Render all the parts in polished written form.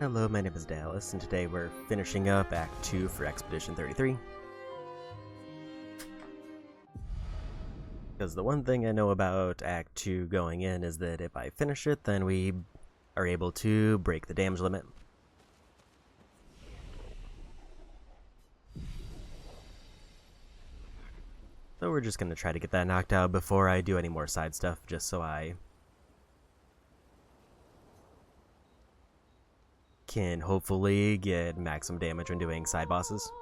Hello, my name is Dallas, and today we're finishing up Act 2 for Expedition 33. Because the one thing I know about Act 2 going in is that if I finish it, then we are able to break the damage limit. So we're just going to try to get that knocked out before I do any more side stuff, just so I can hopefully get maximum damage when doing side bosses.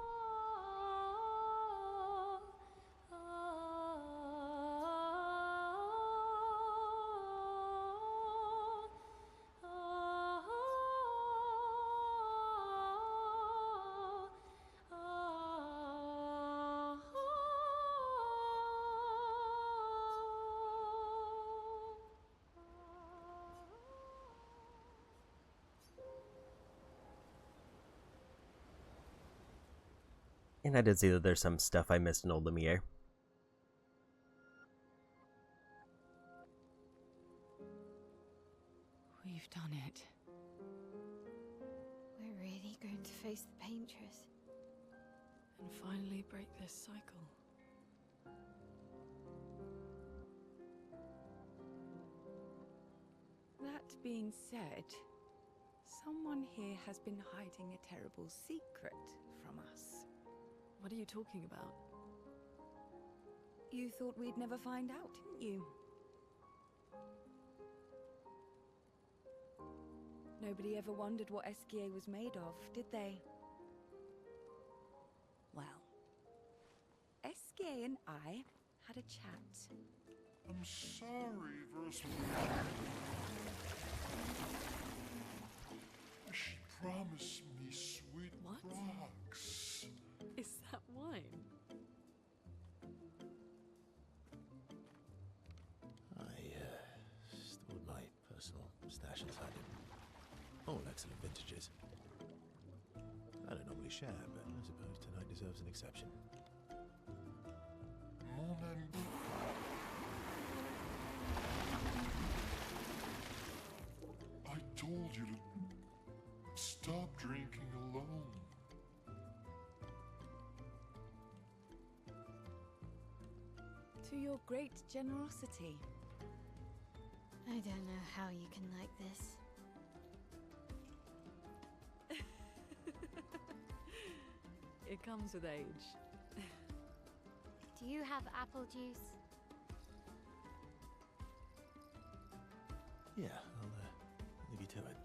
And I did see that there's some stuff I missed in Old Lumiere. We've done it. We're really going to face the Paintress. And finally break this cycle. That being said, someone here has been hiding a terrible secret from us. What are you talking about? You thought we'd never find out, didn't you? Nobody ever wondered what Esquier was made of, did they? Well, Esquier and I had a chat. I'm sorry, Versal. She promised me sweet What? rocks. Is that wine? I stored my personal stash inside it. All excellent vintages. I don't normally share, but I suppose tonight deserves an exception. Morning. I told you to stop drinking alone. To your great generosity. I don't know how you can like this. It comes with age. Do you have apple juice? Yeah, I'll leave you to it.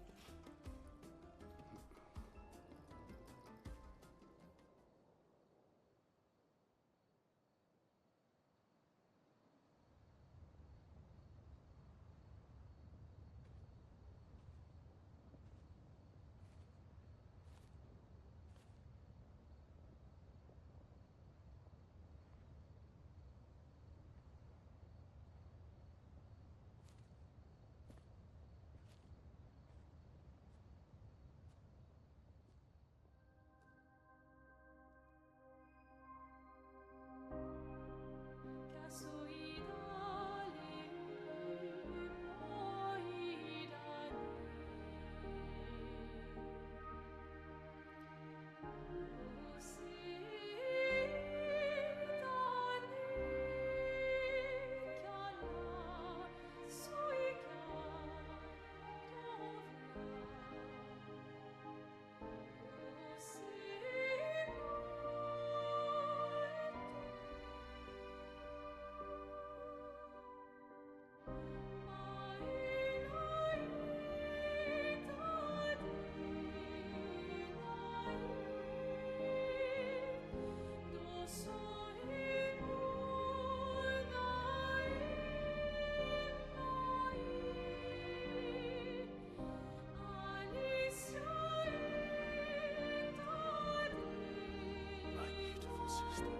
My beautiful sister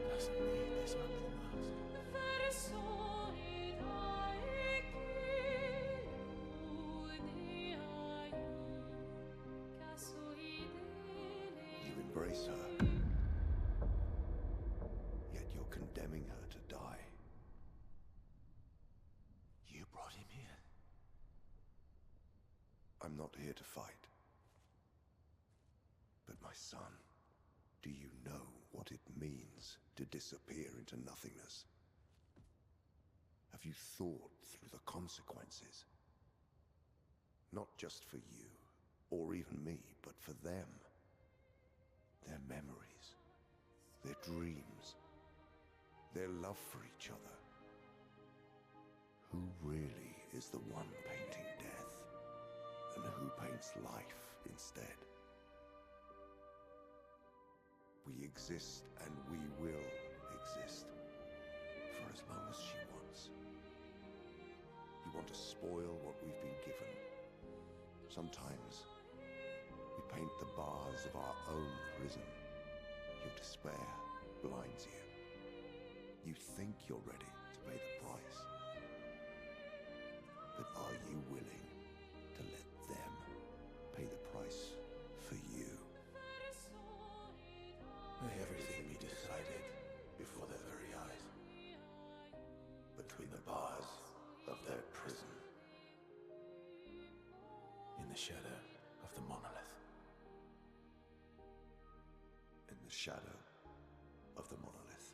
doesn't need this ugly mask. You embrace her, yet you're condemning her to die. You brought him here. I'm not here to fight. son, do you know what it means to disappear into nothingness? Have you thought through the consequences? Not just for you, or even me, but for them. Their memories, their dreams, their love for each other. Who really is the one painting death, and who paints life instead? We exist and we will exist for as long as she wants. You want to spoil what we've been given. Sometimes we paint the bars of our own prison. Your despair blinds you. You think you're ready to pay the price. But are you willing to let them pay the price for you? May everything be decided before their very eyes, between the bars of their prison, in the shadow of the monolith. In the shadow of the monolith.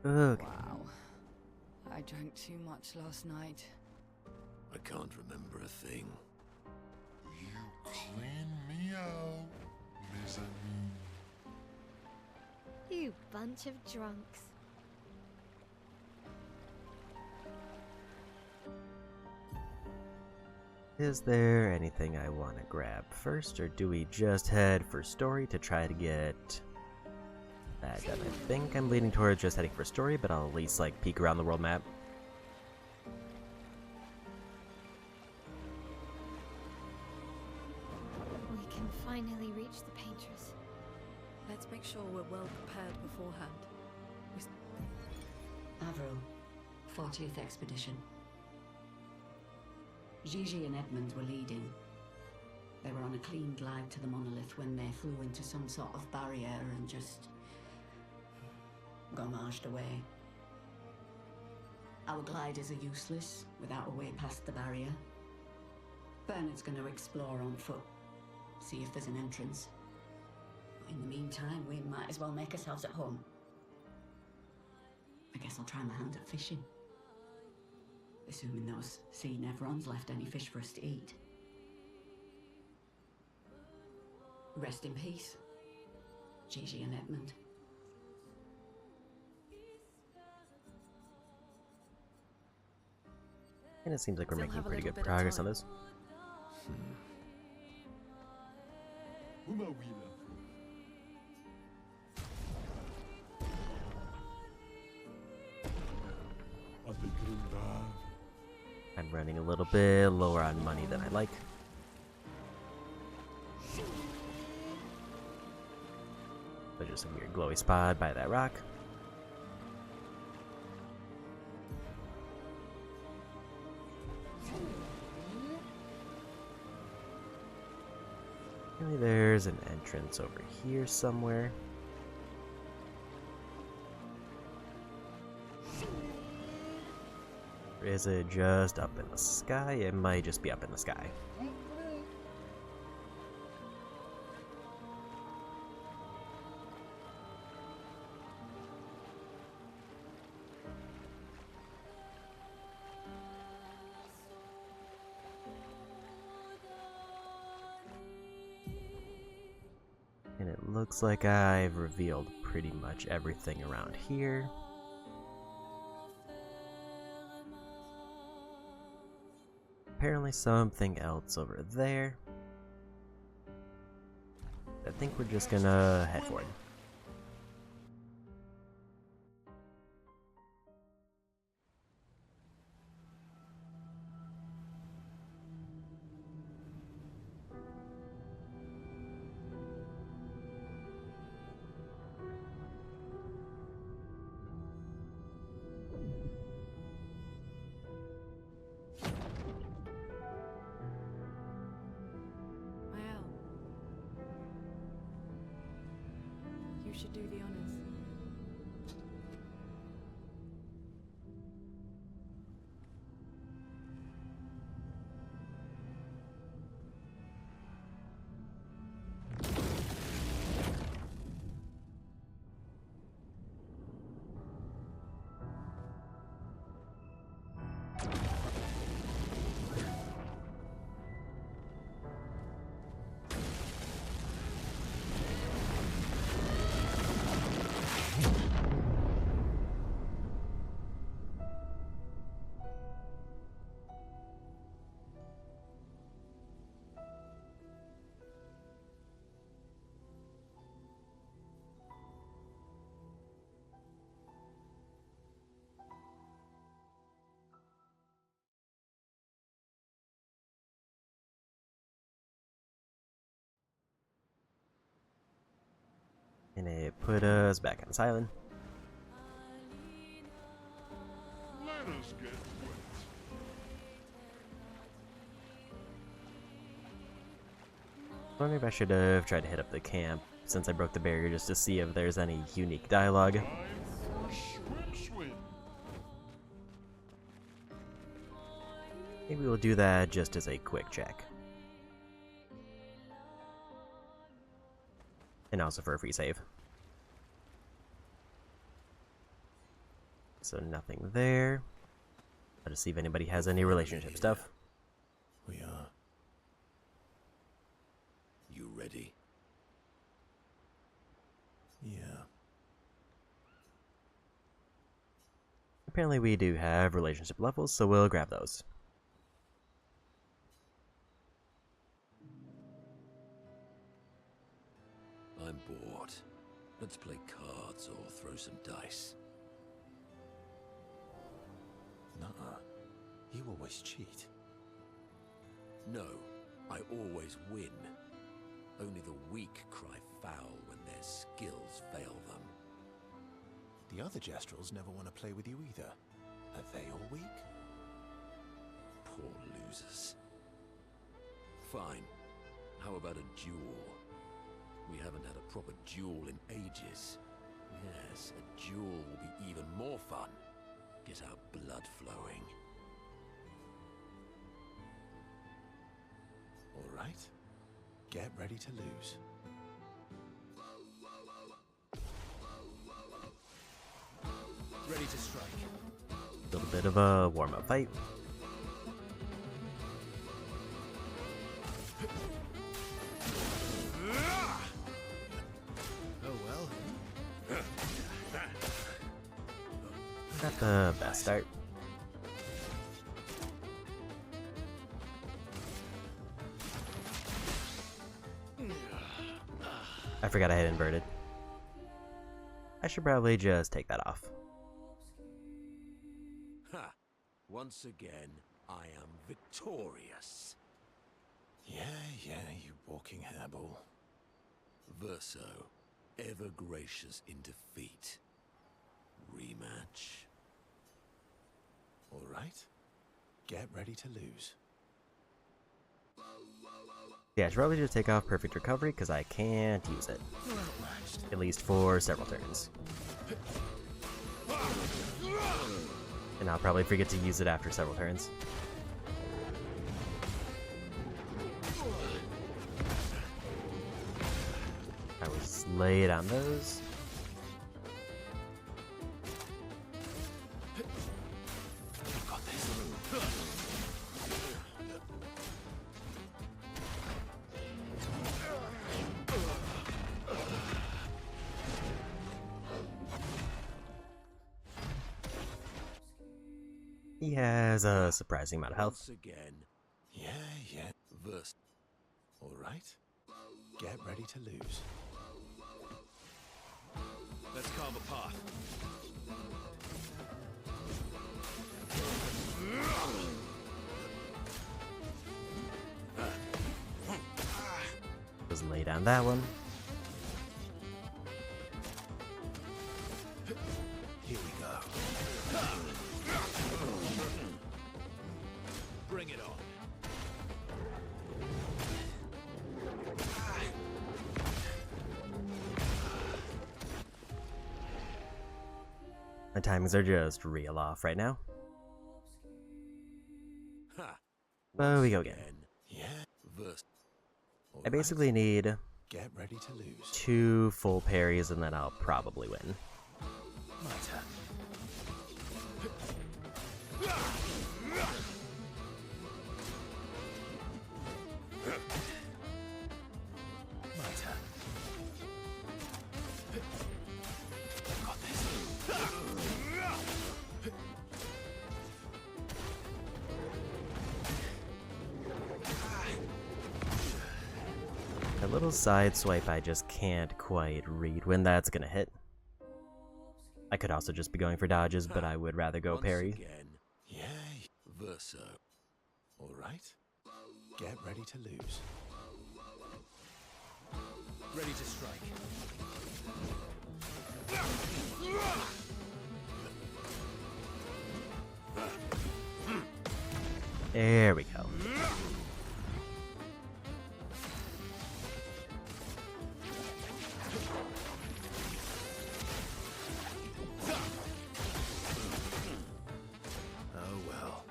Okay. Wow. I drank too much last night. I can't remember a thing. You clean me out, mes amis. You bunch of drunks. Is there anything I want to grab first, or do we just head for story to try to get that done? I think I'm leaning towards just heading for story, but I'll at least like peek around the world map. We can finally reach the painters. Let's make sure we're well prepared beforehand. Avril, 40th Expedition. Gigi and Edmund were leading. They were on a clean glide to the monolith when they flew into some sort of barrier and just gommaged away. Our gliders are useless without a way past the barrier. Bernard's going to explore on foot, see if there's an entrance. In the meantime, we might as well make ourselves at home. I guess I'll try my hand at fishing. Assuming those sea nevrons left any fish for us to eat. Rest in peace, Gigi and Edmund. And it seems like we're Still making have a pretty little good bit of progress on time. this. Uma Wheeler. I'm running a little bit lower on money than I like. There's just a weird glowy spot by that rock. Maybe there's an entrance over here somewhere. Or is it just up in the sky? It might just be up in the sky. And it looks like I've revealed pretty much everything around here. Apparently something else over there. I think we're just gonna head for it. Well, should do the honors. And it put us back on silent. Let us get wet. I wonder if I should have tried to hit up the camp since I broke the barrier just to see if there's any unique dialogue. Time for swim. Maybe we'll do that just as a quick check. And also for a free save. So nothing there. I'll just see if anybody has any relationship stuff. We are. You ready? Yeah. Apparently we do have relationship levels, so we'll grab those. I'm bored. Let's play cards or throw some dice. Nuh-uh. You always cheat. No, I always win. Only the weak cry foul when their skills fail them. The other Jestrels never want to play with you either. Are they all weak? Poor losers. Fine. How about a duel? We haven't had a proper duel in ages. Yes, a duel will be even more fun. Get our blood flowing. All right. Get ready to lose. Ready to strike. A little bit of a warm-up fight. Oh well. Not the best start. I forgot I had inverted. I should probably just take that off. Ha! Once again, I am victorious. Yeah, you walking hairball. Verso, ever gracious in defeat. Rematch. All right. Get ready to lose. Yeah, I should probably just take off Perfect Recovery because I can't use it. You're outmatched. At least for several turns. And I'll probably forget to use it after several turns. I was late on those. You've got this. He has a surprising amount of health. Once again, Yeah. verse. All right. Get ready to lose. Let's carve a path. Was late on that one. Here we go. Bring it on. The timings are just real off right now. Ha! But we go again. Yeah, verse. I basically need Get ready to lose. 2 full parries and then I'll probably win. My turn. My turn. I've got this. A little side swipe I just can't quite read when that's gonna hit. I could also just be going for dodges, but I would rather go Once parry. again. Yay, verso. All right. Get ready to lose. Ready to strike. There we go. Oh well.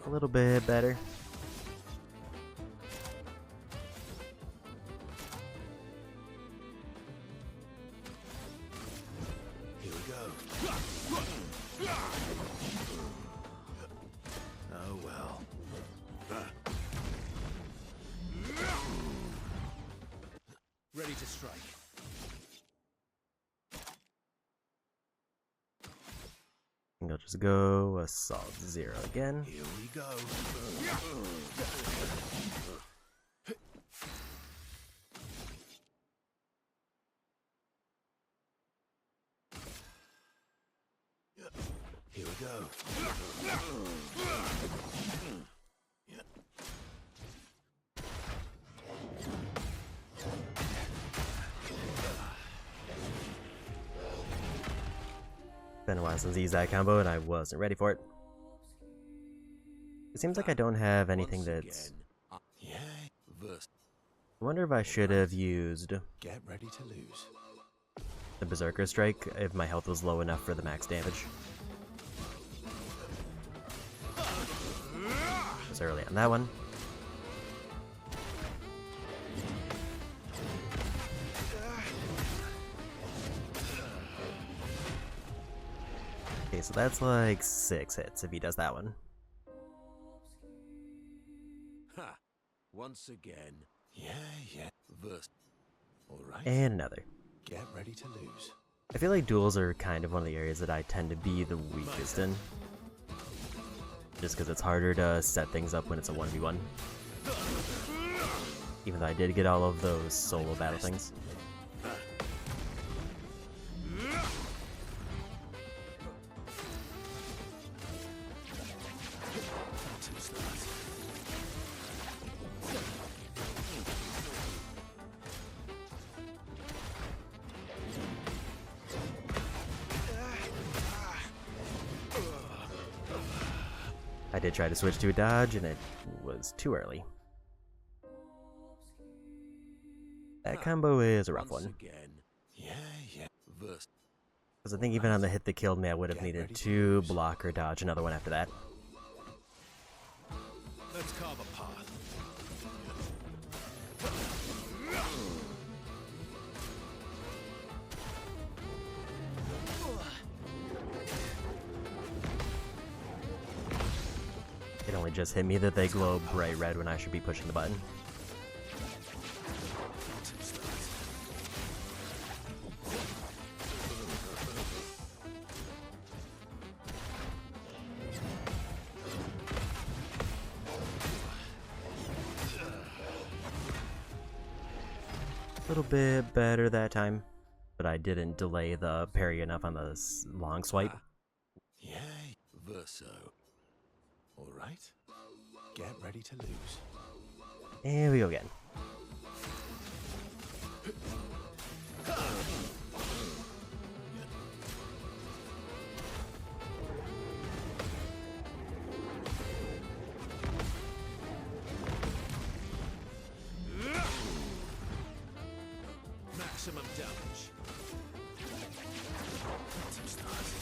A little bit better. Here we go. Oh well. Ready to strike. I think I'll just go Assault 0 again. Here we go. Here we go. Been a while since I used that combo and I wasn't ready for it. It seems like I don't have anything Once that's... again. Yeah, verse. I wonder if I should have used Get ready to lose. the Berserker Strike if my health was low enough for the max damage. Just early on that one. Okay, so that's like 6 hits if he does that one. Ha! Once again. Yeah, verse. All right. And another. Get ready to lose. I feel like duels are kind of one of the areas that I tend to be the weakest in. Just because it's harder to set things up when it's a 1v1. Even though I did get all of those solo battle things. Two stars. I did try to switch to a dodge and it was too early. That combo is a rough Once one. again. Yeah, verse. Because I think even on the hit that killed me I would have needed to block or dodge another one after that. Let's carve a path. It only just hit me that they glow bright red when I should be pushing the button. Two stars. A little bit better that time, but I didn't delay the parry enough on the long swipe. Yeah, verso. All right. Get ready to lose. Here we go again. Maximum damage. Team stars.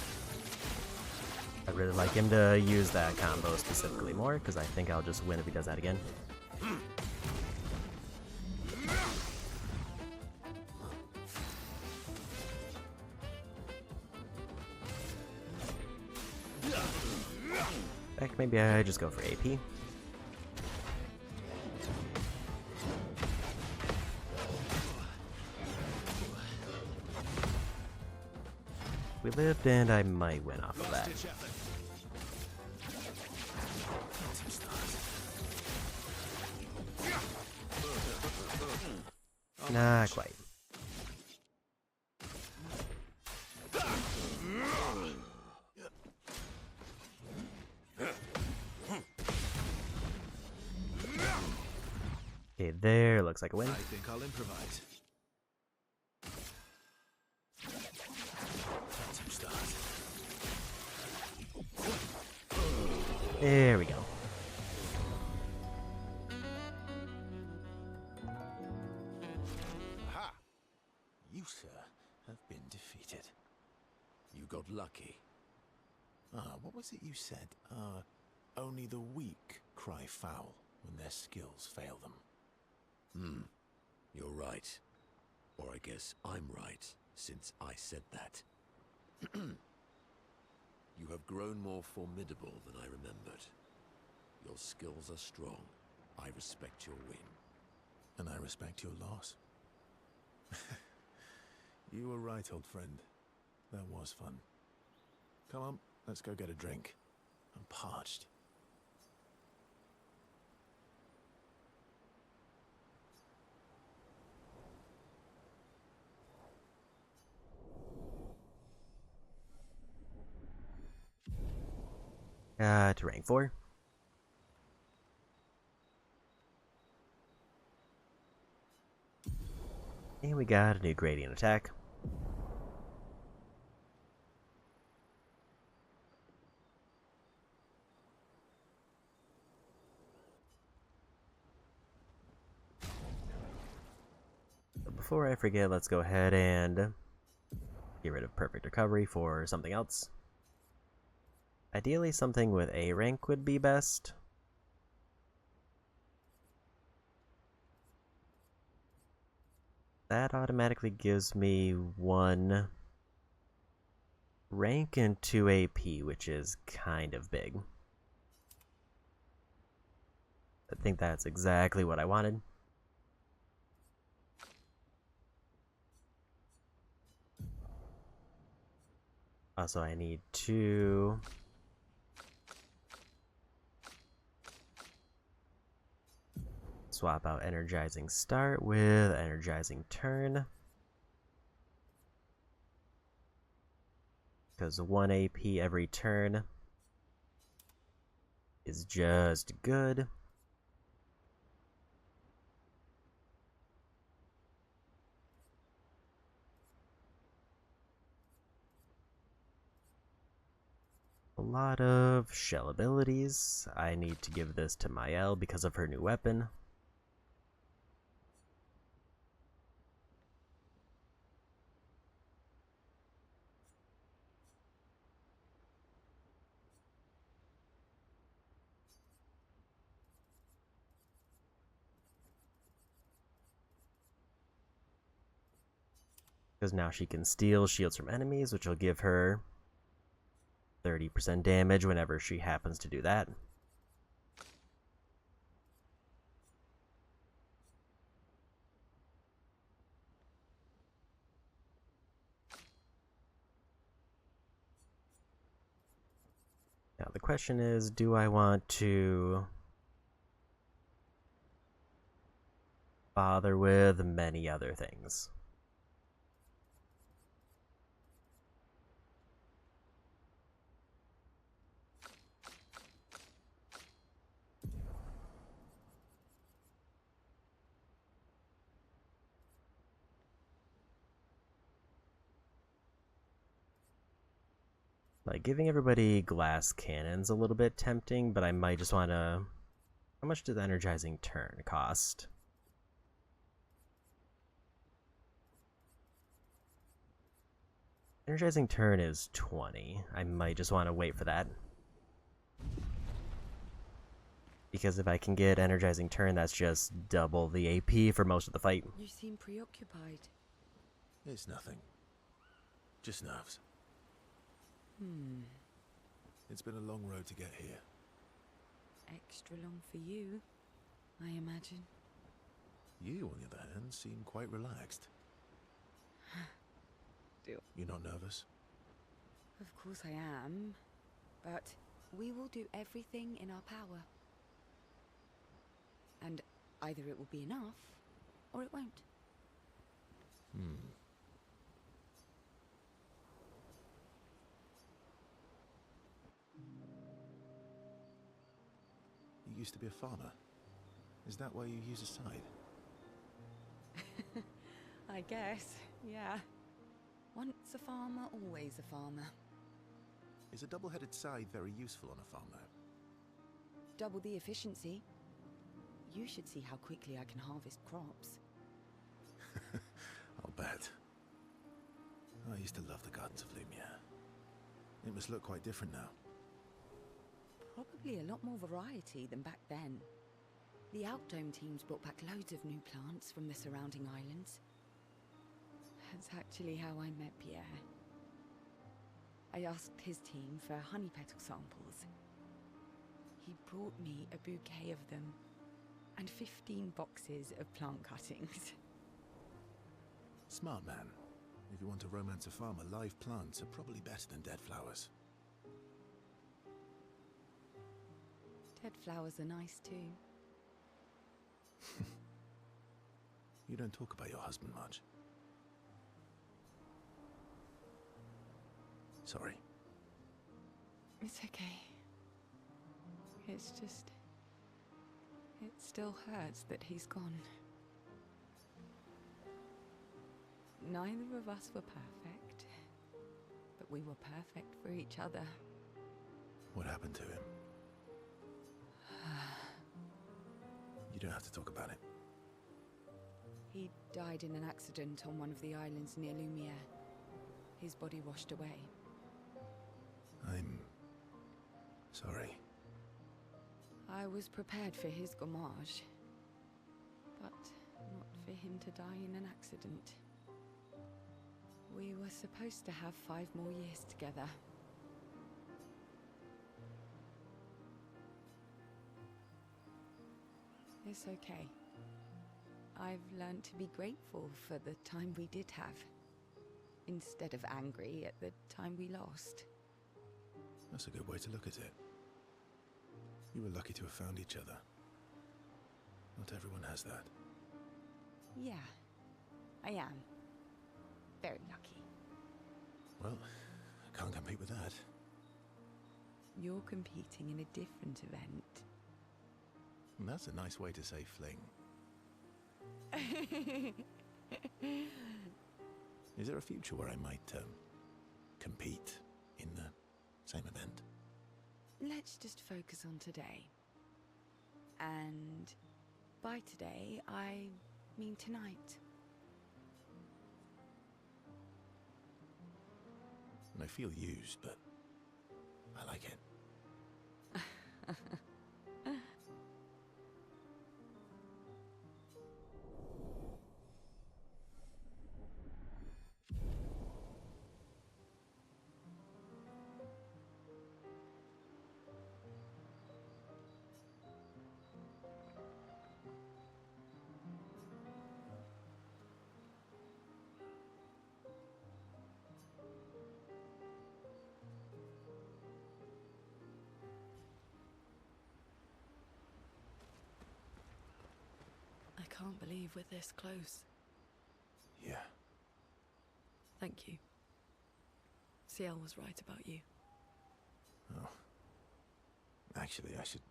I'd really like him to use that combo specifically more, because I think I'll just win if he does that again. Heck, maybe I just go for AP. We lived, and I might win off of that. Not quite. Okay, there looks like a win. I think I'll improvise. Team stars. There we go. Aha! You, sir, have been defeated. You got lucky. What was it you said? Only the weak cry foul when their skills fail them. You're right. Or I guess I'm right, since I said that. You have grown more formidable than I remembered. Your skills are strong. I respect your win. And I respect your loss. You were right, old friend. That was fun. Come on, let's go get a drink. I'm parched. To rank 4. And we got a new gradient attack. But before I forget, let's go ahead and get rid of perfect recovery for something else. Ideally, something with A rank would be best. That automatically gives me 1 rank and 2 AP, which is kind of big. I think that's exactly what I wanted. Also, I need to swap out Energizing Start with Energizing Turn. Because 1 AP every turn is just good. A lot of shell abilities. I need to give this to Mael because of her new weapon. Because now she can steal shields from enemies, which will give her 30% damage whenever she happens to do that. Now the question is, do I want to bother with many other things? Like, giving everybody glass cannons a little bit tempting, but I might just want to... How much does Energizing Turn cost? Energizing turn is 20. I might just want to wait for that. Because if I can get energizing turn, that's just double the AP for most of the fight. You seem preoccupied. It's nothing. Just nerves. It's been a long road to get here. Extra long for you, I imagine. You, on the other hand, seem quite relaxed. You're not nervous? Of course I am, but we will do everything in our power. And either it will be enough, or it won't. You used to be a farmer. Is that why you use a scythe? I guess, yeah. Once a farmer, always a farmer. Is a double-headed scythe very useful on a farm, though? Double the efficiency. You should see how quickly I can harvest crops. I'll bet. I used to love the gardens of Lumia. It must look quite different now. Probably a lot more variety than back then. The Outdome teams brought back loads of new plants from the surrounding islands. That's actually how I met Pierre. I asked his team for honey petal samples. He brought me a bouquet of them, and 15 boxes of plant cuttings. Smart man. If you want to romance a farmer, live plants are probably better than dead flowers. Dead flowers are nice too. You don't talk about your husband much. Sorry. It's okay. It's just... it still hurts that he's gone. Neither of us were perfect, but we were perfect for each other. What happened to him? You don't have to talk about it. He died in an accident on one of the islands near Lumiere. His body washed away. I'm sorry. I was prepared for his gommage, but not for him to die in an accident. We were supposed to have 5 more years together. It's okay. I've learned to be grateful for the time we did have, instead of angry at the time we lost. That's a good way to look at it. You were lucky to have found each other. Not everyone has that. Yeah, I am. Very lucky. Well, I can't compete with that. You're competing in a different event. And that's a nice way to say fling. Is there a future where I might compete in the same event? Let's just focus on today. And by today, I mean tonight. And I feel used, but I like it. I can't believe we're this close. Yeah. Thank you. CL was right about you. Oh. Actually, I should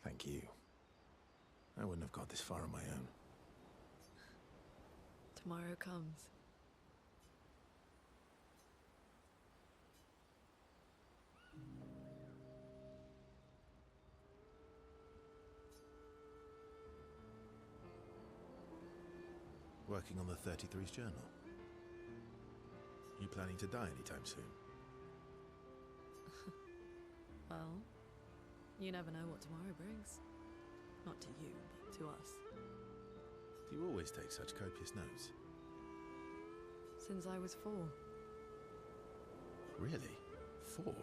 thank you. I wouldn't have got this far on my own. Tomorrow comes. Working on the 33's journal. You planning to die anytime soon? Well, you never know what tomorrow brings. Not to you, but to us. Do you always take such copious notes? Since I was 4. Really? 4?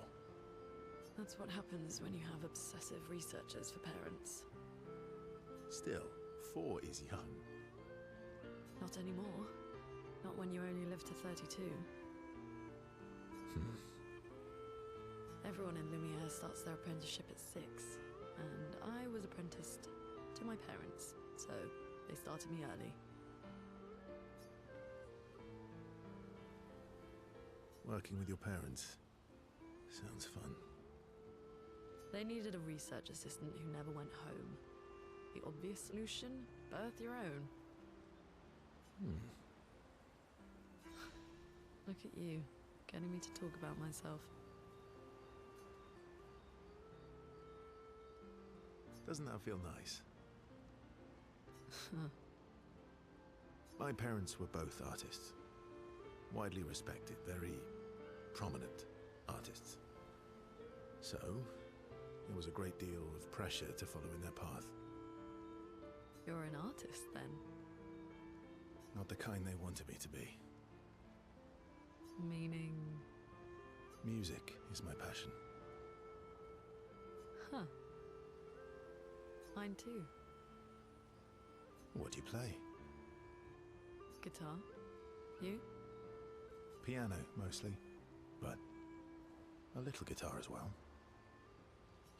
That's what happens when you have obsessive researchers for parents. Still, 4 is young. Not anymore. Not when you only live to 32. Everyone in Lumiere starts their apprenticeship at 6, and I was apprenticed to my parents, so they started me early. Working with your parents sounds fun. They needed a research assistant who never went home. The obvious solution? Birth your own. Look at you, getting me to talk about myself. Doesn't that feel nice? My parents were both artists. Widely respected, very prominent artists. So, there was a great deal of pressure to follow in their path. You're an artist, then? Not the kind they wanted me to be. Meaning? Music is my passion. Huh. Mine too. What do you play? Guitar. You? Piano, mostly. But a little guitar as well.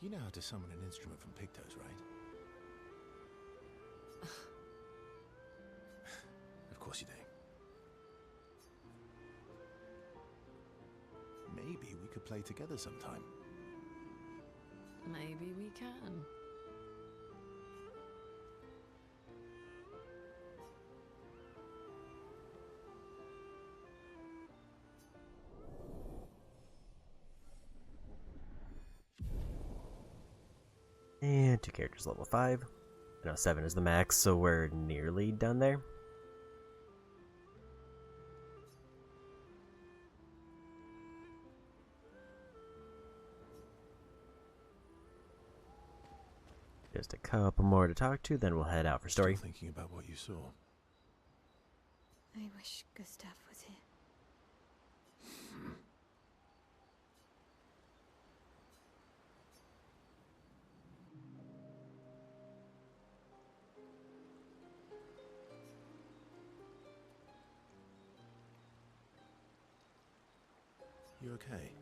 You know how to summon an instrument from pigtoes, right? Of course you do. Maybe we could play together sometime. Maybe we can. And 2 characters level 5. I know 7 is the max, so we're nearly done there. Just a couple more to talk to, then we'll head out for story. Still thinking about what you saw. I wish Gustav was here. You okay?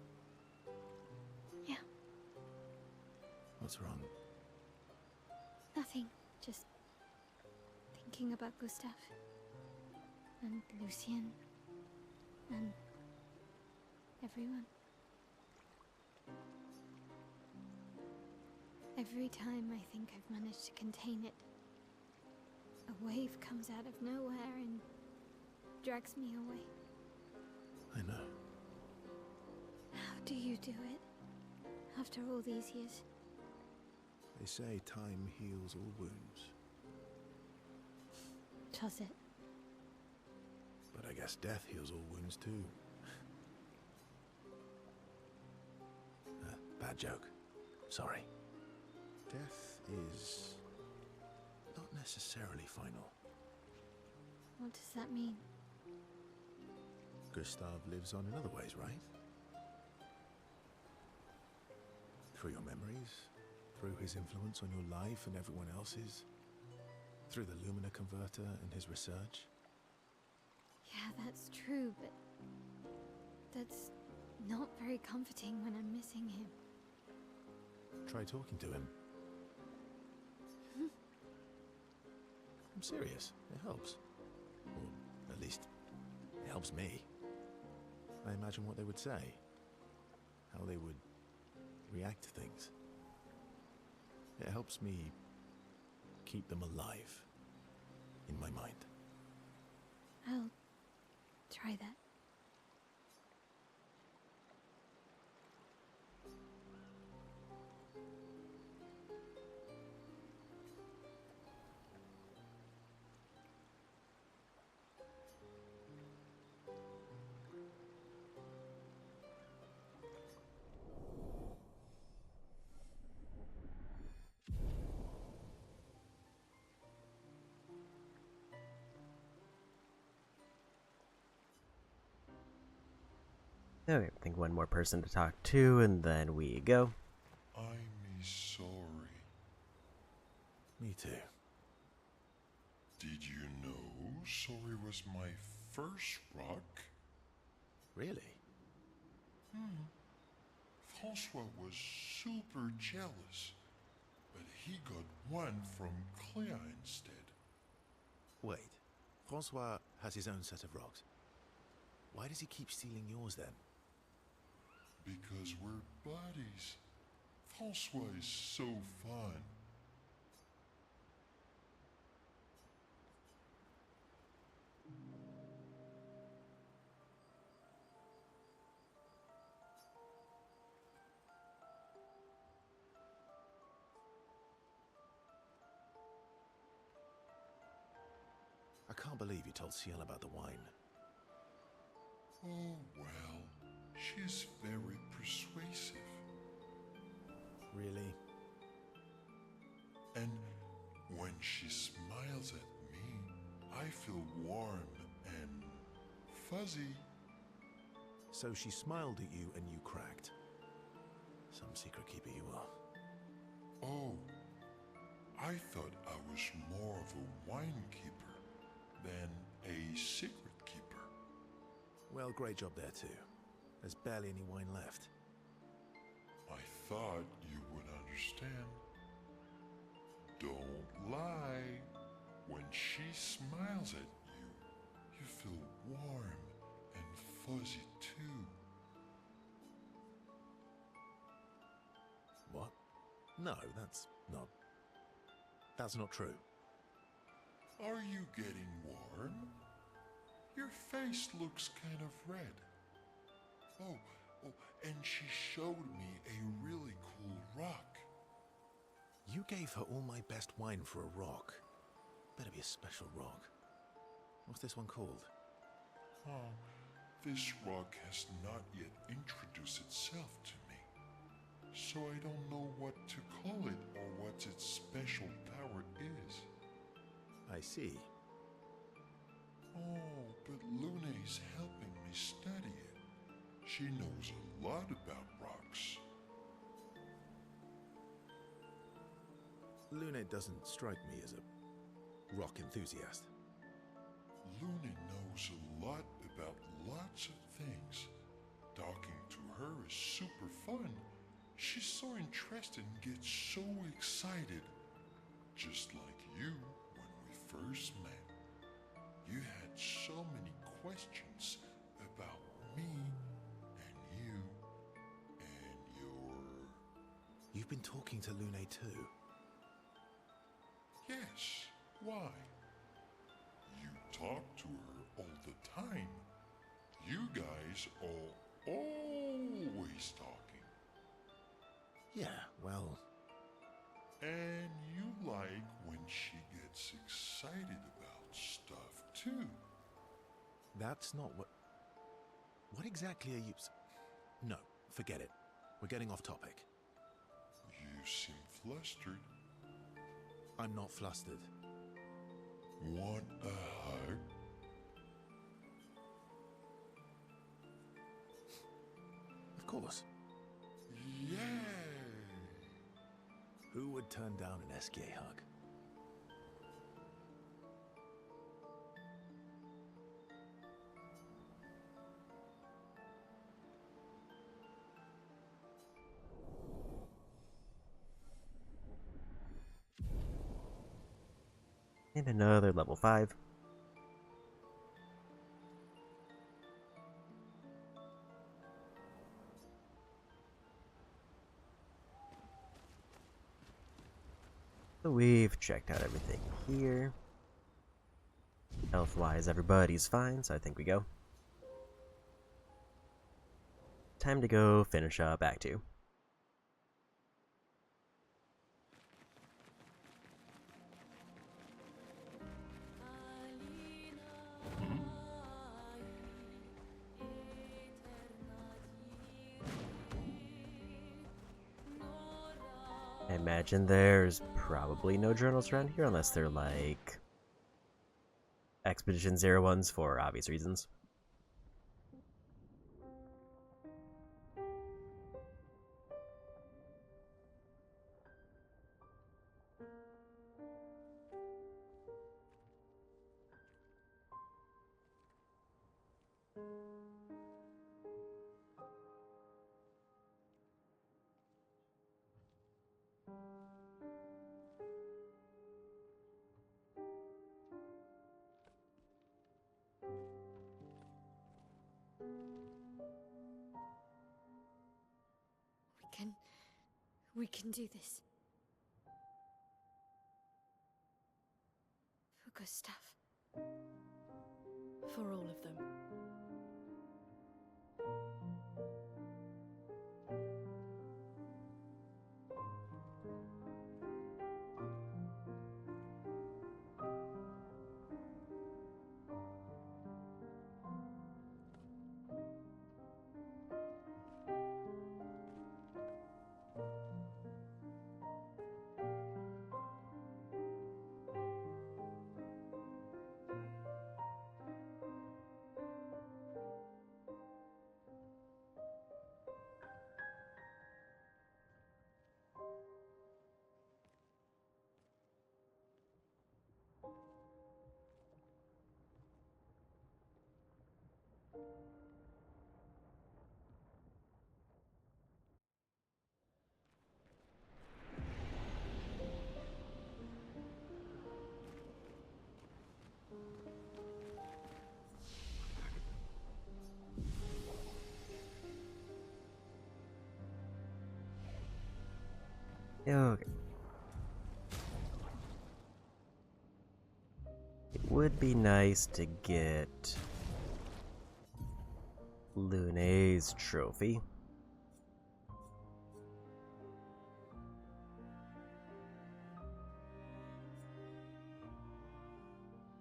Yeah, What's wrong? nothing. Just thinking about Gustav. And Lucien. And everyone. Every time I think I've managed to contain it, a wave comes out of nowhere and drags me away. I know. How do you do it? After all these years? They say time heals all wounds. Does it? But I guess death heals all wounds too. Bad joke. Sorry. Death is not necessarily final. What does that mean? Gustav lives on in other ways, right? Through your memories, through his influence on your life and everyone else's, through the Lumina converter and his research. Yeah, that's true, but that's not very comforting when I'm missing him. Try talking to him. I'm serious. It helps. Or at least, it helps me. I imagine what they would say. How they would react to things. It helps me keep them alive in my mind. I'll try that. Okay, I think one more person to talk to, and then we go. I'm sorry. Me too. Did you know sorry was my first rock? Really? Francois was super jealous, but he got one from Claire instead. Wait. Francois has his own set of rocks. Why does he keep stealing yours then? Because we're buddies. Francois is so fun. I can't believe you told Ciel about the wine. Oh well, she's very persuasive. Really? And when she smiles at me, I feel warm and fuzzy. So she smiled at you and you cracked. Some secret keeper you are. Oh, I thought I was more of a wine keeper than a secret keeper. Well, great job there too. There's barely any wine left. I thought you would understand. Don't lie. When she smiles at you, you feel warm and fuzzy too. What? No, that's not true. Are you getting warm? Your face looks kind of red. Oh, and she showed me a really cool rock. You gave her all my best wine for a rock. Better be a special rock. What's this one called? Oh, this rock has not yet introduced itself to me, so I don't know what to call it or what its special power is. I see. Oh, but Luna is helping me study it. She knows a lot about rocks. Luna doesn't strike me as a rock enthusiast. Luna knows a lot about lots of things. Talking to her is super fun. She's so interested and gets so excited. Just like you when we first met. You had so many questions about me and you and your... You've been talking to Luna too. Yes, why? You talk to her all the time. You guys are always talking. Yeah, well... And you like when she gets excited about stuff too. That's not what... What exactly are you... No, forget it. We're getting off topic. You seem flustered. I'm not flustered. Want a hug? Of course. Yay! Who would turn down an SK hug? And another level 5. So we've checked out everything here. Health-wise, everybody's fine, so I think we go. Time to go finish up Act 2. I imagine there's probably no journals around here unless they're like Expedition 01s for obvious reasons. We can do this. For Gustav. For all of them. Okay. It would be nice to get Lune's trophy.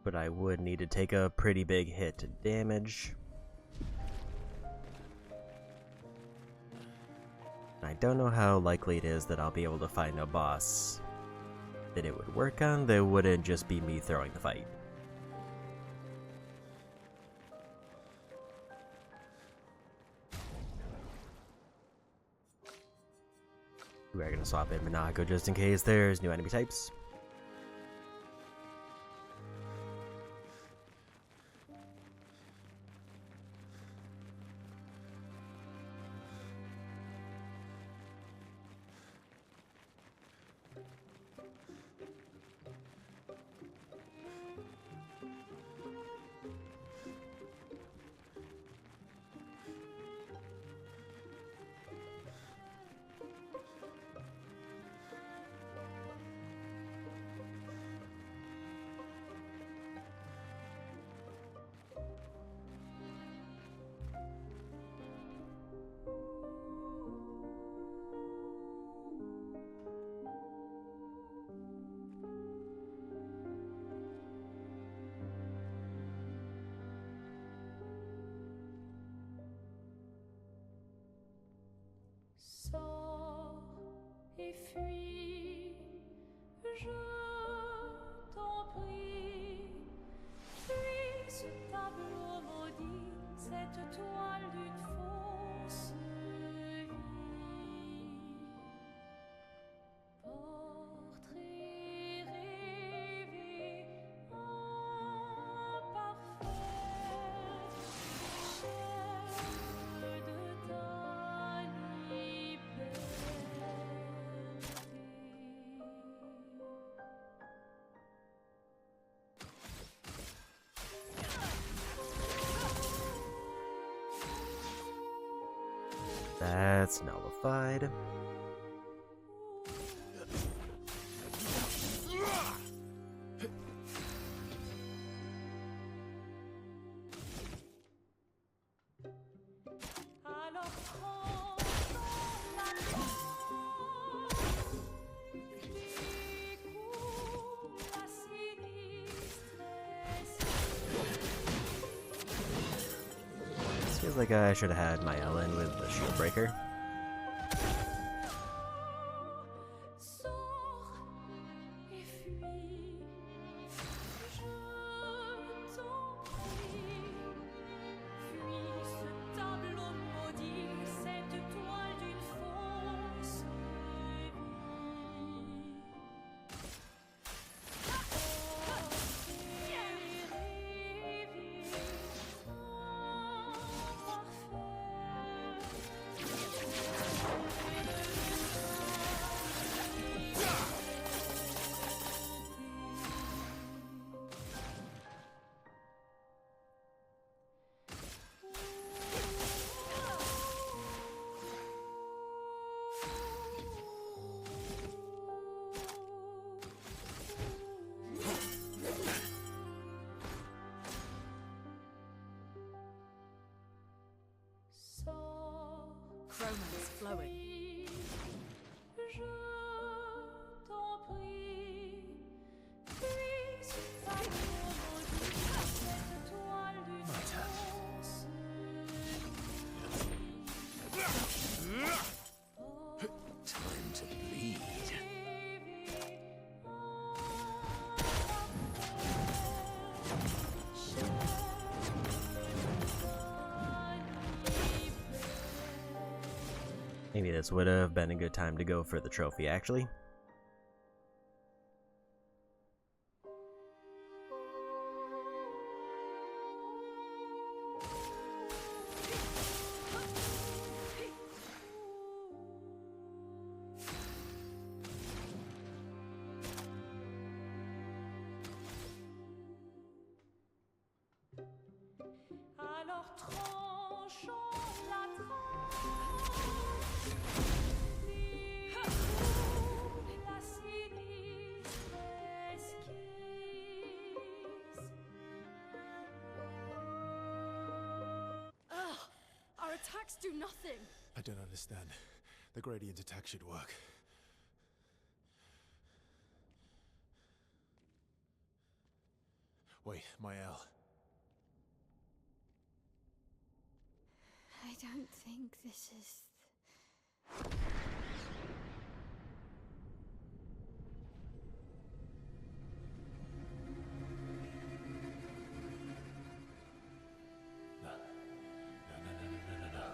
But I would need to take a pretty big hit to damage. I don't know how likely it is that I'll be able to find a boss that it would work on that wouldn't just be me throwing the fight. We're gonna swap in Monaco just in case there's new enemy types. Sors et fuis, je t'en prie. Fuis ce tableau maudit, cette toile d'une fausse vie. Portrait rêvé, imparfait, chef de ta liberté. That's nullified. Alors prends dans la main, découvre la sinistre This feels like I should have had my Ellen with the shield breaker. Sors et fuis, je t'en prie. Fuis ce tableau maudit, cette toile d'une fausse vie. Rêver, imparfait, flowing. Je t'en prie, puis ce tableau maudit, cette toile d'une rose. Time to bleed. Maybe this would have been a good time to go for the trophy, actually. Alors tranchons la tranche, la sinistre esquisse. Ugh! Our attacks do nothing! I don't understand. The gradient attack should work. Wait, Mael. I don't think this is... No. No.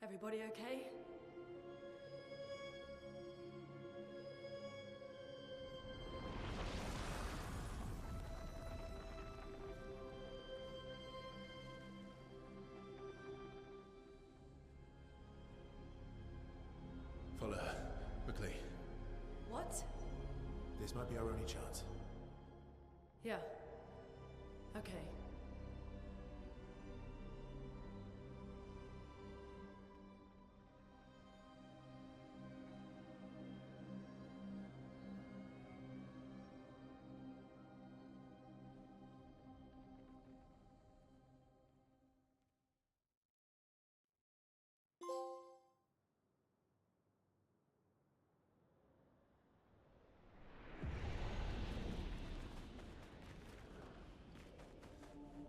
Everybody okay? Follow her. Quickly. What? This might be our only chance. Yeah. Okay.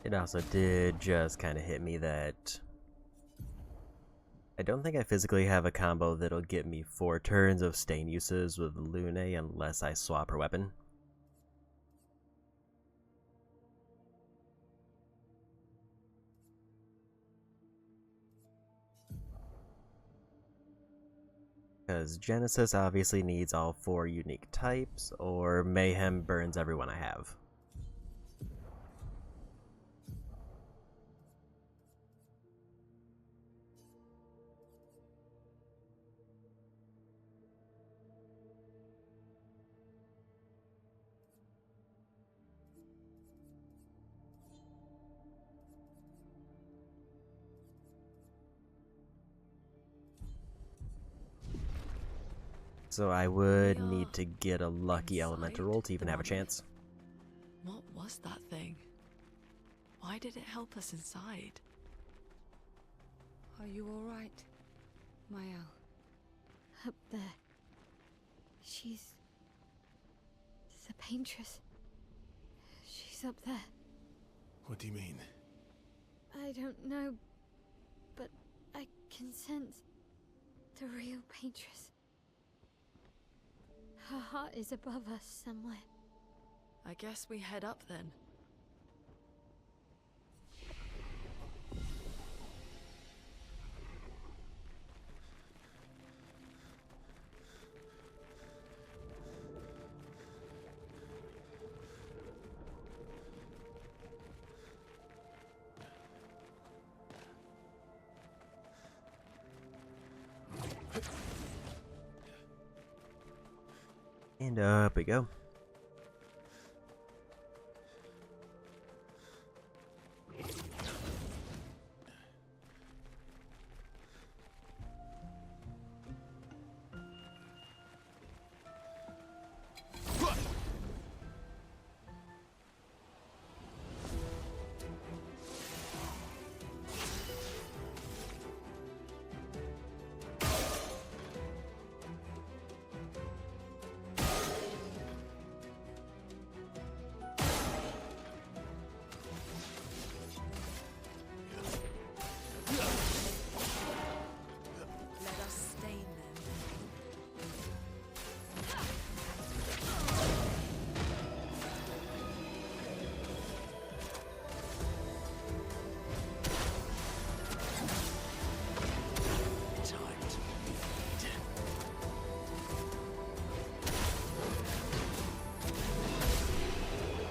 It also did just kind of hit me that I don't think I physically have a combo that'll get me 4 turns of stain uses with Lune unless I swap her weapon. Because Genesis obviously needs all 4 unique types, or Mayhem burns everyone I have. So I would We are need to get a lucky elemental roll to even the have a one- chance. What was that thing? Why did it help us inside? Are you all right, Mael? Up there. She's... the paintress. She's up there. What do you mean? I don't know, but I can sense The real Paintress. Her heart is above us somewhere. I guess we head up then. And up we go. Let us stain them. Time to bleed.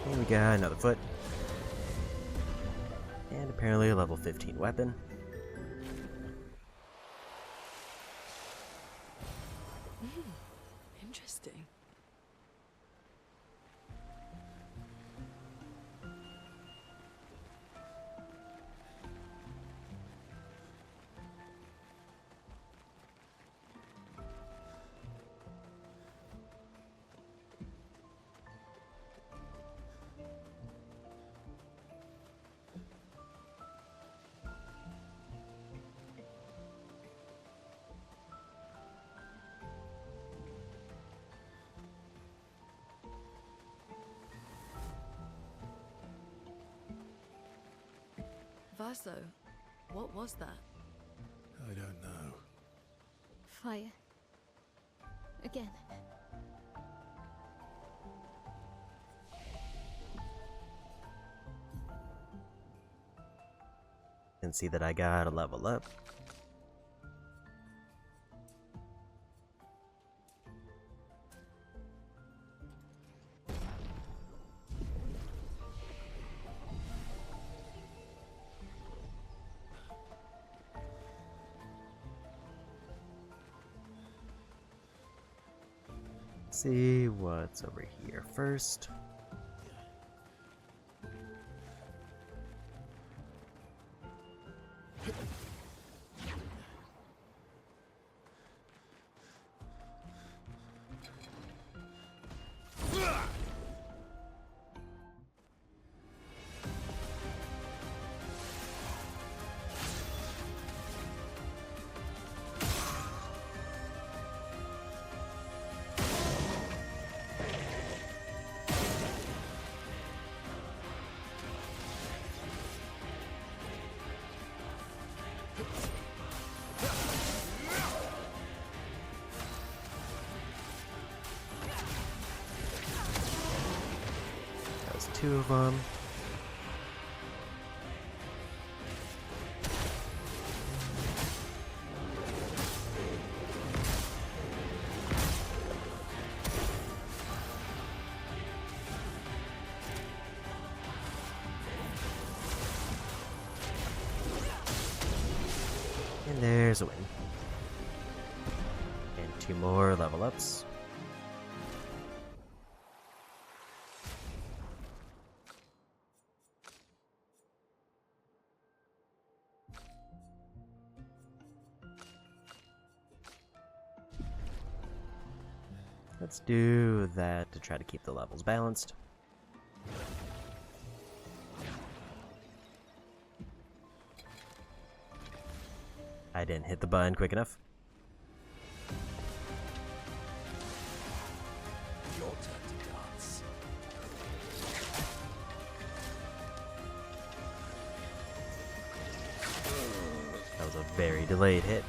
And we got another foot. And apparently a level 15 weapon. Interesting. Verso, what was that? I don't know. Fire. Again. And see that I got a level up. See what's over here first. That was two of them. And there's a win. And two more level ups. Let's do that to try to keep the levels balanced. I didn't hit the button quick enough. Your turn to dance. That was a very delayed hit.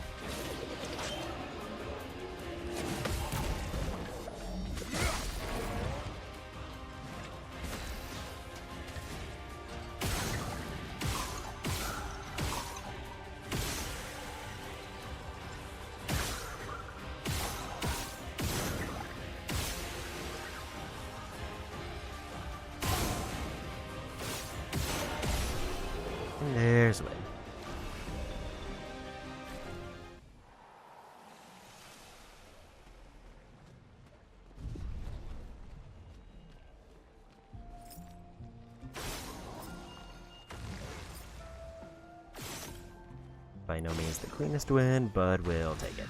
by no means the cleanest win, but we'll take it.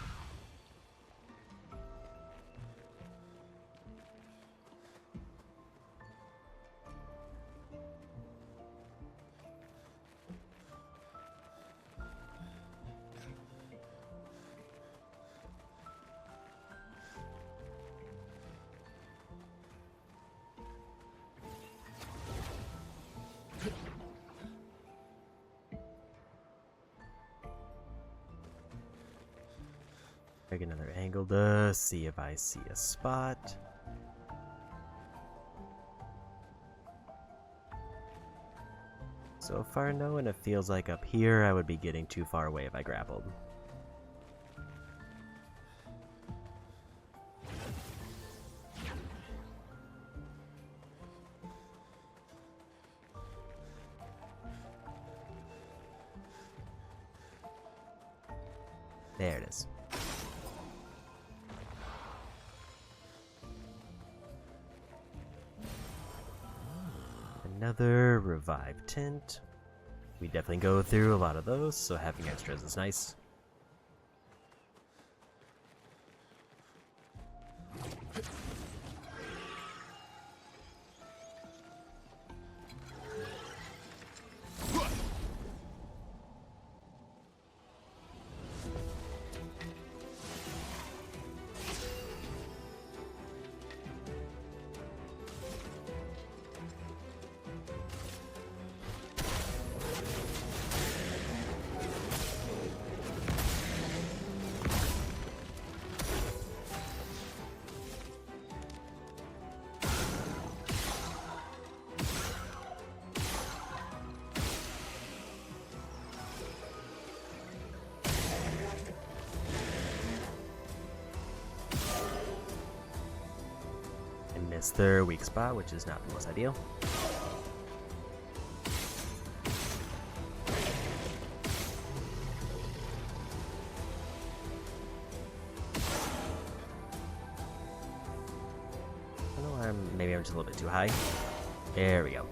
Take another angle to see if I see a spot. So far, no, and it feels like up here I would be getting too far away if I grappled. There it is. Another revived tint. We definitely go through a lot of those, so having extras is nice. Missed their weak spot, which is not the most ideal. I don't know, maybe I'm just a little bit too high. There we go.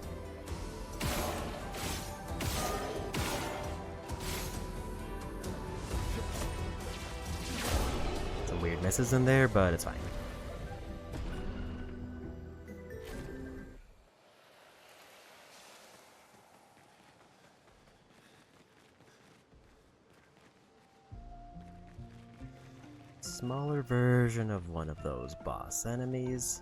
Some weird misses in there, but it's fine. Smaller version of one of those boss enemies.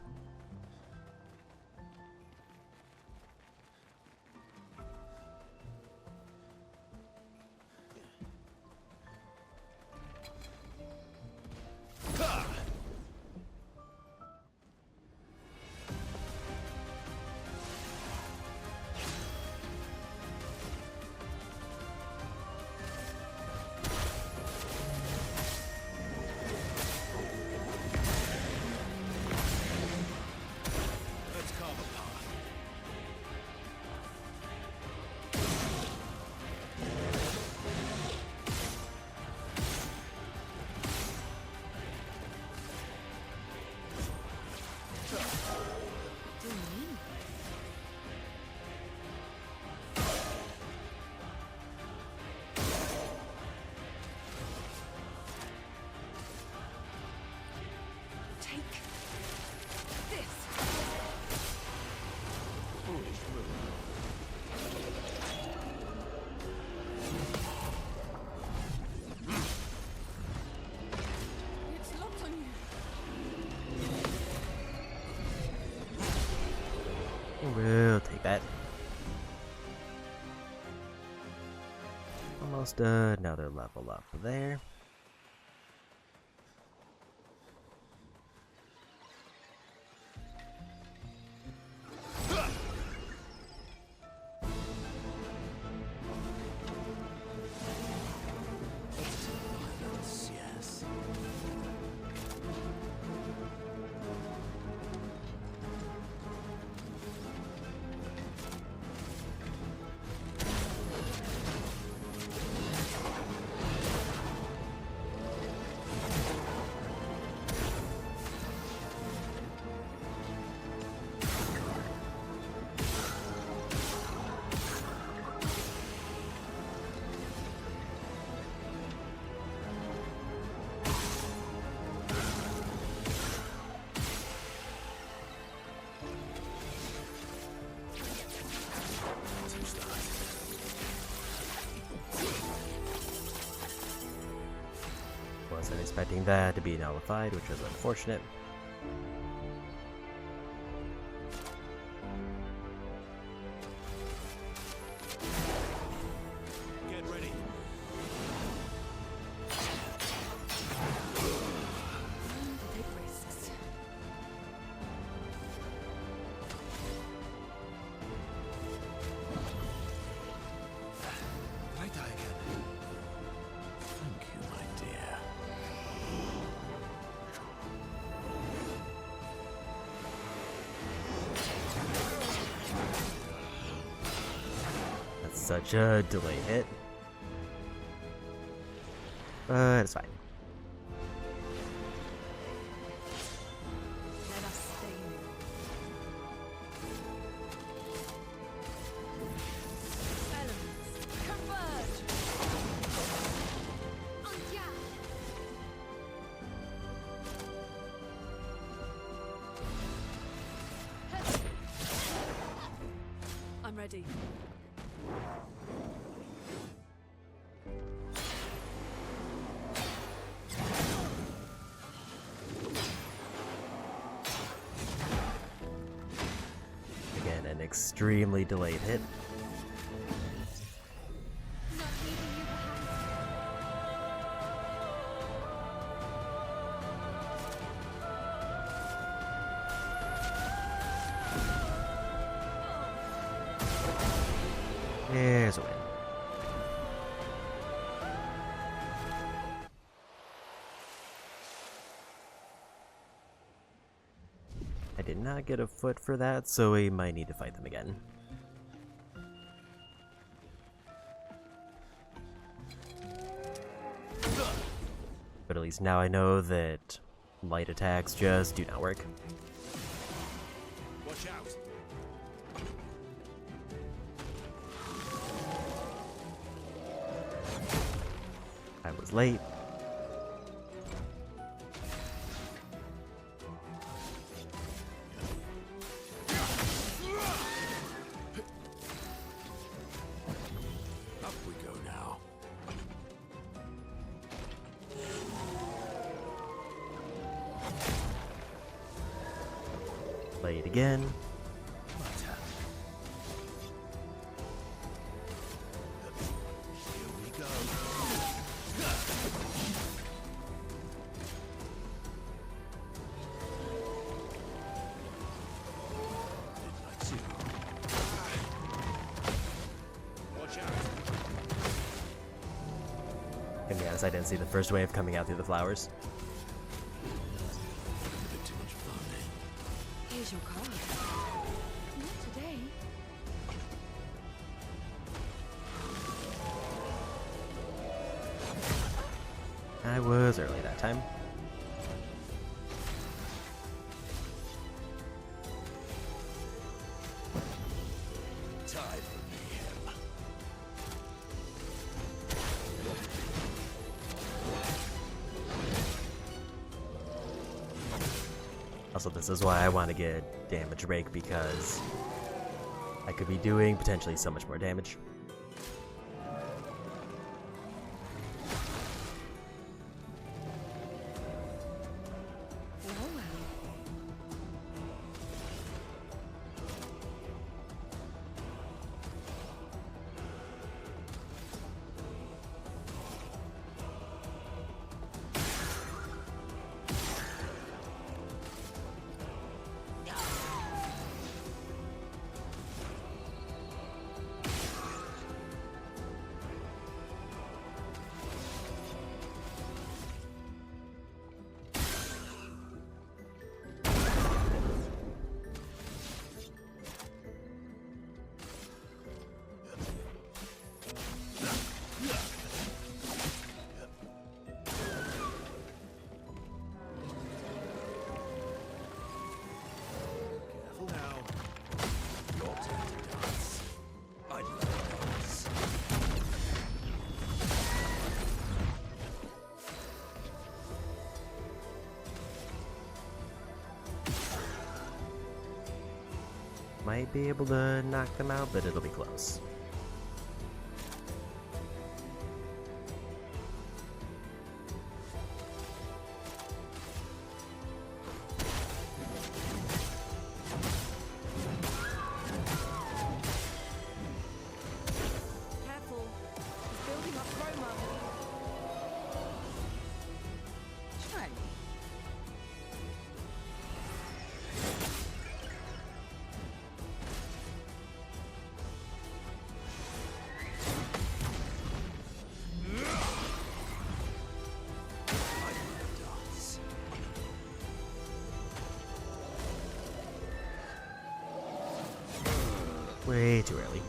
We'll take that. Almost another level up there. Wasn't expecting that to be nullified, which was unfortunate. Get ready. Take risks. Right eye again. Thank you, my dear. That's such a delayed hit. But it's fine. Let us stay new. Elements, converge! I'm ready. Again, an extremely delayed hit. Not leaving you behind. There's a win. I did not get a foot for that, so we might need to fight them again. But at least now I know that light attacks just do not work. Watch out. I was late. Up we go now. Late again. My turn. Here we go. Didn't I see? Watch out. And yes, I didn't see the first wave coming out through the flowers. A bit too much fun. Here's your card. Not today. I was early that time. Time for mayhem. Also, this is why I want to get damage rake, because I could be doing potentially so much more damage. Well, well. Careful now. Your turn to dance. I love dance. Might be able to knock them out, but it'll be close. Way too early.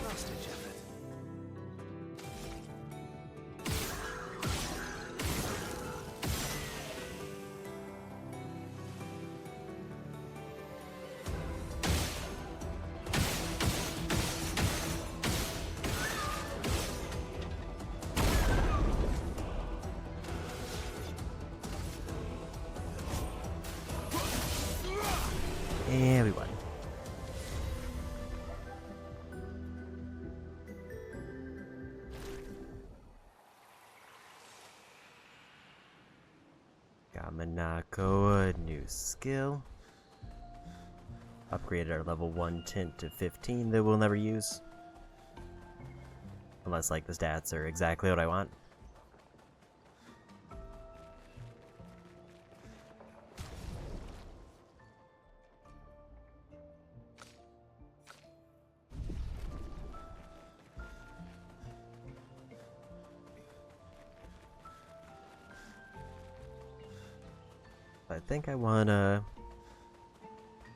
Last ditch effort. And we won. Got Monaco, a new skill. Upgraded our level 1 tint to 15 that we'll never use. Unless, like, the stats are exactly what I want. I think I wanna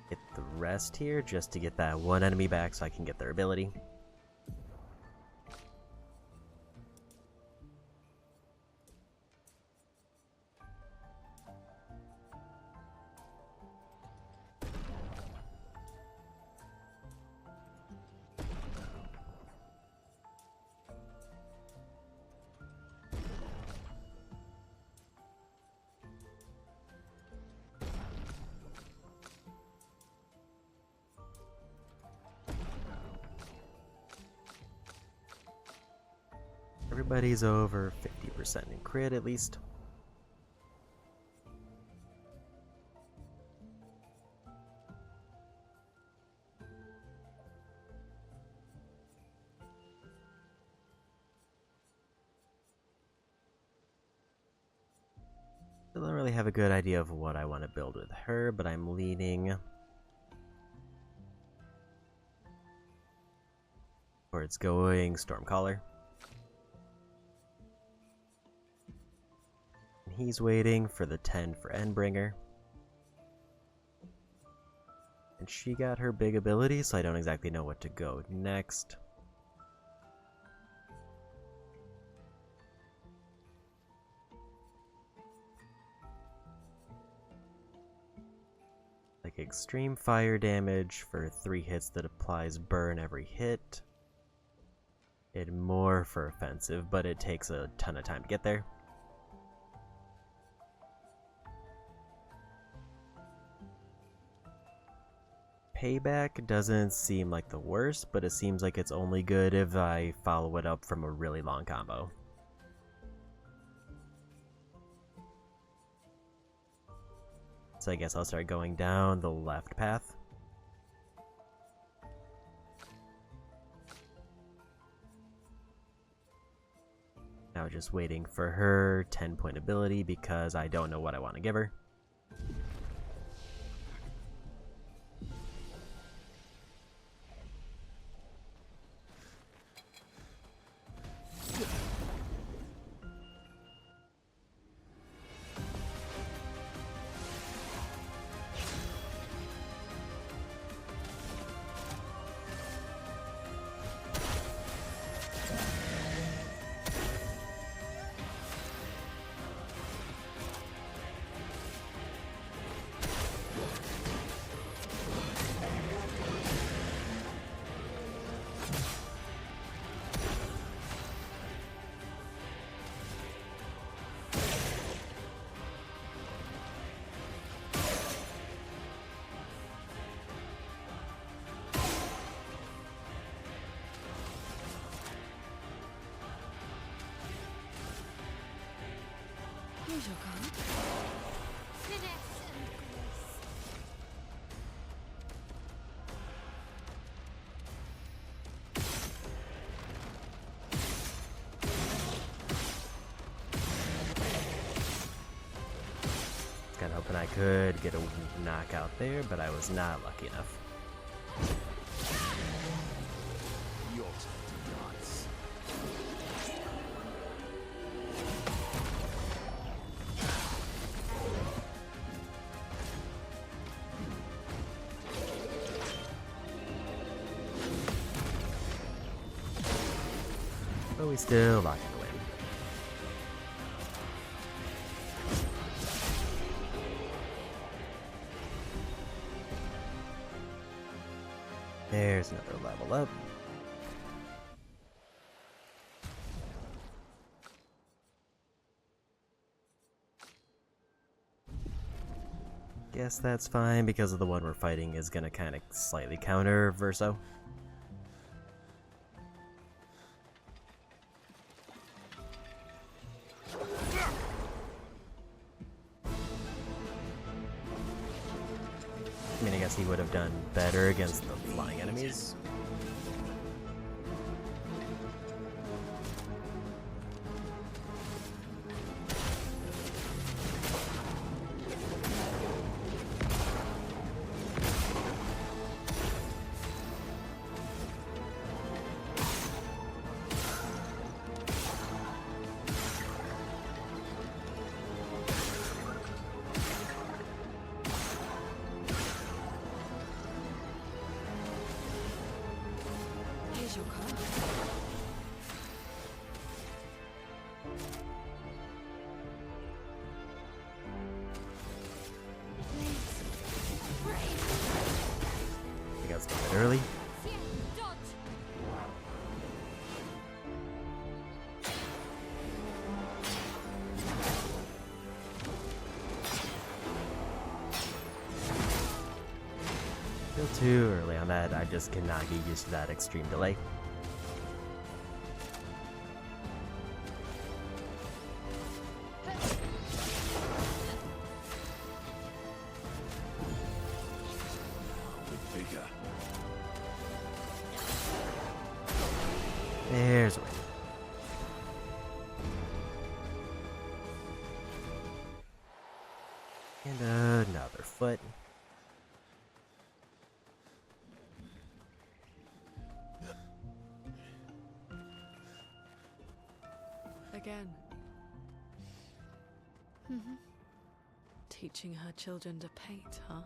hit the rest here just to get that one enemy back so I can get their ability. Everybody's over 50% in crit at least. Still don't really have a good idea of what I want to build with her, but I'm leaning towards going Stormcaller. He's waiting for the 10 for Endbringer. And she got her big ability, so I don't exactly know what to go next. Like extreme fire damage for 3 hits that applies burn every hit. And more for offensive, but it takes a ton of time to get there. Payback doesn't seem like the worst, but it seems like it's only good if I follow it up from a really long combo. So I guess I'll start going down the left path. Now just waiting for her 10-point ability because I don't know what I want to give her. Here's your card. Finesse and grace. Kinda hoping I could get a knockout there, but I was not lucky enough. Your turn to dance. But we still lock in the win. There's another level up. Guess that's fine because of the one we're fighting is gonna kind of slightly counter Verso. I mean, I guess he would have done better against the flying enemies. Here's your card. I think I was a bit early. Still too early on that. I just cannot get used to that extreme delay. Bigger. There's a win. And another foot. Again. Mm-hmm. Teaching her children to paint, huh?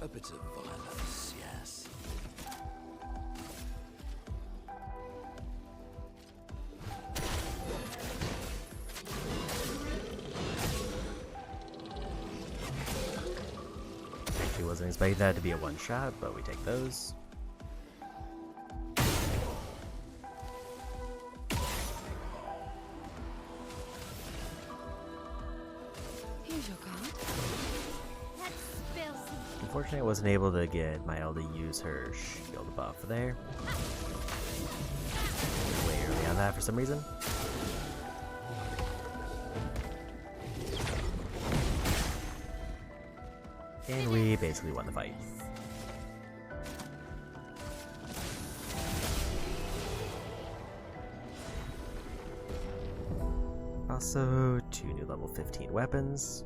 A bit of violence, yes. Actually wasn't expecting that to be a one shot, but we take those. Here's your card. Unfortunately, I wasn't able to get Mael to use her shield buff there. Way early on that for some reason. And we basically won the fight. Also, 2 new level 15 weapons.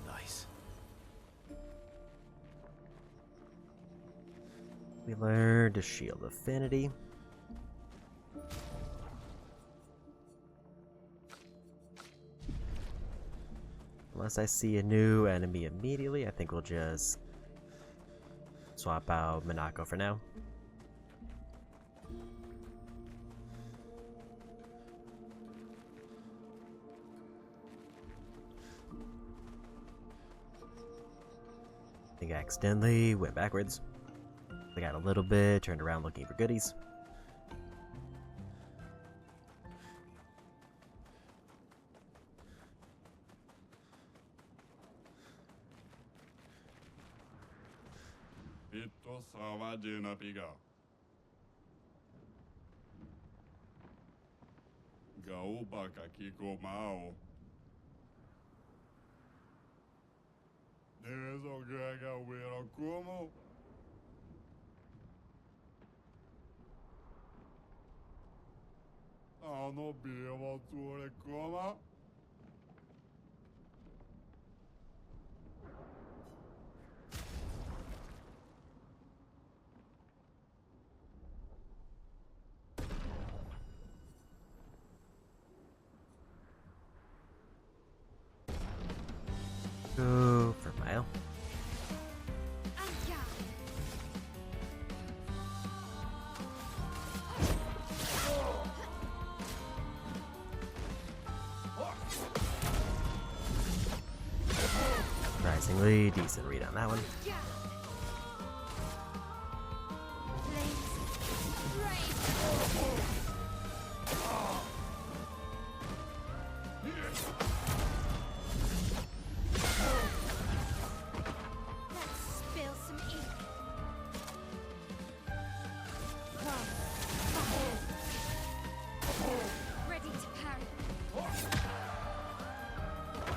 Nice. We learned a shield affinity. Unless I see a new enemy immediately, I think we'll just swap out Minako for now. I think I accidentally went backwards. I got a little bit, turned around looking for goodies. Ito sawadzie napiga. Gauba kakiko mao. Nezo gaga wero como. Ano beva tuore coma. Go for a mile. Surprisingly decent read on that one.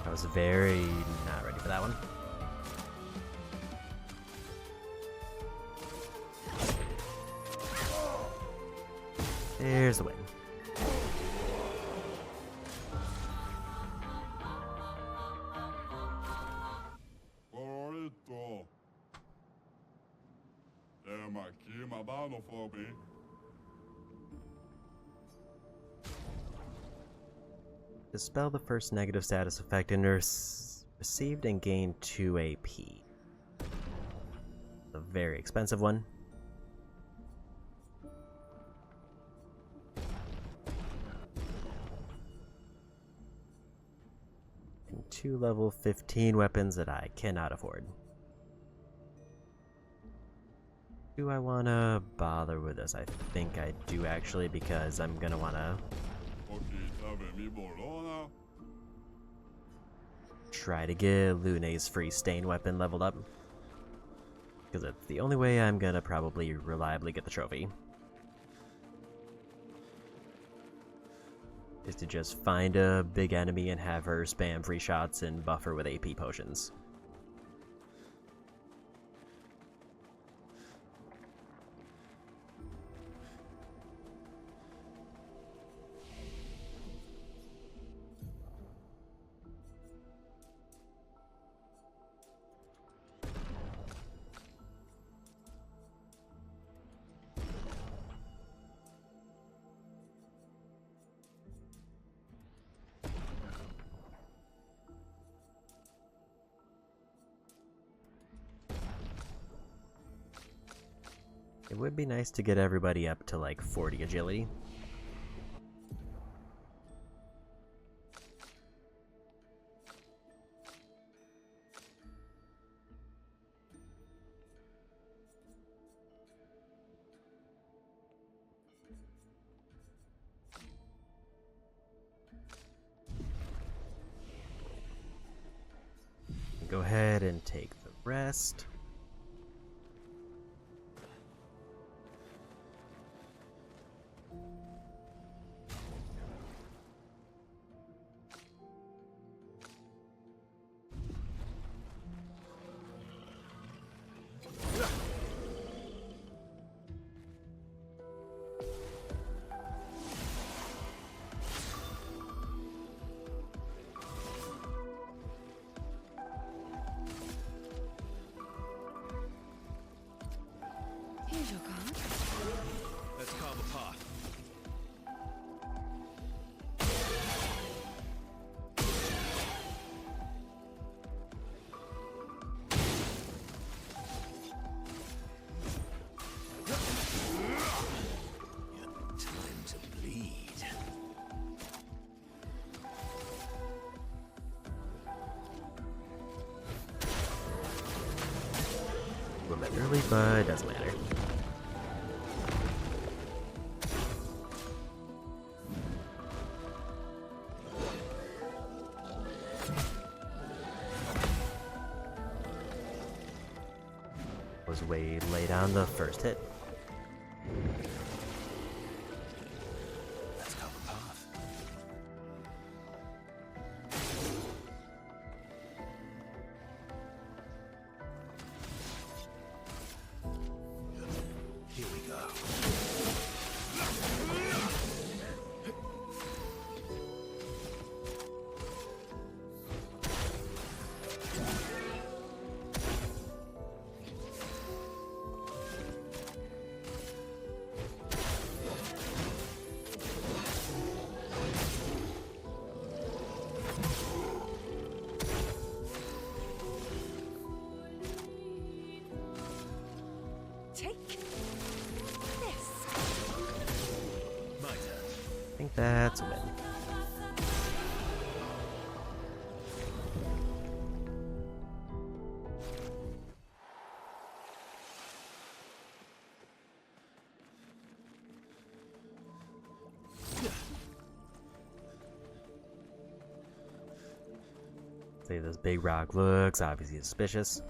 I was very not ready for that one. There's the win. Corito. Aqui mabano fobi. Dispel the first negative status effect and received and gained 2 AP. A very expensive one. And 2 level 15 weapons that I cannot afford. Do I want to bother with this? I think I do actually, because I'm going to want to try to get Lune's free stain weapon leveled up, because it's the only way I'm gonna probably reliably get the trophy, is to just find a big enemy and have her spam free shots and buffer with AP potions. It would be nice to get everybody up to like 40 agility. Go ahead and take the rest. Here's your card. Let's carve a path. A little bit early, but it doesn't matter. Was way late on the first hit. Let's go the path. Here we go. Take this. My turn. I think that's a win. Say this big rock looks obviously suspicious.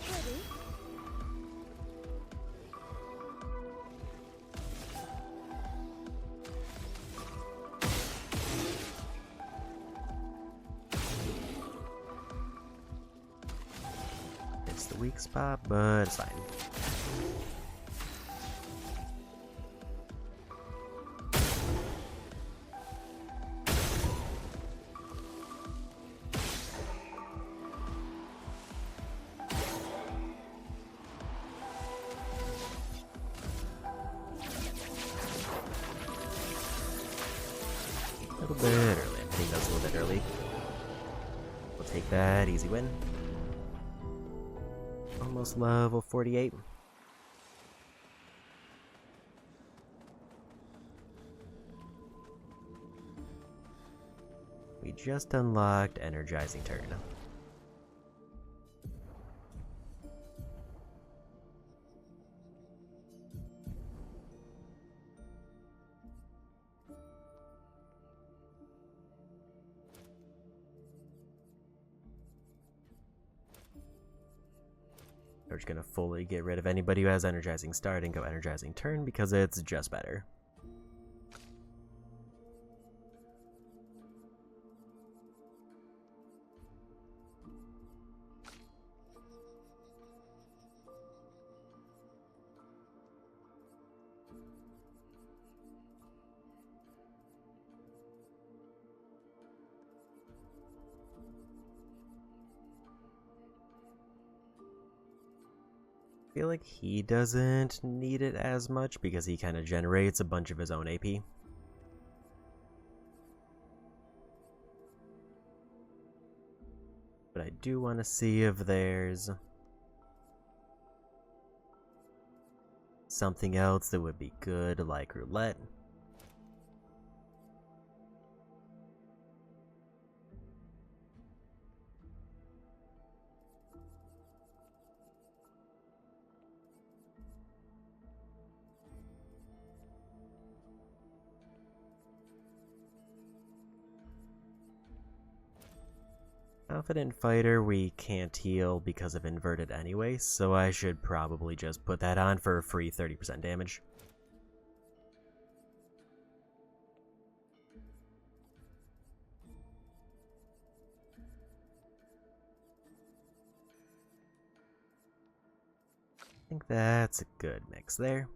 Ready? It's the weak spot, but it's fine. A little bit early. I think that's a little bit early. We'll take that. Easy win. Almost level 48. We just unlocked Energizing Turn. We're just gonna fully get rid of anybody who has Energizing Start and go Energizing Turn because it's just better. I feel like he doesn't need it as much because he kind of generates a bunch of his own AP. But I do want to see if there's something else that would be good, like roulette. Confident Fighter we can't heal because of inverted anyway, so I should probably just put that on for free 30% damage. I think that's a good mix there.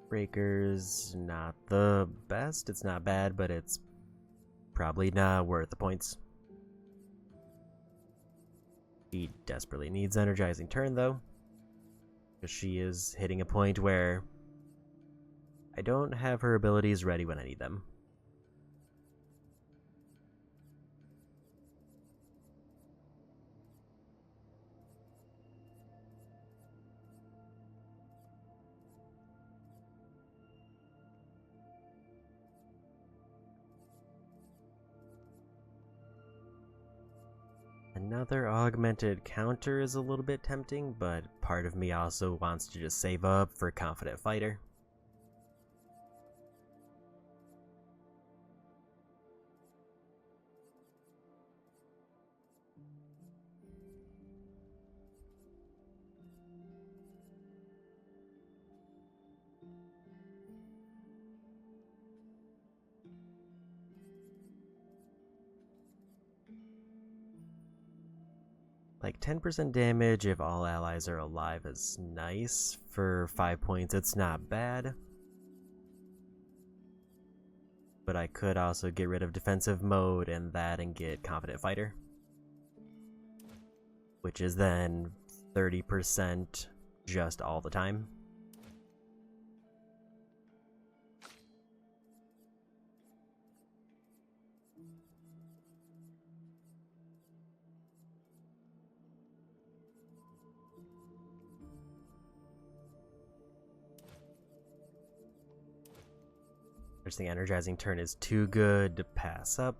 Breaker's not the best. It's not bad, but it's probably not worth the points. She desperately needs Energizing Turn, though, because she is hitting a point where I don't have her abilities ready when I need them. Another augmented counter is a little bit tempting, but part of me also wants to just save up for Confident Fighter. Like 10% damage if all allies are alive is nice. For 5 points, it's not bad. But I could also get rid of defensive mode and that and get Confident Fighter. Which is then 30% just all the time. First thing, Energizing Turn is too good to pass up.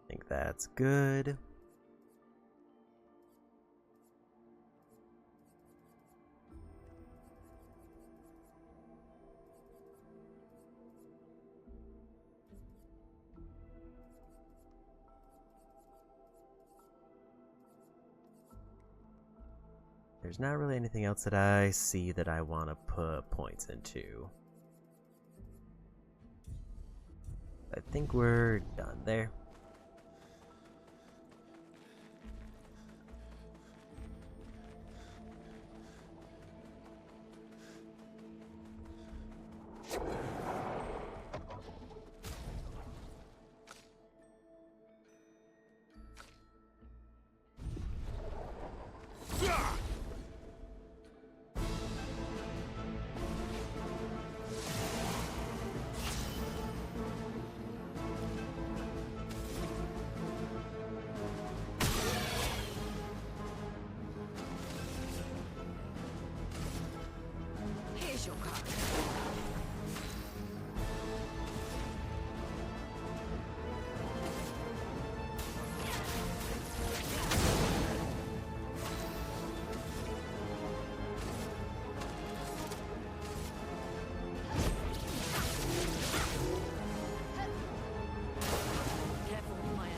I think that's good. There's not really anything else that I see that I want to put points into. I think we're done there. Here's your card. Careful with my arm.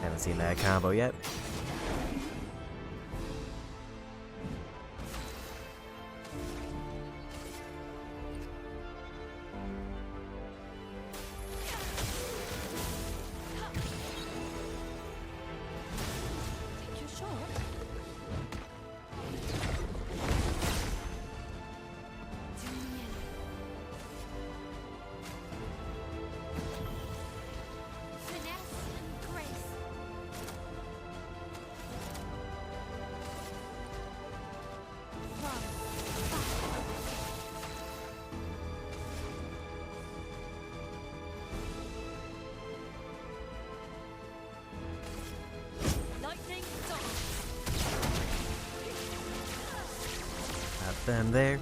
Haven't seen that combo yet. Take your shot. Finesse and grace. Lightning dance. Got them there.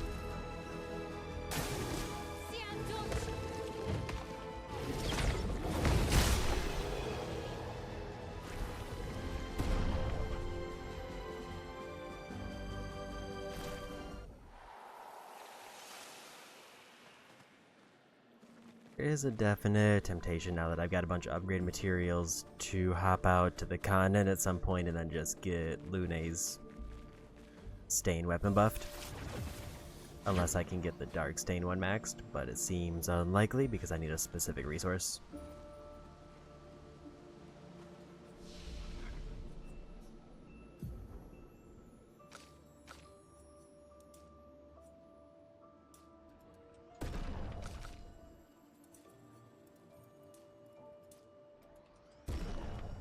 There is a definite temptation now that I've got a bunch of upgrade materials to hop out to the continent at some point and then just get Lune's Stain weapon buffed. Unless I can get the Dark Stain one maxed, but it seems unlikely because I need a specific resource.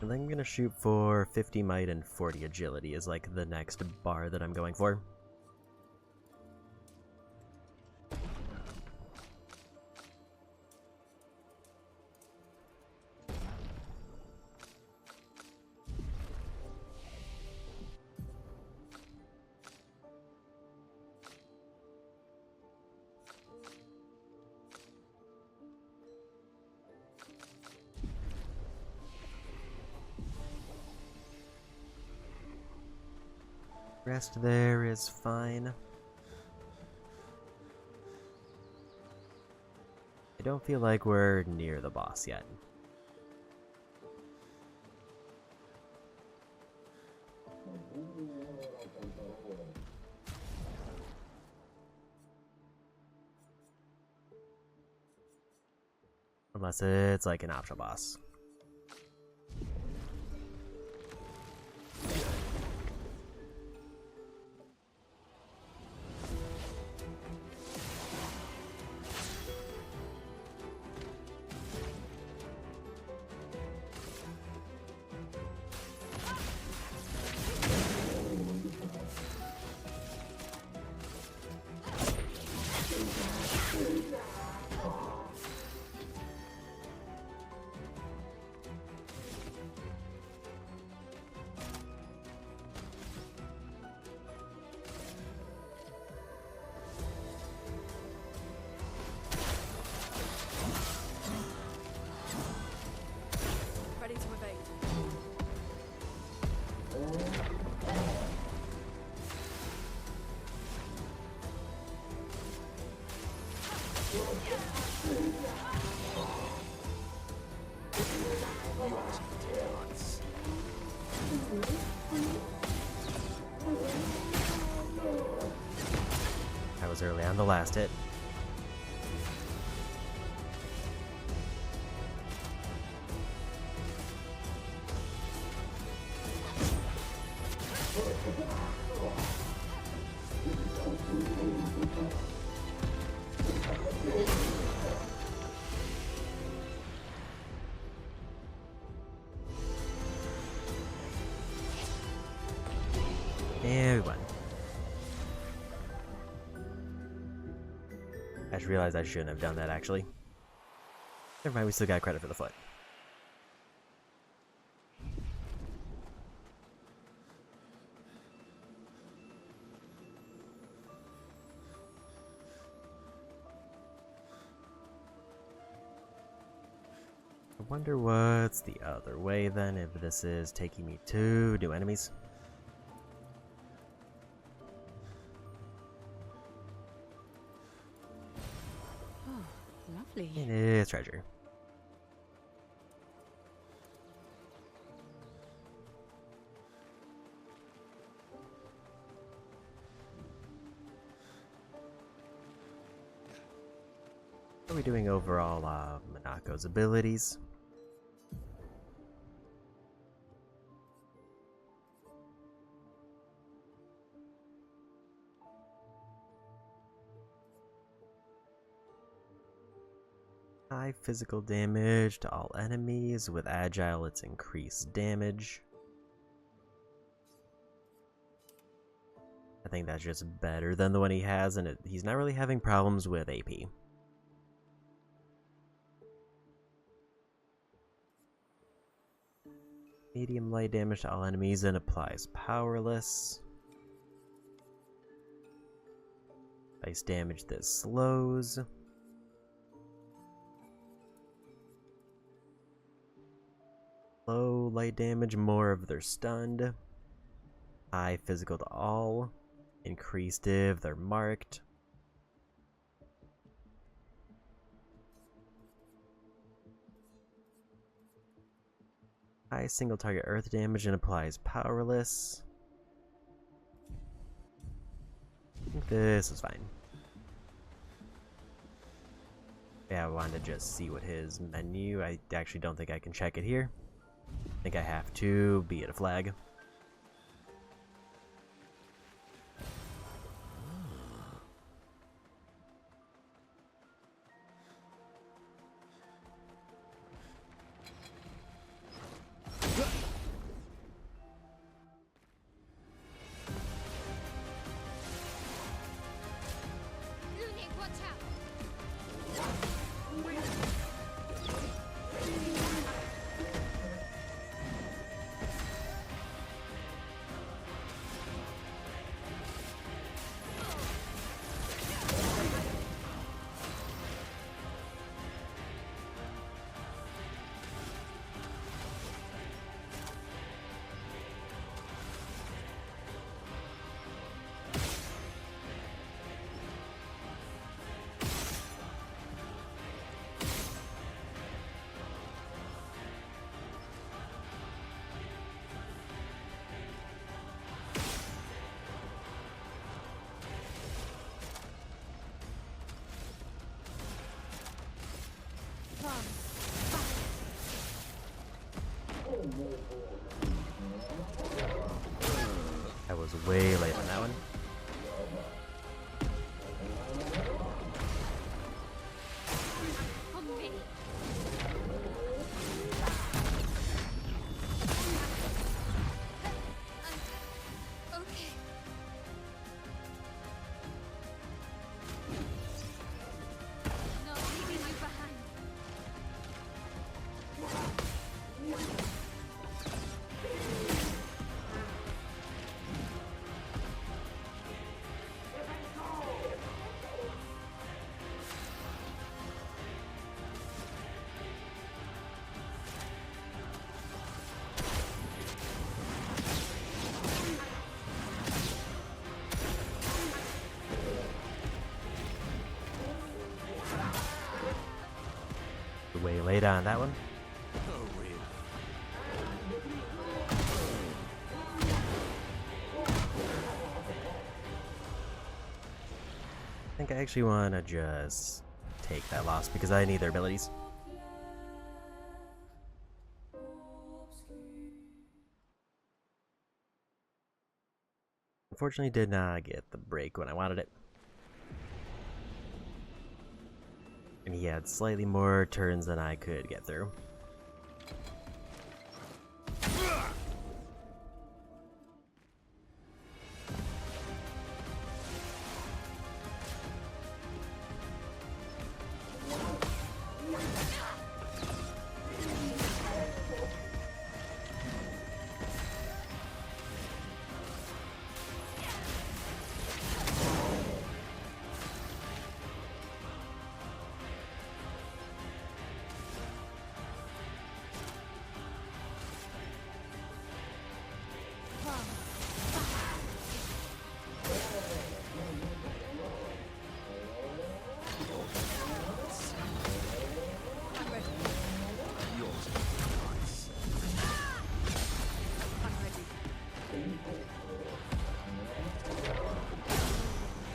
And then I'm gonna shoot for 50 might and 40 agility is like the next bar that I'm going for. Rest there is fine. I don't feel like we're near the boss yet. Unless it's like an optional boss. Ready to evade. I was early on the last hit. And we won. I just realized I shouldn't have done that, actually. Never mind, we still got credit for the foot. I wonder what's the other way then, if this is taking me to new enemies. Lovely. It is treasure. How are we doing overall, Monaco's abilities? High physical damage to all enemies. With Agile, it's increased damage. I think that's just better than the one he has, and he's not really having problems with AP. Medium light damage to all enemies and applies powerless. Ice damage that slows. Low light damage, more of they're stunned. High physical to all. Increased if they're marked. High single target earth damage and applies powerless. I think this is fine. Yeah, I wanted to just see what his menu. I actually don't think I can check it here. I think I have to, be it a flag. Looney, watch out! I was way late on that one. On me! Okay. Not leaving you behind. Way late on that one. Oh, really? I think I actually want to just take that loss because I need their abilities. Unfortunately, did not get the break when I wanted it. And he had slightly more turns than I could get through.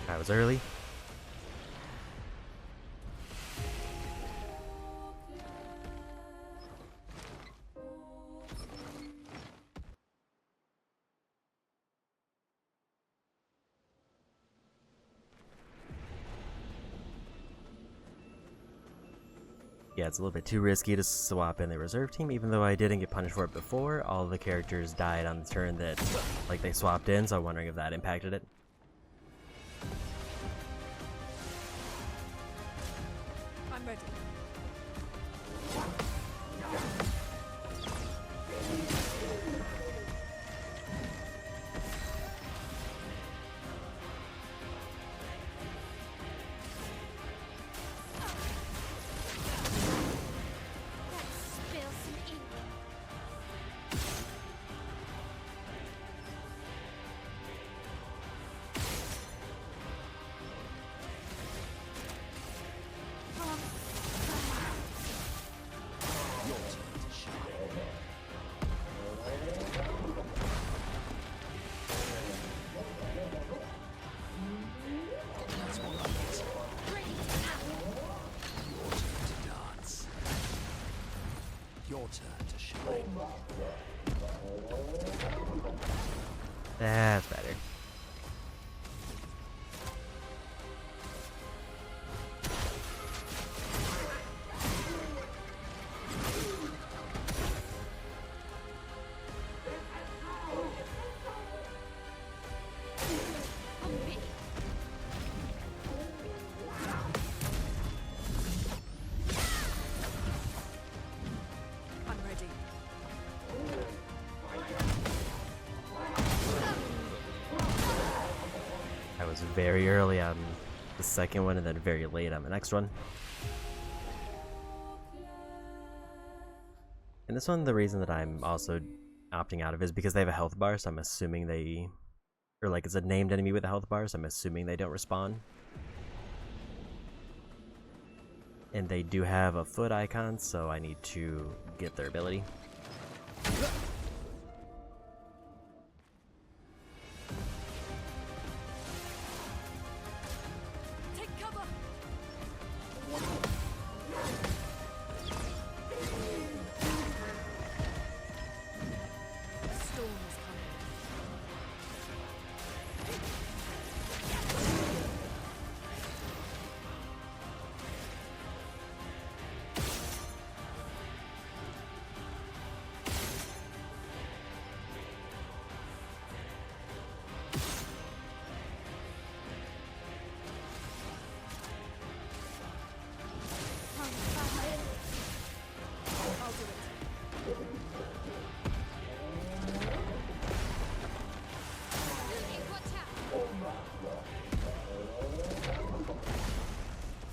I was early. Yeah, it's a little bit too risky to swap in the reserve team, even though I didn't get punished for it before. All the characters died on the turn that, like, they swapped in, so I'm wondering if that impacted it. I'm ready. Spill some ink. That's better. I'm ready. I was very early on the second one and then very late on the next one. And this one, the reason that I'm also opting out of is because they have a health bar, so I'm assuming they... Or like it's a named enemy with a health bar, so I'm assuming they don't respawn. And they do have a foot icon, so I need to get their ability. Take cover! The storm is coming. I'll do it.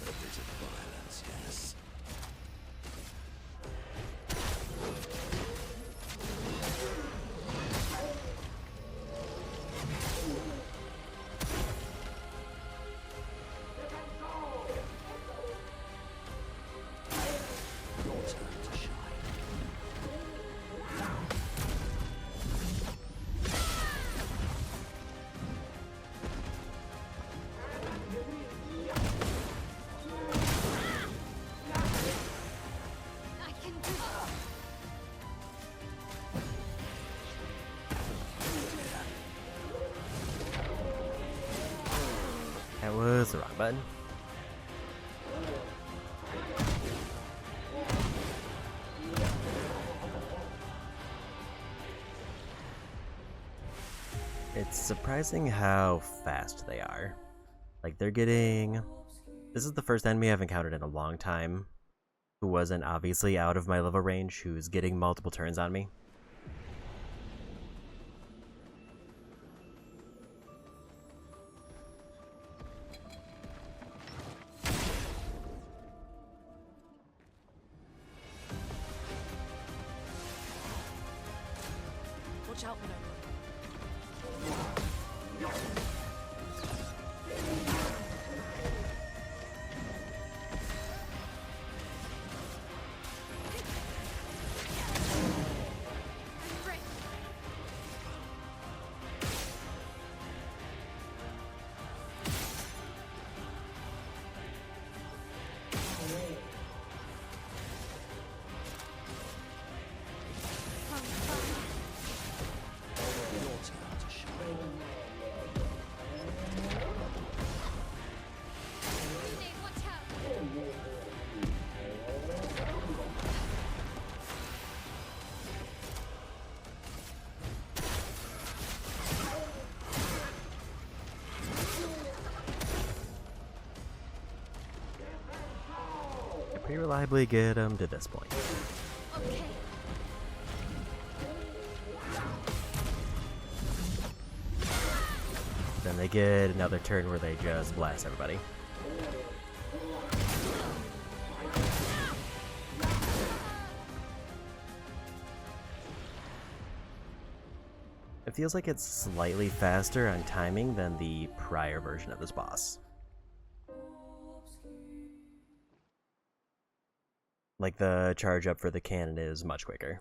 A bit of violence, yes. Your turn to shine. I can do it. That was the wrong button. It's surprising how fast they are. Like, they're getting... This is the first enemy I've encountered in a long time who wasn't obviously out of my level range, who's getting multiple turns on me. Watch out, Minoko. Your turn to shine. Watch out. I pretty reliably get them to this point. Okay. Then they get another turn where they just blast everybody. It feels like it's slightly faster on timing than the prior version of this boss. Like, the charge up for the cannon is much quicker.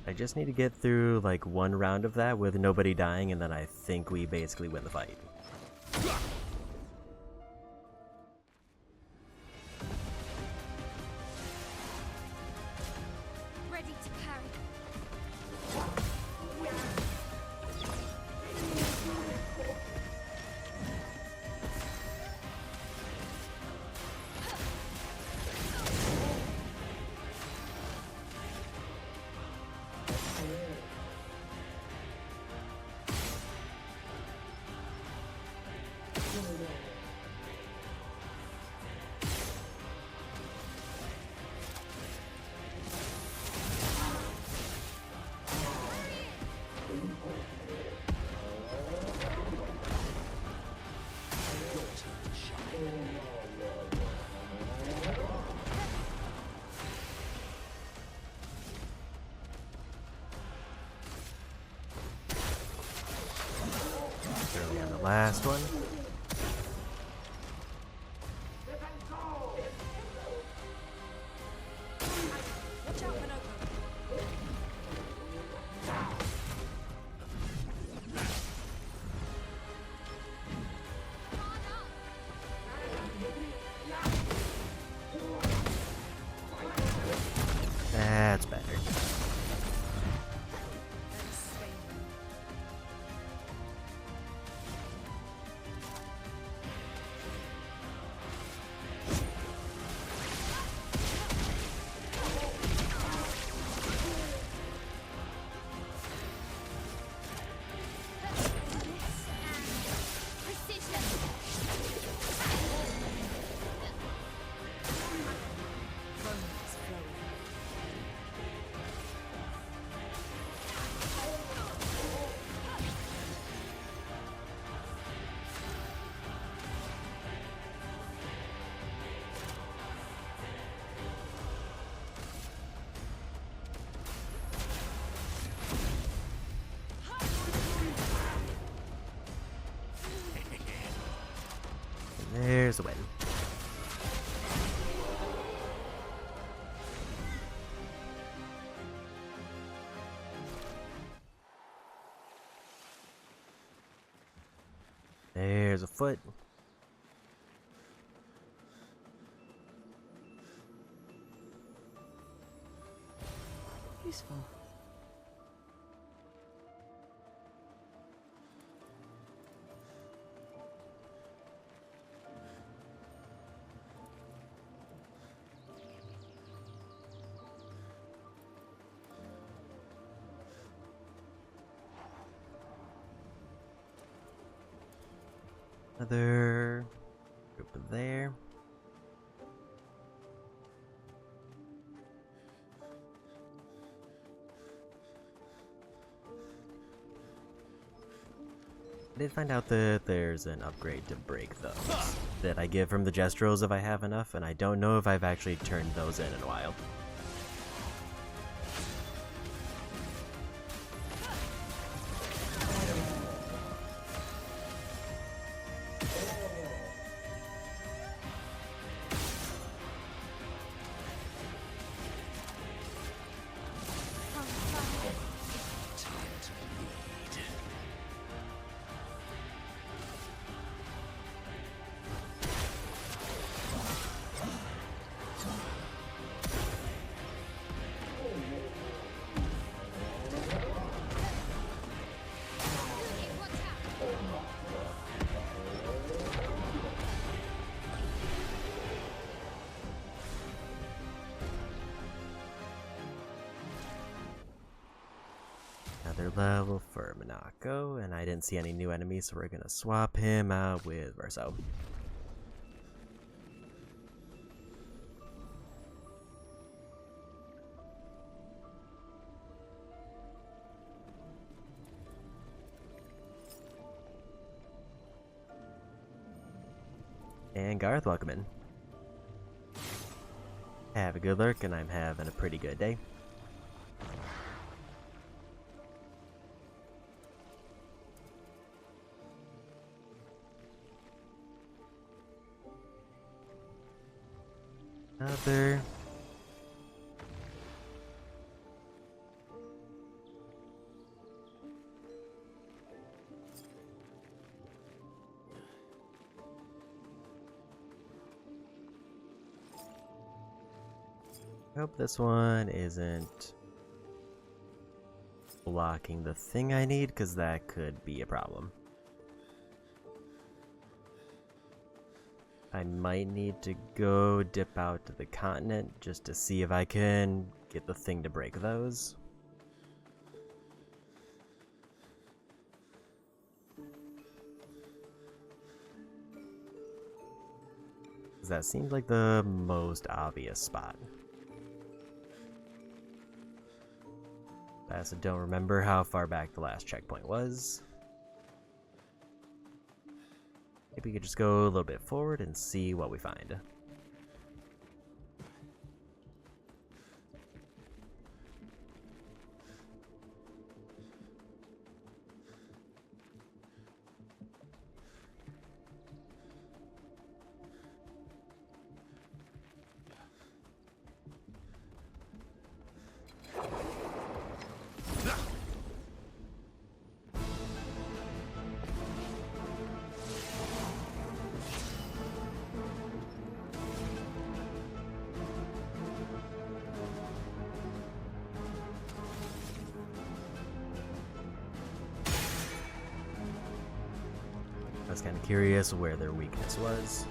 I just need to get through like one round of that with nobody dying, and then I think we basically win the fight. Ready to parry. Early on the last one. Watch out, Minoko. That's better. There's a win. There's a foot. Useful. Another group there. I did find out that there's an upgrade to break those that I give from the gestuals if I have enough, and I don't know if I've actually turned those in a while. Another level for Minako, and I didn't see any new enemies, so we're gonna swap him out with Verso. And Garth, welcome in. Have a good lurk, and I'm having a pretty good day. Another. Hope this one isn't blocking the thing I need, because that could be a problem. I might need to go dip out to the continent just to see if I can get the thing to break those. 'Cause that seems like the most obvious spot. I also don't remember how far back the last checkpoint was. Maybe we could just go a little bit forward and see what we find. I was kind of curious where their weakness was.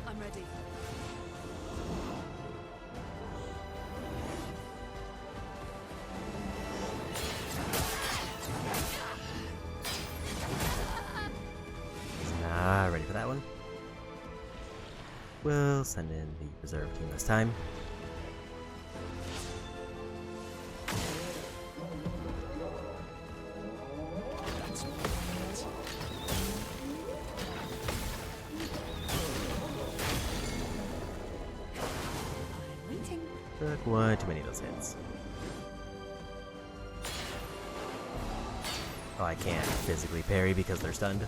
I'm ready. Not ready for that one. We'll send in the reserve team this time. Took one too many of those hits. Oh, I can't physically parry because they're stunned.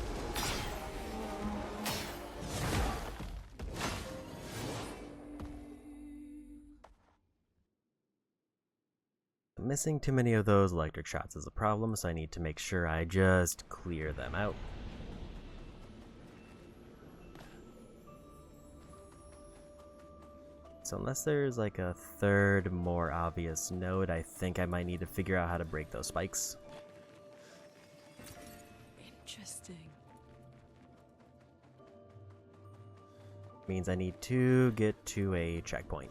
Missing too many of those electric shots is a problem, so I need to make sure I just clear them out. So unless there's like a third, more obvious node, I think I might need to figure out how to break those spikes. Interesting. Means I need to get to a checkpoint.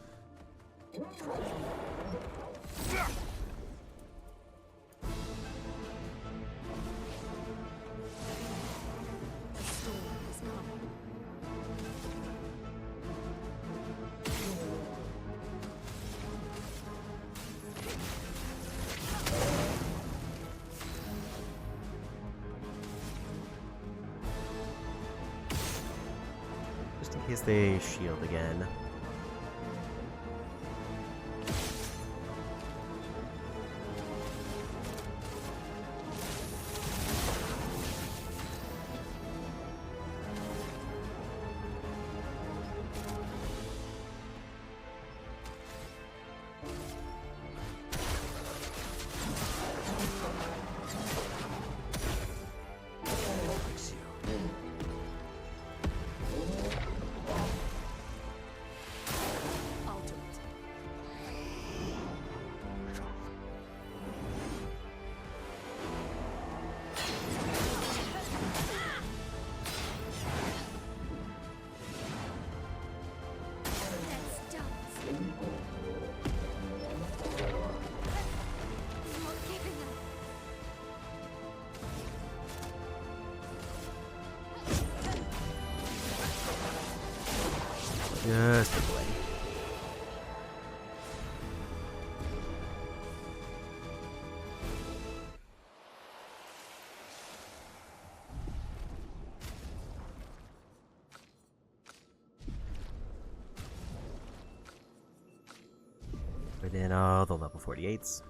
The storm is coming. Just in case they shield again. Ultimate. Let's dance. Not giving up. Just a delay. Put in all the level 48s.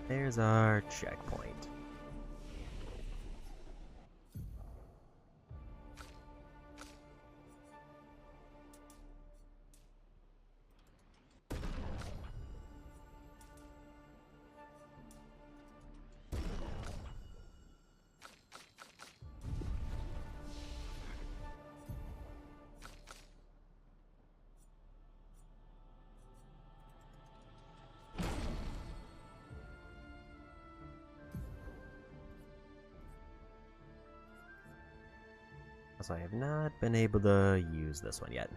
There's our checkpoint. So I have not been able to use this one yet.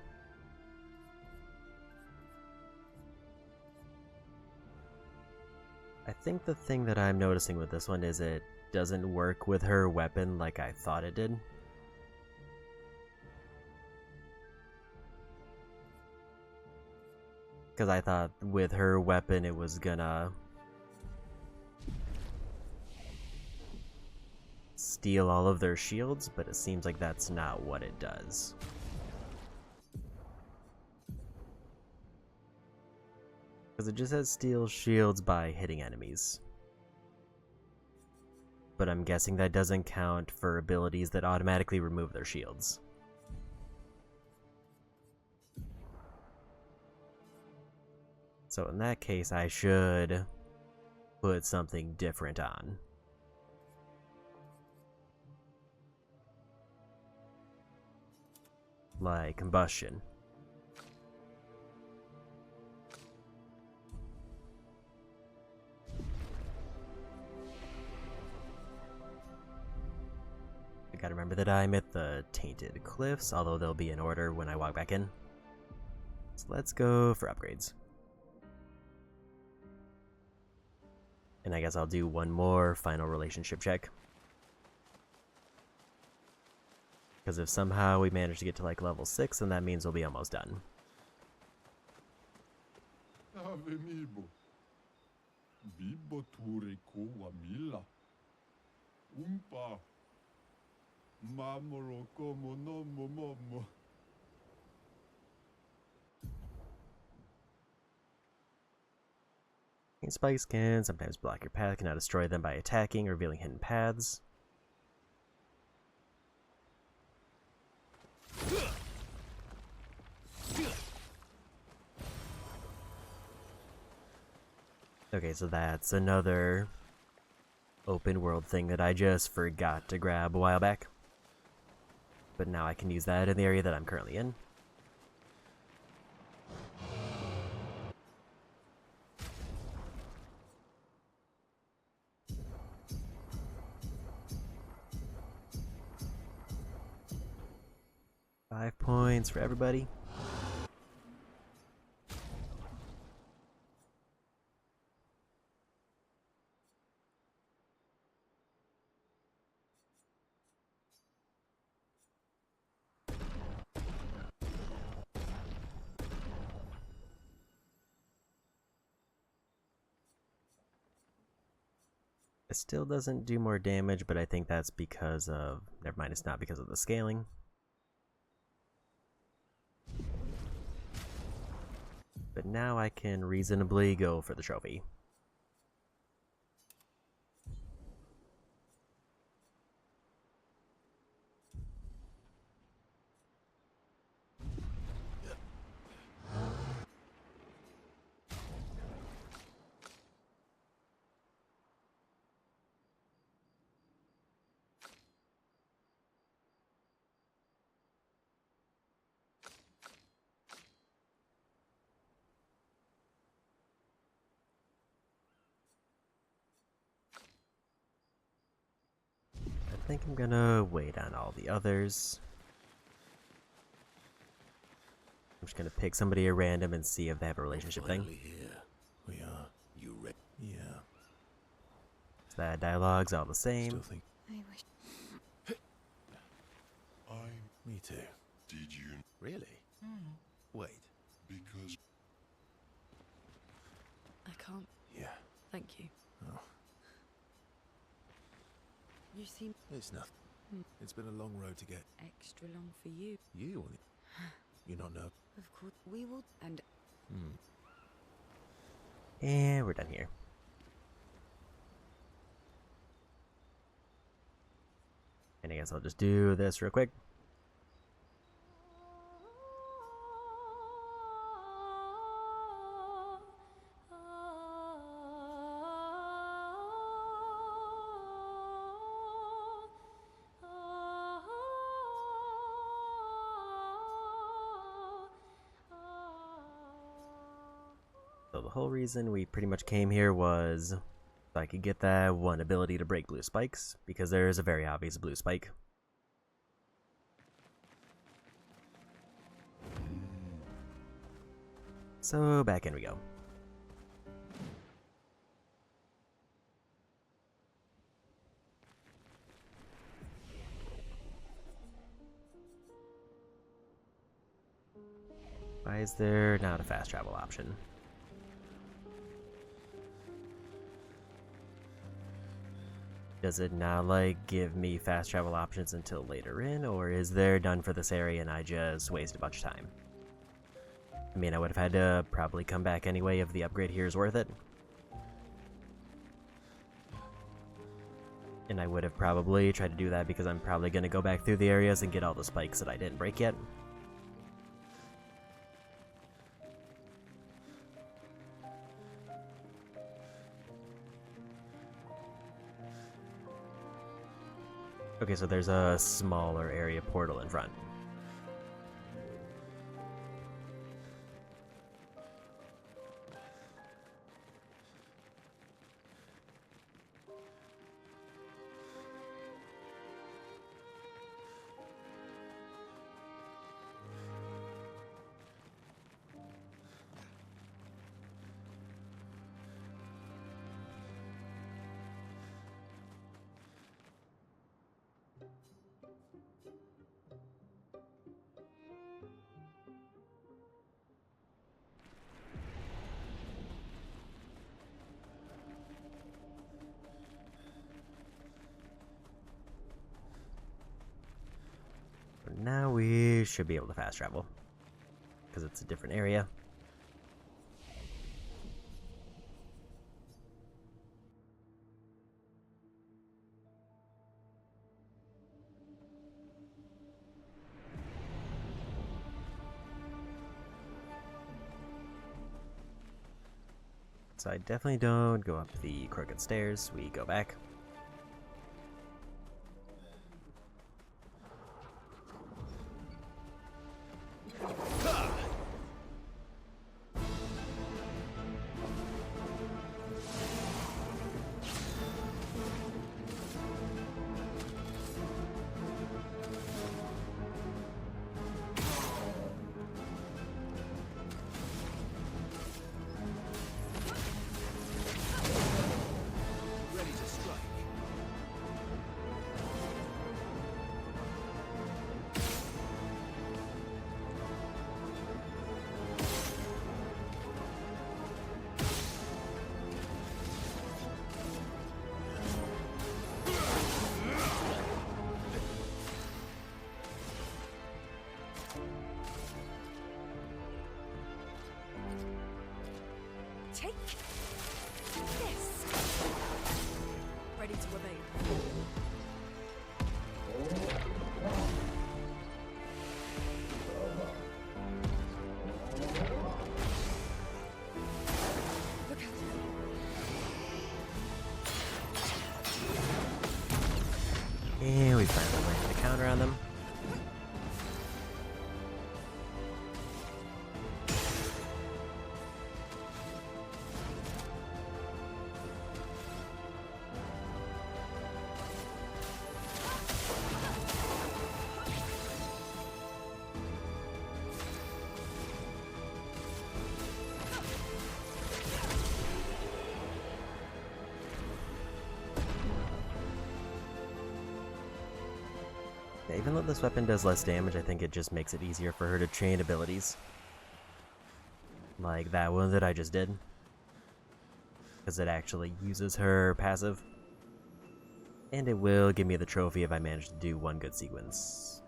I think the thing that I'm noticing with this one is it doesn't work with her weapon like I thought it did. Because I thought with her weapon it was gonna steal all of their shields, but it seems like that's not what it does. Because it just says steal shields by hitting enemies. But I'm guessing that doesn't count for abilities that automatically remove their shields. So in that case, I should put something different on. Like combustion. I gotta remember that I'm at the Tainted Cliffs, although they'll be in order when I walk back in. So let's go for upgrades. And I guess I'll do one more final relationship check. Because if somehow we manage to get to like level 6, then that means we'll be almost done. Avenibo. Bibo tureko wamila. Umpa. Mamoro como no momo. Spikes can sometimes block your path, cannot destroy them by attacking or revealing hidden paths. Okay, so that's another open world thing that I just forgot to grab a while back. But now I can use that in the area that I'm currently in. Five points for everybody. It still doesn't do more damage, but I think that's because of... Never mind, it's not because of the scaling. But now I can reasonably go for the trophy. I think I'm gonna wait on all the others. I'm just gonna pick somebody at random and see if they have a relationship thing. Here we are. You ready? Yeah. So that dialogue's all the same. Still think. I wish. I'm Me too. Did you? Really? Wait. Because I can't. Yeah. Thank you. Oh, You seem it's nothing. It's been a long road to get. Extra long for you. You? You're not nervous? Of course, we will. And And we're done here. And I guess I'll just do this real quick. So the whole reason we pretty much came here was so I could get that one ability to break blue spikes, because there is a very obvious blue spike. So back in we go. Why is there not a fast travel option? Does it not, like, give me fast travel options until later in, or is there none for this area and I just wasted a bunch of time? I mean, I would have had to probably come back anyway if the upgrade here is worth it. And I would have probably tried to do that because I'm probably going to go back through the areas and get all the spikes that I didn't break yet. Okay, so there's a smaller area portal in front. Now we should be able to fast travel, because it's a different area. So I definitely don't go up the crooked stairs, we go back. Ready to strike. Take this. Ready to evade. look out. And we finally landed a counter on them. Yeah, even though this weapon does less damage, I think it just makes it easier for her to chain abilities. Like that one that I just did. Because it actually uses her passive. And it will give me the trophy if I manage to do one good sequence.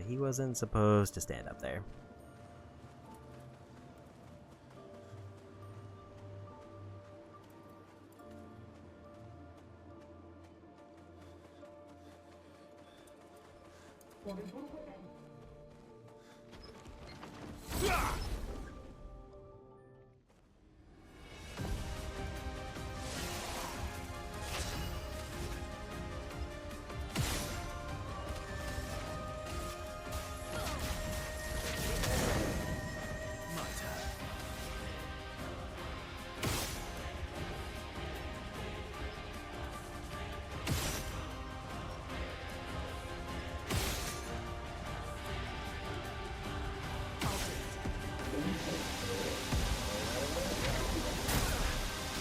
He wasn't supposed to stand up there.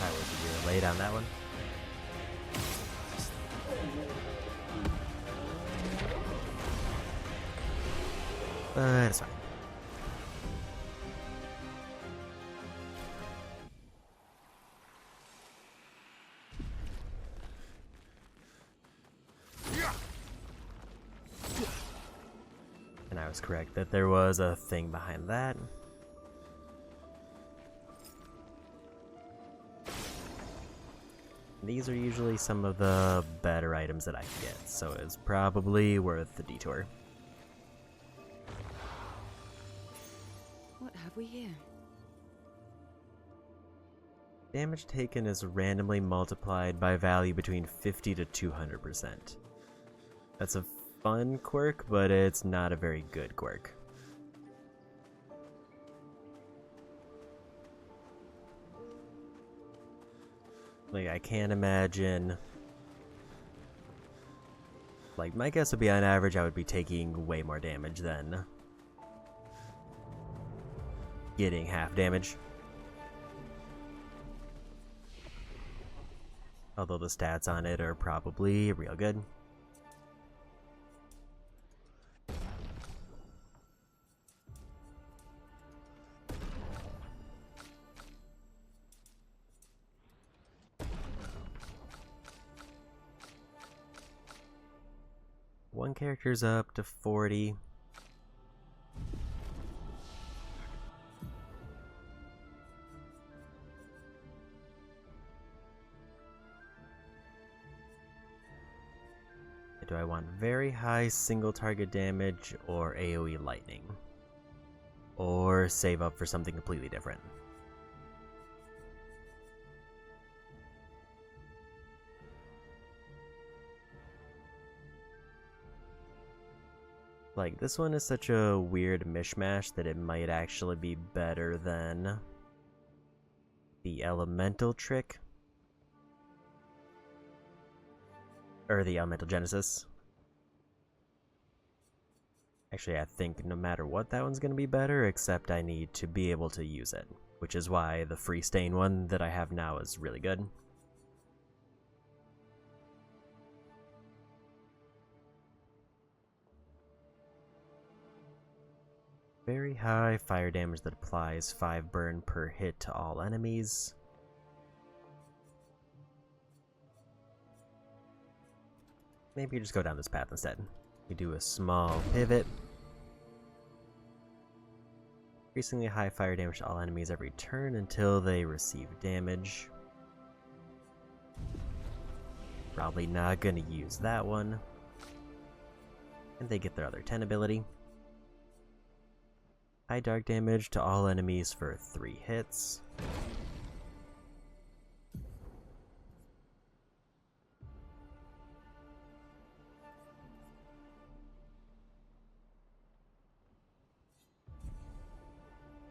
I was a year late on that one. But it's fine. And I was correct that there was a thing behind that. These are usually some of the better items that I can get, so it's probably worth the detour. What have we here? Damage taken is randomly multiplied by value between 50 to 200%. That's a fun quirk, but it's not a very good quirk. Like, I can't imagine... Like, my guess would be on average I would be taking way more damage than getting half damage. Although the stats on it are probably real good. One character's up to 40. Do I want very high single target damage or AoE lightning? Or save up for something completely different? Like, this one is such a weird mishmash that it might actually be better than the elemental trick. Or the elemental genesis. Actually, I think no matter what, that one's gonna be better, except I need to be able to use it. Which is why the free stain one that I have now is really good. Very high fire damage that applies 5 burn per hit to all enemies. Maybe you just go down this path instead. We do a small pivot. Increasingly high fire damage to all enemies every turn until they receive damage. Probably not gonna use that one. And they get their other 10 ability. High dark damage to all enemies for 3 hits.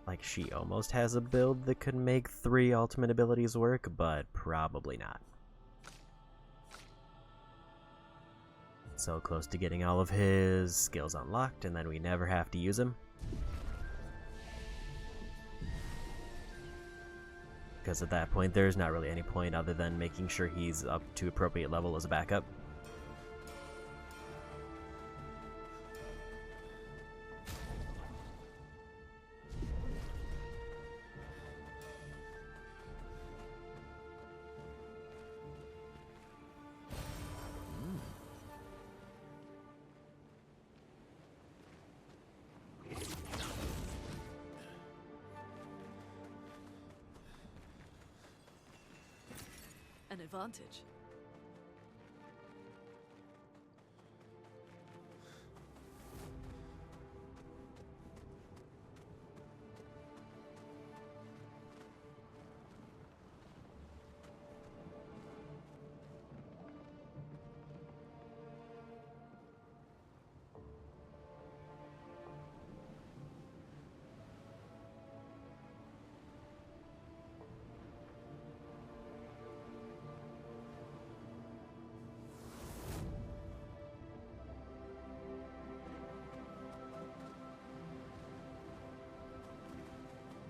Like, she almost has a build that could make 3 ultimate abilities work, but probably not. So close to getting all of his skills unlocked, and then we never have to use him. Because at that point, there's not really any point other than making sure he's up to appropriate level as a backup. An advantage.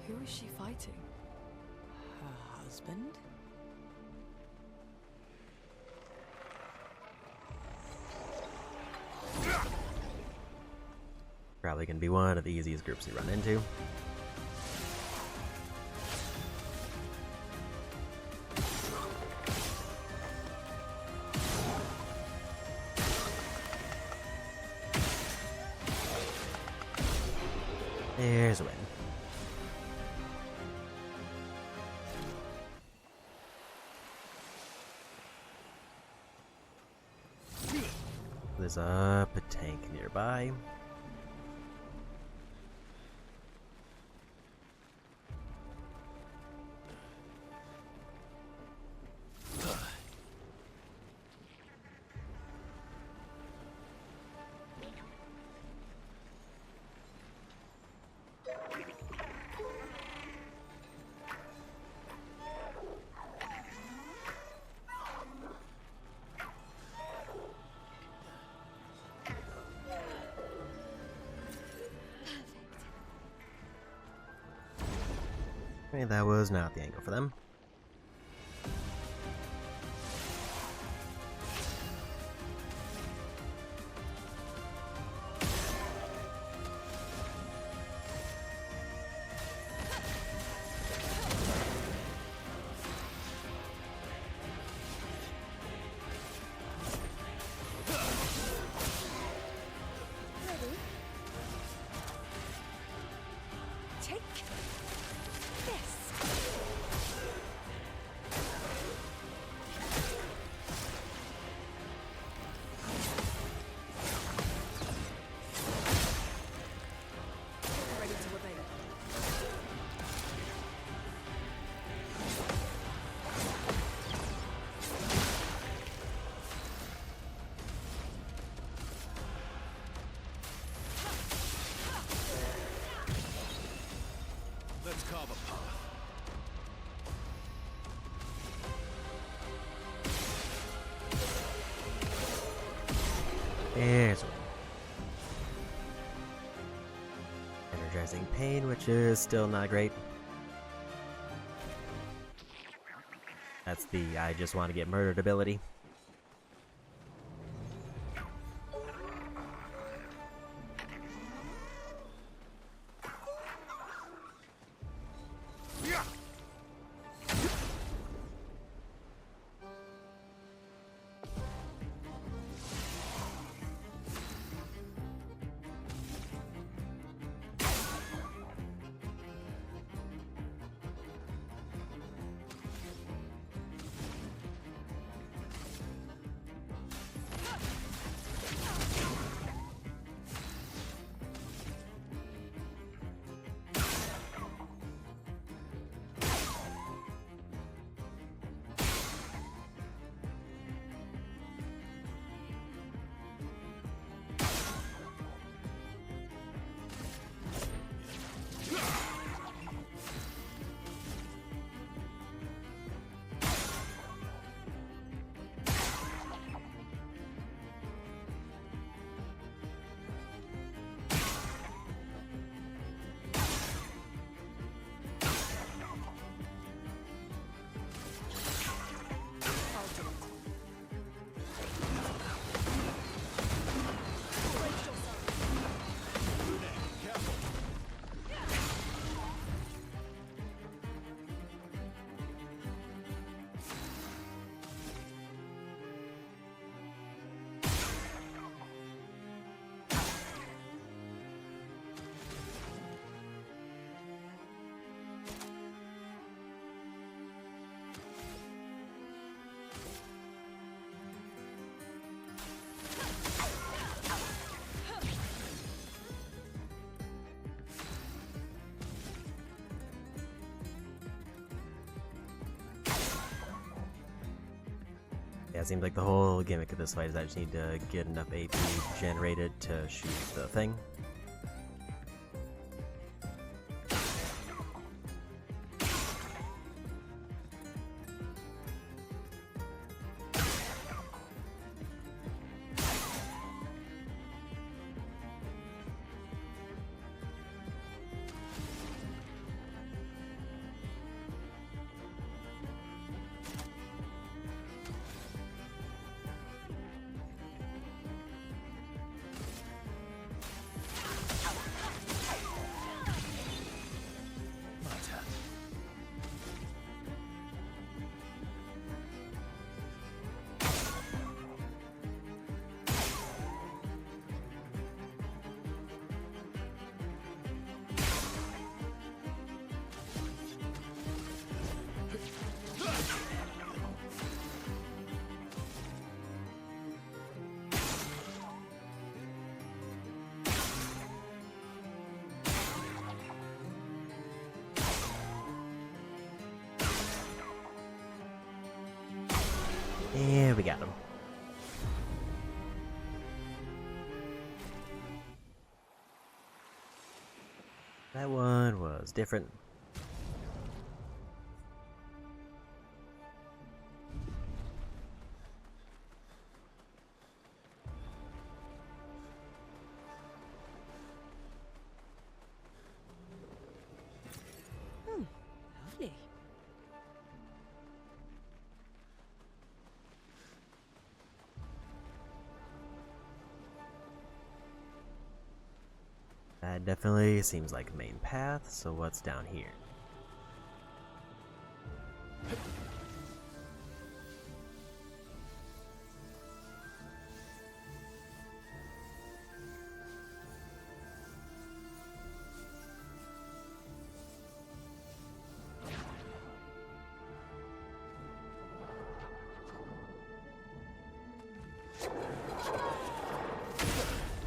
Who is she fighting? Her husband? Probably gonna be one of the easiest groups to run into. There's a win. There's a tank nearby. Okay, that was not the angle for them. Take this. Ready to obey. Let's carve a path. There's one. Energizing pain, which is still not great. That's the I just want to get murdered ability. Yeah, it seems like the whole gimmick of this fight is I just need to get enough AP generated to shoot the thing. Yeah, we got him. That one was different. Oh, lovely. That definitely seems like a main path, so what's down here?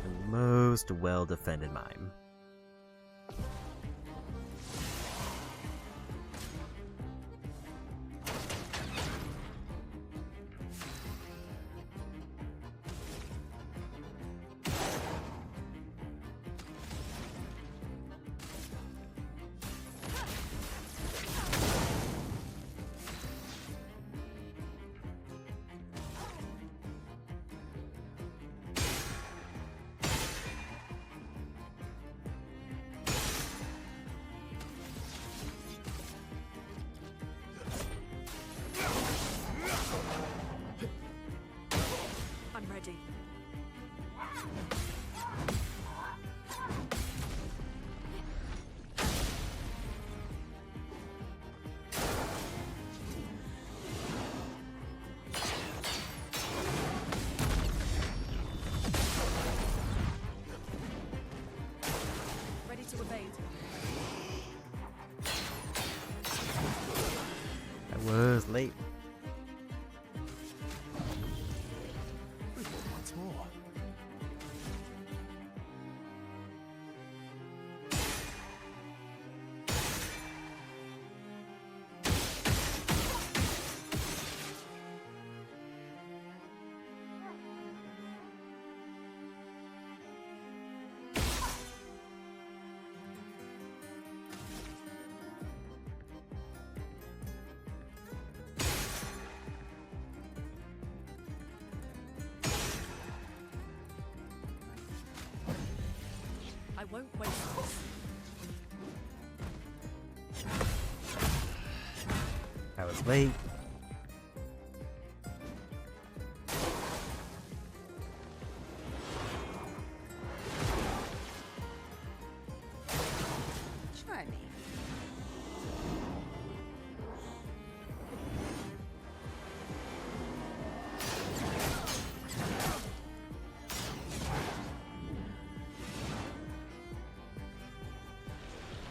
The most well-defended mime. I'm ready. Ready to evade. I was late. Once more. I won't waste this. I was late. Try me.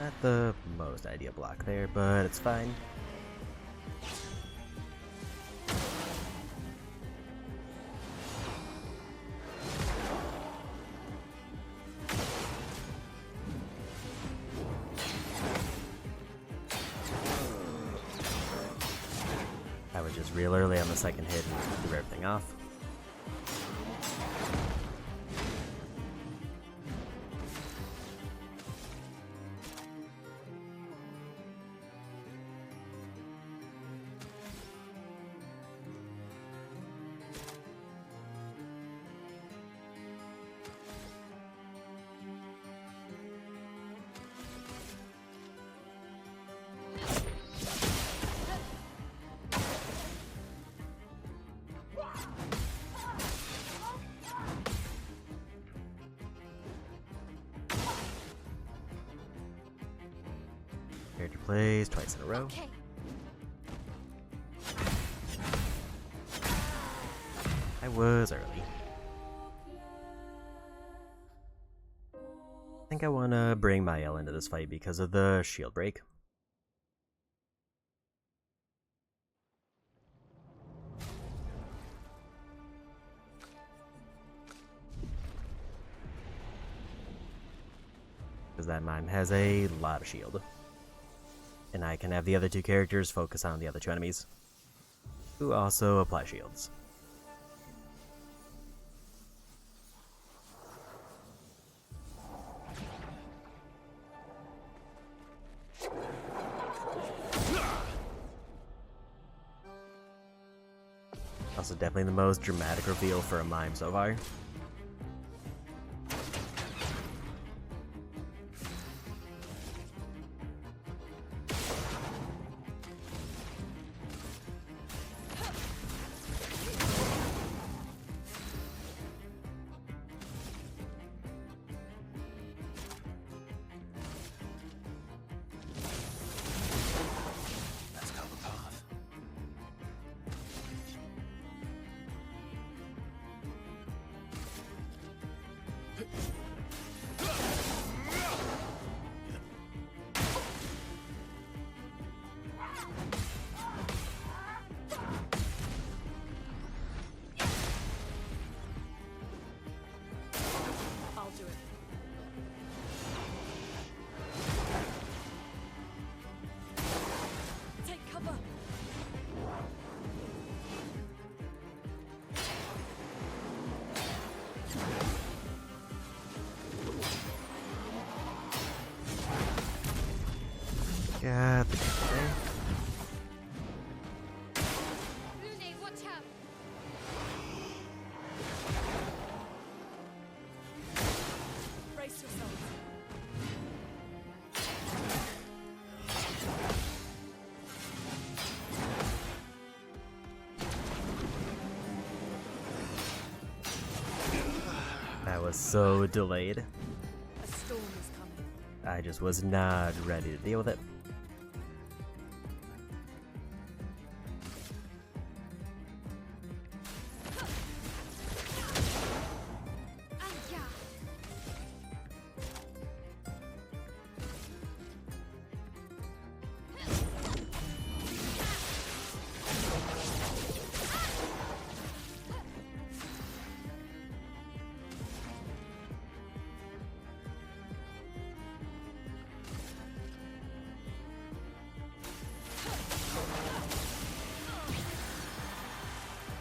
Not the most ideal block there, but it's fine. I was just real early on the second hit and threw everything off. Character plays twice in a row. Okay. I was early. I think I want to bring Mael into this fight because of the shield break. Because that mime has a lot of shield. And I can have the other two characters focus on the other two enemies, who also apply shields. Also definitely the most dramatic reveal for a mime so far. Let's go the path. I'll do it. Take cover. Got the there. Lune, watch out! Brace yourselves. That was so delayed. A storm is coming. I just was not ready to deal with it. Aya!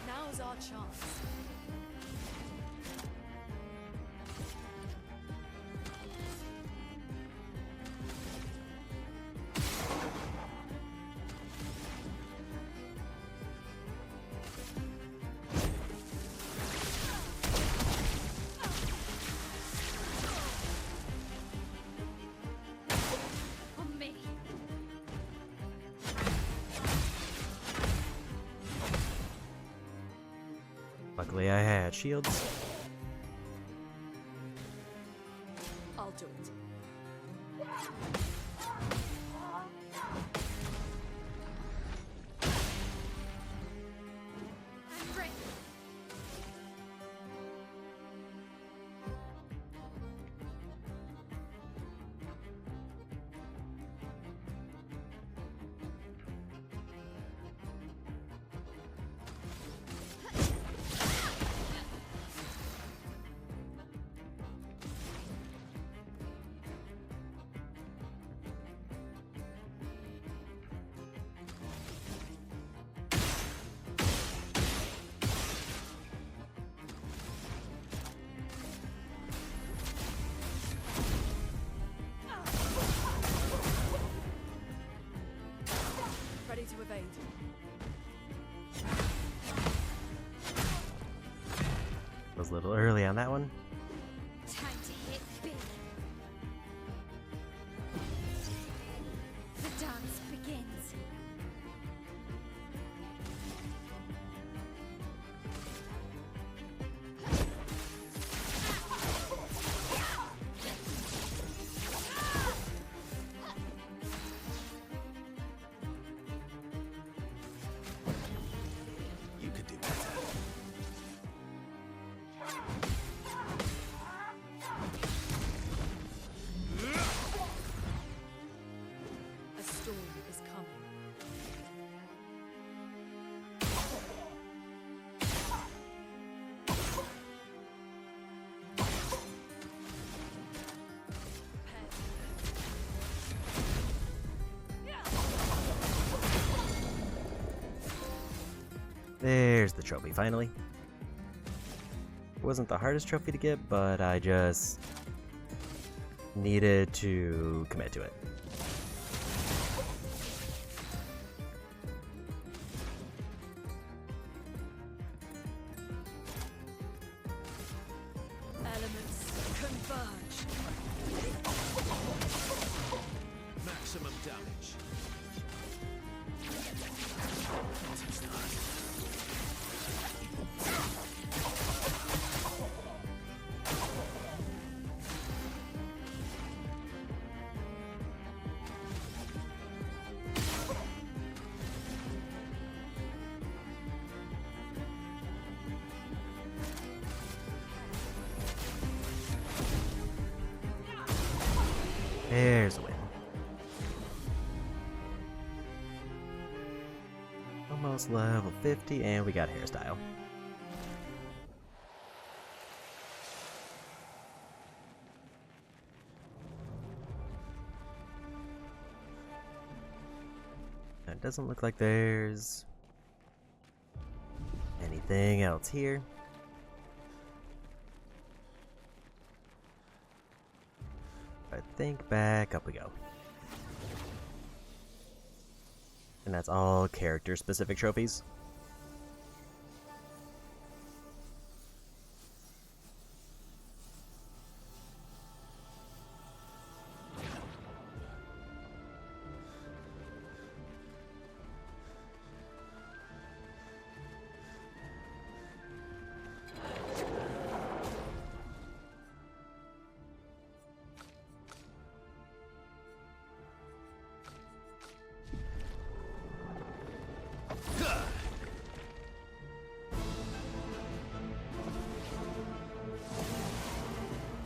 Now's our chance. On me! Luckily I had shields. I'll do it. I'm ready! Ready to evade. Was a little early on that one. Time to hit big. The dance begins. You could do better. A storm is coming. There's the trophy, finally. It wasn't the hardest trophy to get, but I just needed to commit to it. Elements converge. Maximum damage. There's a win. Almost level 50, and we got hairstyle. It doesn't look like there's anything else here. I think back up we go. And that's all character specific trophies.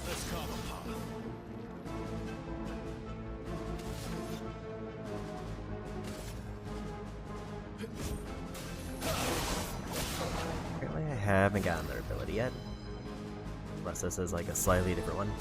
Let's carve a path. Apparently I haven't gotten their ability yet. Unless this is like a slightly different one.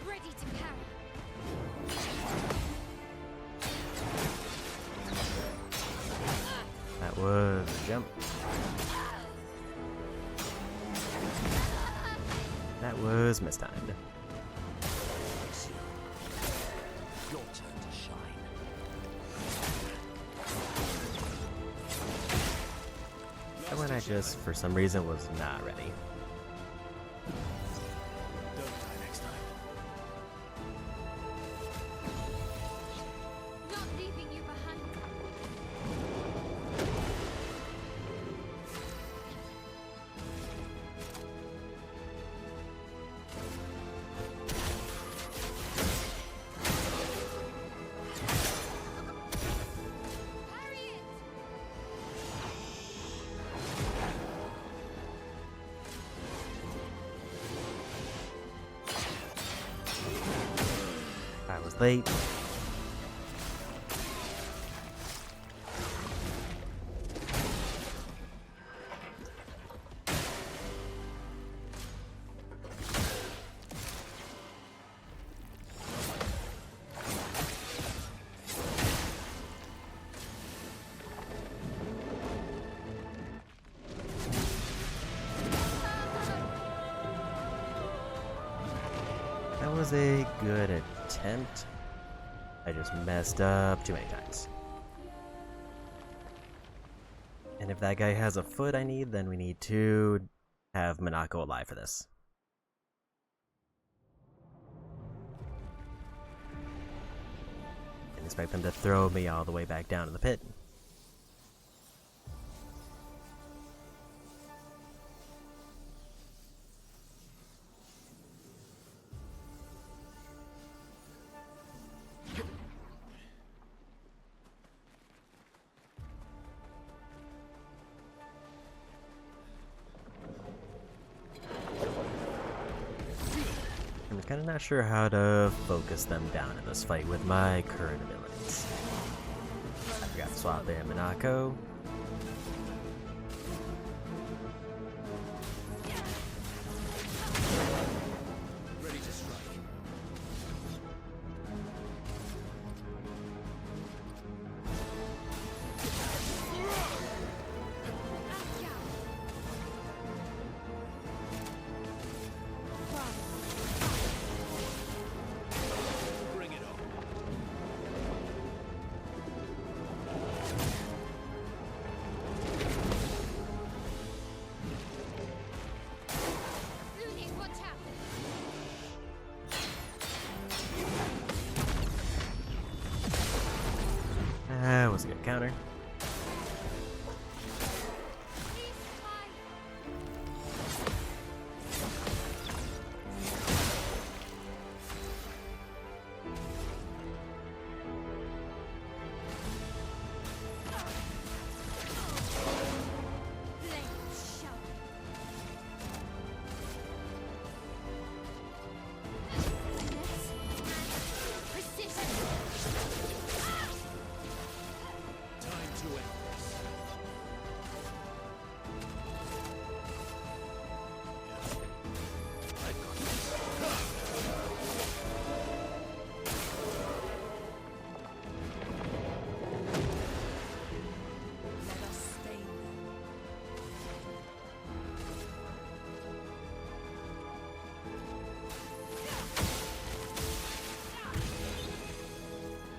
Ready to parry. That was a jump. That was mistimed. Your turn to shine. And when I just, for some reason, was not ready. Don't die next time. Not leaving you behind. Parry it. I was late. was a good attempt. I just messed up too many times. And if that guy has a foot I need, then we need to have Minako alive for this. Didn't expect them to throw me all the way back down to the pit. I'm kind of not sure how to focus them down in this fight with my current abilities. I forgot to swap in Minako. Ready to strike. Bring it on. Looney, watch out! That was a good counter. Please fly! Blades show. Precision! Time to end this. I got this. Let us stain them.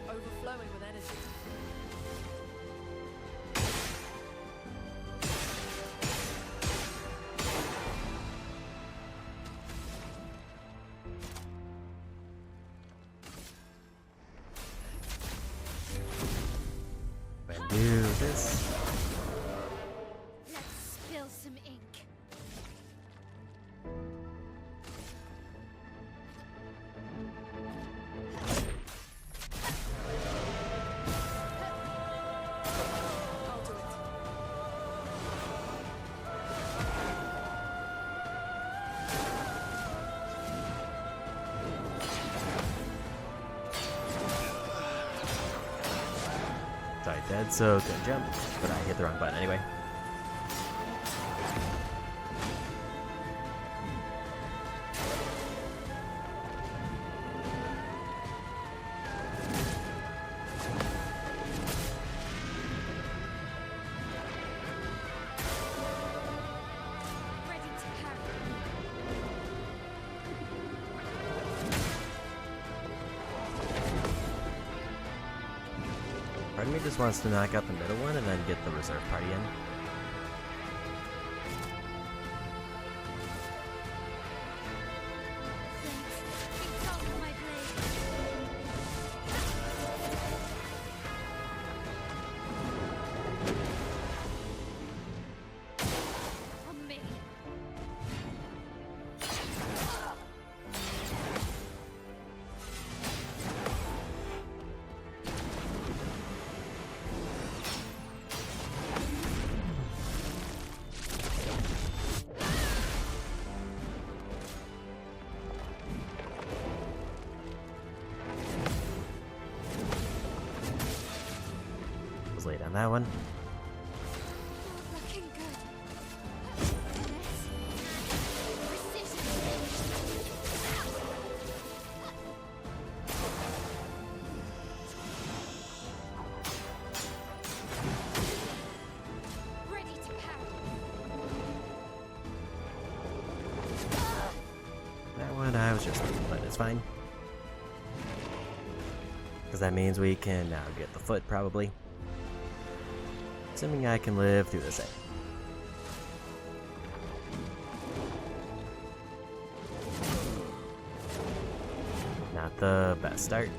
Overflowing with energy. If I do this. Let's spill some ink. I'll do it. Sorry, dead, so couldn't jump, but I hit the wrong button anyway. Ready to carry. Part of me just wants to knock out the middle one and then get the reserve party in. Blades, exalt my blade. On me. Was late on that one. Looking good. This. Precision. Ready to carry. That one I was just late, but it's fine. Because that means we can now get the foot, probably. Assuming I can live through this. Not the best start.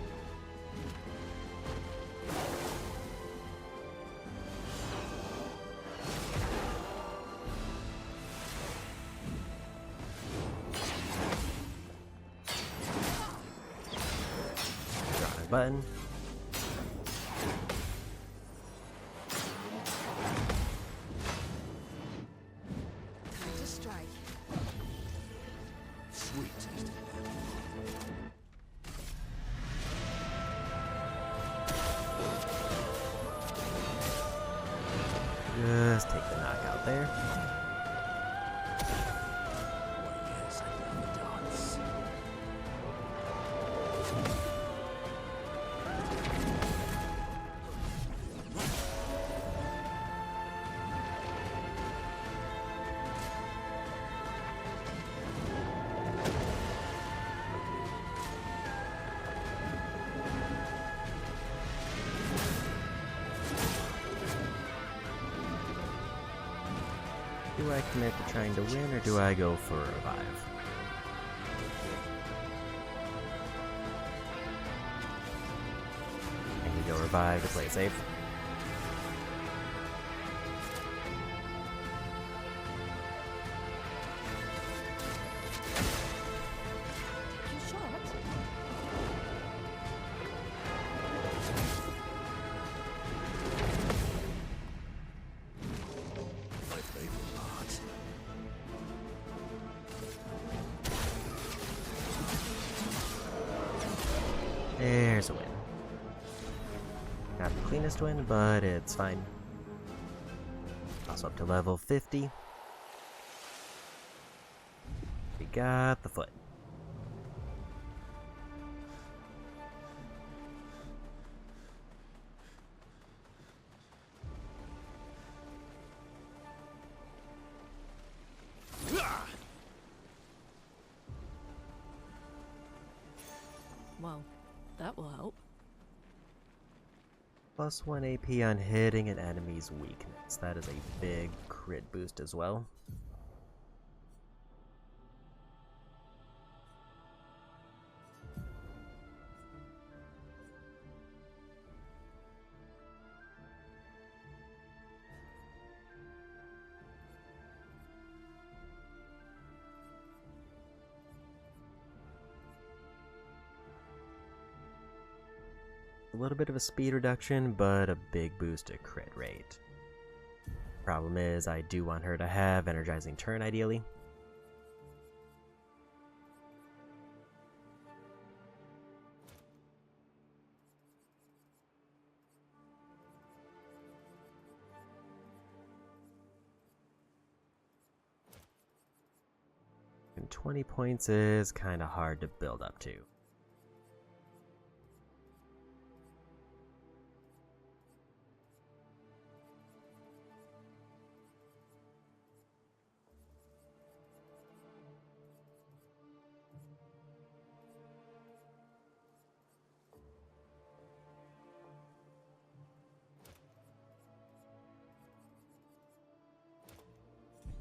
Wrong button. Time to strike. Sweet taste. Just take the knockout there. Why, yes, I love a dance. Do I commit to trying to win, or do I go for a revive? And you go revive to play safe. You shot? My favorite part. There's a win. Not the cleanest win, but it's fine. Also up to level 50. We got the foot. Well, that will help. Plus 1 AP on hitting an enemy's weakness. That is a big crit boost as well. A little bit of a speed reduction, but a big boost to crit rate. Problem is, I do want her to have energizing turn, ideally. And 20 points is kind of hard to build up to.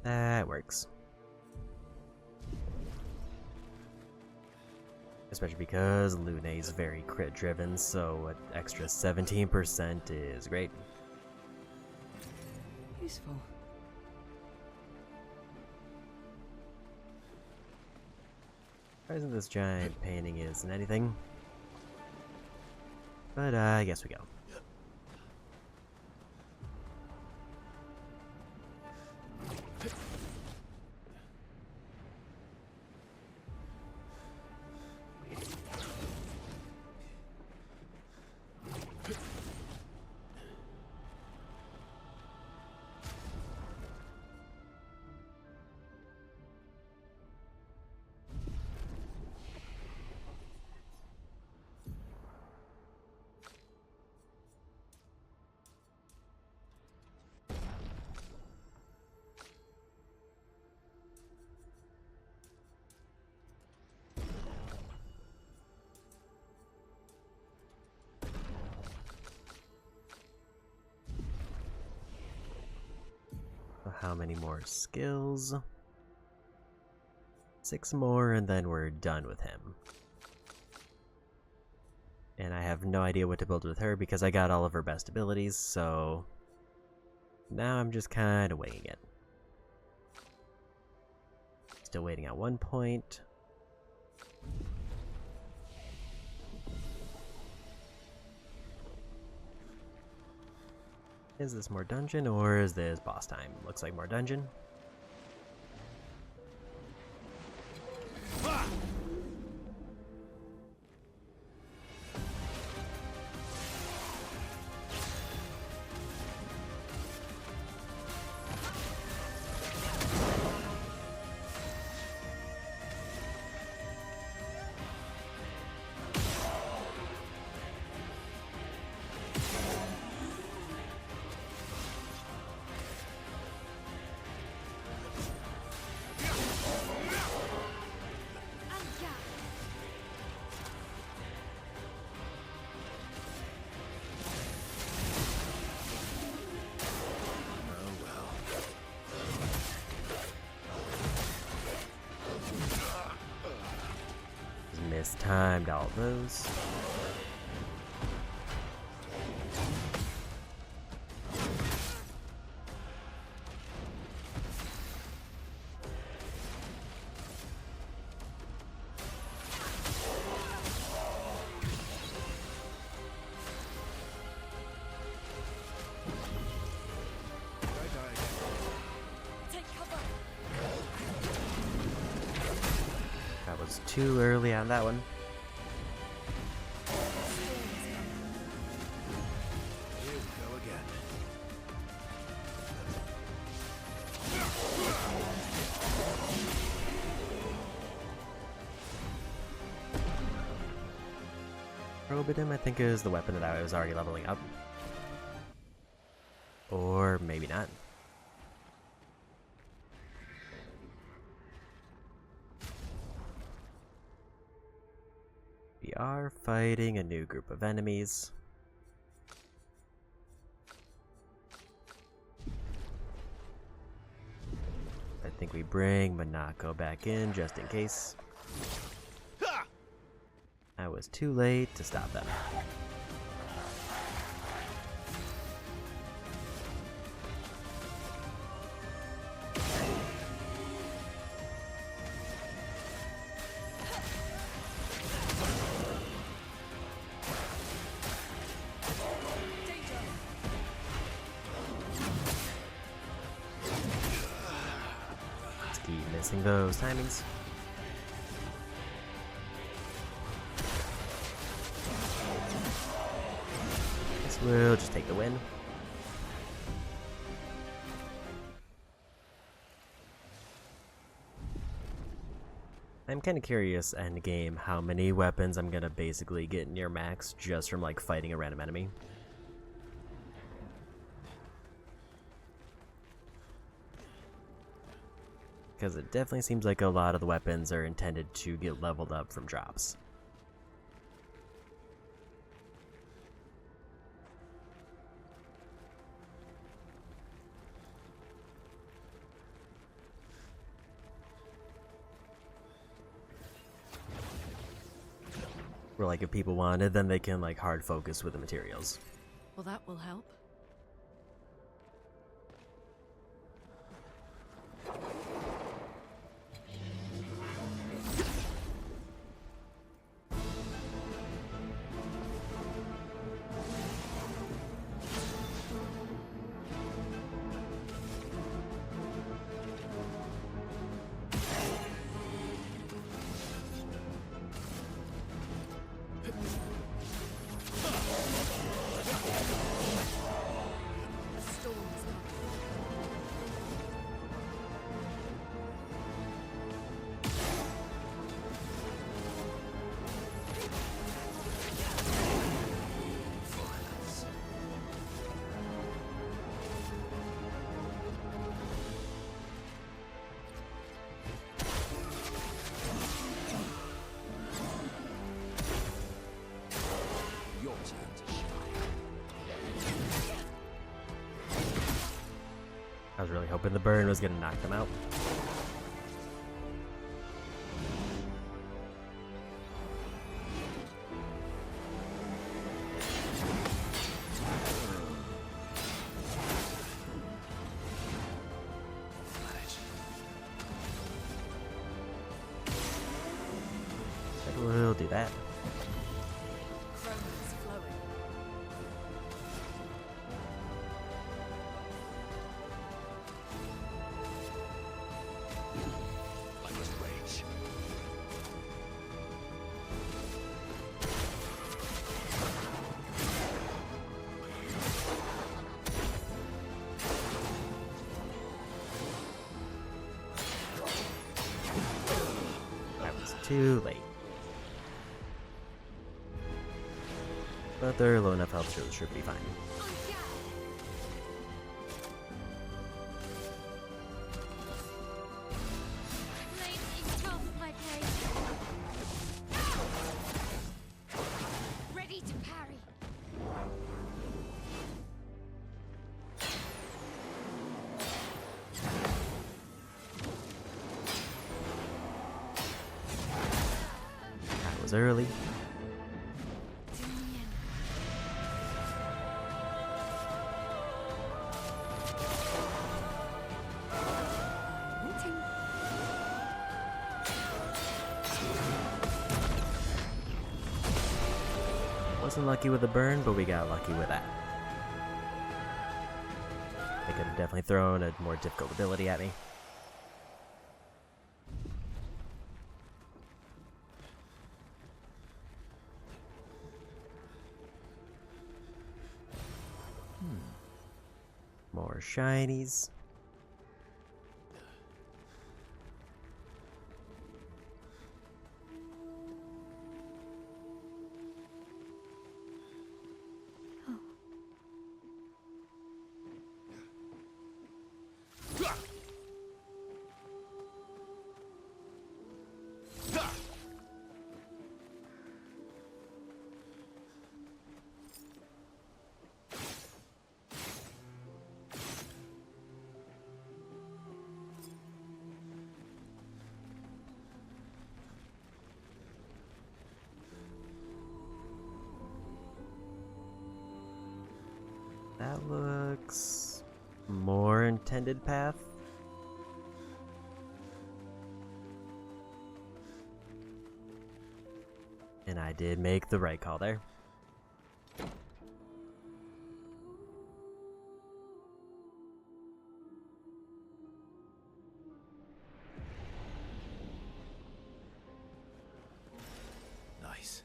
That works. Especially because Lune's very crit driven, so an extra 17% is great. Useful. Surprising this giant painting isn't anything. But I guess we go. how many more skills? 6 more, and then we're done with him. And I have no idea what to build with her because I got all of her best abilities, so now I'm just kind of winging it. Still waiting at 1 point. Is this more dungeon or is this boss time? Looks like more dungeon. Mistimed all those. That was too early on that one. Here we go again. Probitum, I think, is the weapon that I was already leveling up. Or maybe not. We are fighting a new group of enemies. I think we bring Monako back in just in case. I was too late to stop them. Let's keep missing those timings. Guess we'll just take the win. I'm kind of curious endgame how many weapons I'm gonna basically get near max just from like fighting a random enemy. Because it definitely seems like a lot of the weapons are intended to get leveled up from drops. Where like if people wanted, then they can like hard focus with the materials. Well, that will help. I was really hoping the burn was gonna knock them out. We'll do that. Chroma's flowing. I must rage. I was too late. But they're low enough health, so it should be fine. Ready to parry. That was early. Wasn't lucky with the burn, but we got lucky with that. They could have definitely thrown a more difficult ability at me. More shinies. That looks more intended path. And I did make the right call there. Nice.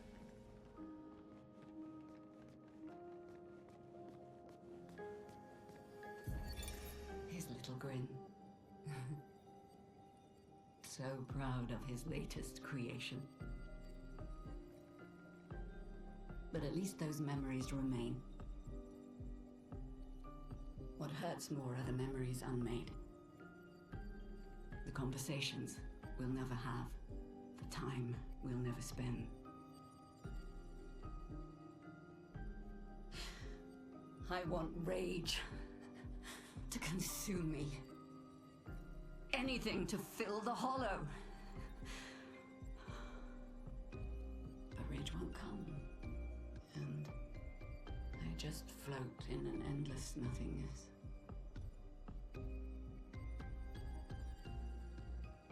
His little grin. So proud of his latest creation. But at least those memories remain. What hurts more are the memories unmade. The conversations we'll never have. The time we'll never spend. I want rage to consume me. Anything to fill the hollow. But rage won't come. And I just float in an endless nothingness.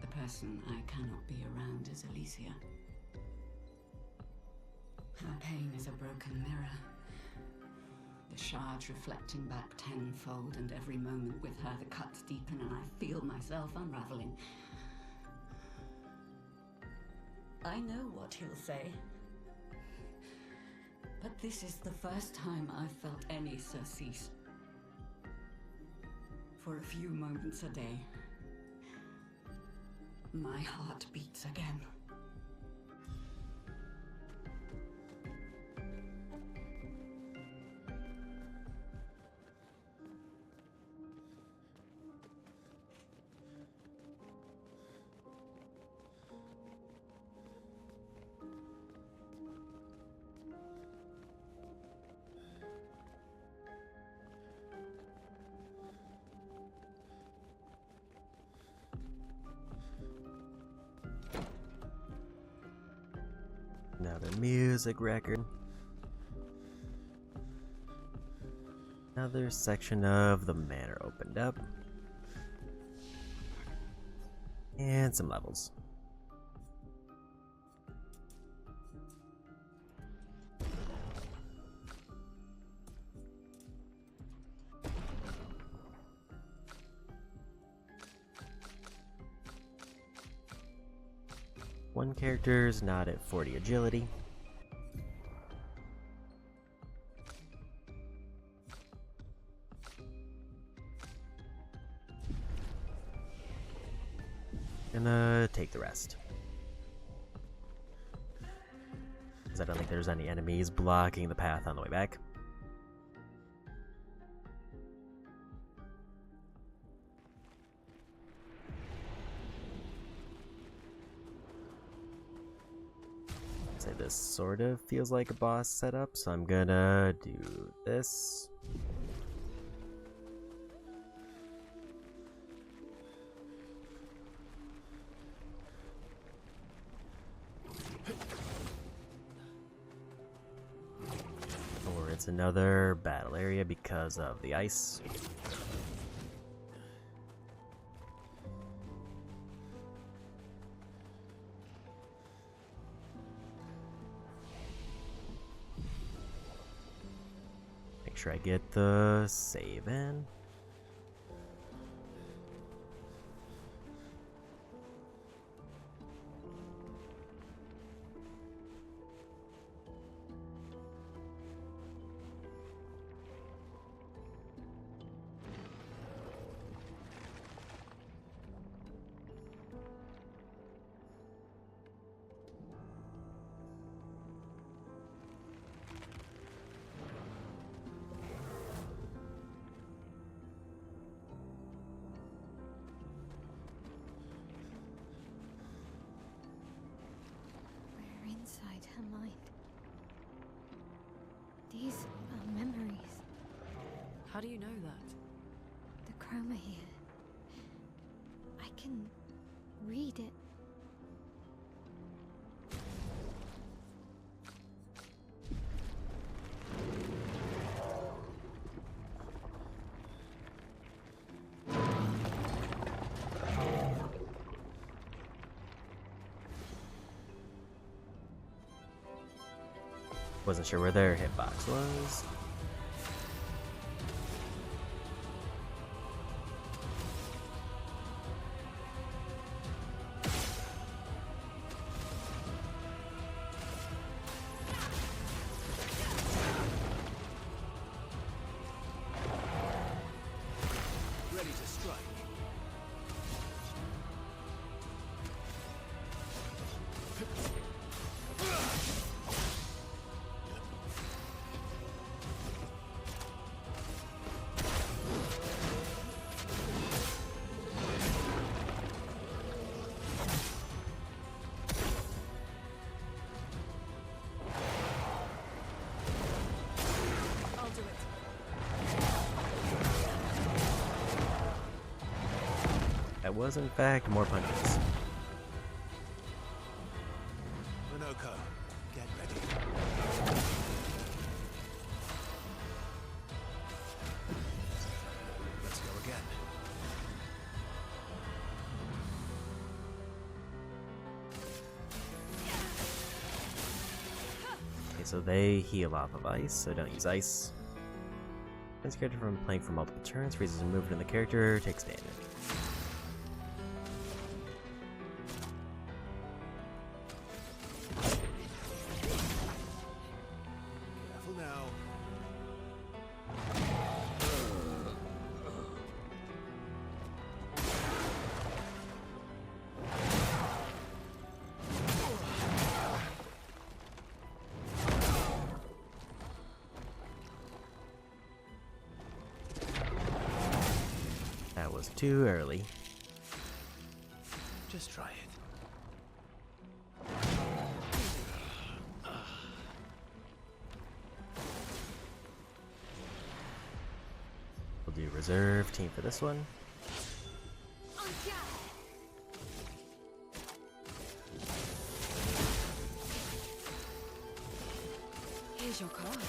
The person I cannot be around is Alicia. Her pain is a broken mirror. The shards reflecting back tenfold, and every moment with her the cuts deepen and I feel myself unraveling. I know what he'll say. But this is the first time I've felt any surcease. For a few moments a day, my heart beats again. a music record. Another section of the manor opened up. And some levels. One character's not at 40 agility. Gonna take the rest. Because I don't think there's any enemies blocking the path on the way back. Say this sort of feels like a boss setup, so I'm gonna do this. Or it's another battle area because of the ice. Make sure I get the save in. We're inside her mind. These are memories. How do you know that? The chroma here. I can read it. Wasn't sure where their hitbox was. Ready to strike. I'll do it. That was, in fact, more punches. Minoko, get ready. Let's go again. Okay, so they heal off of ice, so don't use ice. This character from playing for multiple turns, freezes a movement in the character, takes damage. Careful now. That was too early. Just try it. We'll do reserve team for this one. Here's your card.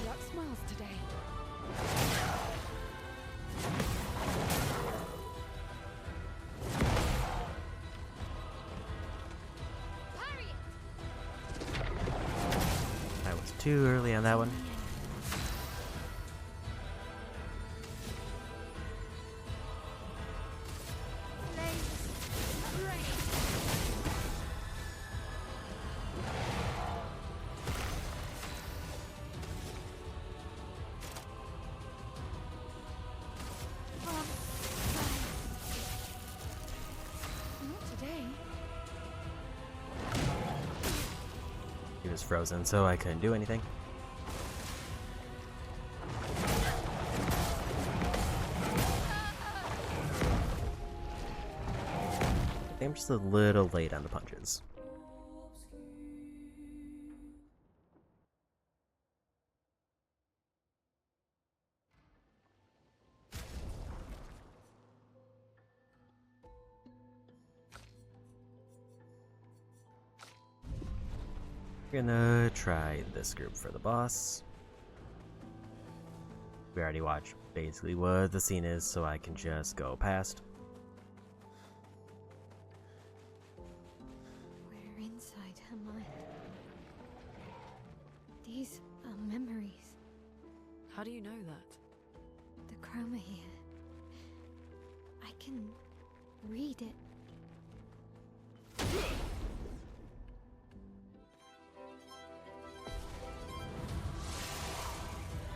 Luck smiles today. I was too early on that one. Not today. He was frozen, so I couldn't do anything. I think I'm just a little late on the punches. Gonna try this group for the boss. We already watched basically what the scene is, so I can just go past. We're inside her mind. These are memories. How do you know that? The chroma here. I can read it.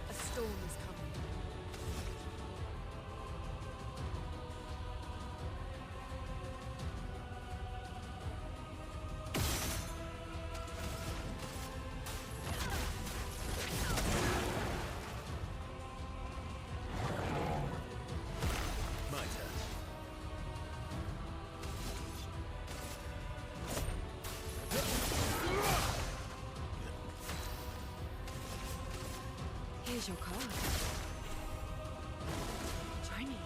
A storm is coming. My turn. Here's your card. Try me.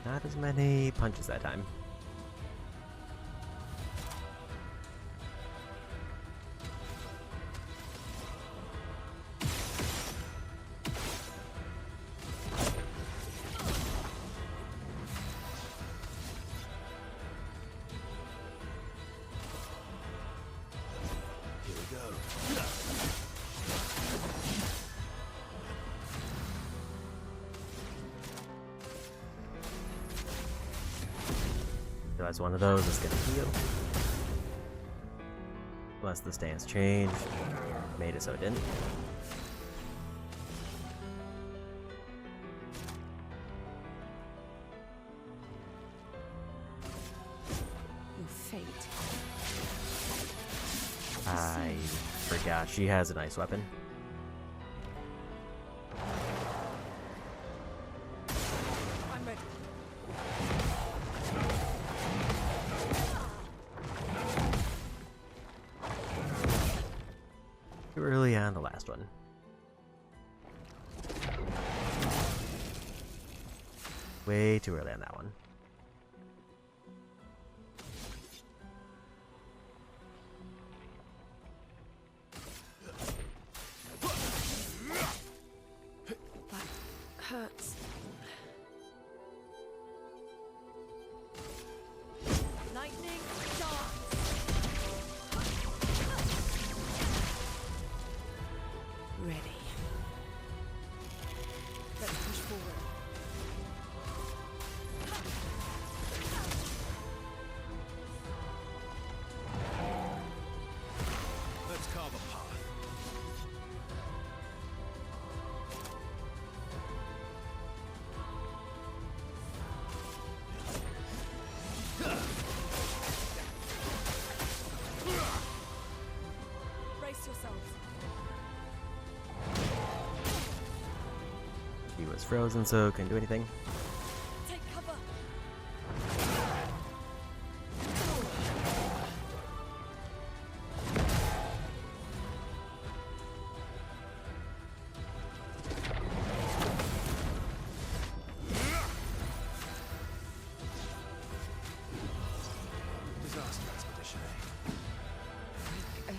Not as many punches that time. Here we go. Realize one of those is gonna heal. Unless the stance changed. Made it so it didn't. Your fate. I forgot she has an ice weapon. I'm ready. Too early on the last one. Way too early on that one. That hurts. Lightning dance. Ready. Let's push forward. lava path. Brace yourselves. He was frozen, so couldn't do anything. Take cover. Disaster expedition, eh?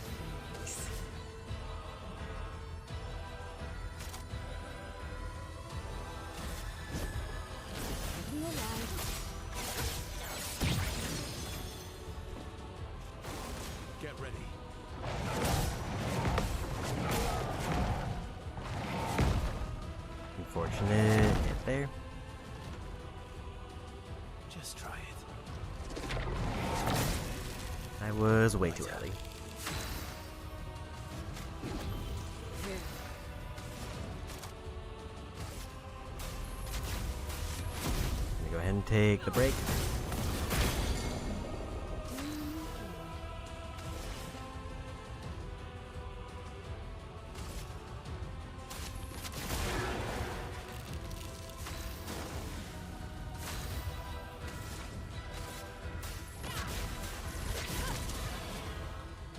Be alive. Get ready. Unfortunate hit there. Just try it. I was way too early. Gonna go ahead and take the break.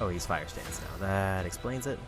Oh, he's fire stance now. That explains it.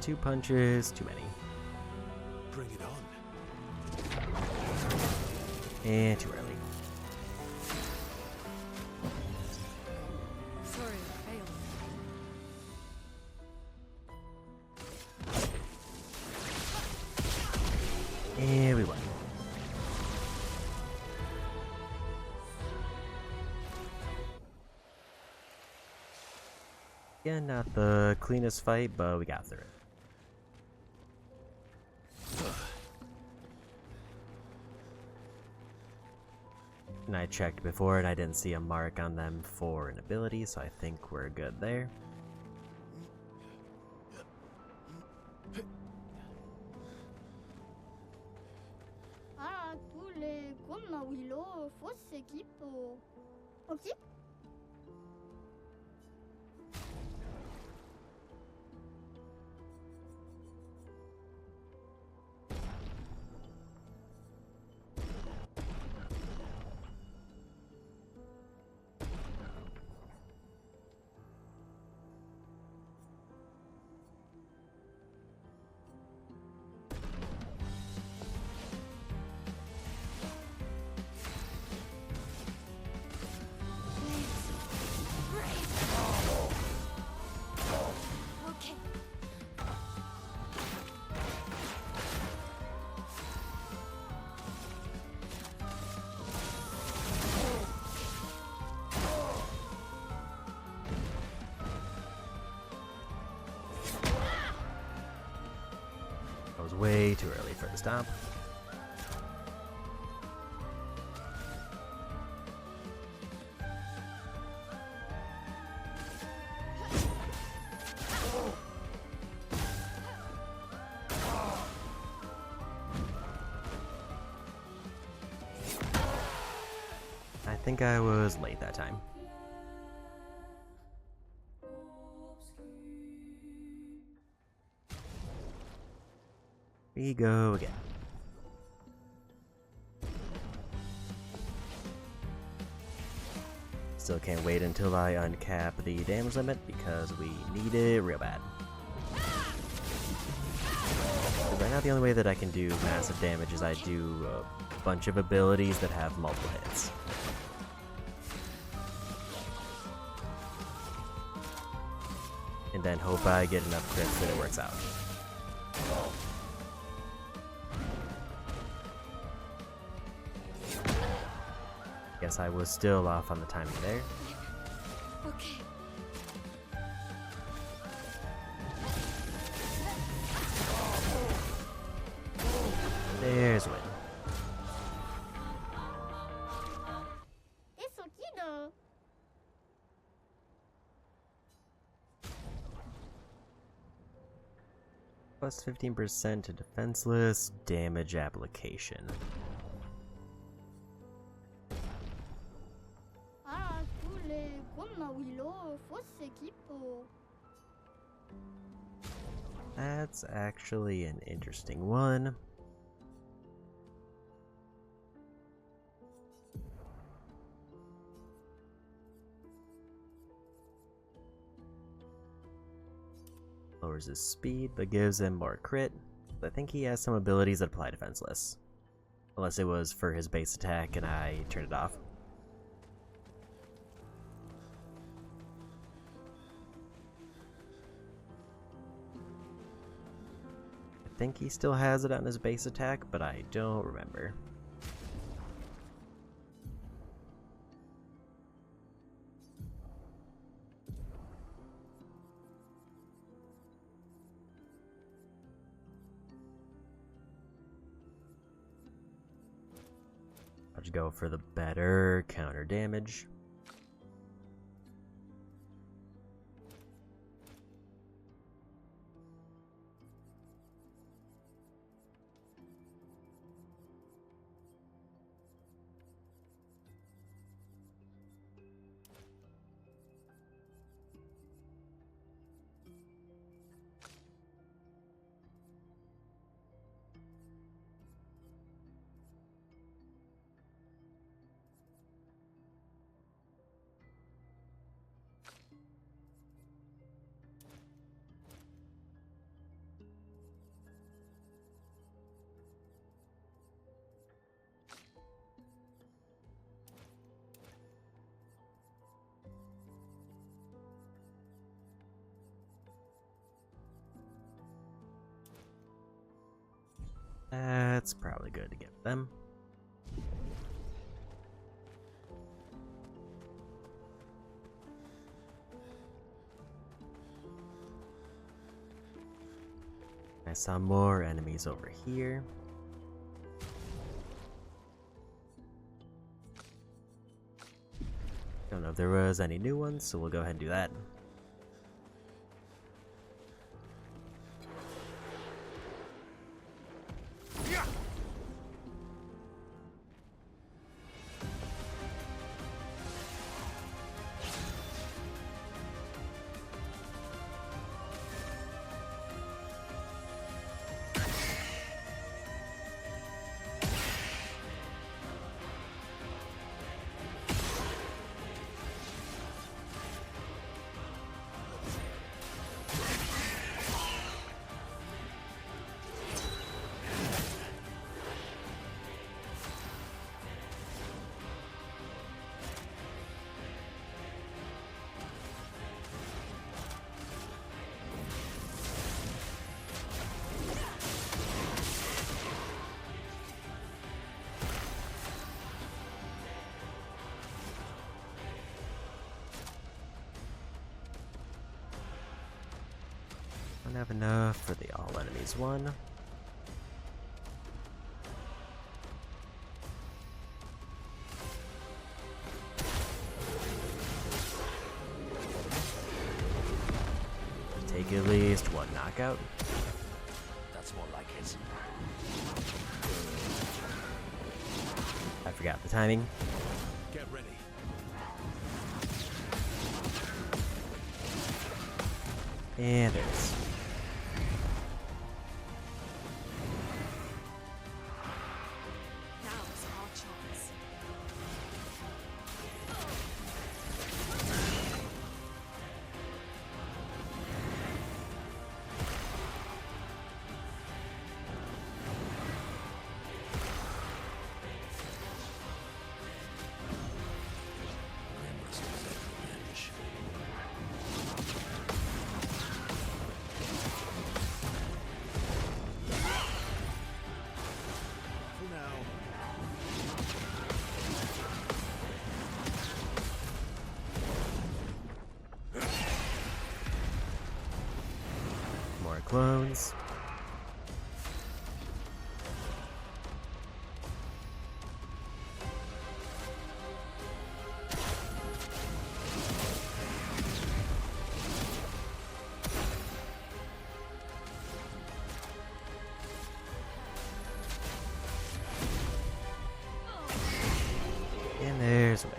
Two punches, too many. Bring it on. And too early. Sorry, I failed. And we won. Yeah, not the cleanest fight, but we got through it. And I checked before and I didn't see a mark on them for an ability, so I think we're good there. Ah, tous les comme Willow, fausse équipe. Ok. Okay. I was way too early for the stomp. I think I was late that time. We go again. Still can't wait until I uncap the damage limit because we need it real bad. Right now the only way that I can do massive damage is I do a bunch of abilities that have multiple hits. and then hope I get enough crits that it works out. Guess I was still off on the timing there. Okay. There's win. Plus 15% to defenseless damage application. That's actually an interesting one. Lowers his speed, but gives him more crit. I think he has some abilities that apply defenseless. Unless it was for his base attack and I turned it off. I think he still has it on his base attack, but I don't remember. I'll just go for the better counter damage. That's probably good to get them. I saw more enemies over here. Don't know if there was any new ones, so we'll go ahead and do that. Don't have enough for the all enemies one. Take at least one knockout. That's more like it. I forgot the timing. Get ready. And there it is. Now's our chance. I must deserve revenge. clones. And there's Win.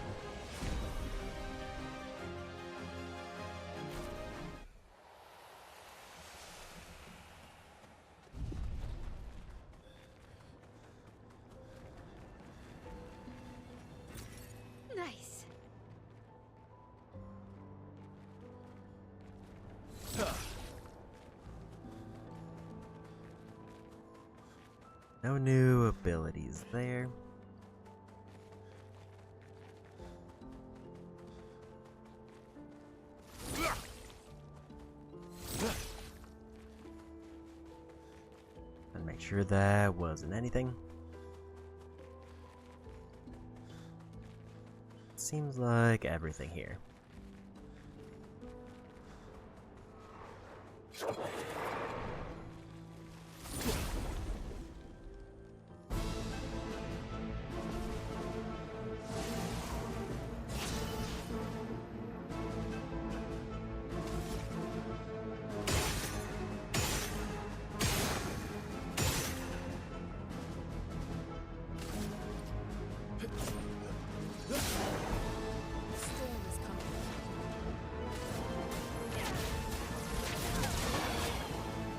Nice. No new abilities there. And make sure that wasn't anything. Seems like everything here. Storm is coming.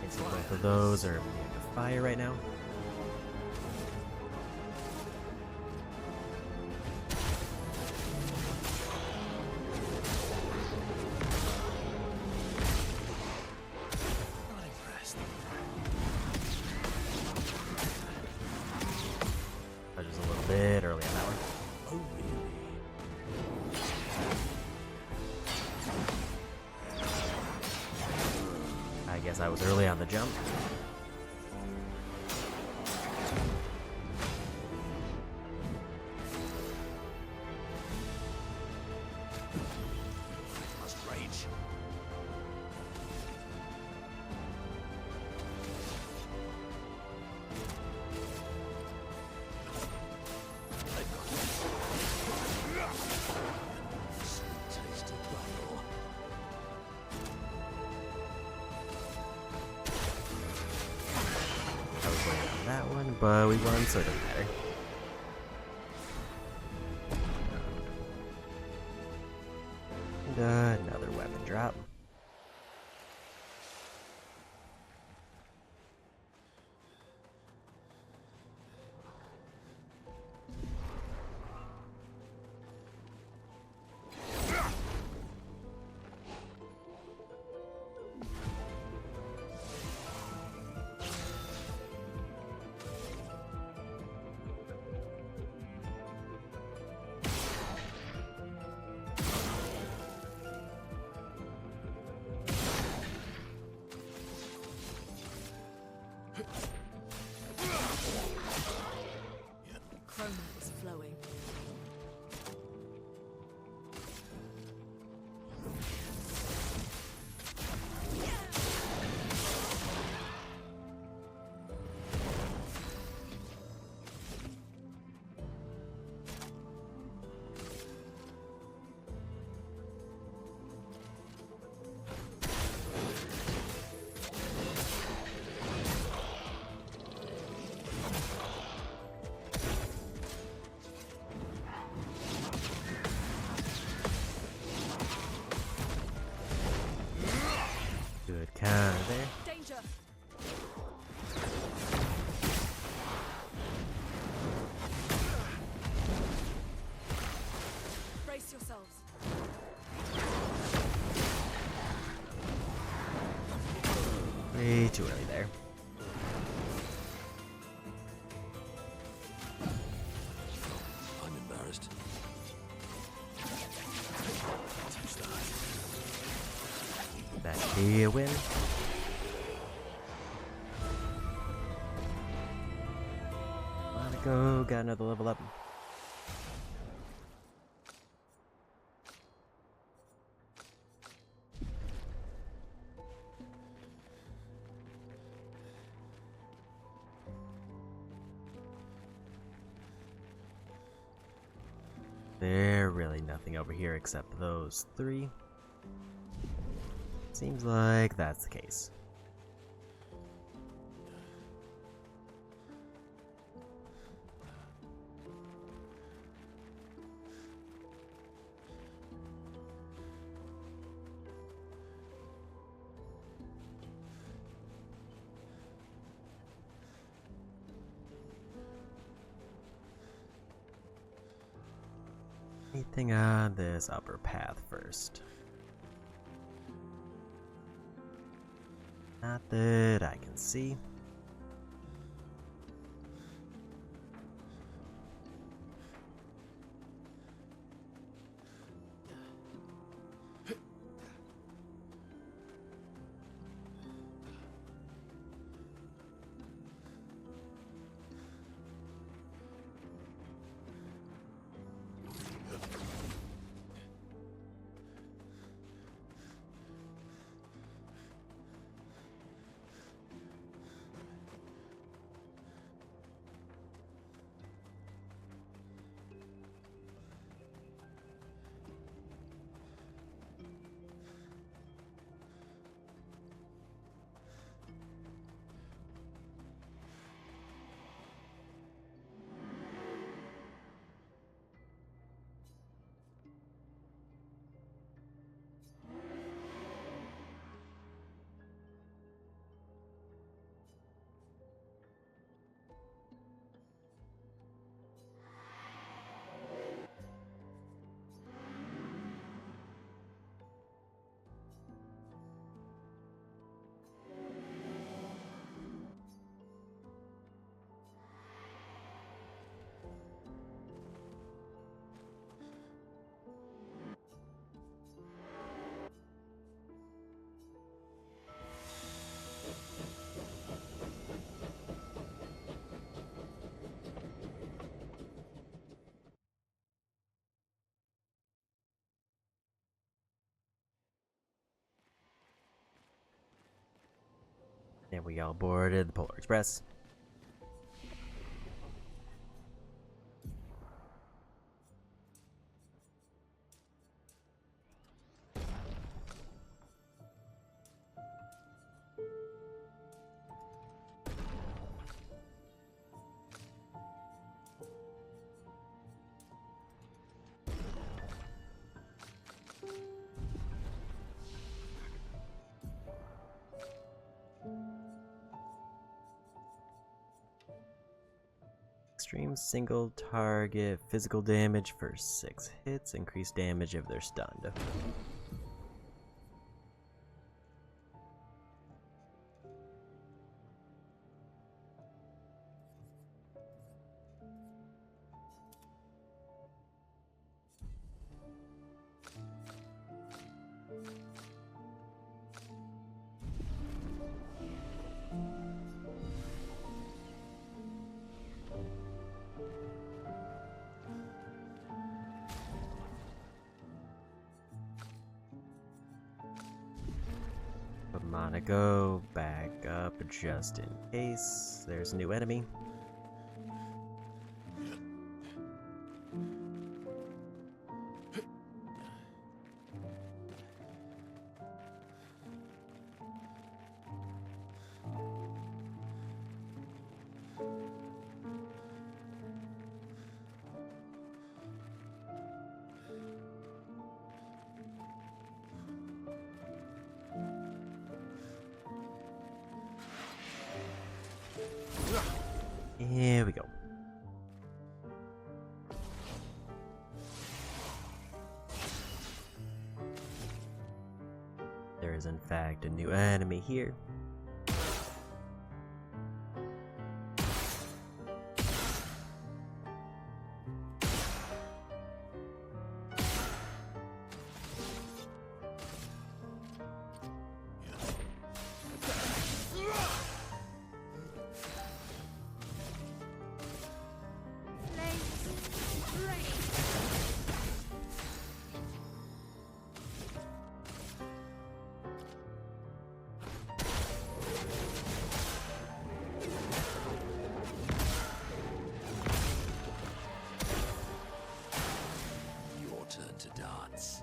It seems both of those are immune to fire right now. Not impressed. I was just a little bit early on that one. Oh, really? I guess I was early on the jump. Must rage. Sweet taste of battle. I was waiting on that one, but we won, so it doesn't matter. And another weapon drop. Chroma is flowing. Good counter there. Danger! Brace yourselves. Way too early there. I'm embarrassed. Touch that. That should be a win. Let it go, got another level up. really nothing over here except those 3. Seems like that's the case. Anything on this upper path first? Not that I can see. And we all boarded the Polar Express. Extreme single target physical damage for 6 hits, increased damage if they're stunned. Monaco, back up just in case there's a new enemy. Here we go. There is in fact a new enemy here. darts.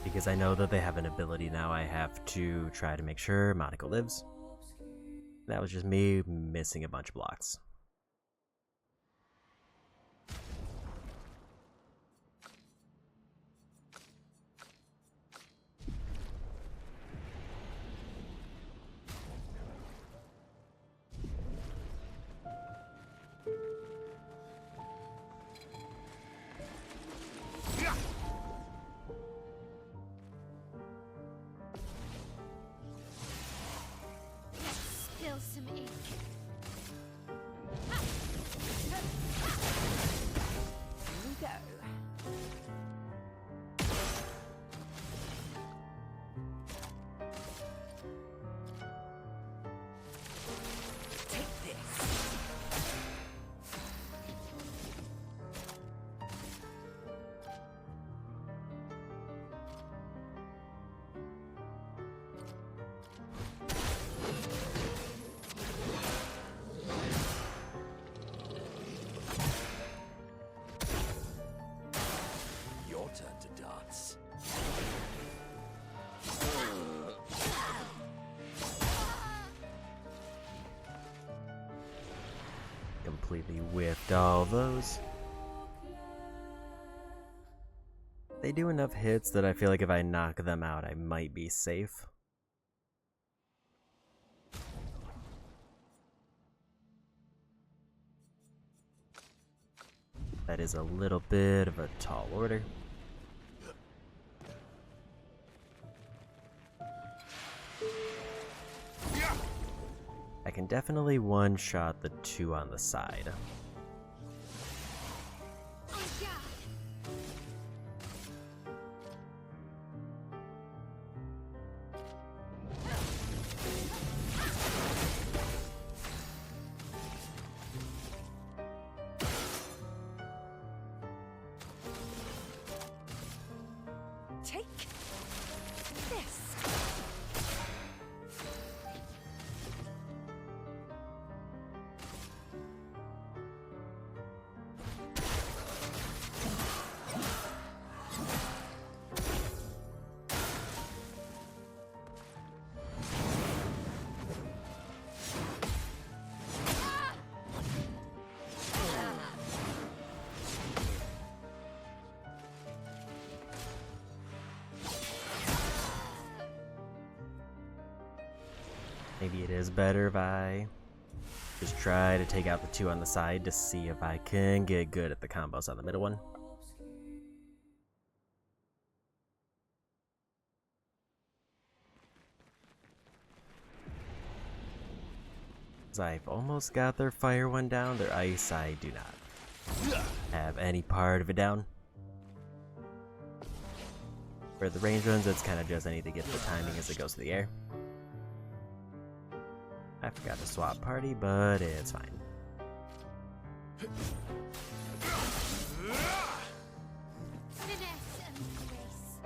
Because I know that they have an ability now, I have to try to make sure Monica lives. That was just me missing a bunch of blocks. Spill some ink. Here we go. Take this. Your turn to dance. Completely whiffed all those. They do enough hits that I feel like if I knock them out, I might be safe. That is a little bit of a tall order. I can definitely one-shot the two on the side. Take this. Maybe it is better if I just try to take out the two on the side to see if I can get good at the combos on the middle one. I've almost got their fire one down. Their ice, I do not have any part of it down. For the range ones, it's kind of just I need to get the timing as it goes through the air. I forgot to swap party, but it's fine. Finesse and grace.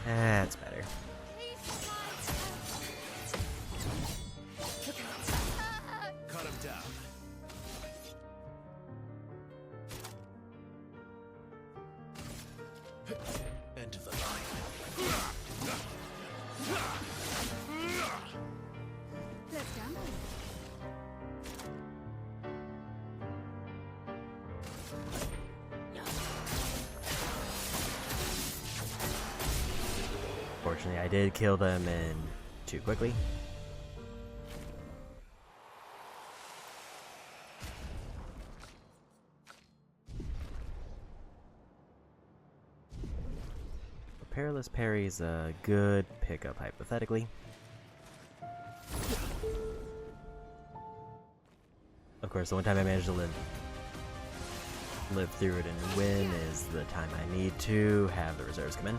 That's better. Cut him down. Enter the line. Let's gamble. Fortunately, I did kill them in too quickly. Perilous Parry's a good pickup, hypothetically. Of course, the one time I managed to live through it and win is the time I need to have the reserves come in.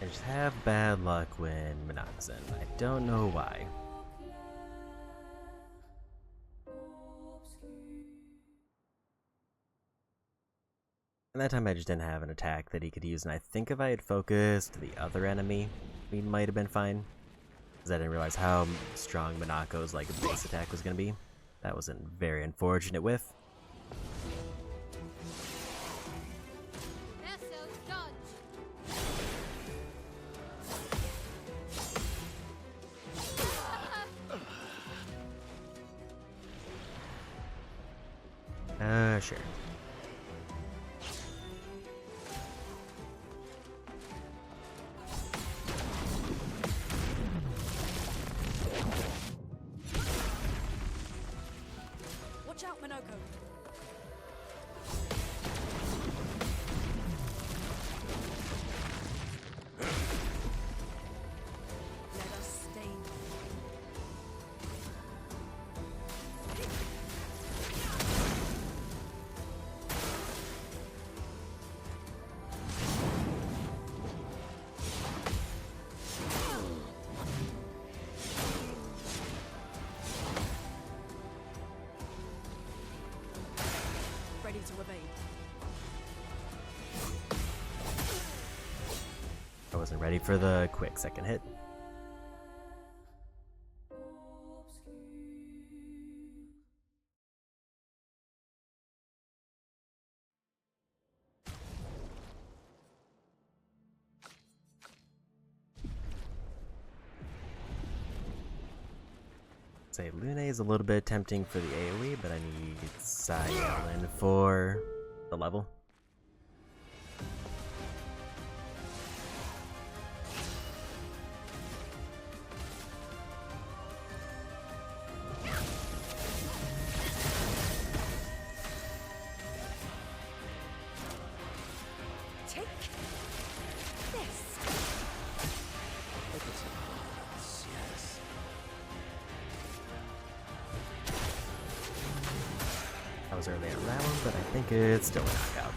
I just have bad luck when Monaco's in. I don't know why. And that time I just didn't have an attack that he could use, and I think if I had focused the other enemy, we might have been fine. Because I didn't realize how strong Monaco's base attack was going to be. That was a very unfortunate whiff. Sure. Watch out, Minoko. Let us stay. Ready to evade. I wasn't ready for the quick second hit. Say Lune is a little bit tempting for the AoE, but I need Cyellen for the level. Take this. Yes. That was early on that one, but I think it's still a knockout.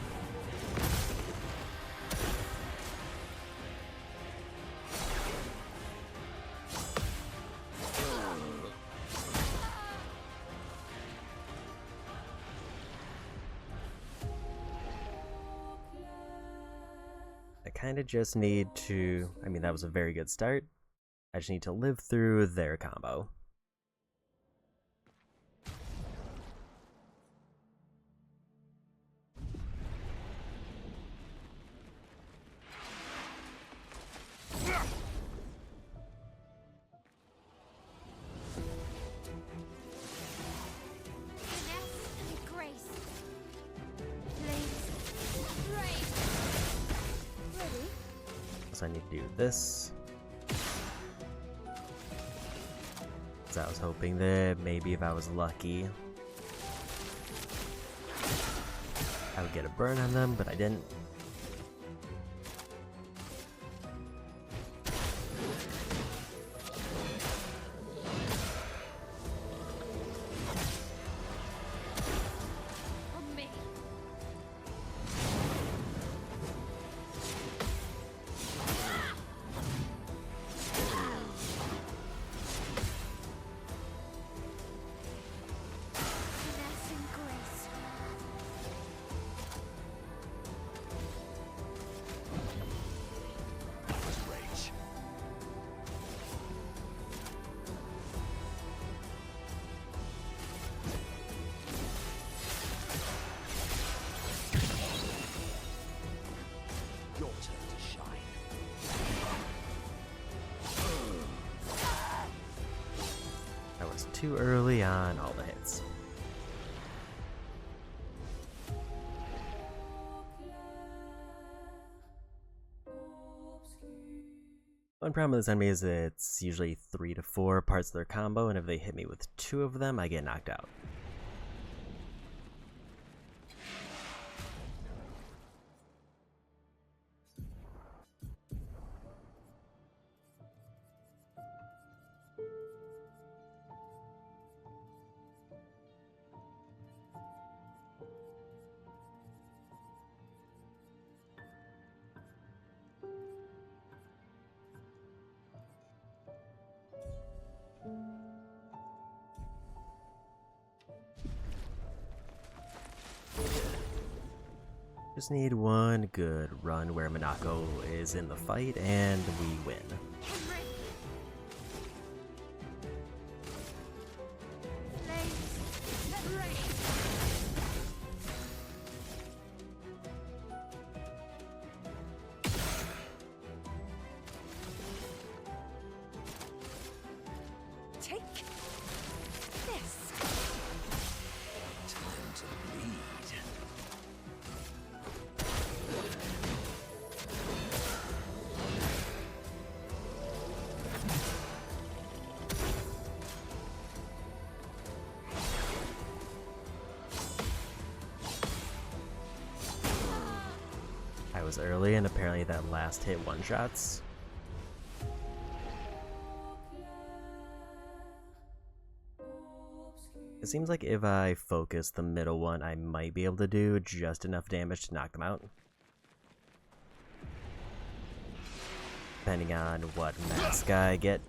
I kind of just need to, I mean, that was a very good start. I just need to live through their combo. So I need to do this. So I was hoping that maybe if I was lucky, I would get a burn on them, but I didn't. too early on all the hits. One problem with this enemy is it's usually 3 to 4 parts of their combo, and if they hit me with 2 of them, I get knocked out. Just need one good run where Minako is in the fight and we win. Take this. Time to bleed. I was early and apparently that last hit one-shots. It seems like if I focus the middle one, I might be able to do just enough damage to knock them out. Depending on what mask I get.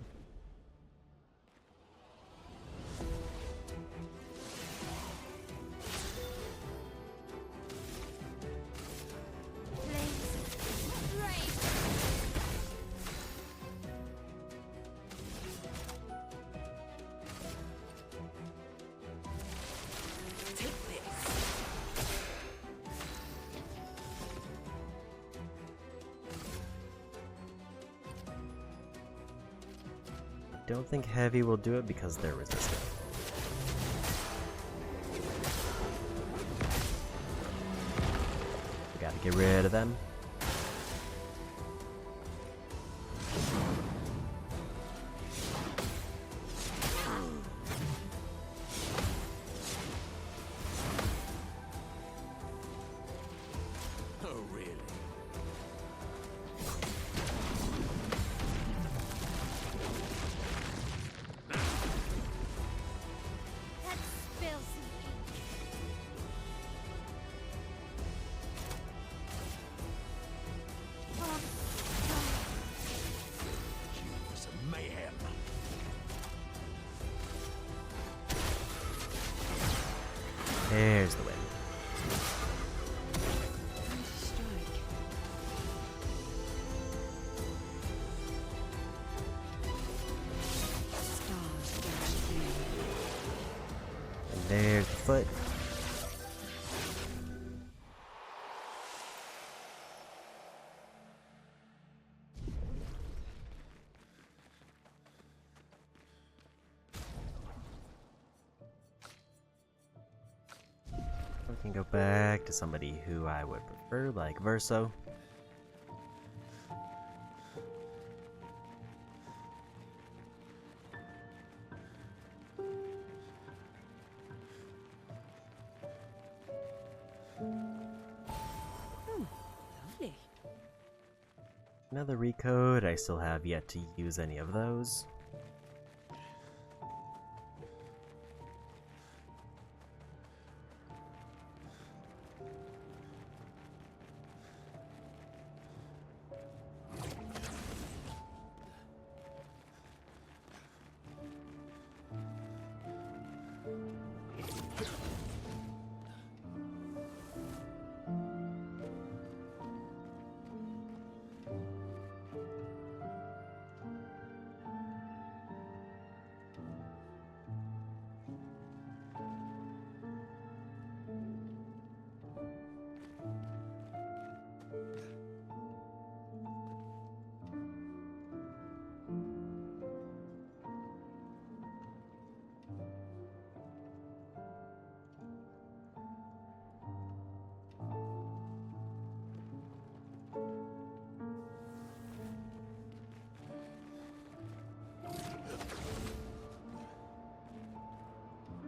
Take this. Don't think heavy will do it because they're resistant. We gotta get rid of them. Oh, really? Let's spill some ink. Oh, She was a mayhem. There's the win. Strike. Stars dash through. And there's the foot. We can go back to somebody who I would prefer, like Verso. Lovely. Another recode, I still have yet to use any of those.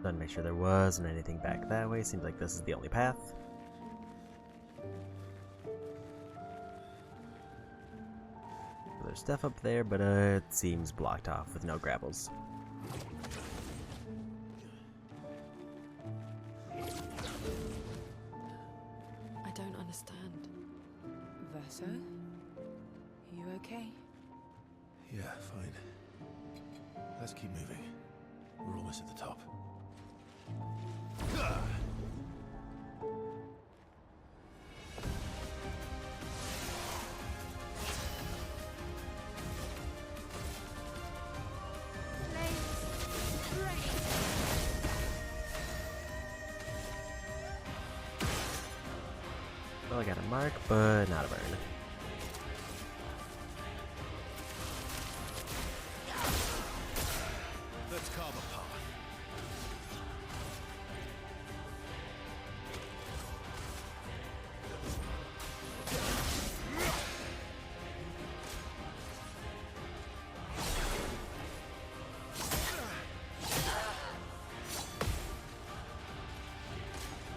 But make sure there wasn't anything back that way. Seems like this is the only path. There's stuff up there, but it seems blocked off with no grapples. I don't understand. Verso? You okay? Yeah, fine. Let's keep moving. We're almost at the top. Well, I got a mark, but not a burn. Let's carve a path.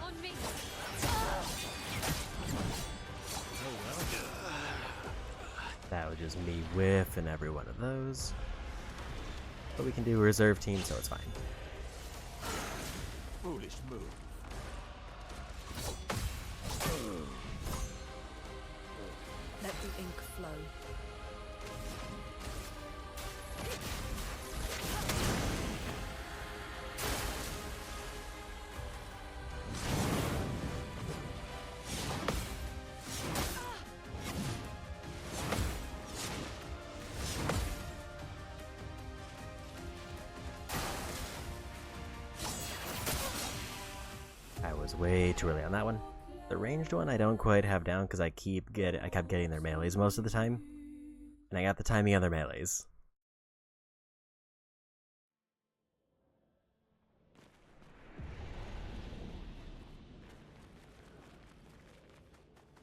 On me. That was just me whiffing every one of those. But we can do a reserve team, so it's fine. Foolish move. Let the ink flow. I was way too early on that one. The ranged one I don't quite have down because I kept getting their melees most of the time. And I got the timing on their melees.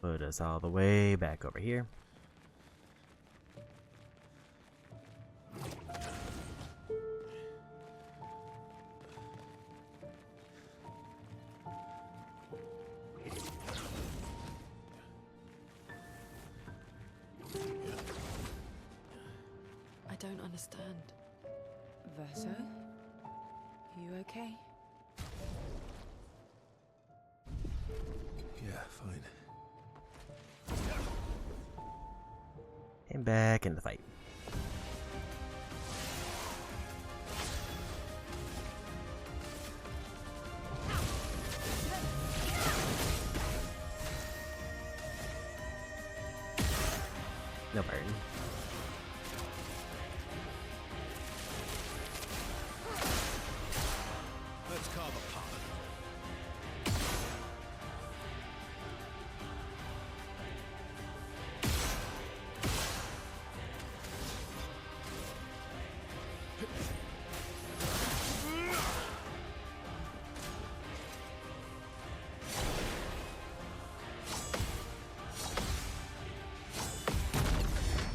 Put us all the way back over here. I don't understand. Verso? You okay? Yeah, fine. And back in the fight. No burn. Let's carve a path.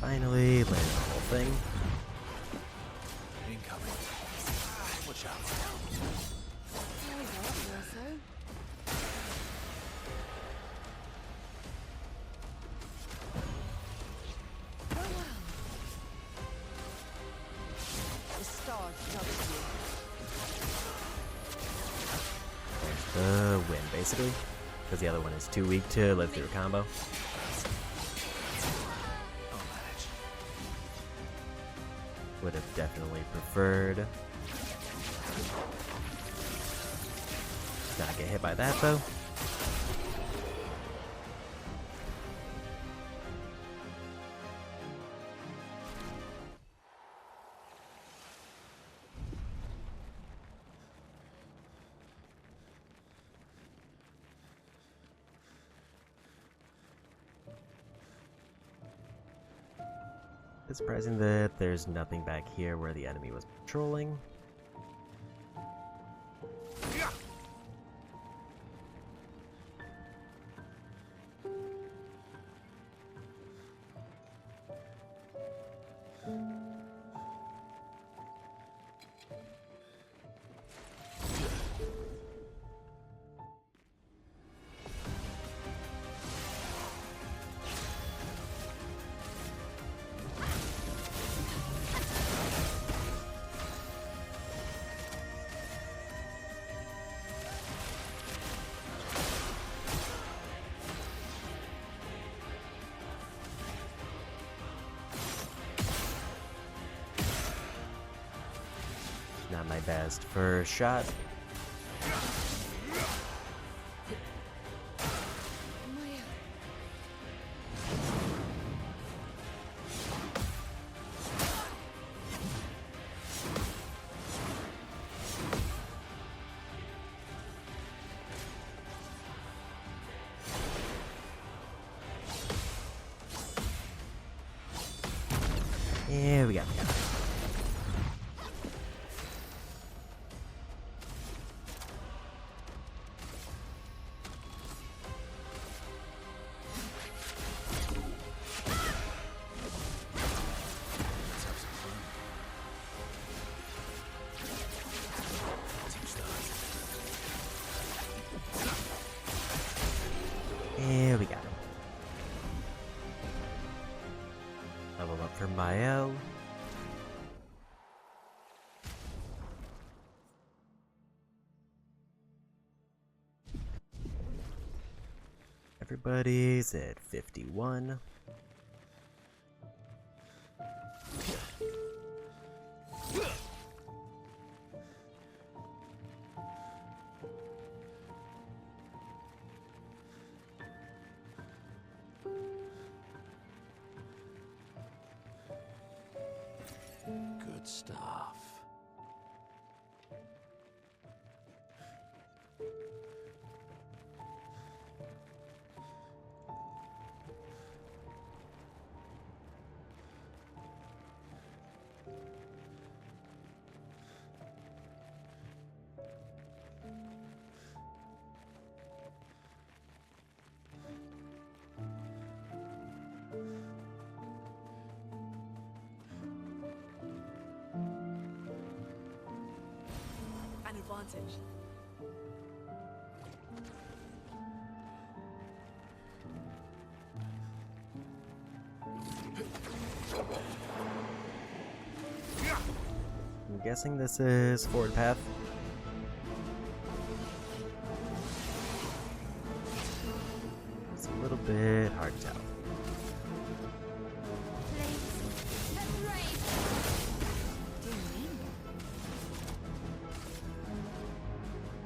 Finally landed the whole thing. Incoming. Watch out. There we go, Verso. Oh well. The stars judge you. The win, basically. Because the other one is too weak to live through a combo. I'll manage. Would have definitely preferred not get hit by that, though. It's surprising that there's nothing back here where the enemy was patrolling. on my best first shot. Yeah, we got it. Yeah, we got him. Level up for Mael. Everybody's at 51. Good stuff. An advantage. I'm guessing this is forward path. It's a little bit hard to tell.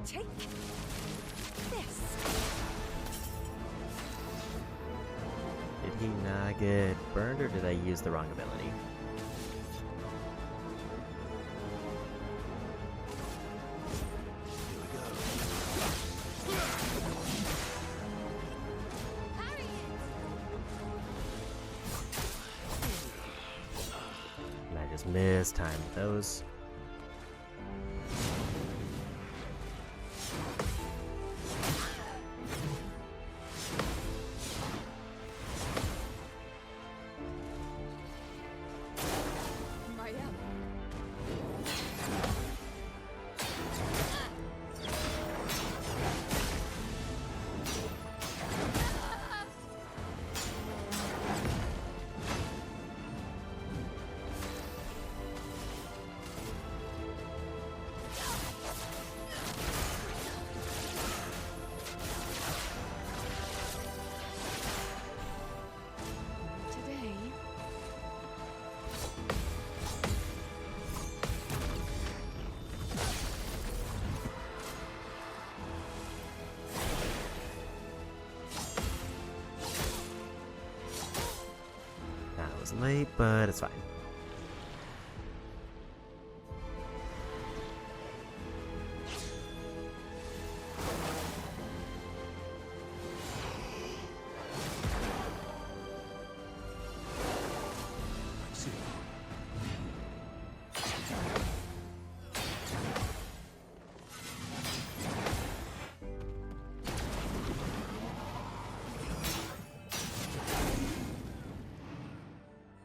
Take this. Did he not get burned, or did I use the wrong ability? And I just mistimed those. Today, That was late, but it's fine.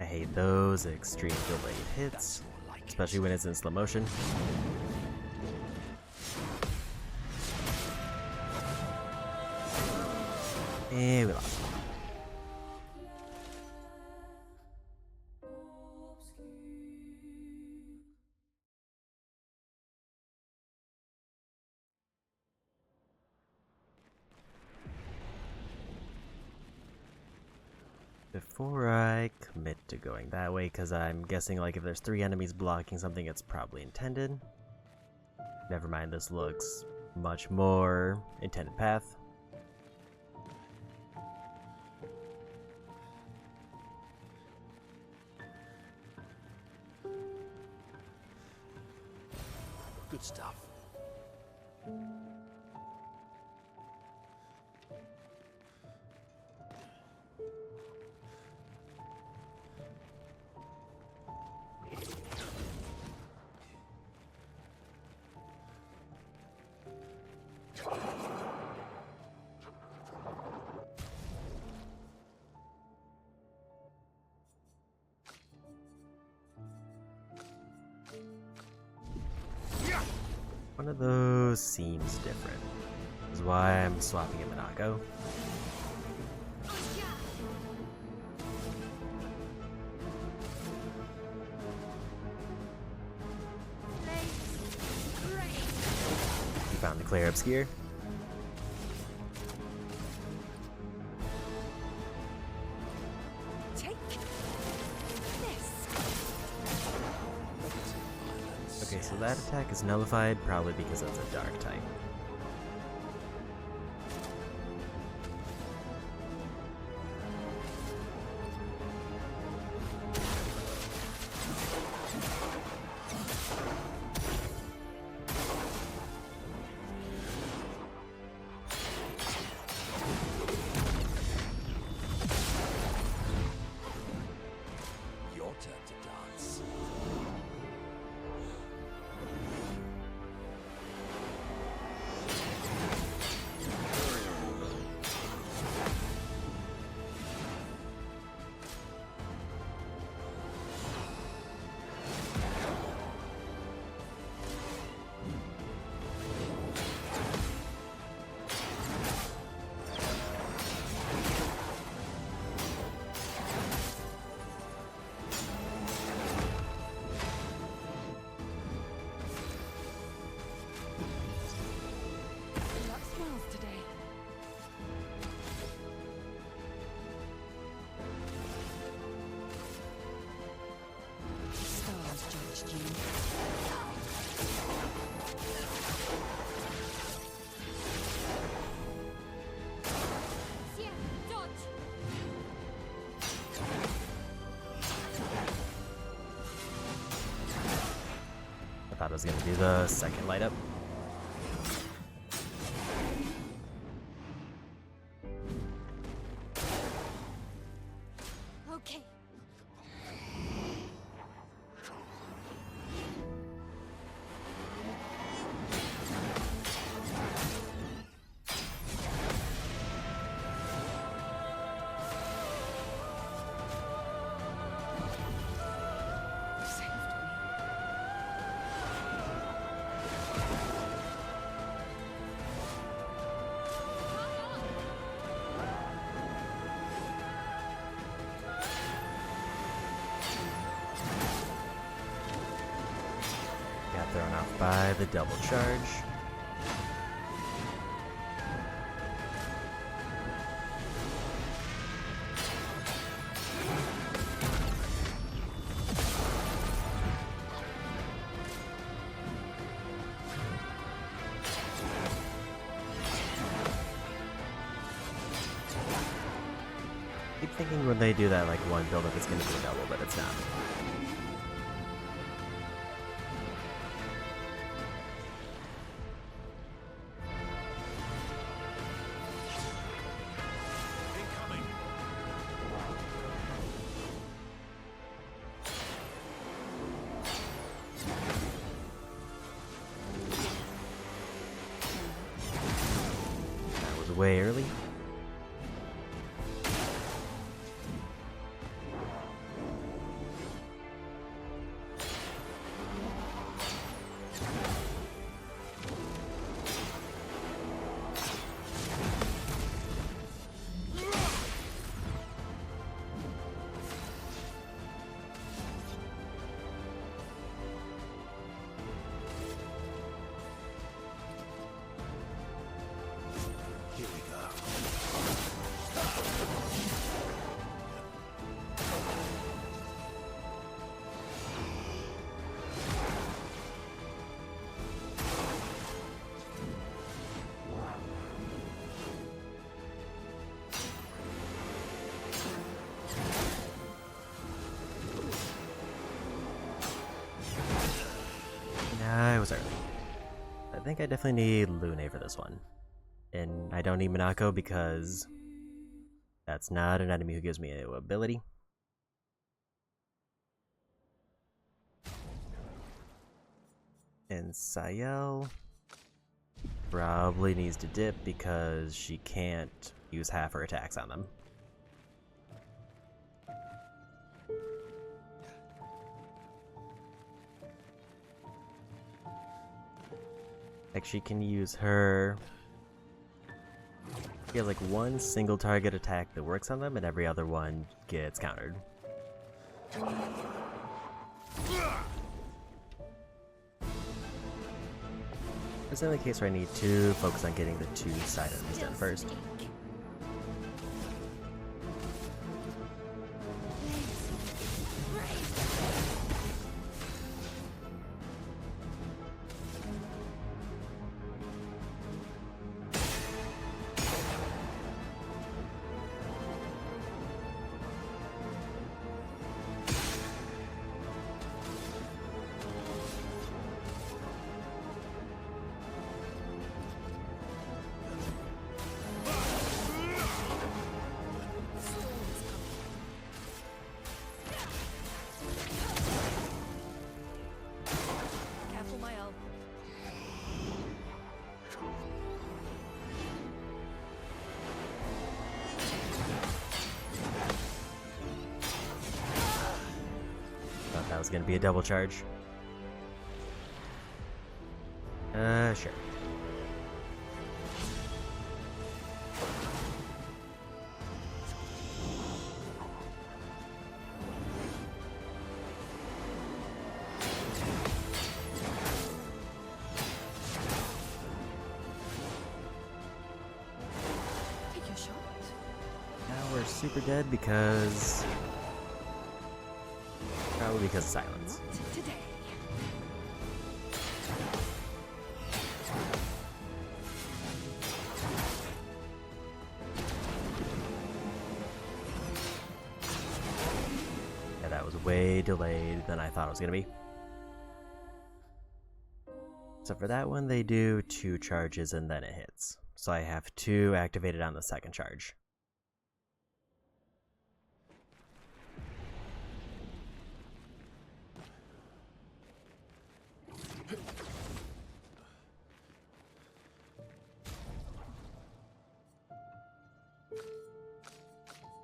I hate those extreme delayed hits, especially when it's in slow motion. And we lost. Before I commit to going that way, because I'm guessing like if there's 3 enemies blocking something, it's probably intended. Never mind, this looks much more intended path. Good stuff. One of those seems different. This is why I'm swapping a Monaco. You found the Clair Obscur. Okay, so that attack is nullified, probably because it's a dark type. Your turn to dance. Luck smiles today. Stars judged you. Yeah, dodge. I thought it was going to do the second light up. Okay. Saved me. Got thrown off by the double charge. Keep thinking when they do that like one build up it's gonna be a double, but it's not. Incoming. That was way early. Here we go. think I definitely need Lune for this one. And I don't need Minako because that's not an enemy who gives me an ability. And Sayel probably needs to dip because she can't use half her attacks on them. Like, she can use her... She has like one single target attack that works on them, and every other one gets countered. This is the only case where I need to focus on getting the two side enemies done first. Careful, my elf. Thought that was gonna be a double charge. Sure. Take your shot. Now we're super dead because... Probably because of silence. Not today. Yeah, that was way delayed than I thought it was gonna be. So for that one, they do 2 charges and then it hits. So I have 2 activated on the second charge.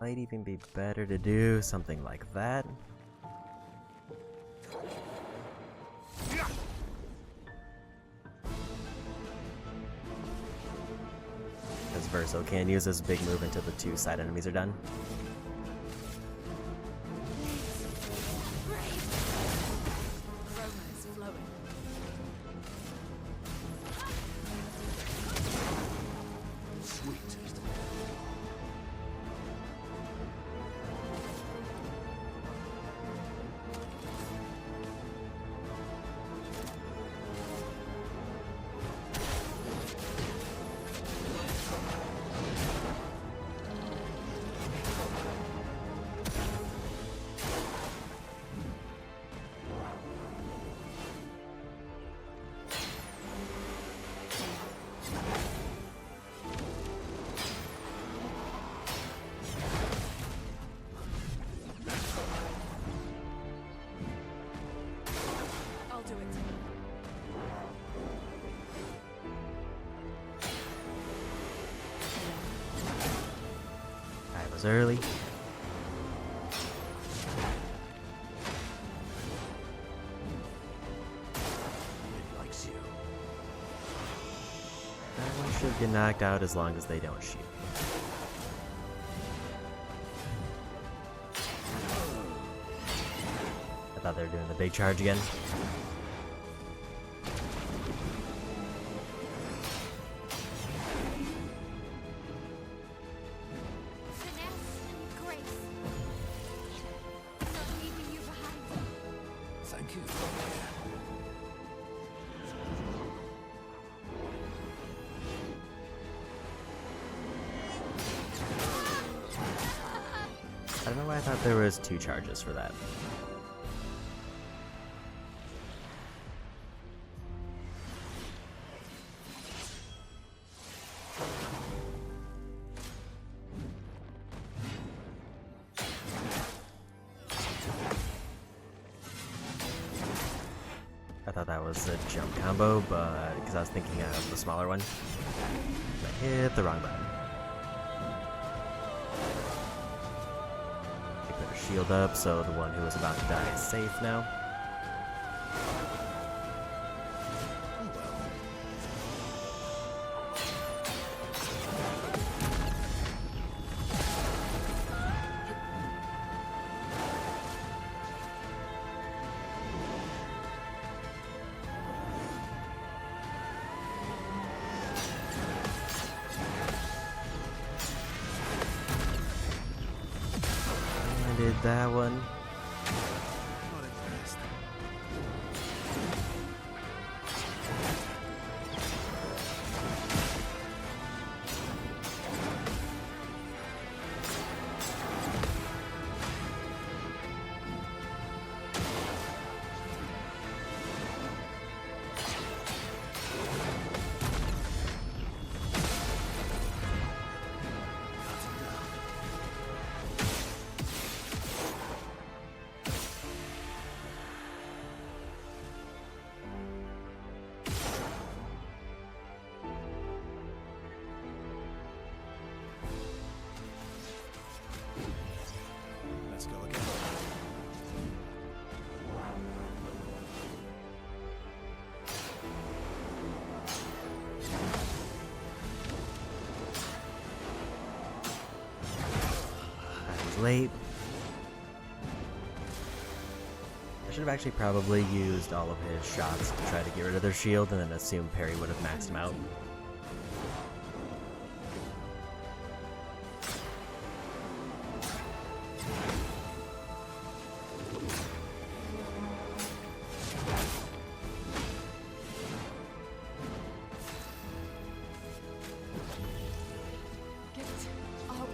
Might even be better to do something like that. Because Verso can use this big move until the 2 side enemies are done. Aroma is flowing. Sweet. I'll do it. I was early. It likes you. That one should get knocked out as long as they don't shoot. I thought they were doing the big charge again. Finesse and grace. Not leaving you behind. Thank you. I don't know why I thought there was 2 charges for that. I thought that was a jump combo, but because I was thinking of the smaller one, I hit the wrong button. I put a shield up, so the one who was about to die is safe now. Did that one. Not impressed. Let's go again. I was late. I should have actually probably used all of his shots to try to get rid of their shield and then assume Perry would have maxed him out. Get up.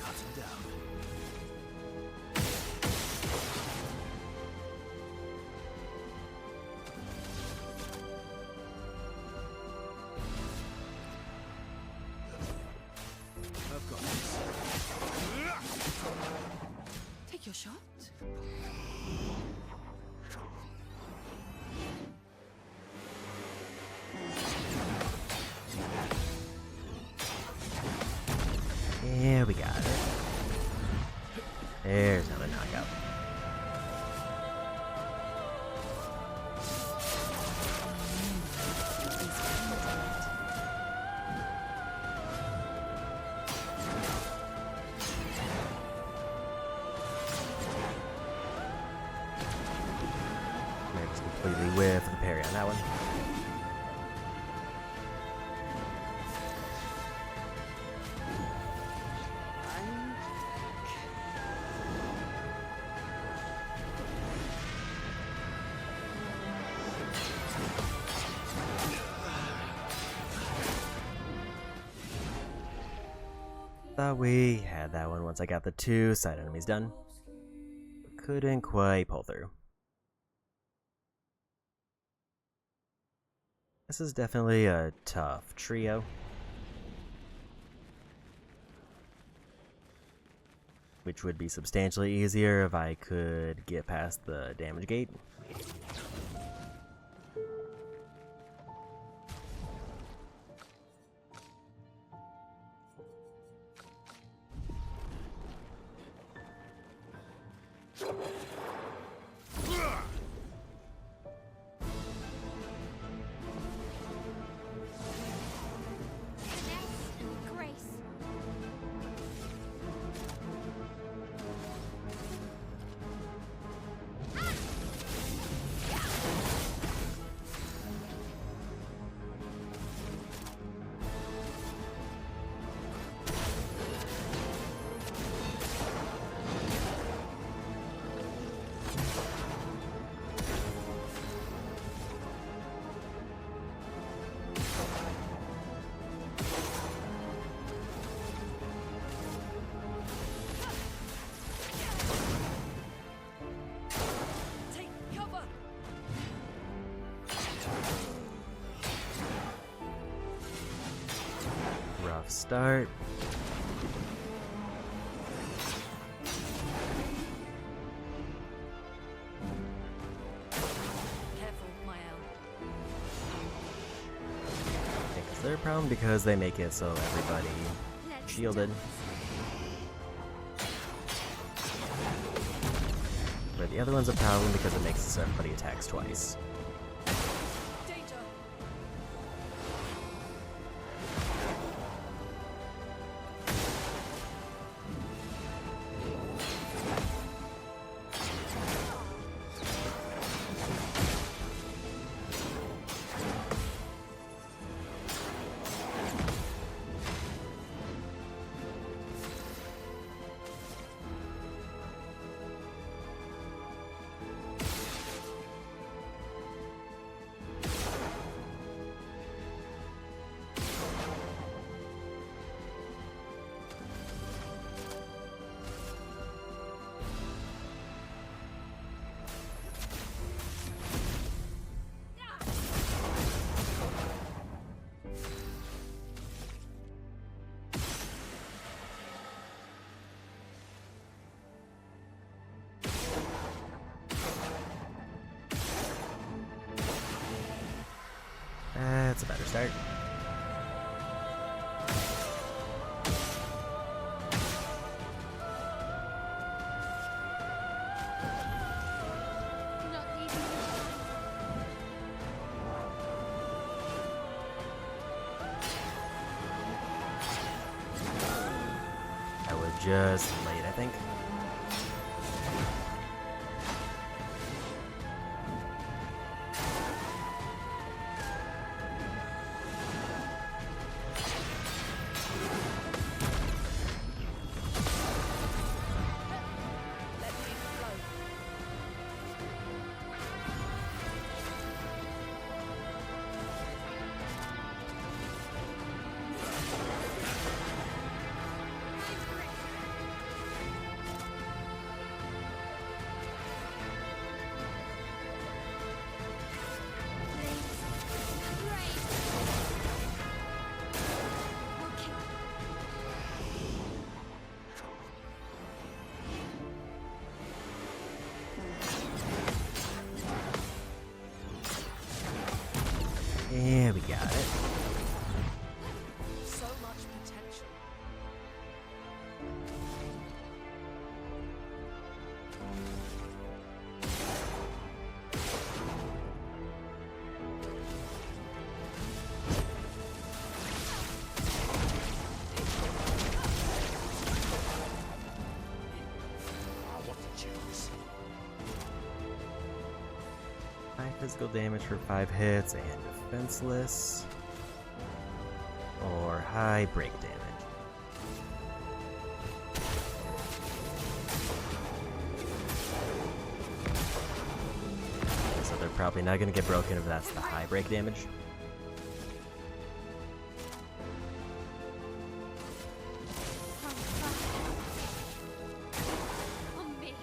Cut him down. I've got this. Take your shot. Yeah, we got it. There's another knockout. I just completely whiffed the parry on that one. Thought we had that one once I got the 2 side enemies done. Couldn't quite pull through. This is definitely a tough trio. Which would be substantially easier if I could get past the damage gate. Finesse and grace. Take cover. Rough start. They're a problem because they make it so everybody shielded. But the other one's a problem because it makes it so everybody attacks twice. Danger! That's a better start. Not leaving you I was just late, I think. Let me flow. Yeah, we got it. So much potential. What a chance. 5 physical damage for 5 hits and defenseless. Or high break damage. So they're probably not going to get broken if that's the high break damage. on me.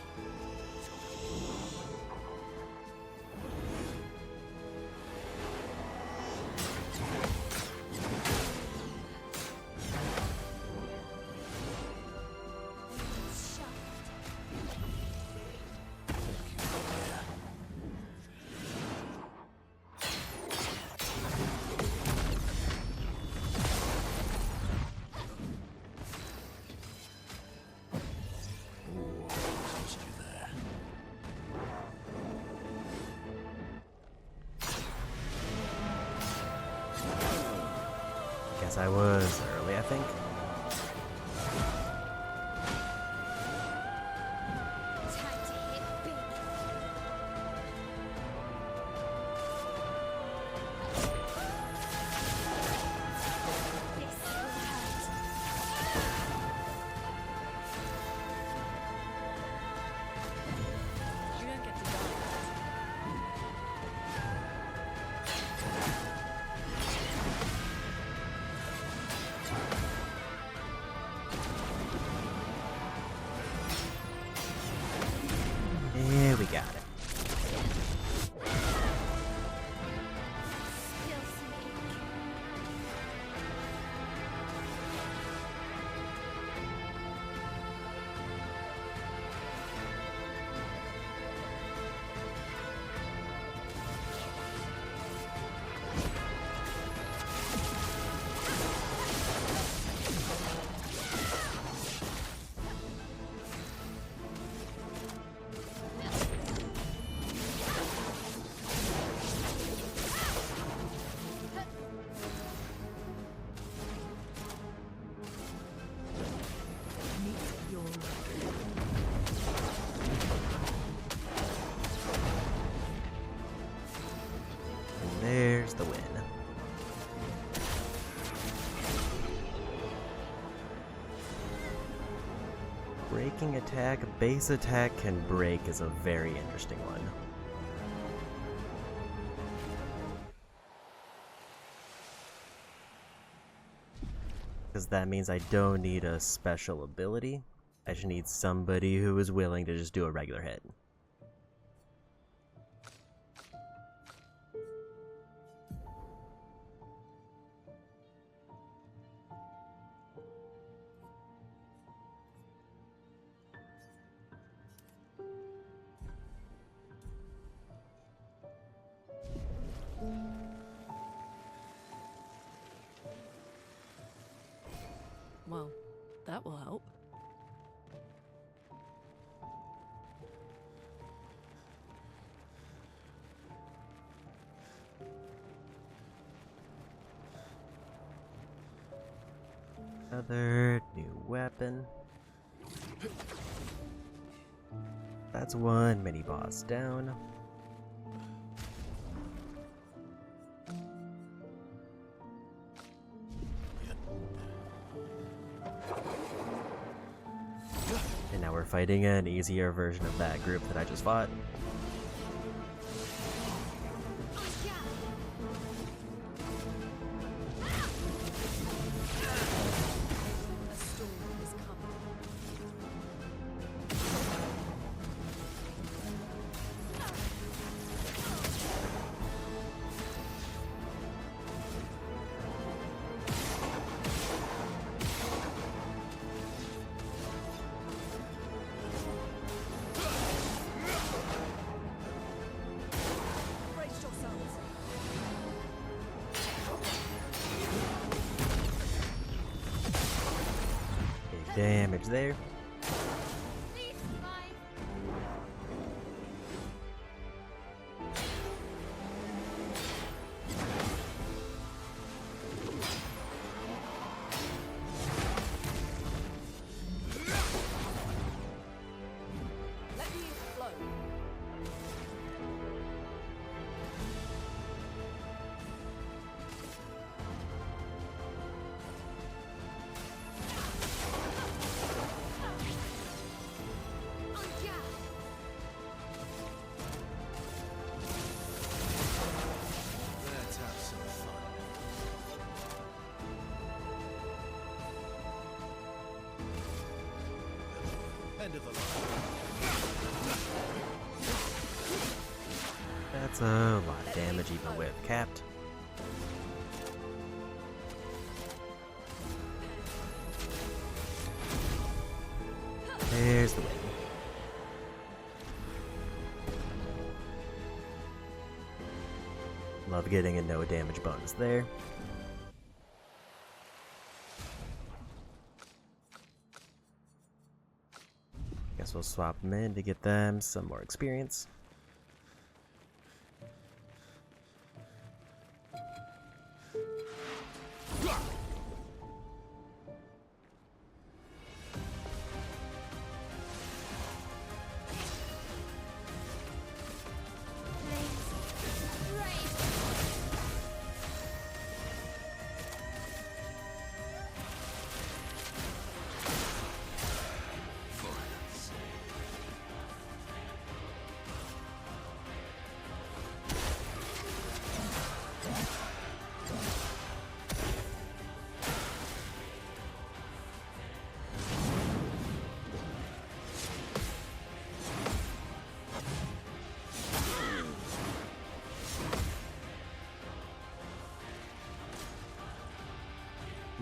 Lost you there. Guess I was early, I think. Time to hit big. This will hurt. You don't get to die. breaking attack, base attack can break is a very interesting one. Because that means I don't need a special ability. I just need somebody who is willing to just do a regular hit. Well, that will help. Another new weapon. That's one mini boss down. And now we're fighting an easier version of that group that I just fought. A storm is coming. Brace yourselves. Big damage there. Please survive. Let me flow. Let's have some fun. End of the line. That's a lot of damage even with capped. There's the win. Love getting a no damage bonus there. Guess we'll swap them in to get them some more experience.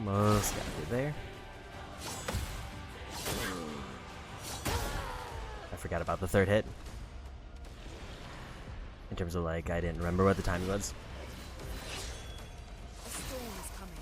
Almost got it there. I forgot about the third hit. In terms of like, I didn't remember what the time was. A storm is coming.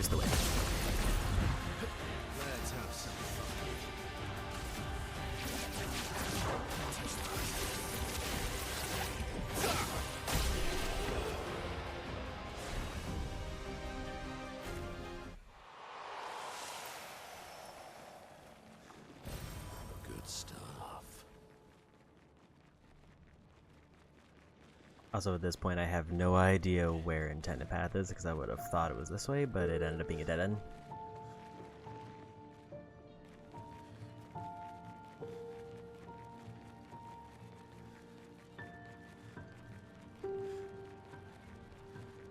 There's the win. Let's have some fun. Good stuff. Also, at this point, I have no idea where intended path is, because I would have thought it was this way, but it ended up being a dead end.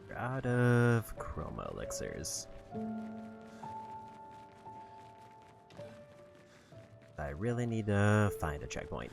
We're out of chroma elixirs. I really need to find a checkpoint.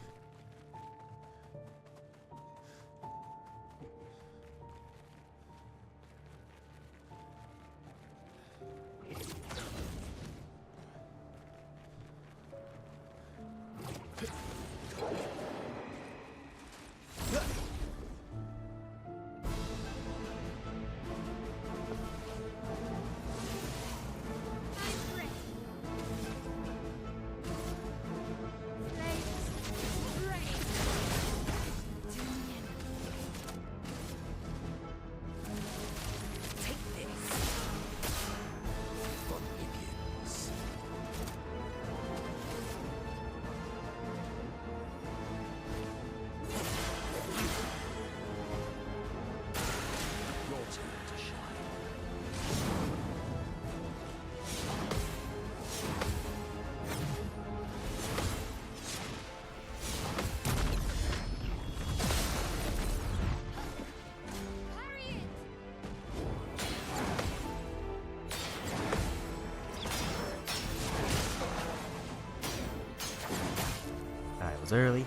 Early.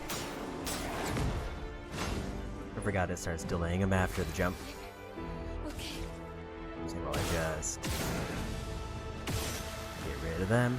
I forgot it starts delaying him after the jump. Okay. So while I just get rid of them.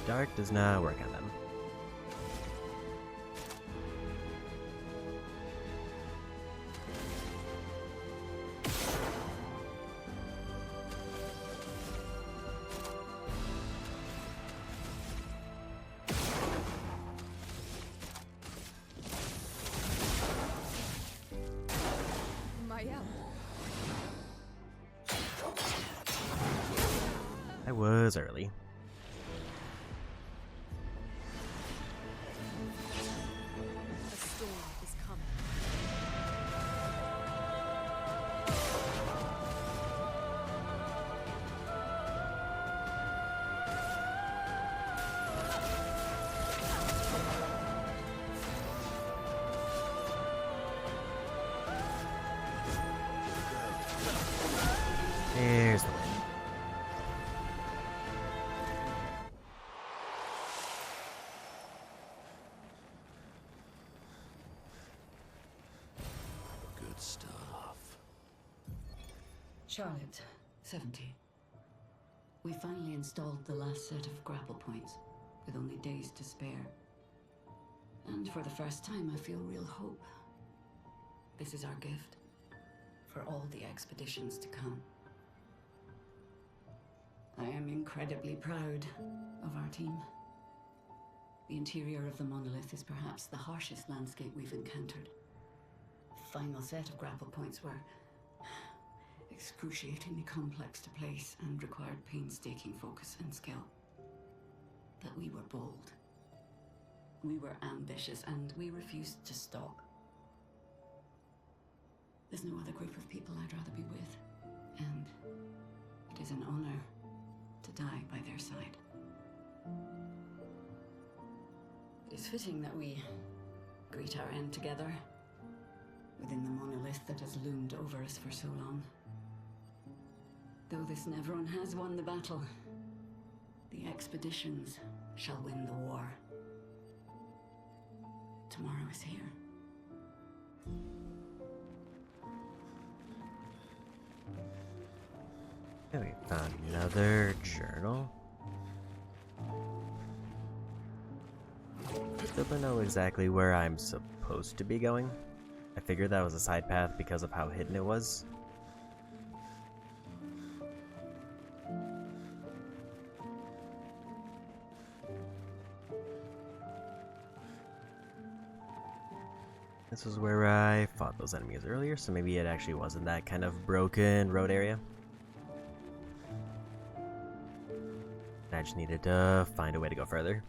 Dark does not work on them. I was early. There's the win. Good stuff. Charlotte, 70. We finally installed the last set of grapple points, with only days to spare. And for the first time, I feel real hope. This is our gift for all the expeditions to come. I am incredibly proud of our team. The interior of the monolith is perhaps the harshest landscape we've encountered. The final set of grapple points were excruciatingly complex to place and required painstaking focus and skill. But we were bold. We were ambitious, and we refused to stop. There's no other group of people I'd rather be with, and it is an honor to die by their side. It is fitting that we greet our end together, within the monolith that has loomed over us for so long. Though this Nevron has won the battle, the expeditions shall win the war. Tomorrow is here. Okay, we found another journal. Still don't know exactly where I'm supposed to be going. I figured that was a side path because of how hidden it was. This is where I fought those enemies earlier, so maybe it actually wasn't that kind of broken road area. I just needed to find a way to go further.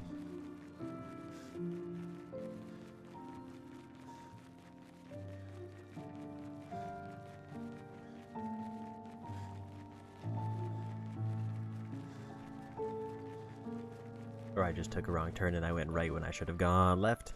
Or I just took a wrong turn and I went right when I should have gone left.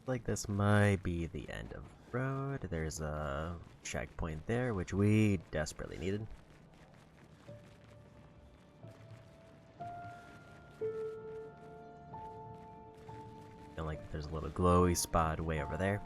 Like this might be the end of the road. There's a checkpoint there, which we desperately needed. And like there's a little glowy spot way over there.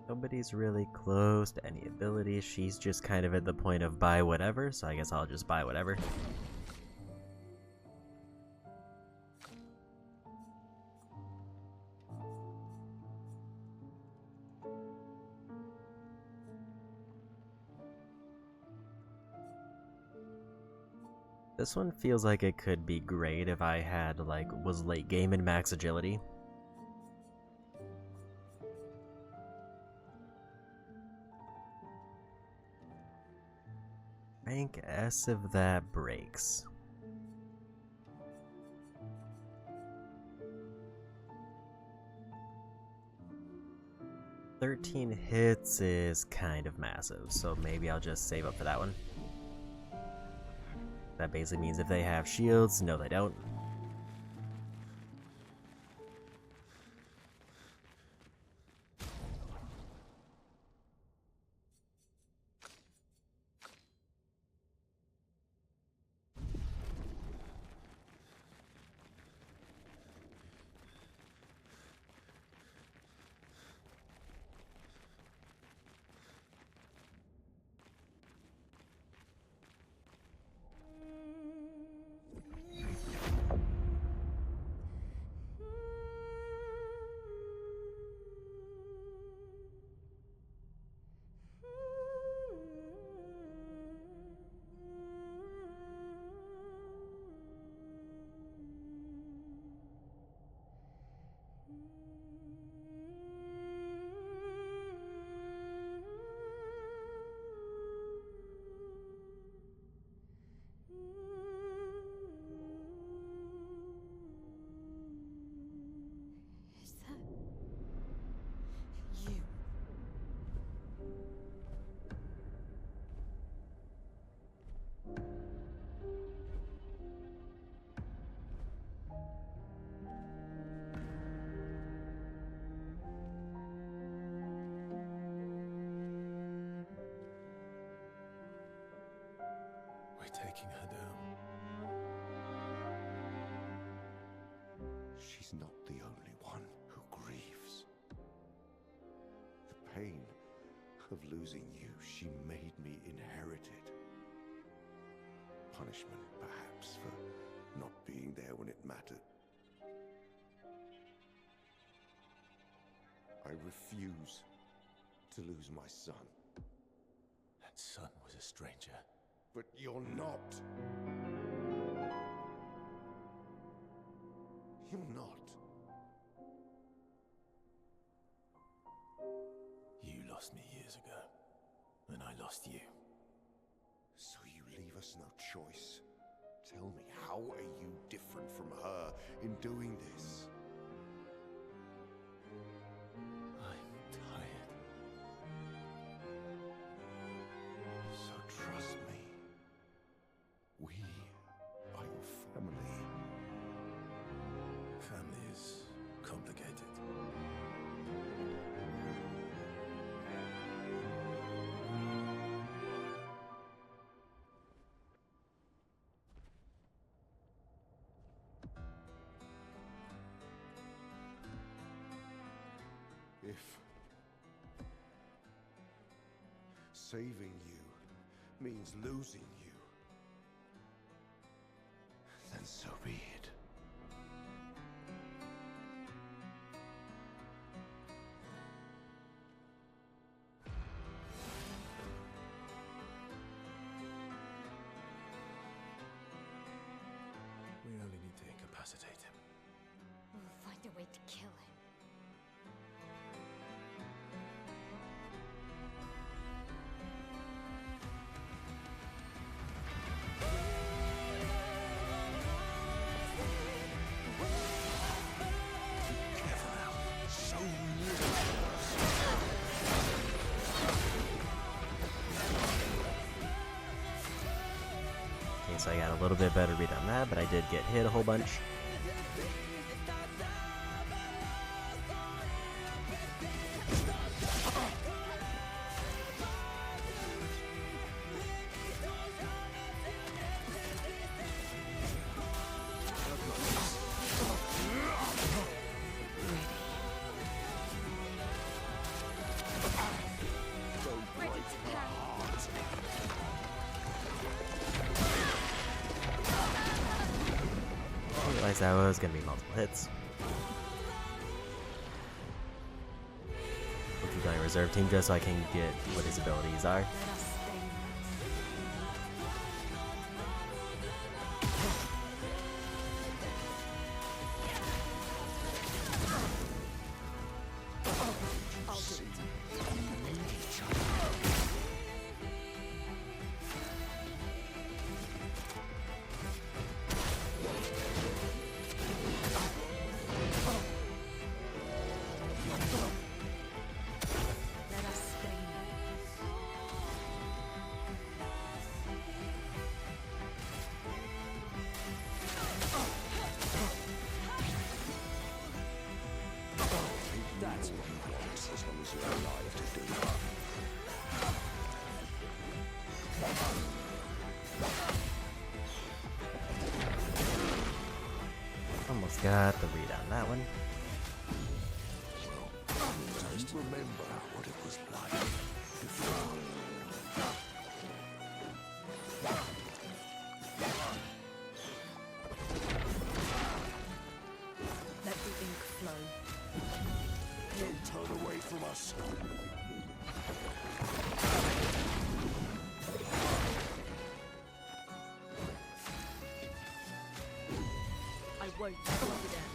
Nobody's really close to any abilities. She's just kind of at the point of buy whatever, so I guess I'll just buy whatever. This one feels like it could be great if I had, like, was late game in max agility. Rank S if that breaks. "13 hits is kind of massive, so maybe I'll just save up for that one. That basically means if they have shields, no they don't. she's not the only one who grieves. The pain of losing you, she made me inherit it. Punishment, perhaps, for not being there when it mattered. I refuse to lose my son. That son was a stranger. But you're not. You're not. You lost me years ago, and I lost you. So you leave us no choice. Tell me, how are you different from her in doing this? I'm tired. So trust me. We are your family. Family is complicated. If saving you means losing you, then so be it. We only need to incapacitate him. We'll find a way to kill him. Okay, so I got a little bit better read on that, but I did get hit a whole bunch. I realized that was going to be multiple hits. We'll keep going reserve team just so I can get what his abilities are. That's what you want, as long as you're alive to do it. Almost got the read on that one. Just remember what it was like before. Let the ink flow. Don't turn away from us. I won't slow you down.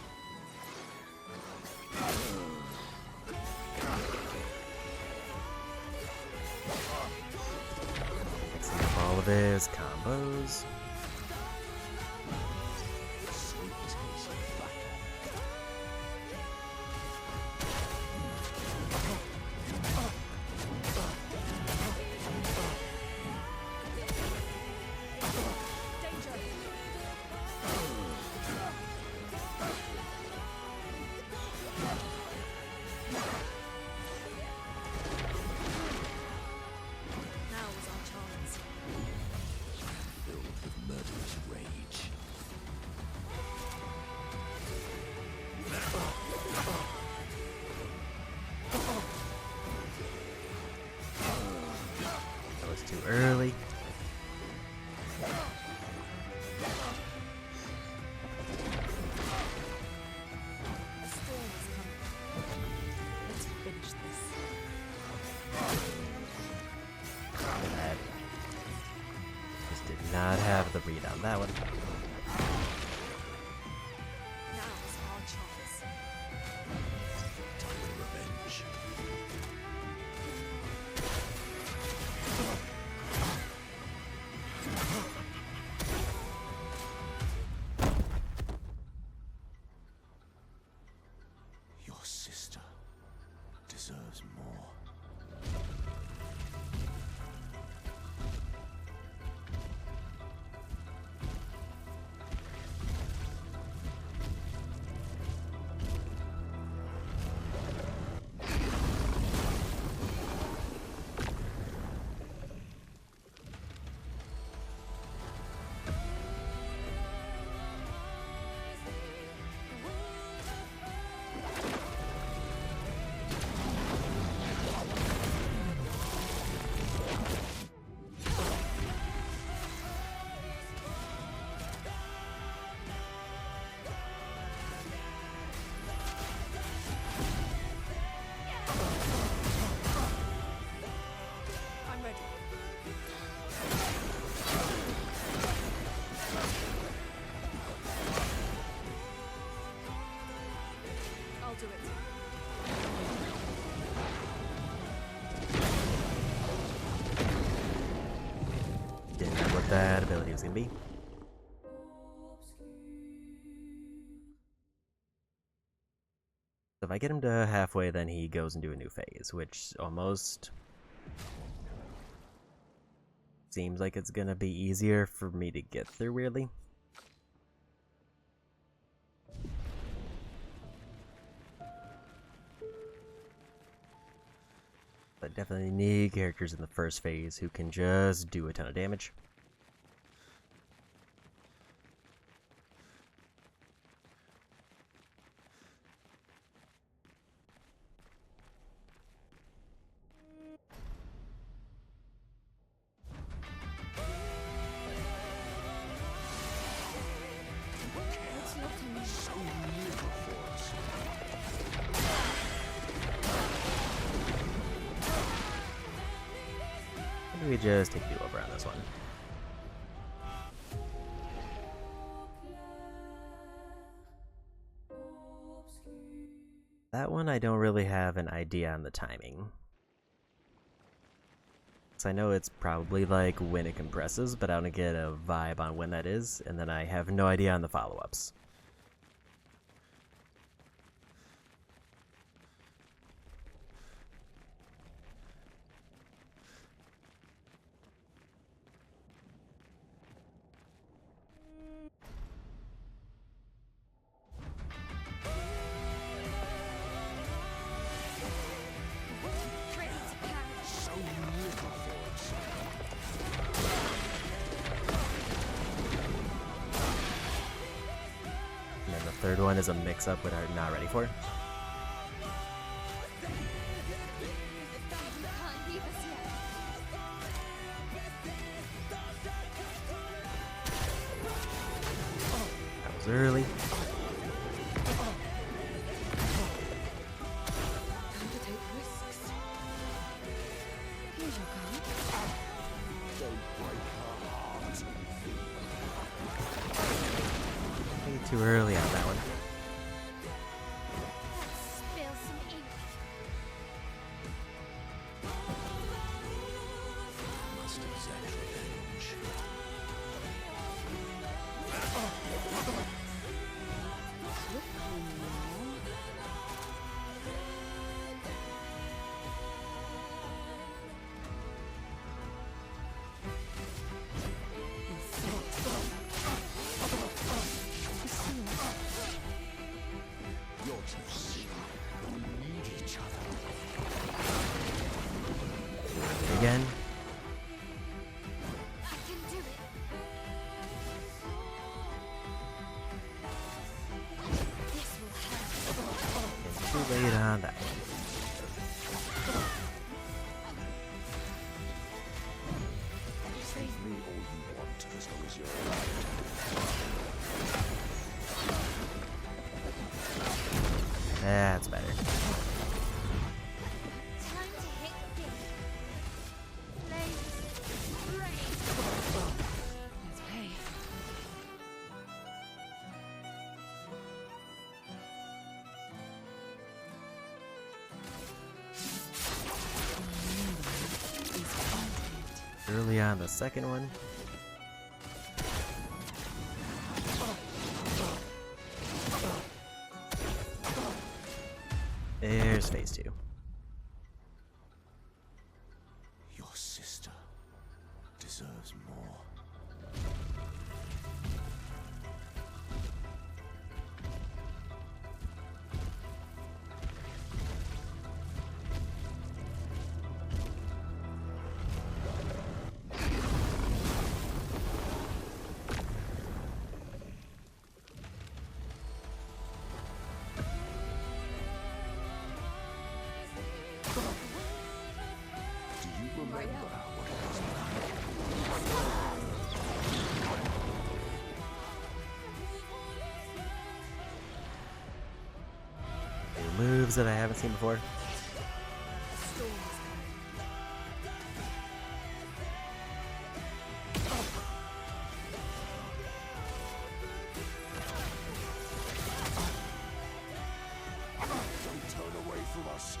Mixing up all of his combos. Now is our chance. Filled with was gonna be. So if I get him to halfway, then he goes into a new phase, which almost seems like it's gonna be easier for me to get through, weirdly. But definitely need characters in the first phase who can just do a ton of damage. Maybe we just take a do-over on this one. That one I don't really have an idea on the timing. So I know it's probably like when it compresses, but I don't get a vibe on when that is, and then I have no idea on the follow-ups. Third one is a mix-up which I'm not ready for. That was early. Too early on that one. Spill some ink. Must exact revenge. Again. I can do it. This will help. And too late on that one. Save me all you want as long as you're alive. That's better. Time to hit big. Flames, rain. Let's pay. Early on the second one. There's phase 2. Your sister deserves more. Do you remember what it was New moves that I haven't seen before. Don't turn away from us.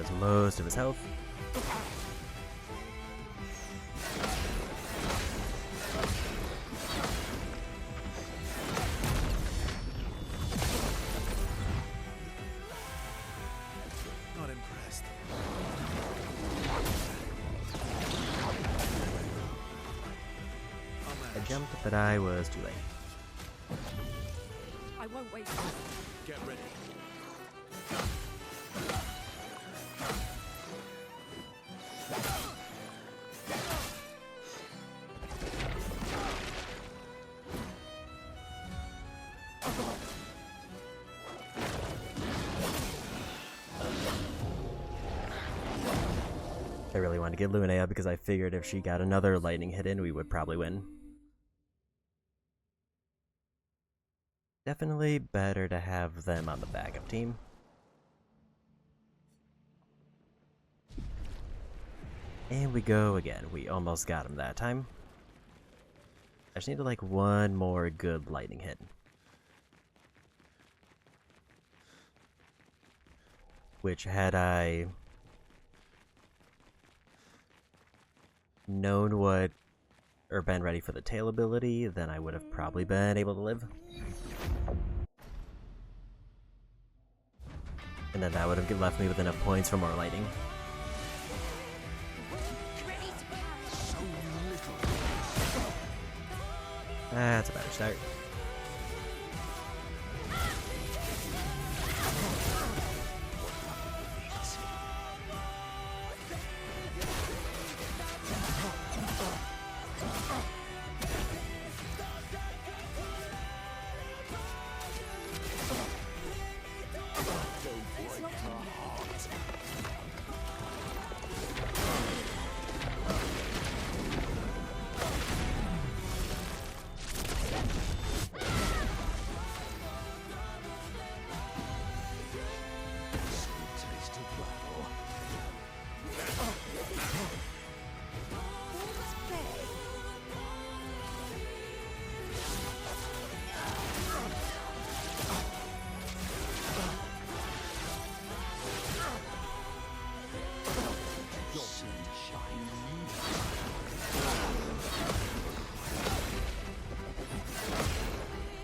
goes most of his health. Not impressed. I jumped, but I was too late. I won't wait. Get ready. I really wanted to get Lunea because I figured if she got another lightning hit in, we would probably win. Definitely better to have them on the backup team. And we go again. We almost got him that time. I just needed like one more good lightning hit. Which, had I known what, or been ready for the tail ability, then I would have probably been able to live. And then that would have left me with enough points for more lightning. That's a better start.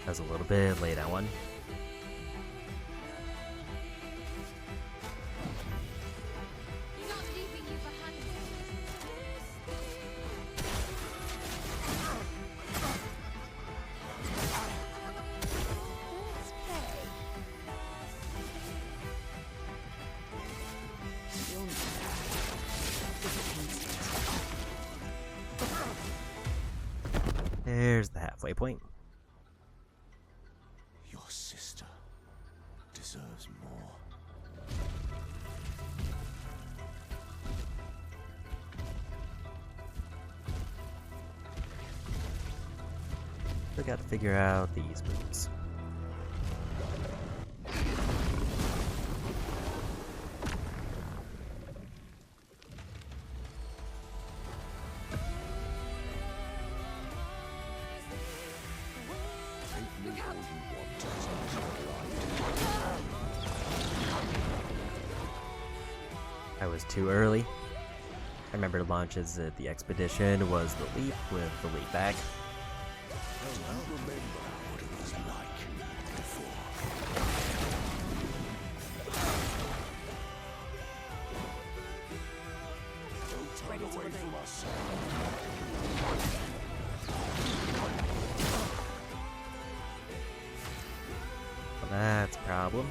That was a little bit late on one. Not leaving you behind. Let's play. There's the halfway point. Your sister deserves more. Still got to figure out these moves. I was too early. I remember launches at the expedition was the leap with the leap back. Remember what it was like before. Ready to obey. Well, that's a problem.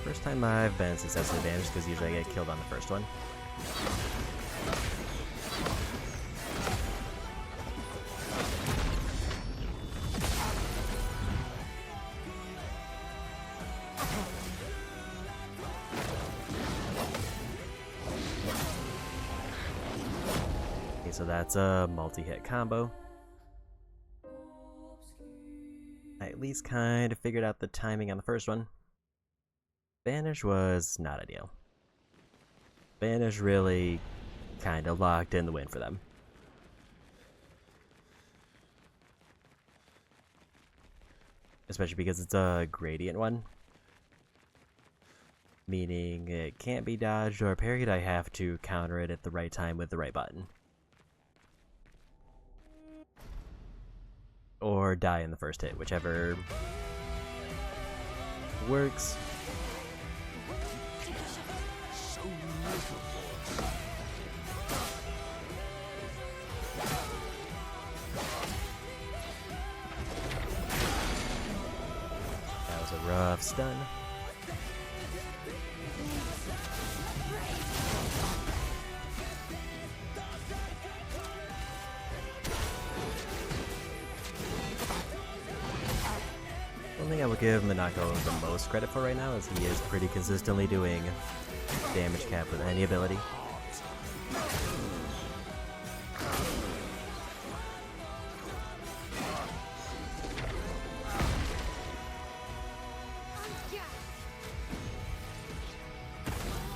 First time I've been successfully damaged because usually I get killed on the first one. Okay, so that's a multi-hit combo. I at least kind of figured out the timing on the first one. Banish was not ideal. Banish really kind of locked in the win for them. especially because it's a gradient one. Meaning it can't be dodged or parried, I have to counter it at the right time with the right button. Or die in the first hit, whichever works. So miserable. That was a rough stun. One thing I would give Minako the most credit for right now is he is pretty consistently doing damage cap with any ability.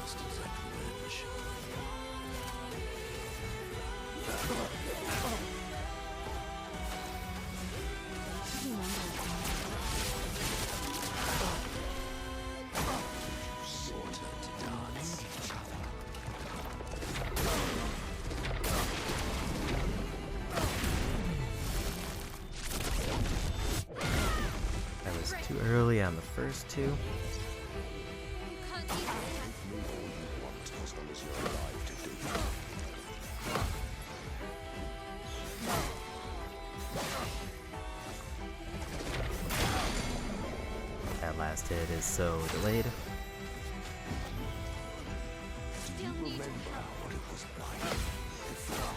Just exactly revenge. Sort to dance. That was too early on the first two. You can't use Move all you want as long as you're alive to do it. That last hit is so delayed. Do you remember what it was like before?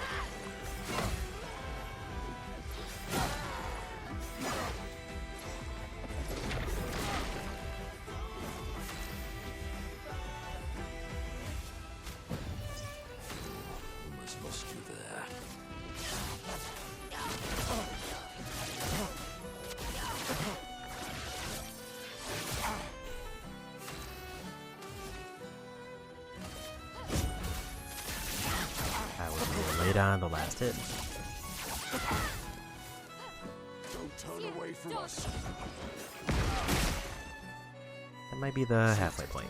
Almost lost you there. I was really late on the last hit. Don't turn away from us. That might be the halfway point.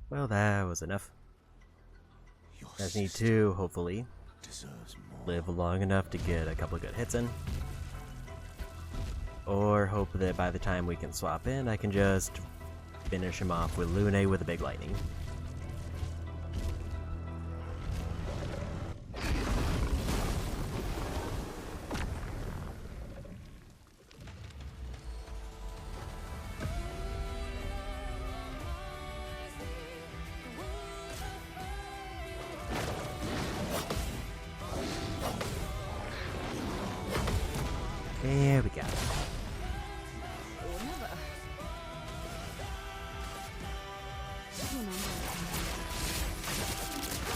Well, that was enough. Your I just need sister to, hopefully, deserves more. live long enough to get a couple of good hits in. Or hope that by the time we can swap in, I can just finish him off with Lune with a big lightning. There we go. Or never.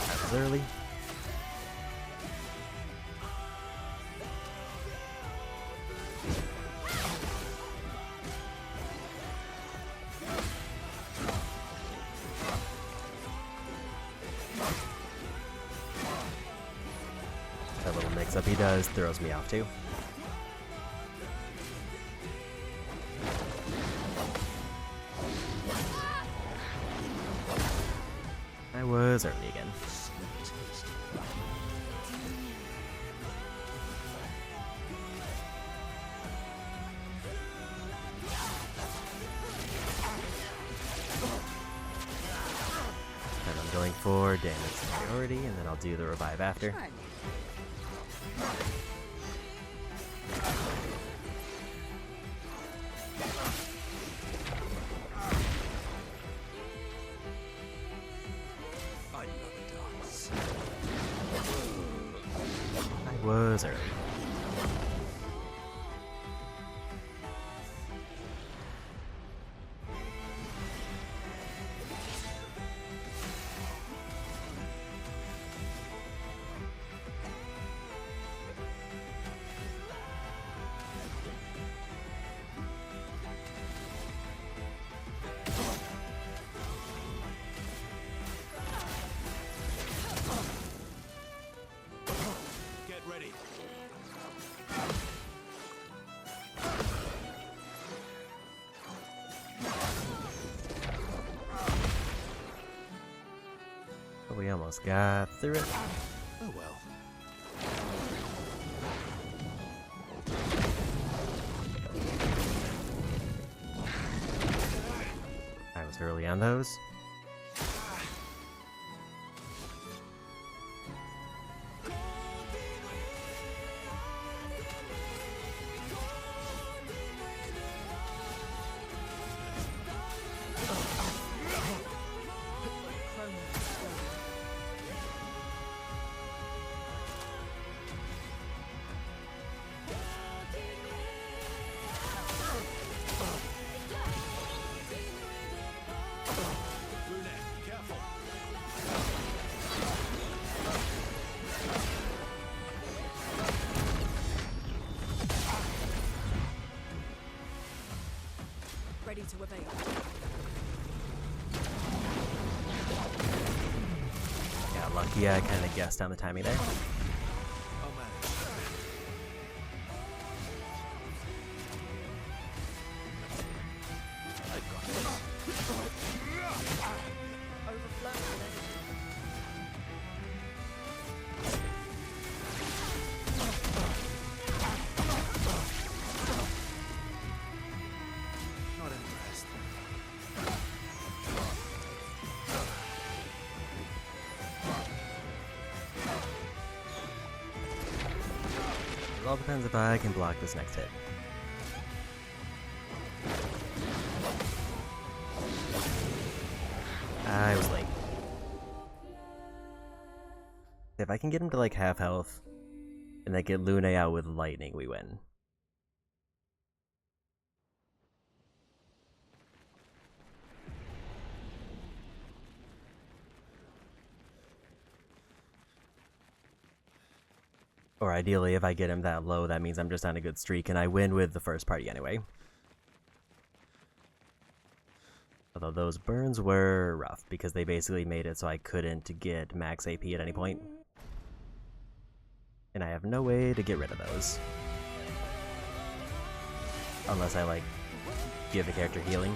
That was early. That little mix-up he does throws me off too. I was early again. And I'm going for damage priority, and then I'll do the revive after. Right. I love dance. I was early. But we almost got through it. Oh well. I was early on those. Ready to evade. Yeah, lucky I kind of guessed on the timing there. Oh man. I got this. Overflowing with energy. Not impressed. It all depends if I can block this next hit. I was late. If I can get him to like half health, and then get Lune out with lightning, we win. Or ideally, if I get him that low, that means I'm just on a good streak, and I win with the first party anyway. Although those burns were rough, because they basically made it so I couldn't get max AP at any point. And I have no way to get rid of those. Unless I, like, give the character healing.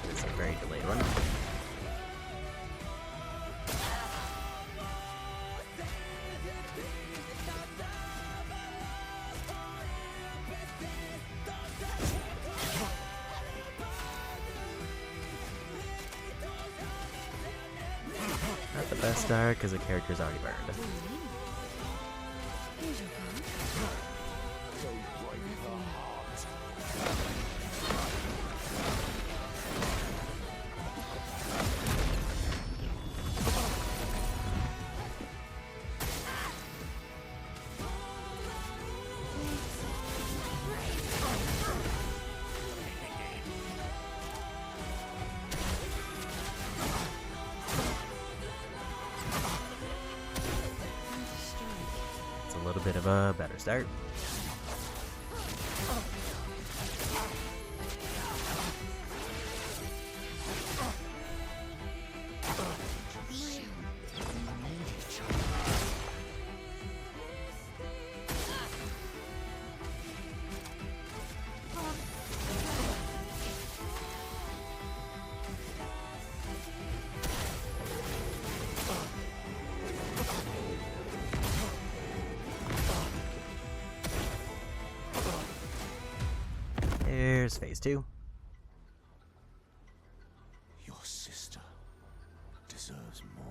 It's a very delayed one. Not the best start because the character's already burned. A little bit of a better start. Here's phase 2. Your sister deserves more.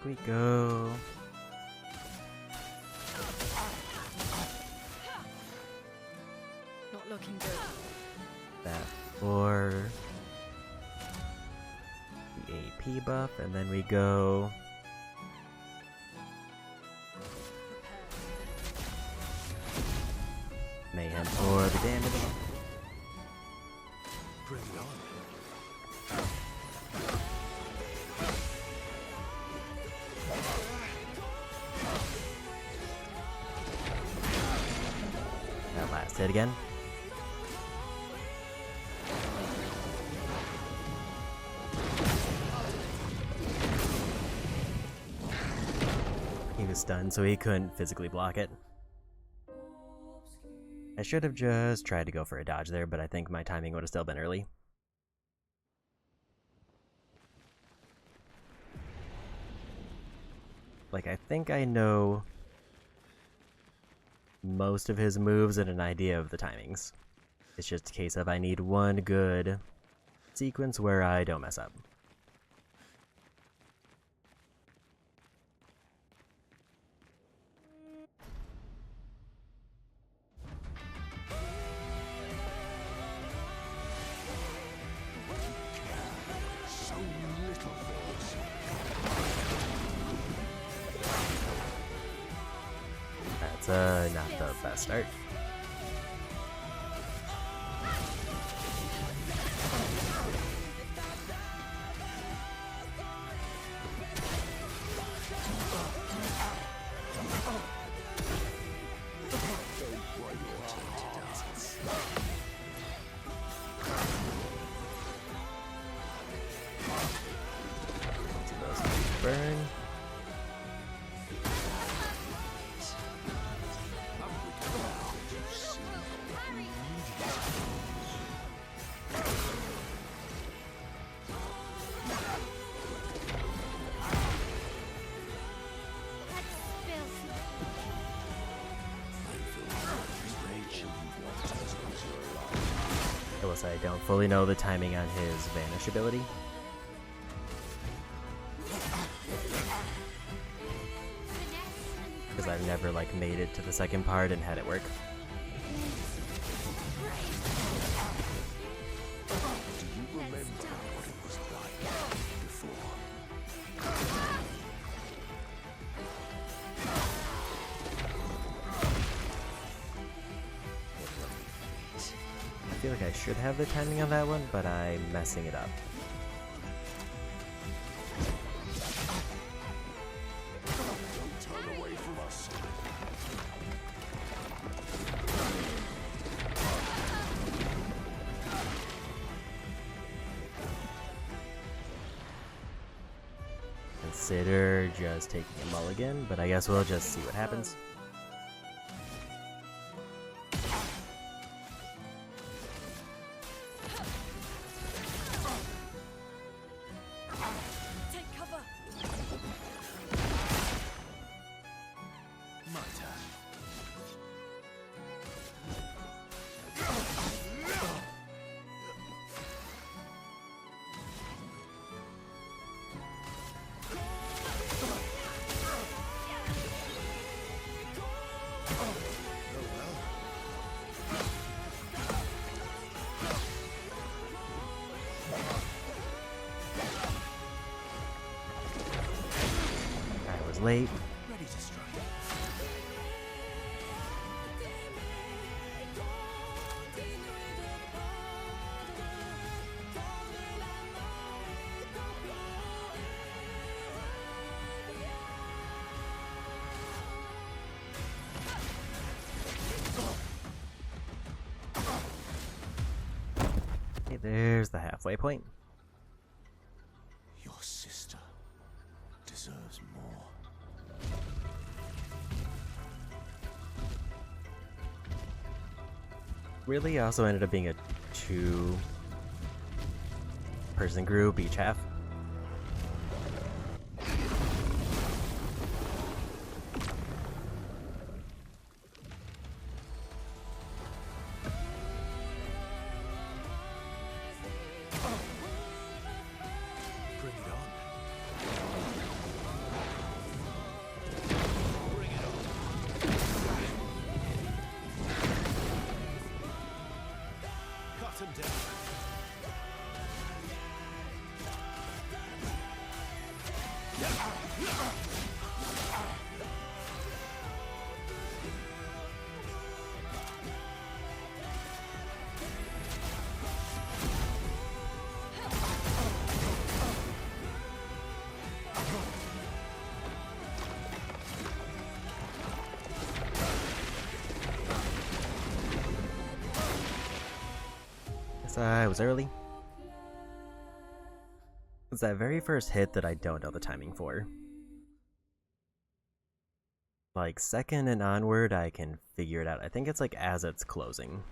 think we go... Not looking good. that for the AP buff, and then we go... Mayhem for the damage. Bring it on. That last hit again. He was stunned, so he couldn't physically block it. I should have just tried to go for a dodge there, but I think my timing would have still been early. Like, I think I know most of his moves and an idea of the timings. It's just a case of I need one good sequence where I don't mess up. So little things. That's not the best start. Burn. I will say I don't fully know the timing on his vanish ability. Because I've never like made it to the second part and had it work. Do you remember what it was like before? I feel like I should have the timing on that one, but I'm messing it up. Turn away from us. Consider just taking a mulligan, but I guess we'll just see what happens. Take cover. My turn. I was late. Ready to strike. Okay, there's the halfway point. Your sister deserves more. Really also ended up being a 2-person group, each half. Bring it on. him down. Guess I was early. It's that very first hit that I don't know the timing for. Like, second and onward, I can figure it out. I think it's like as it's closing.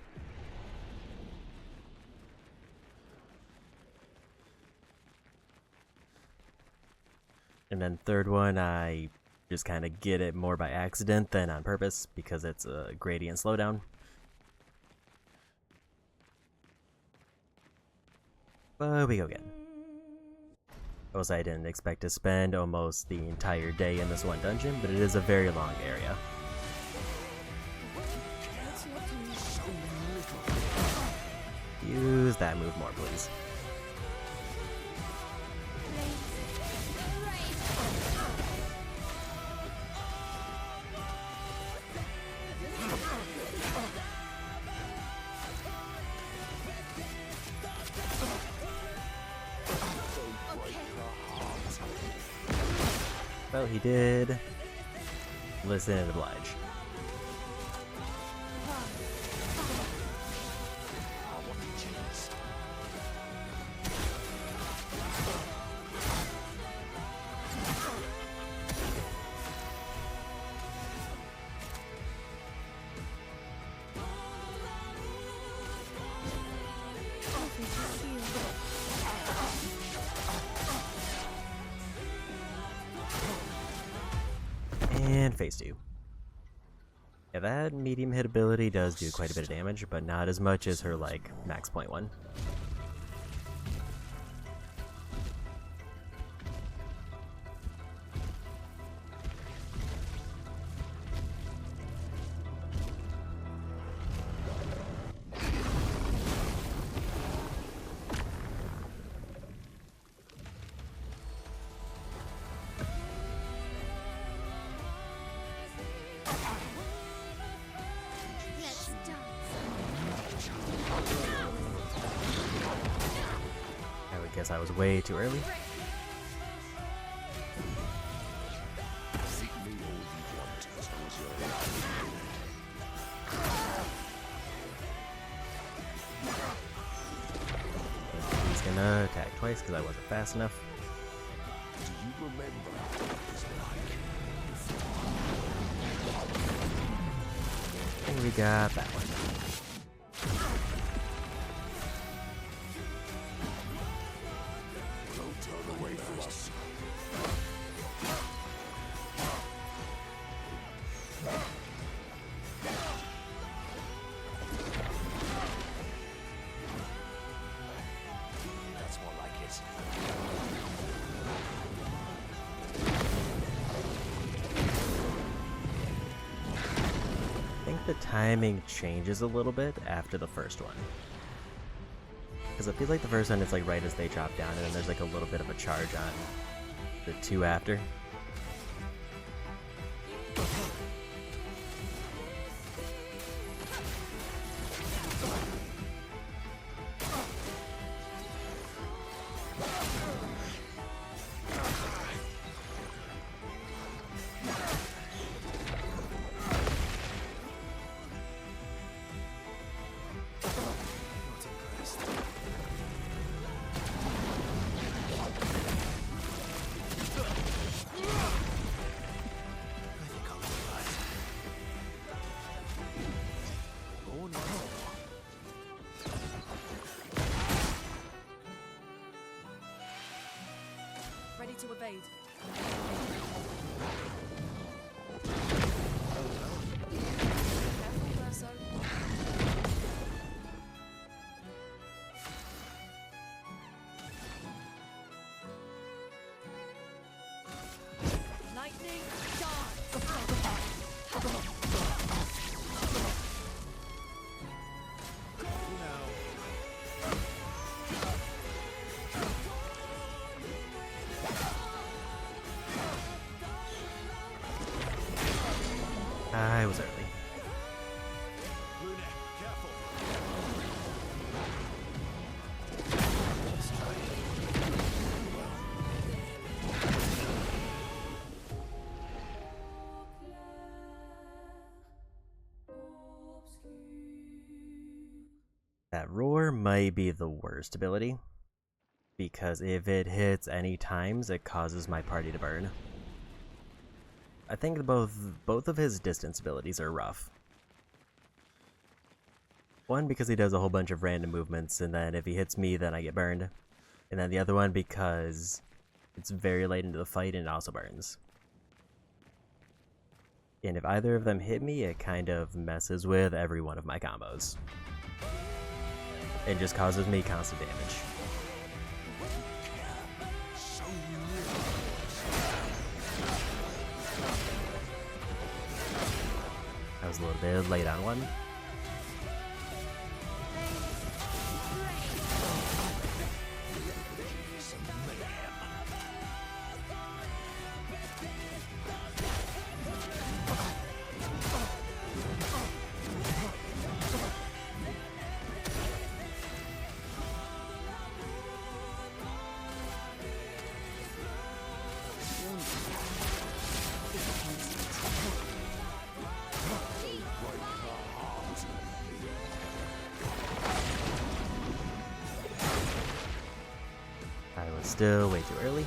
And then third one, I just kind of get it more by accident than on purpose because it's a gradient slowdown. But we go again. Also, I didn't expect to spend almost the entire day in this one dungeon, but it is a very long area. Use that move more, please. Well, he did listen and oblige. And phase 2. Yeah, that medium hit ability does do quite a bit of damage, but not as much as her, like, max point one. I would guess I was way too early. He's gonna attack twice because I wasn't fast enough. Do you remember what it was like? And we got that one. Don't turn away from us. That's more like it. I think the timing changes a little bit after the first one. Because it feels like the first one, it's like right as they drop down, and then there's like a little bit of a charge on the two after. Ready to evade. Careful, Verso. Lightning, You know, That roar might be the worst ability, because if it hits any times, it causes my party to burn. I think both of his distance abilities are rough. One, because he does a whole bunch of random movements, and then if he hits me, then I get burned. And then the other one because it's very late into the fight and it also burns. And if either of them hit me, it kind of messes with every one of my combos. It just causes me constant damage. I was a little bit late on one. Still way too early.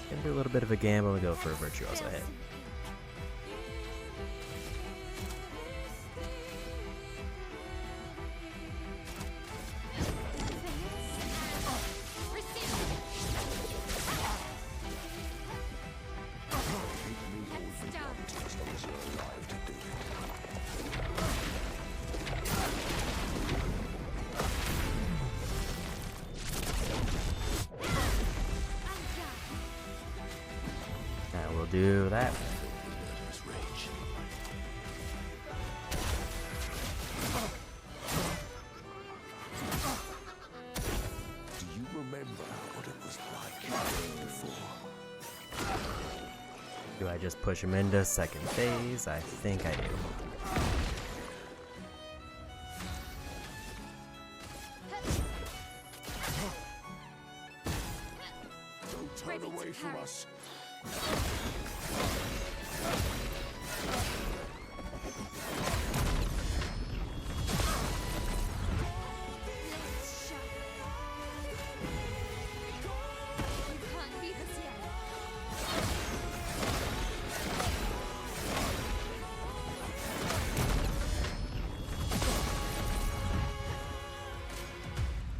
Gonna do a little bit of a gamble and go for a virtuoso hit. Do that. Do you remember what it was like before? Do I just push him into second phase? I think I do. Don't turn away from us.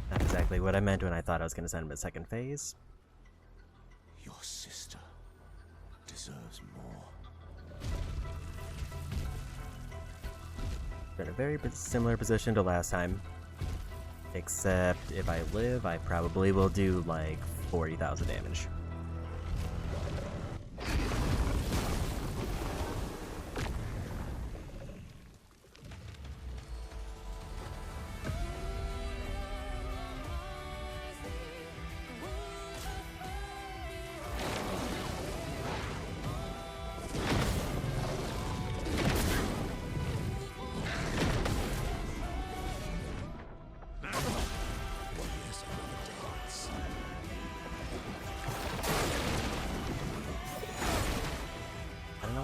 Not exactly what I meant when I thought I was going to send him to second phase. Your sister deserves more. We're in a very similar position to last time. Except if I live, I probably will do like 40,000 damage.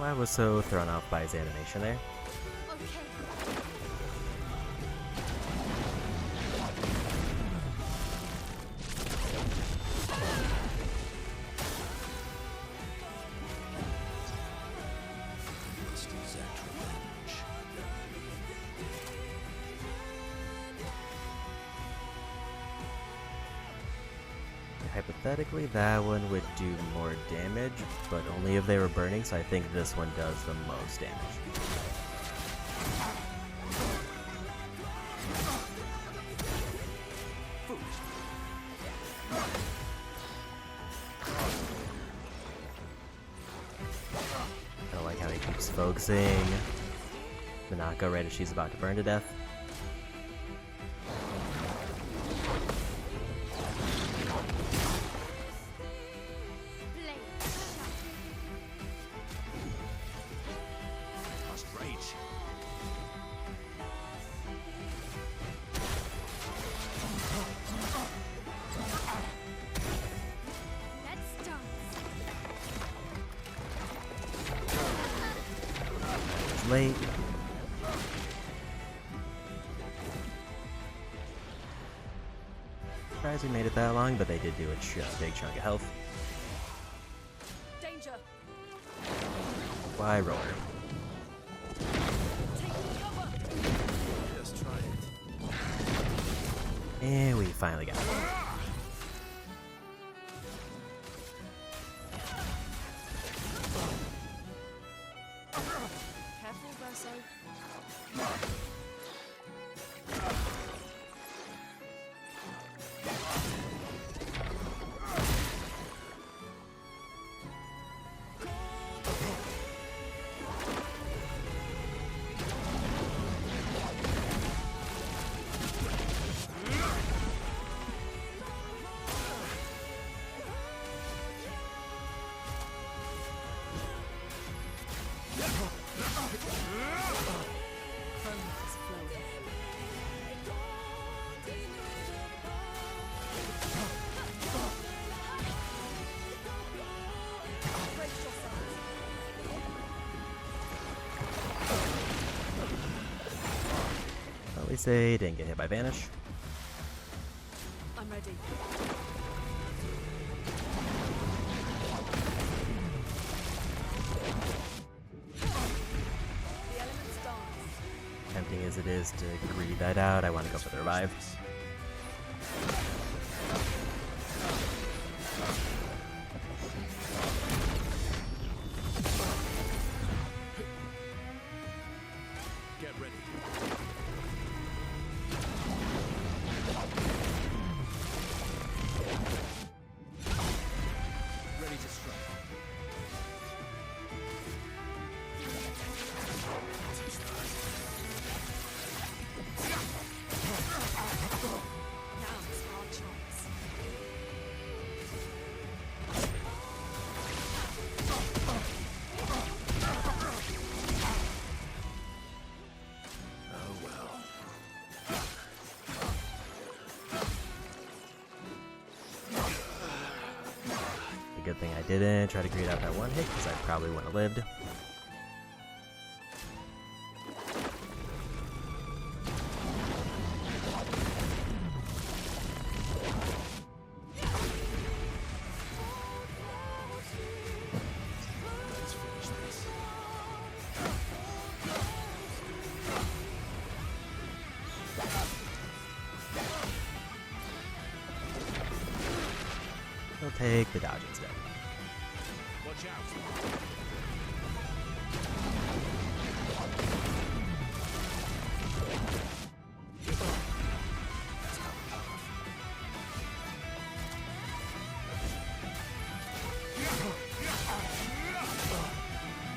I was so thrown off by his animation there. Hypothetically, that one would do more damage, but only if they were burning, so I think this one does the most damage. I don't like how he keeps focusing Minako right as she's about to burn to death. late. Surprised we made it that long, but they did do a big chunk of health. Danger! Why roar? Take cover! Just try it. And we finally got it. Careful, Verso. Chronos flowing. Brace yourselves. At least they didn't get hit by Vanish. I'm ready. The elements dance. Tempting as it is to greed that out, I want to go for the revive. Get ready. Ready to strike. Now's our chance. Oh well. The good thing I didn't try to greed out that one hit, because I probably wouldn't have lived. Let's finish this. He'll take the dodge instead. Watch out.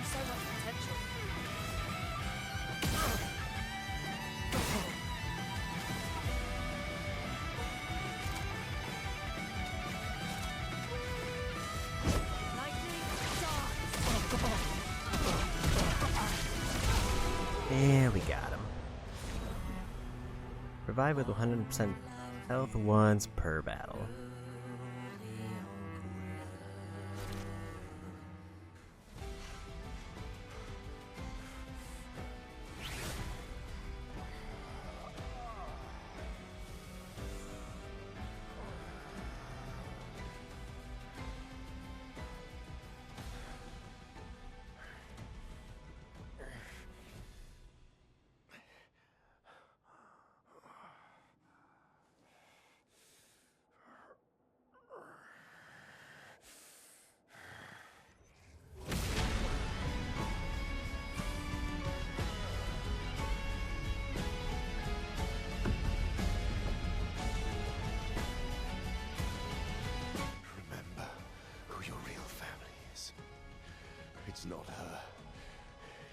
So much potential. Lightning dance. And we got him. Revive with 100% health once per battle. Remember who your real family is. It's not her.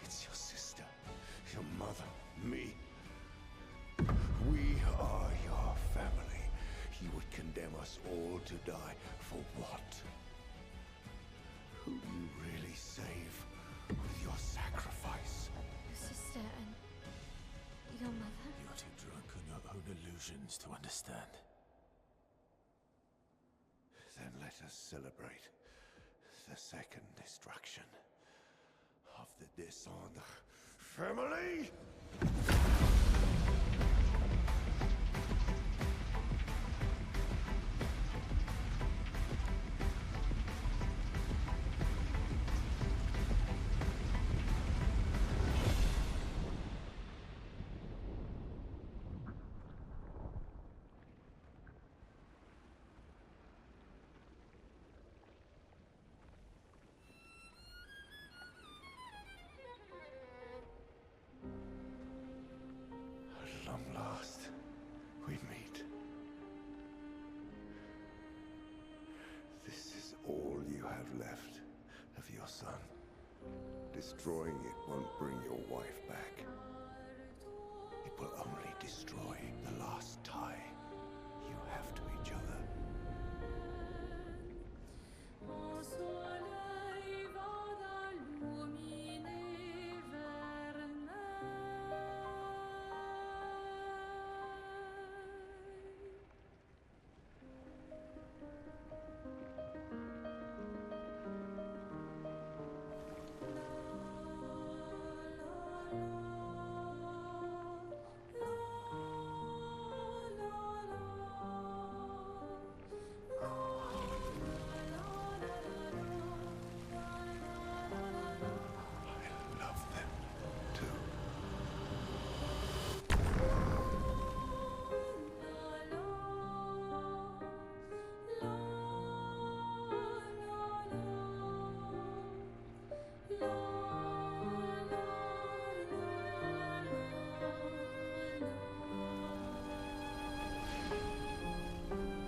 It's your sister, your mother, me. We are your family. You would condemn us all to die for what? Who you really save with your sacrifice? Your sister and your mother. You're too drunk on your own illusions to understand. Then let us celebrate the second destruction of the Descendre Family? At long last, we meet. This is all you have left of your son. Destroying it won't bring your wife back. It will only destroy the last tie you have to each other. I love them too.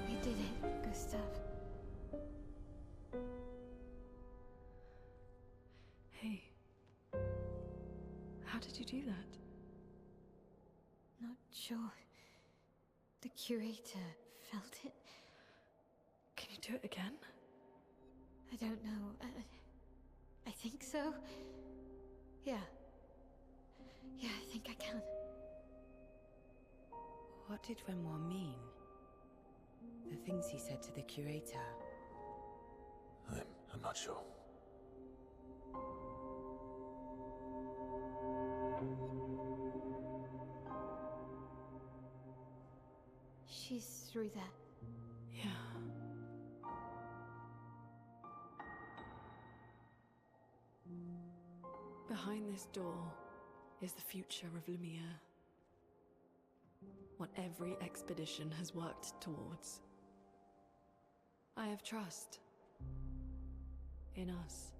We did it, Gustav. Hey. How did you do that? Not sure. The curator felt it. Can you do it again? I don't know. I think so. Yeah. Yeah, I think I can. What did Renoir mean? The things he said to the curator. I'm not sure. She's through that. Yeah. Behind this door is the future of Lumiere. What every expedition has worked towards. I have trust in us.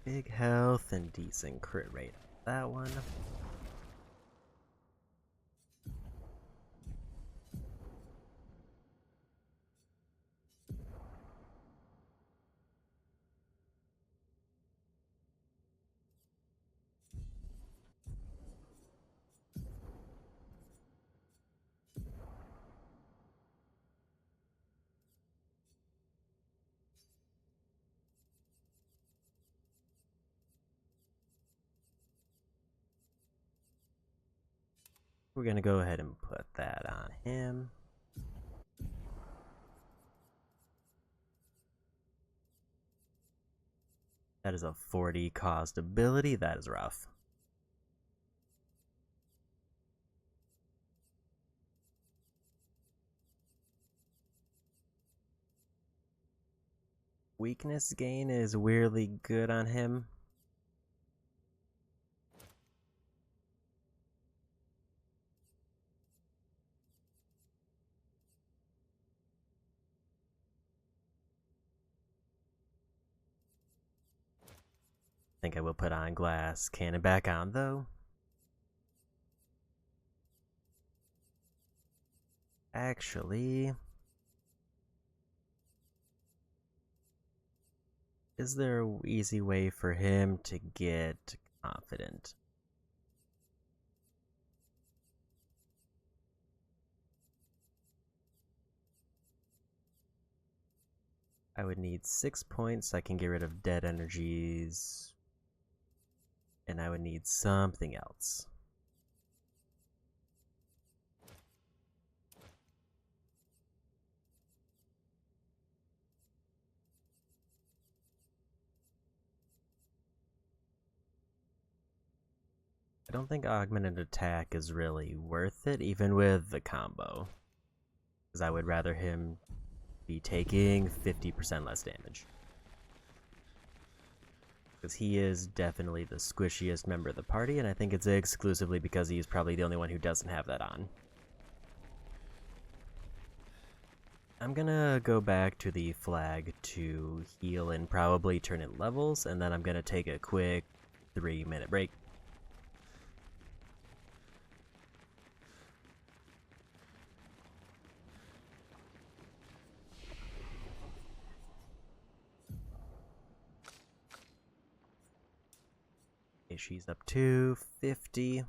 Big health and decent crit rate. That one. We're gonna go ahead and put that on him. That is a 40 cost ability. That is rough. Weakness gain is weirdly good on him. I think I will put on glass cannon back on though. Actually, is there an easy way for him to get confident? I would need 6 points so I can get rid of dead energies. And I would need something else. I don't think augmented attack is really worth it, even with the combo. Because I would rather him be taking 50% less damage. Because he is definitely the squishiest member of the party, and I think it's exclusively because he's probably the only one who doesn't have that on. I'm gonna go back to the flag to heal and probably turn in levels, and then I'm gonna take a quick 3-minute break. Okay, she's up to 50.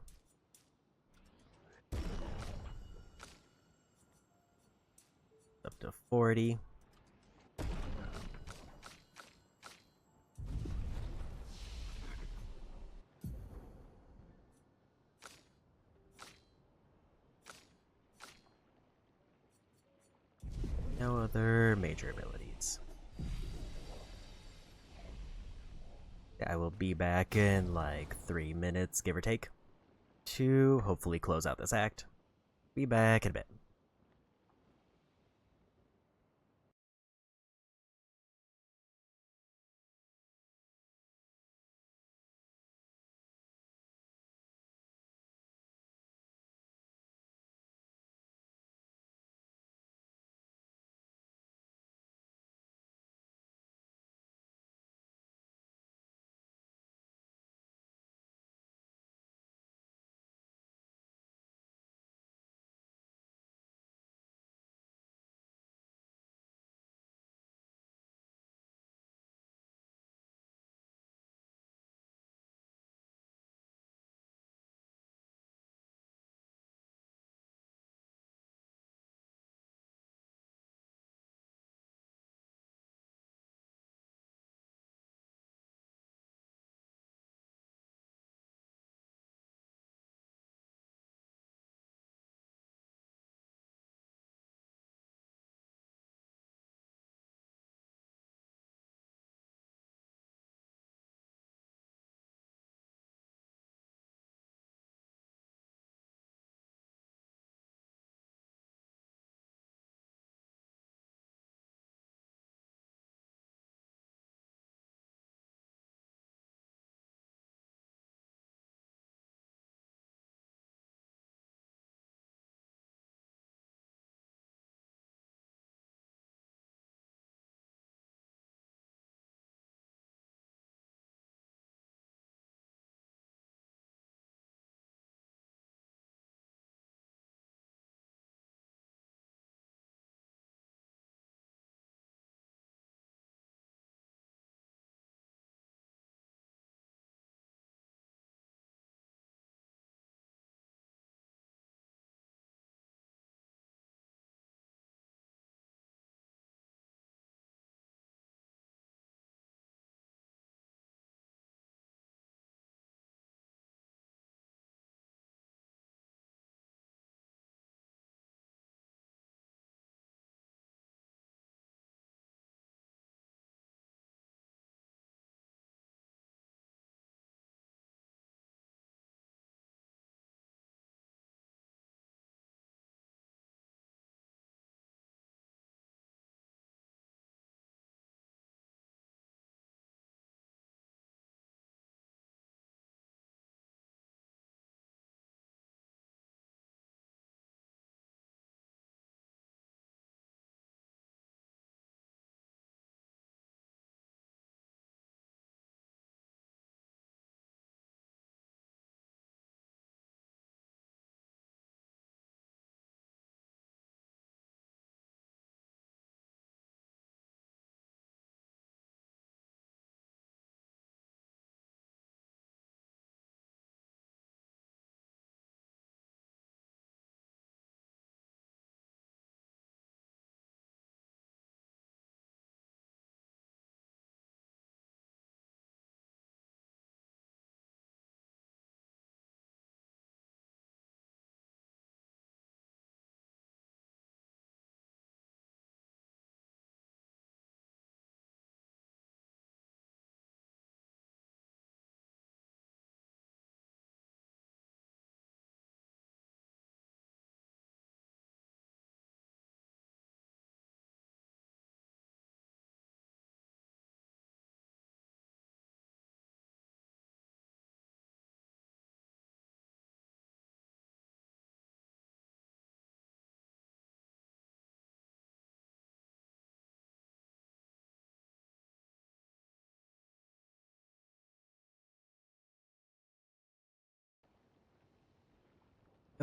Up to 40. No other major abilities. I will be back in like 3 minutes, give or take, to hopefully close out this act. Be back in a bit.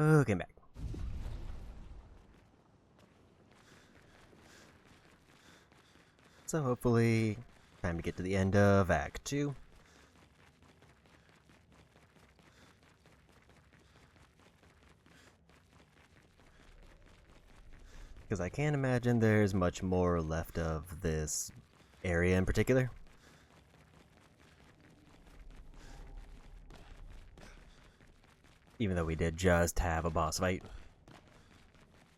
Okay, I'm back. So hopefully, time to get to the end of Act 2. Because I can't imagine there's much more left of this area in particular. Even though we did just have a boss fight.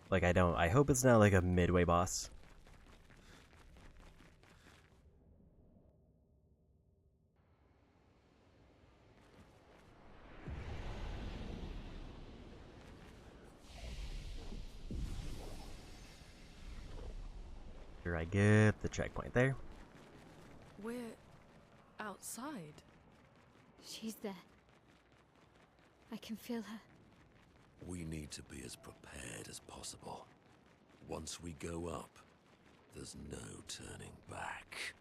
Like, I hope it's not like a midway boss. Here I get the checkpoint there. We're outside. She's there. I can feel her. We need to be as prepared as possible. Once we go up, there's no turning back.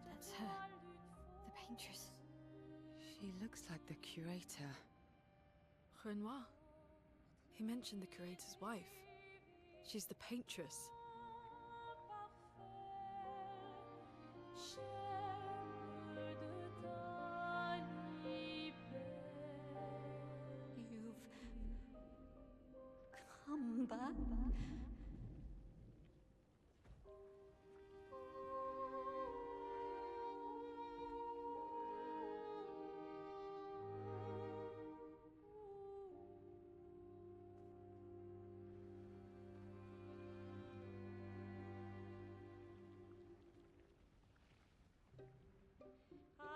That's her. The paintress. She looks like the curator. Renoir. He mentioned the curator's wife. She's the paintress. You've come back?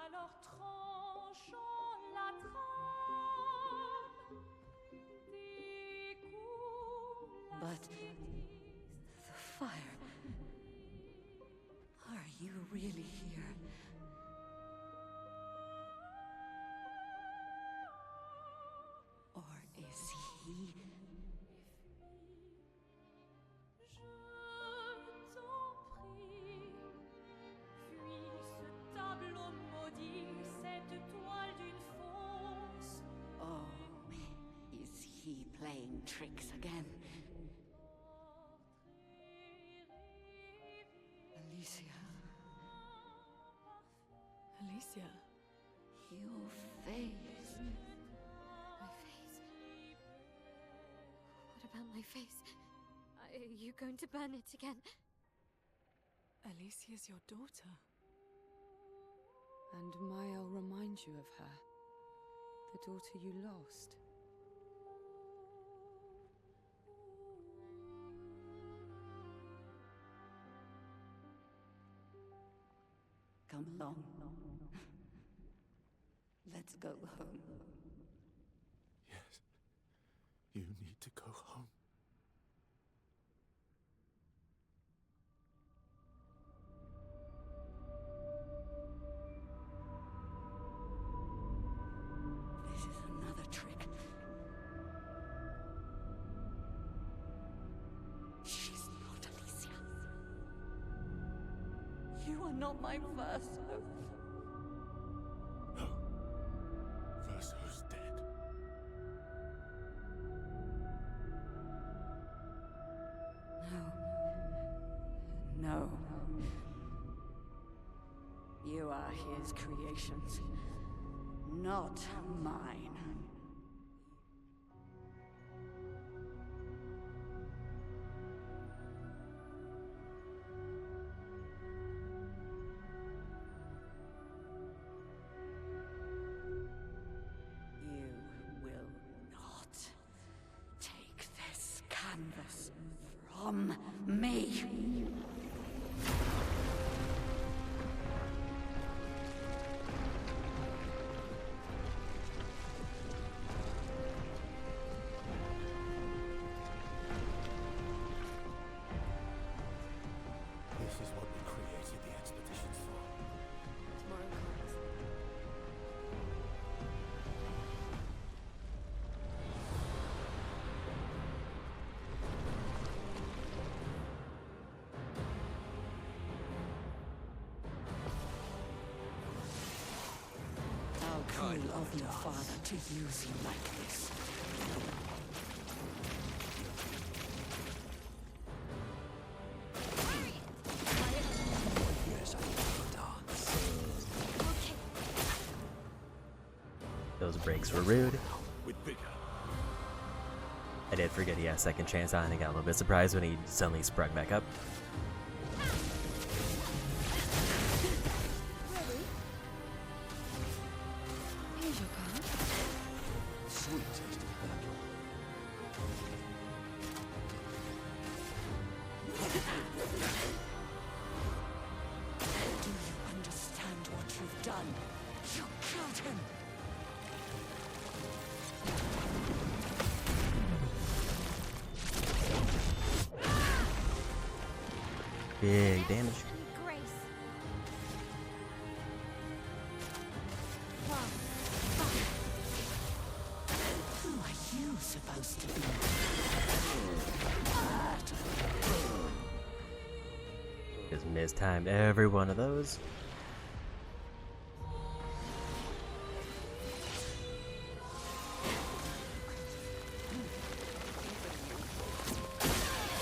Alors tranchons la trame, découle la But the fire. Are you really here? Or is he? Je t'en prie, fuis ce tableau maudit, cette toile d'une fausse. Oh, is he playing tricks again? Alicia, Alicia. your face. My face. What about my face? Are you going to burn it again? Alicia's your daughter. And May'll remind you of her. The daughter you lost. Come along. Let's go home. Yes. You need to go home. This is another trick. She's not Alicia. You are not my Verso. No. Verso's dead. No. No. You are his creations, not mine. You will not take this canvas from me. cruel of your father to use you like this. Yes, I can dance. Those breaks were rude. With vigor. I did forget he had a second chance on and got a little bit surprised when he suddenly sprung back up. Here's your card. Sweet taste of battle. Do you understand what you've done? You killed him! Big damage. Any grace. Who are you supposed to be? Just mistimed every one of those.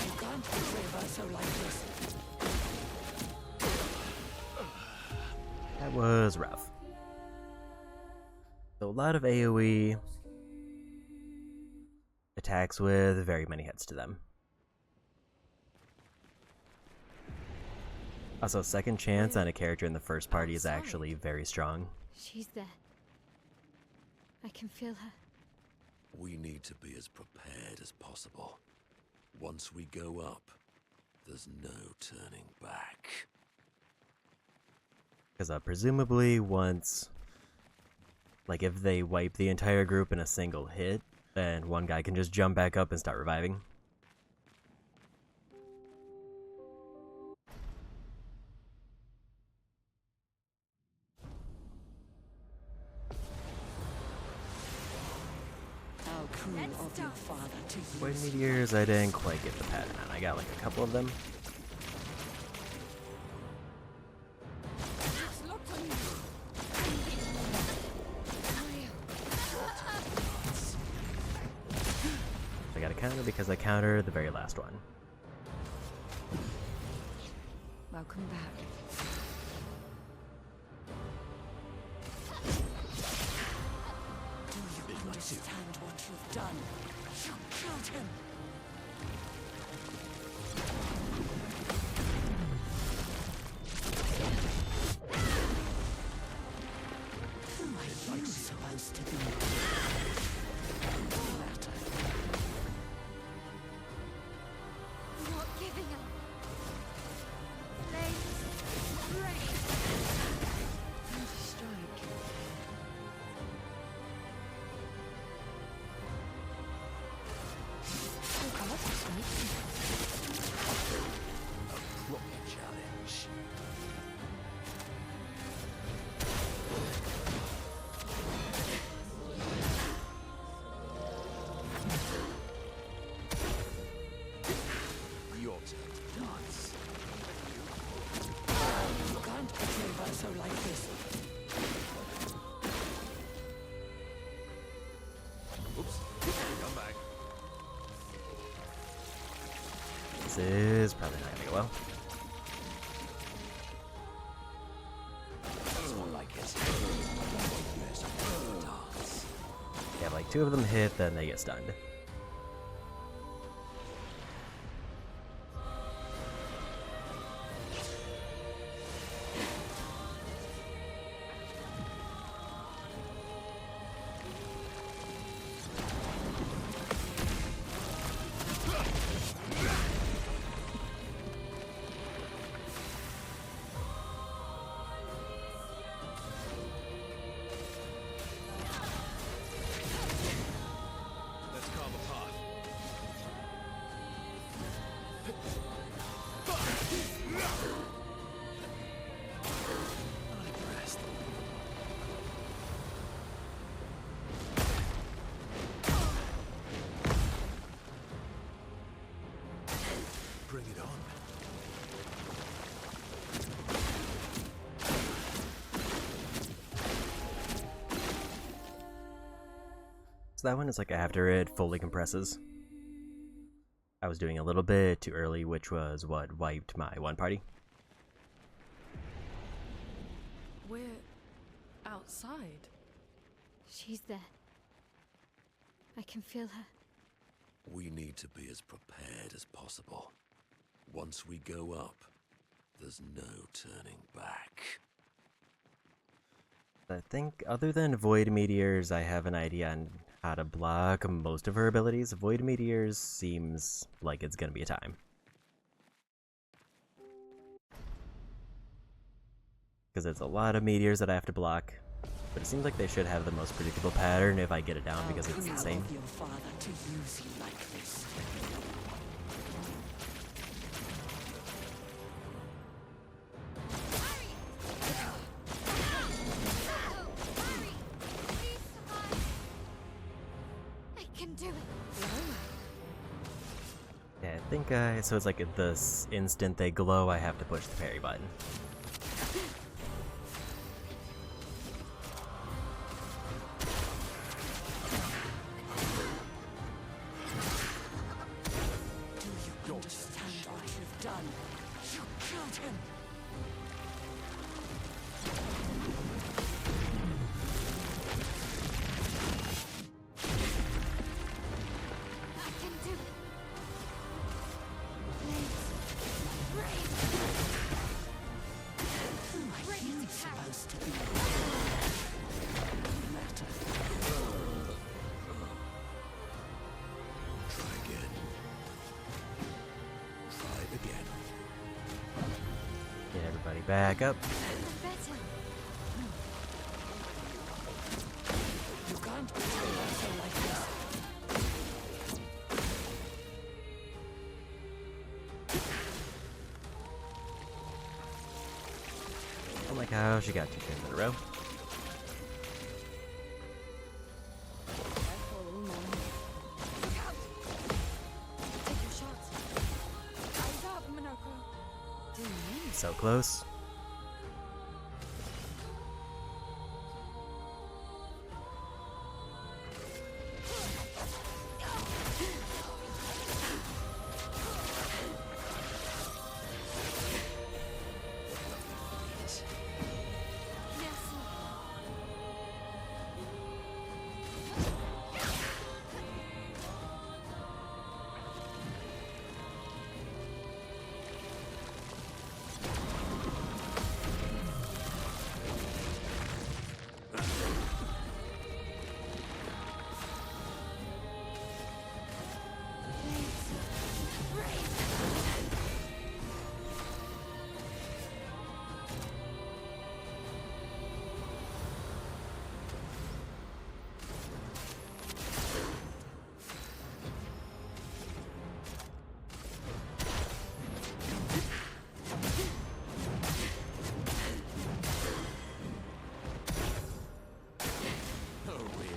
You can't betray Verso like this. That was rough. So a lot of AoE attacks with very many hits to them. Also, second chance on a character in the first party is actually very strong. She's there. I can feel her. We need to be as prepared as possible. Once we go up, there's no turning back. Because presumably once, like if they wipe the entire group in a single hit, then one guy can just jump back up and start reviving. How cruel of your father to Void use. meteors, I didn't quite get the pattern on. I got like a couple of them. It's locked on you. I got a counter because I countered the very last one. Welcome back. Do you understand what you've done? You killed him! Who are you supposed to be? I'm not giving up. Flames, rain. Time to strike. Oh God, strike. A proper challenge. Your turn to dance. You can't betray Verso like this. Oops. Come back. This is probably not gonna go well. That's more like it. Yes, I can dance. Yeah, like two of them hit, then they get stunned. Let's calm So that one is like after it fully compresses. I was doing a little bit too early, which was what wiped my one party. We're outside. She's there. I can feel her. We need to be as prepared as possible. Once we go up, there's no turning back. I think other than Void Meteors, I have an idea on how to block most of her abilities. Void Meteors seems like it's gonna be a time. Because it's a lot of meteors that I have to block. But it seems like they should have the most predictable pattern if I get it down because it's insane. Your father to use you like this. I can do it. Yeah, I think so it's like this instant they glow, I have to push the parry button. Understand what you've done. You killed him. I can do it. Blaze. Bring it to power. Supposed to be matter. Try again. Try again. Get everybody back up. Better. You can't kill us like this. Oh my gosh, she got 2 turns in a row. Take your shots. Eyes up, Minoko. So close. Merci. Oh, really?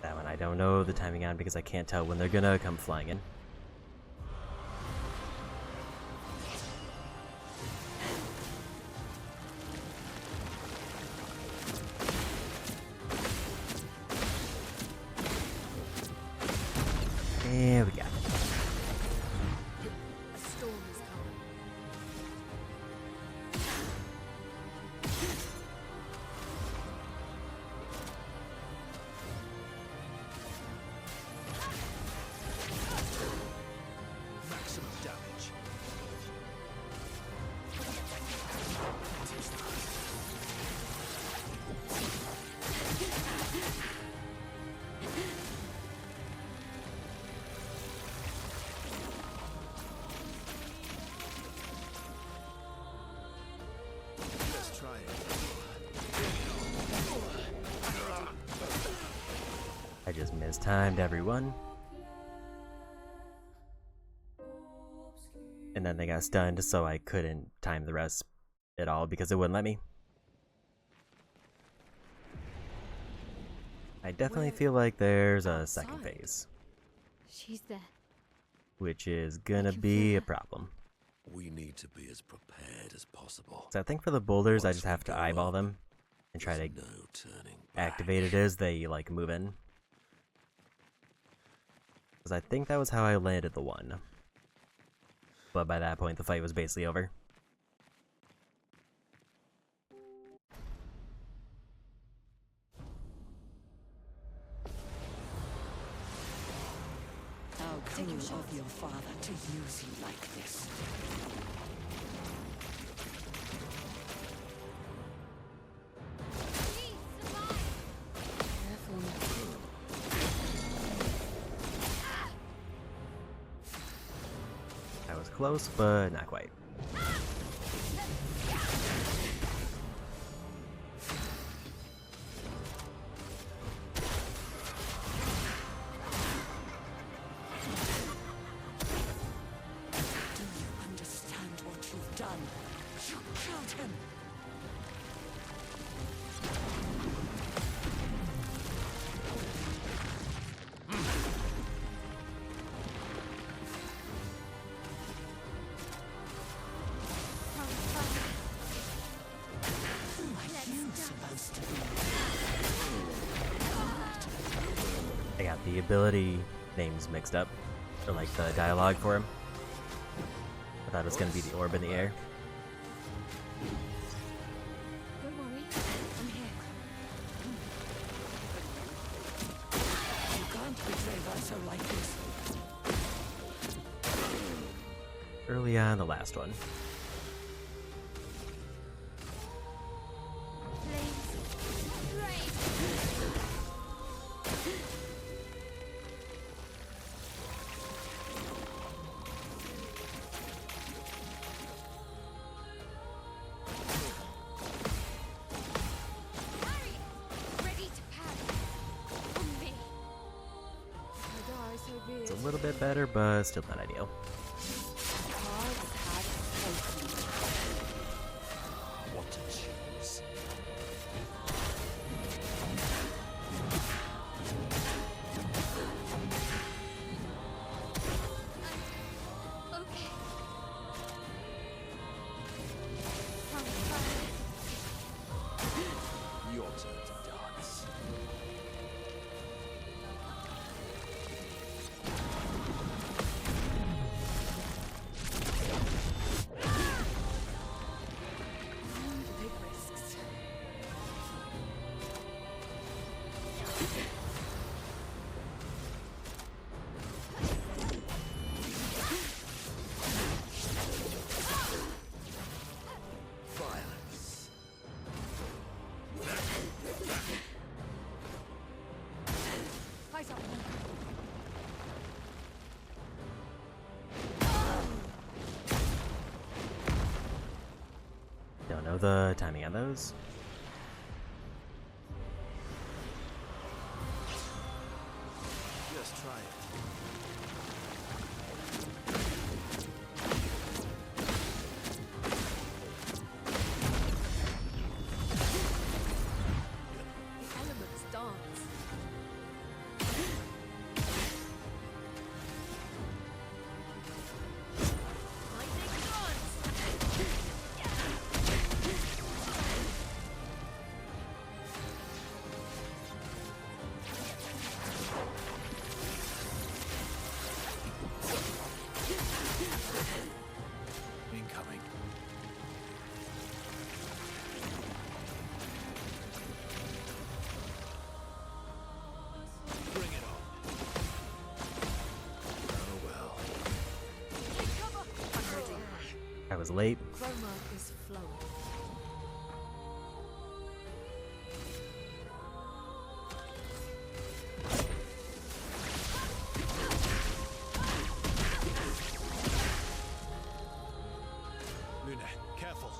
That one I don't know the timing on because I can't tell when they're gonna come flying in. There we go. A storm is coming. Maximum damage. Let's try it. I just mistimed everyone. And then they got stunned, so I couldn't time the rest at all because it wouldn't let me. I definitely We're feel like there's a second outside. phase, She's there. which is gonna can be feel a her. problem. We need to be as prepared as possible. So I think for the boulders, I Once just we have to go eyeball up, them and try to there's no turning back. activate it as they like move in. Because I think that was how I landed the one. But by that point, the fight was basically over. How cruel of your father to use you like this. I was close, but not quite. Do you understand what you've done? You killed him! Who are you supposed to be? I got the ability names mixed up. Or like the dialogue for him. I thought it was gonna be the orb in the air. Don't worry, I'm here. You can't betray Verso like this. Early on, the last one. Ready to pass. On me. It's a little bit better, but still not ideal. What to choose? Okay. Your turn to dance. To take risks. Violence. Eyes up. Don't know the timing on those. Just try it. The elements dance. Lightning dance. Incoming. Bring it on. Oh well. I'm ready. I was late. Chroma is flowing. Luna, careful.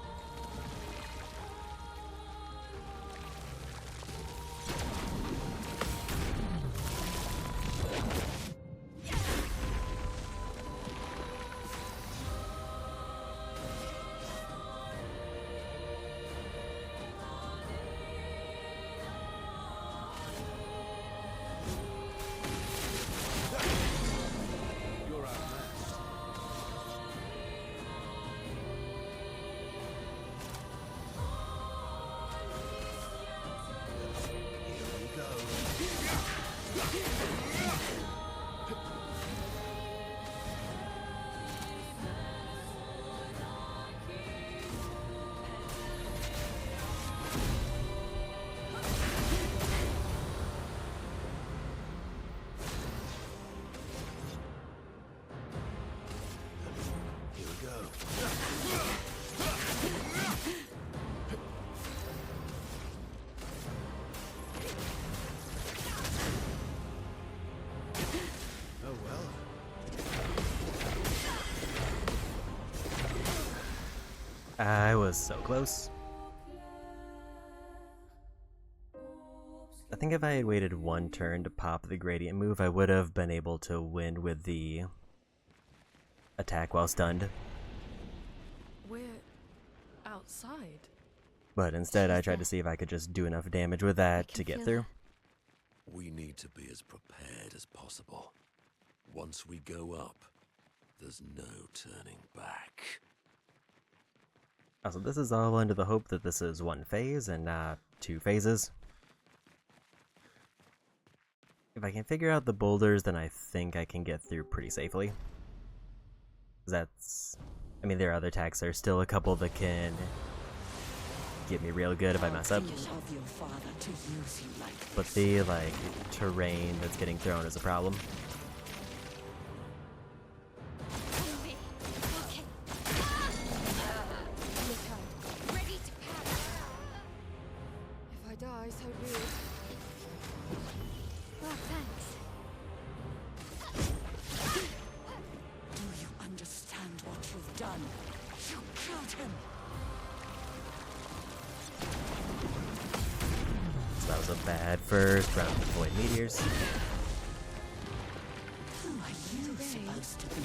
You're outmatched. I was so close. I think if I had waited one turn to pop the gradient move, I would have been able to win with the attack while stunned. We're outside. But instead, I tried to see if I could just do enough damage with that to get through. We need to be as prepared as possible. Once we go up, there's no turning back. Also, this is all under the hope that this is one phase and not 2 phases. If I can figure out the boulders, then I think I can get through pretty safely. That's... I mean, there are other attacks. There's still a couple that can get me real good if I mess up. But the, like, terrain that's getting thrown is a problem. If I die, so be it. Well, thanks. Do you understand what you've done? You killed him! So that was a bad first round of void meteors. Who are you supposed to be? I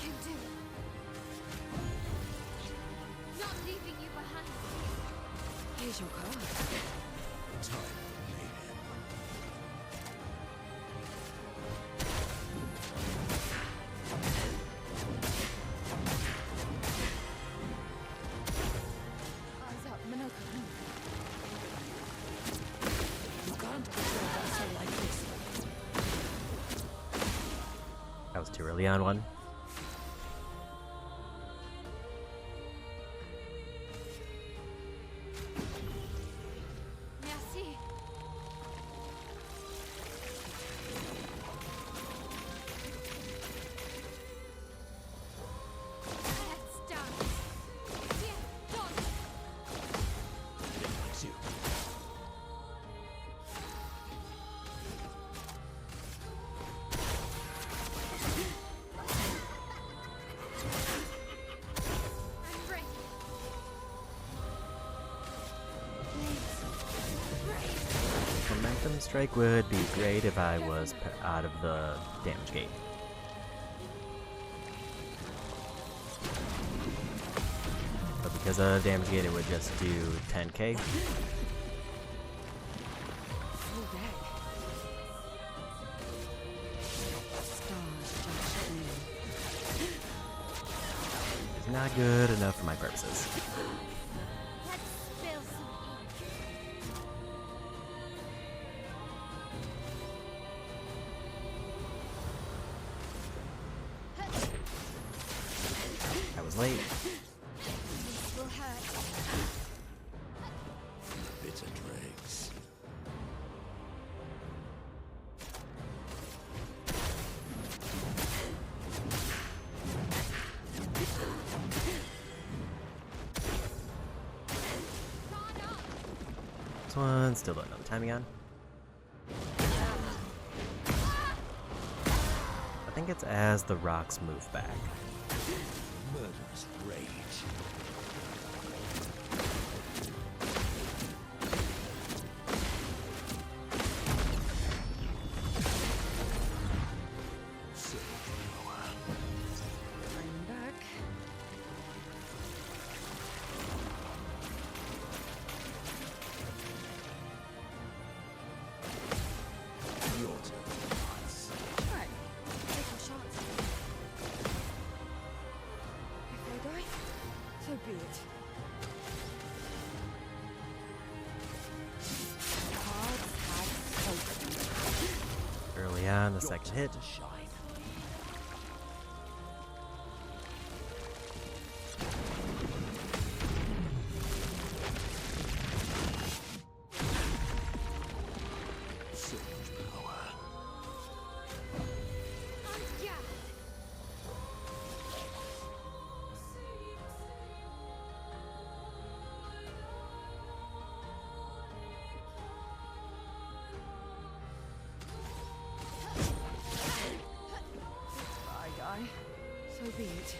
can do it. Not leaving you behind. Here's your card. Time mayhem. Eyes up, Minoko. You can't control vessel like this. That was too early on one. Merci. Let's dance. Bien, dance. It's you. I'm ready. Momentum strike would be great if I was out of the damage gate. But because of damage gate, it would just do 10k. Full deck. Stars just shining. It's not good enough for my purposes. Let's spill some I was late. This will hurt. Bitter dregs. This one still don't know the timing on. I think it's as the rocks move back. Murderous rage. Surge power. I'm back. Your turn. Right. Take our shots. If I die, so be it. Cards have spoken. Early on, the second hit. To shine. Surge power. Yeah. be it.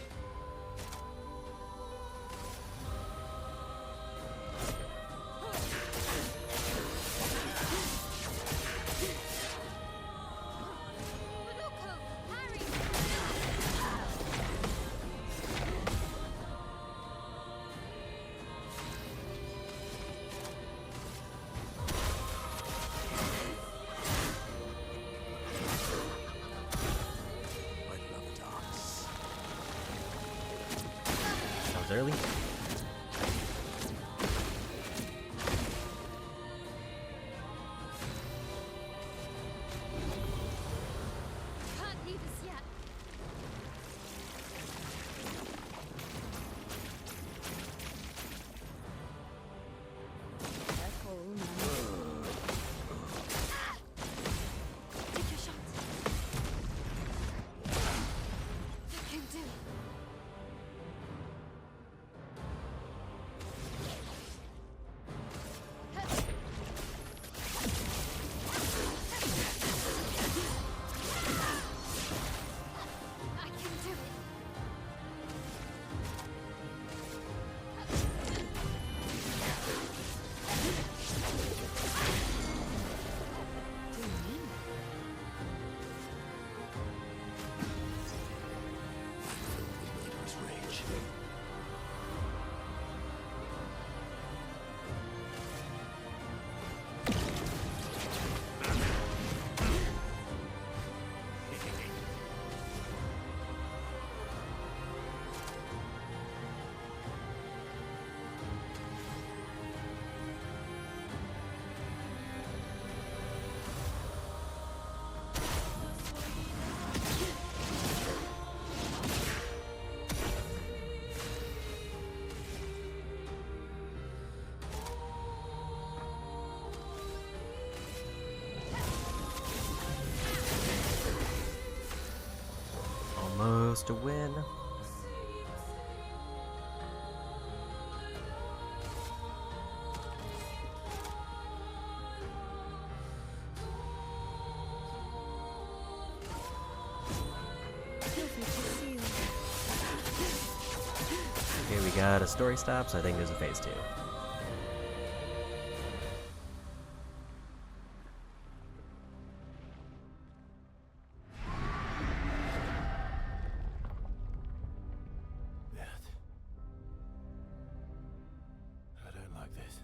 That was early. Can't leave us yet. Careful, man. Take your shot. Let him do it. I can do it. Murderous rage. Almost a win. Okay, we got a story stop, so I think there's a phase 2. I don't like this.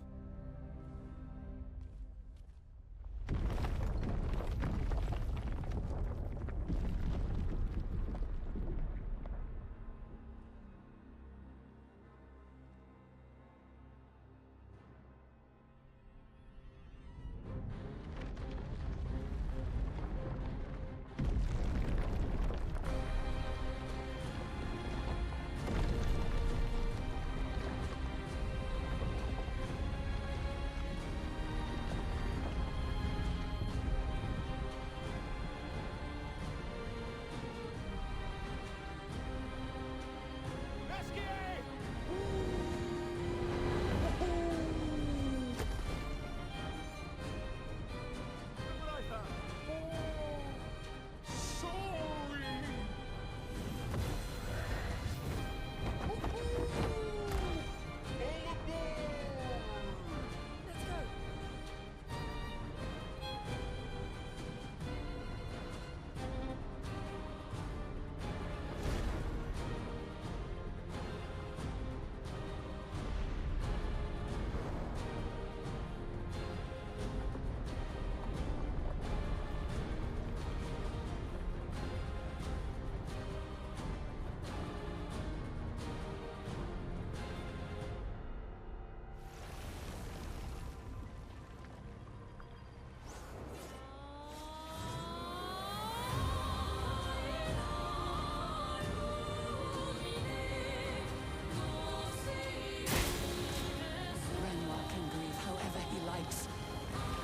Renoir can grieve however he likes,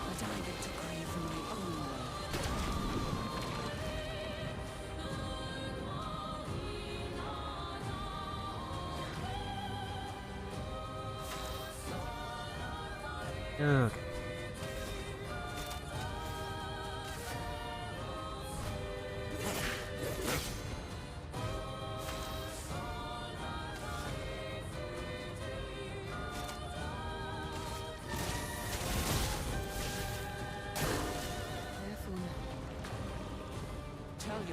but I get to grieve my own way. Okay.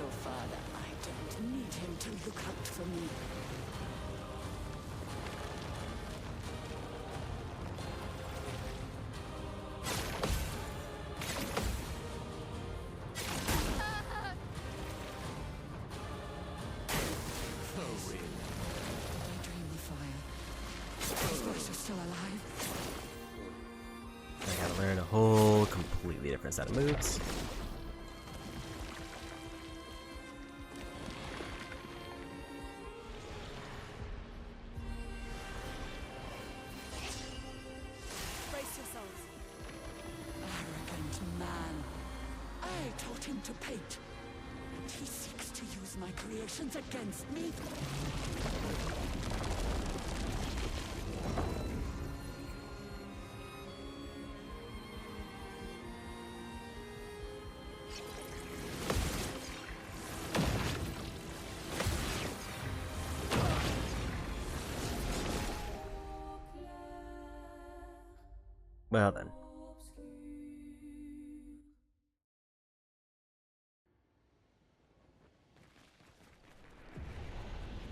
your father. I don't need him to look out for me. I gotta learn a whole completely different set of moves. Brace yourselves. Arrogant man. I taught him to paint. And he seeks to use my creations against me. Well then.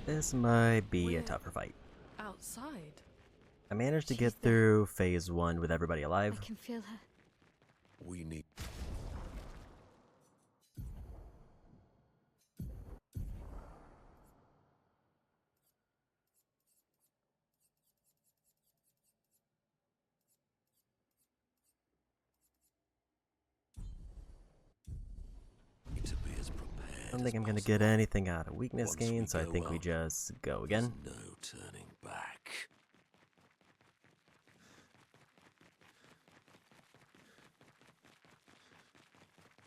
This might be a tougher fight. Outside? I managed to She's get there. through phase 1 with everybody alive. I can feel her. We need... to be as prepared I don't think as I'm gonna possible. get anything out of weakness Once we gain, so I go think we up, just go There's again. no turning back.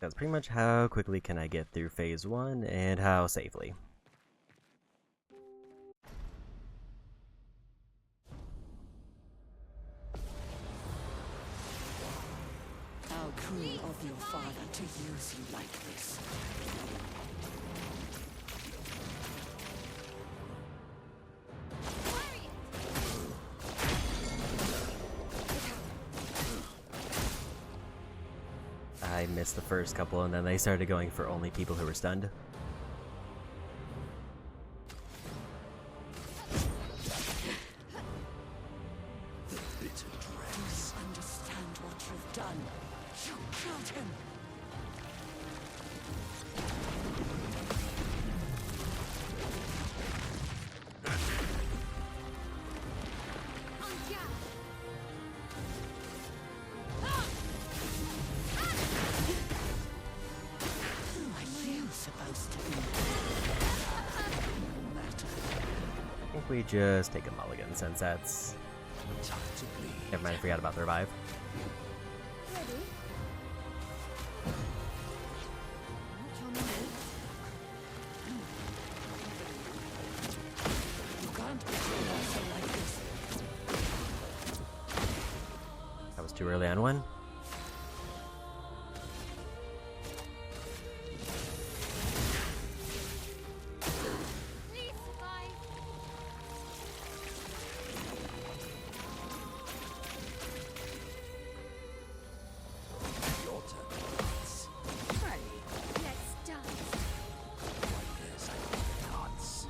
That's pretty much how quickly can I get through phase 1 and how safely. How cruel of your father to use you like this. I missed the first couple and then they started going for only people who were stunned. The bitter dregs. Understand what you've done. You killed him. Who are you supposed to be? No matter. I think we just take a mulligan since that's... Time to bleed. Never mind, I forgot about the revive. Ready? You can't kill us like this. That was too early on one. Please fly. Your turn to dance. Let's dance. Yes, I dance.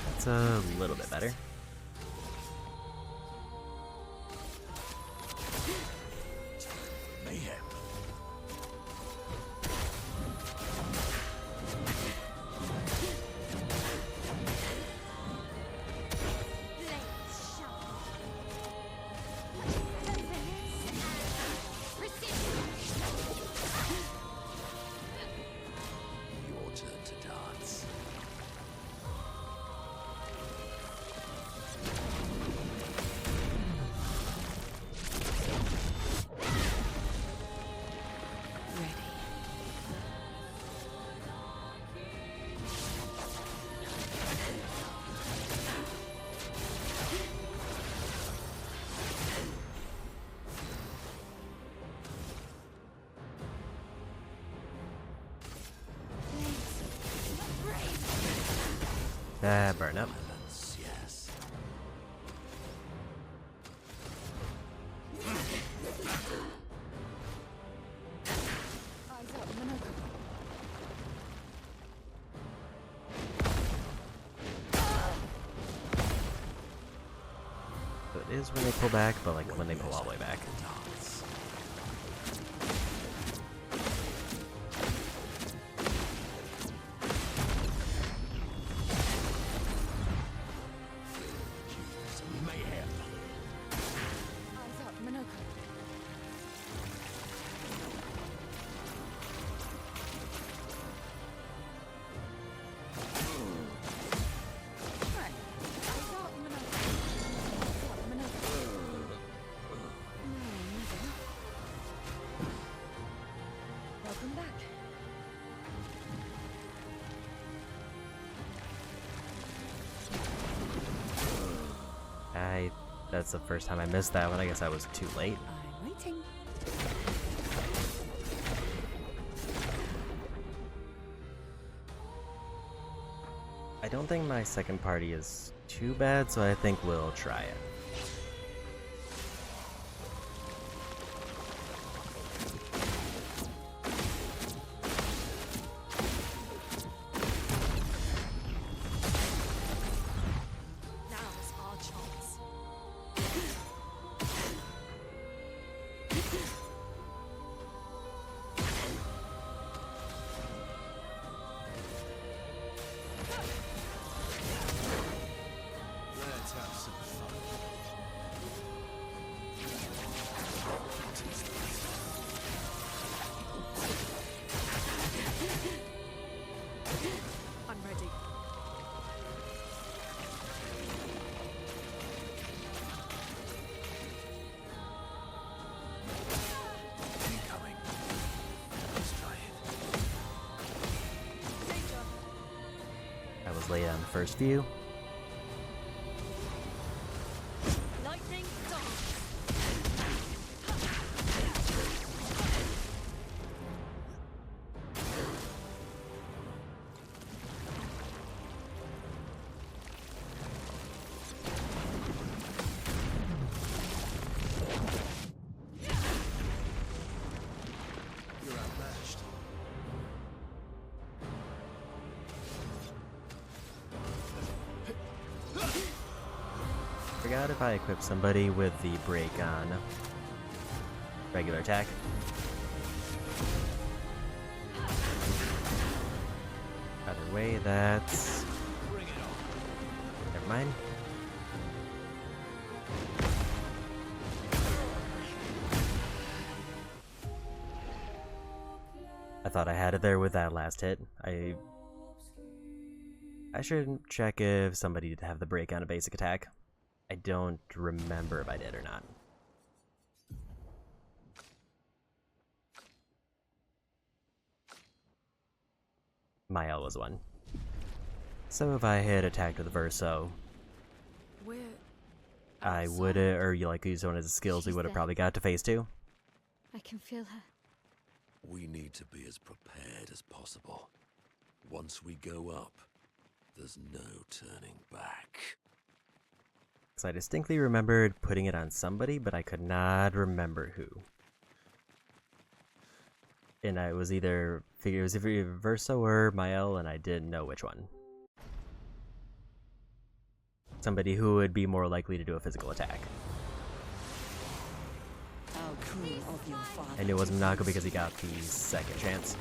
That's a little bit better. Mayhem. Blades sharp. Precision. Your turn to dance. Ready. Burn up. Balance, yes. Eyes up, Monocle. it is when they pull back, but like when they pull all the way back. Eyes up, Minoko. Right. Eyes up, Minoko. Eyes up, Minoko. No, never. Welcome back. That's the first time I missed that one. I guess I was too late. I'm waiting. I don't think my second party is too bad, so I think we'll try it. Now's our chance. Let's have some fun. I'm ready. Incoming. Let's try it. Danger. I was late on the first view. Lightning dance. You're outmatched. Forgot if I equip somebody with the break on regular attack. Either way, that's... Bring it on. Never mind. I thought I had it there with that last hit. I should check if somebody did have the break on a basic attack. I don't remember if I did or not. Mael was one. So if I had attacked with the Verso, We're I outside. would have, or you like use one of his skills, we She's would have there. probably got to phase 2. I can feel her. We need to be as prepared as possible. Once we go up, there's no turning back. Because I distinctly remembered putting it on somebody, but I could not remember who. And it was either Verso or Mael, and I didn't know which one. Somebody who would be more likely to do a physical attack. How cruel of your father. I knew it wasn't Nago because he got the second chance.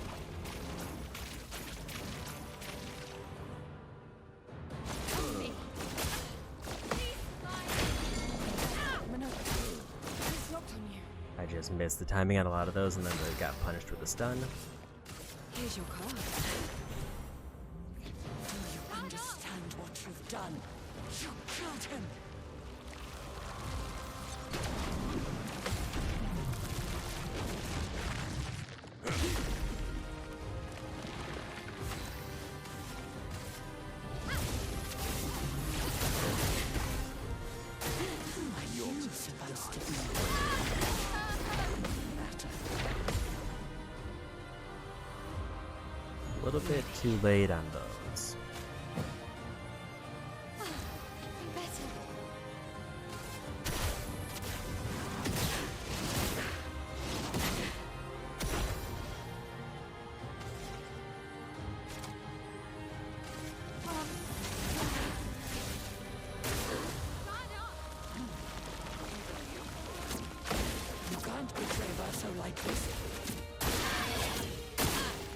Minoko. It's locked on you. I just missed the timing on a lot of those, and then they got punished with a stun. Here's your card. Do you understand what you've done? You killed him. You're supposed to be matter. A little bit too late on those. I'm better.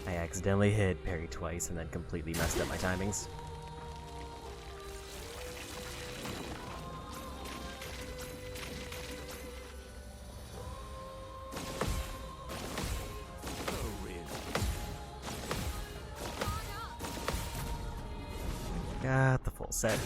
I accidentally hit parry twice and then completely messed up my timings. Got the full set.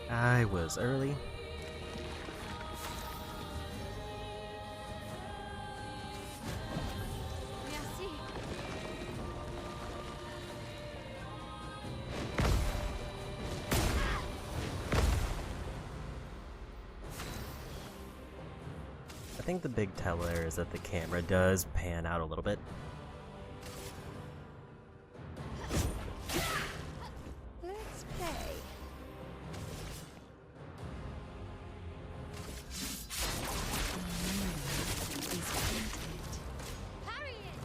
I was early. Merci. I think the big teller is that the camera does pan out a little bit. Let's play. Parry it.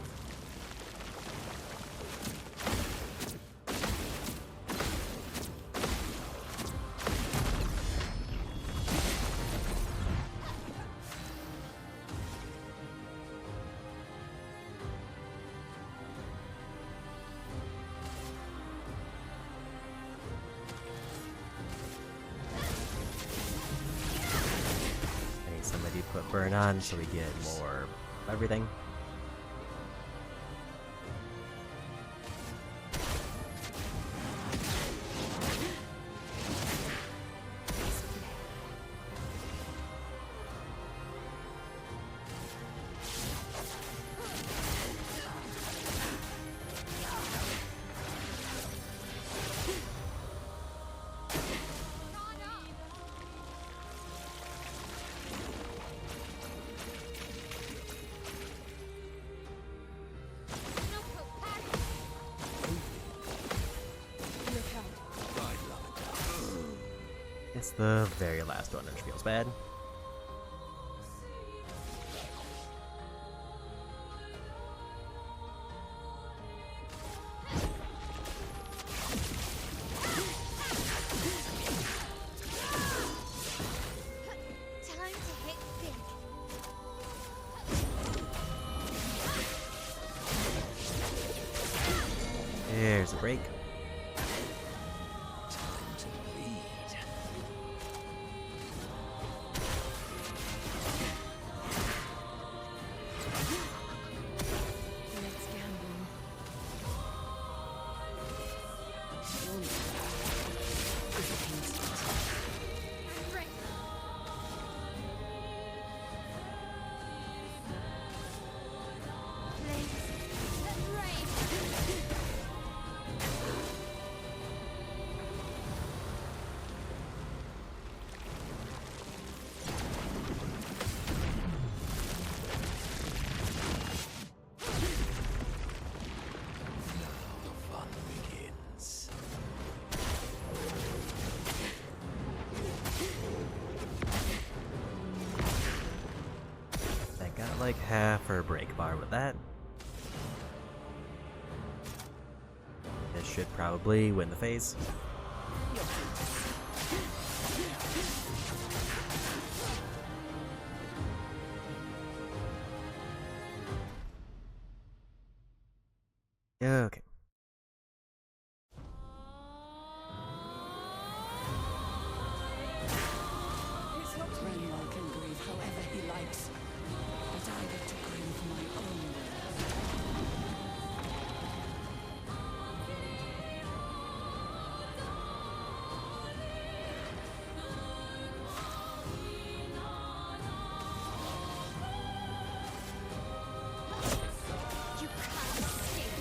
I need somebody to put burn on so we get more of everything. It's the very last one, which feels bad. Time to hit big. There's a break. Let's gamble. Right. Blaze. Rain. Fun begins. I got like half her break bar with that. This should probably win the phase. Okay. Renwell can grieve however he likes, but I get to grieve my own way. You can't escape.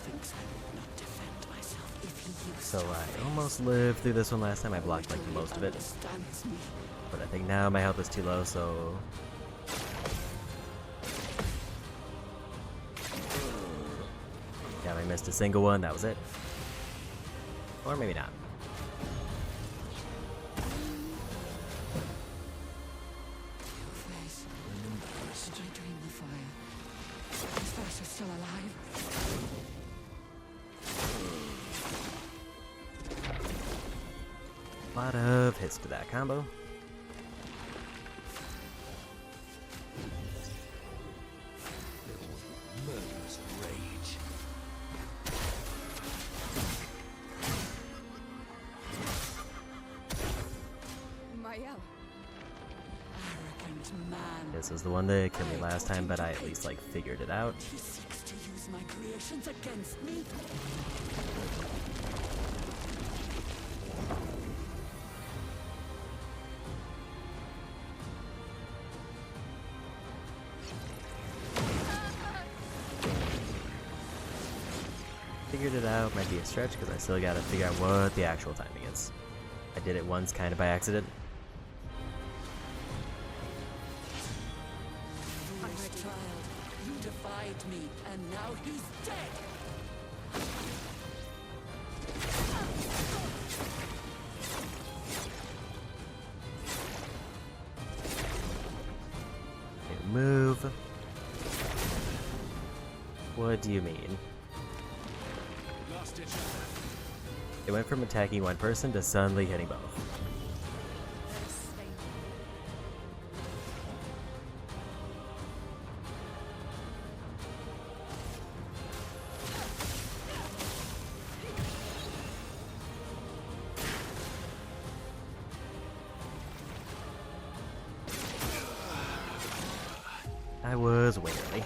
thinks I would not defend myself if he used So I almost lived through this one last time. I blocked like most of it. understands me. But I think now my health is too low, so... Yeah, I missed a single one, that was it. Or maybe not. Your face. Did I dream the fire? Is Vasher still alive? A lot of hits to that combo. Murderous rage. Mael. Arrogant man. This is the one that killed me last time, but I at least like figured it out. He seeks to use my creations against me. Figured it out might be a stretch because I still gotta figure out what the actual timing is. I did it once kind of by accident. My child, you defied me, and now he's dead. Okay, move. What do you mean? It went from attacking one person to suddenly hitting both. I was way early.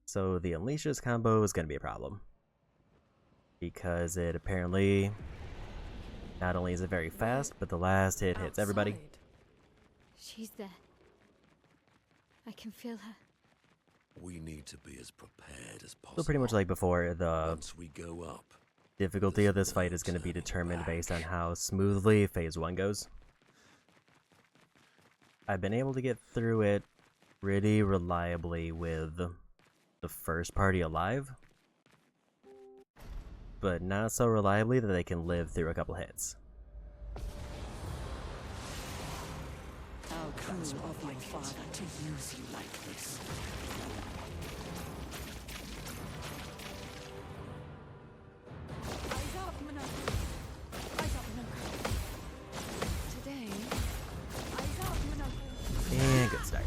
So the Unleashes combo is going to be a problem. Because it apparently, not only is it very fast, but the last hit hits everybody. Outside. She's there. I can feel her. We need to be as prepared as possible. So pretty much like before, the Once we go up, difficulty of this fight is going to be determined based on how smoothly Phase 1 goes. I've been able to get through it pretty reliably with the first party alive, but not so reliably that they can live through a couple hits. How cruel of my father to use you like this. Today, And good start.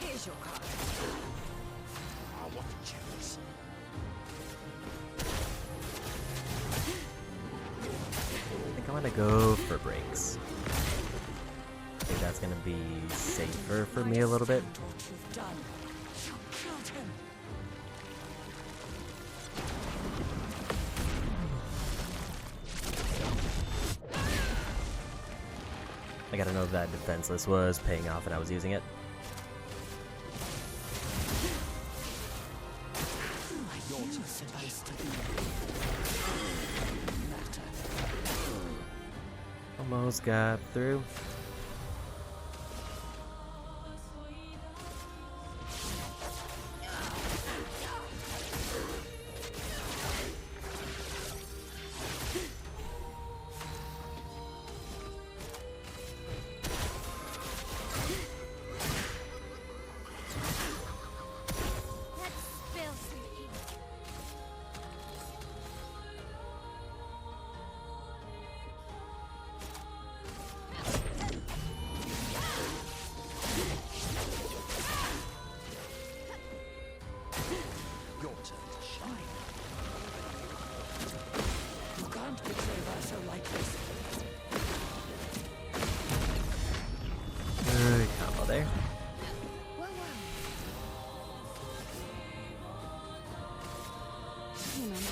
here's your card. I want to choose. I think I'm gonna go for breaks. I think that's gonna be safer for me a little bit. What you've done. You killed him. I gotta know that defenseless was paying off when I was using it. You're just supposed to be. Matter. Almost got through. Let's spill some ink. remember it.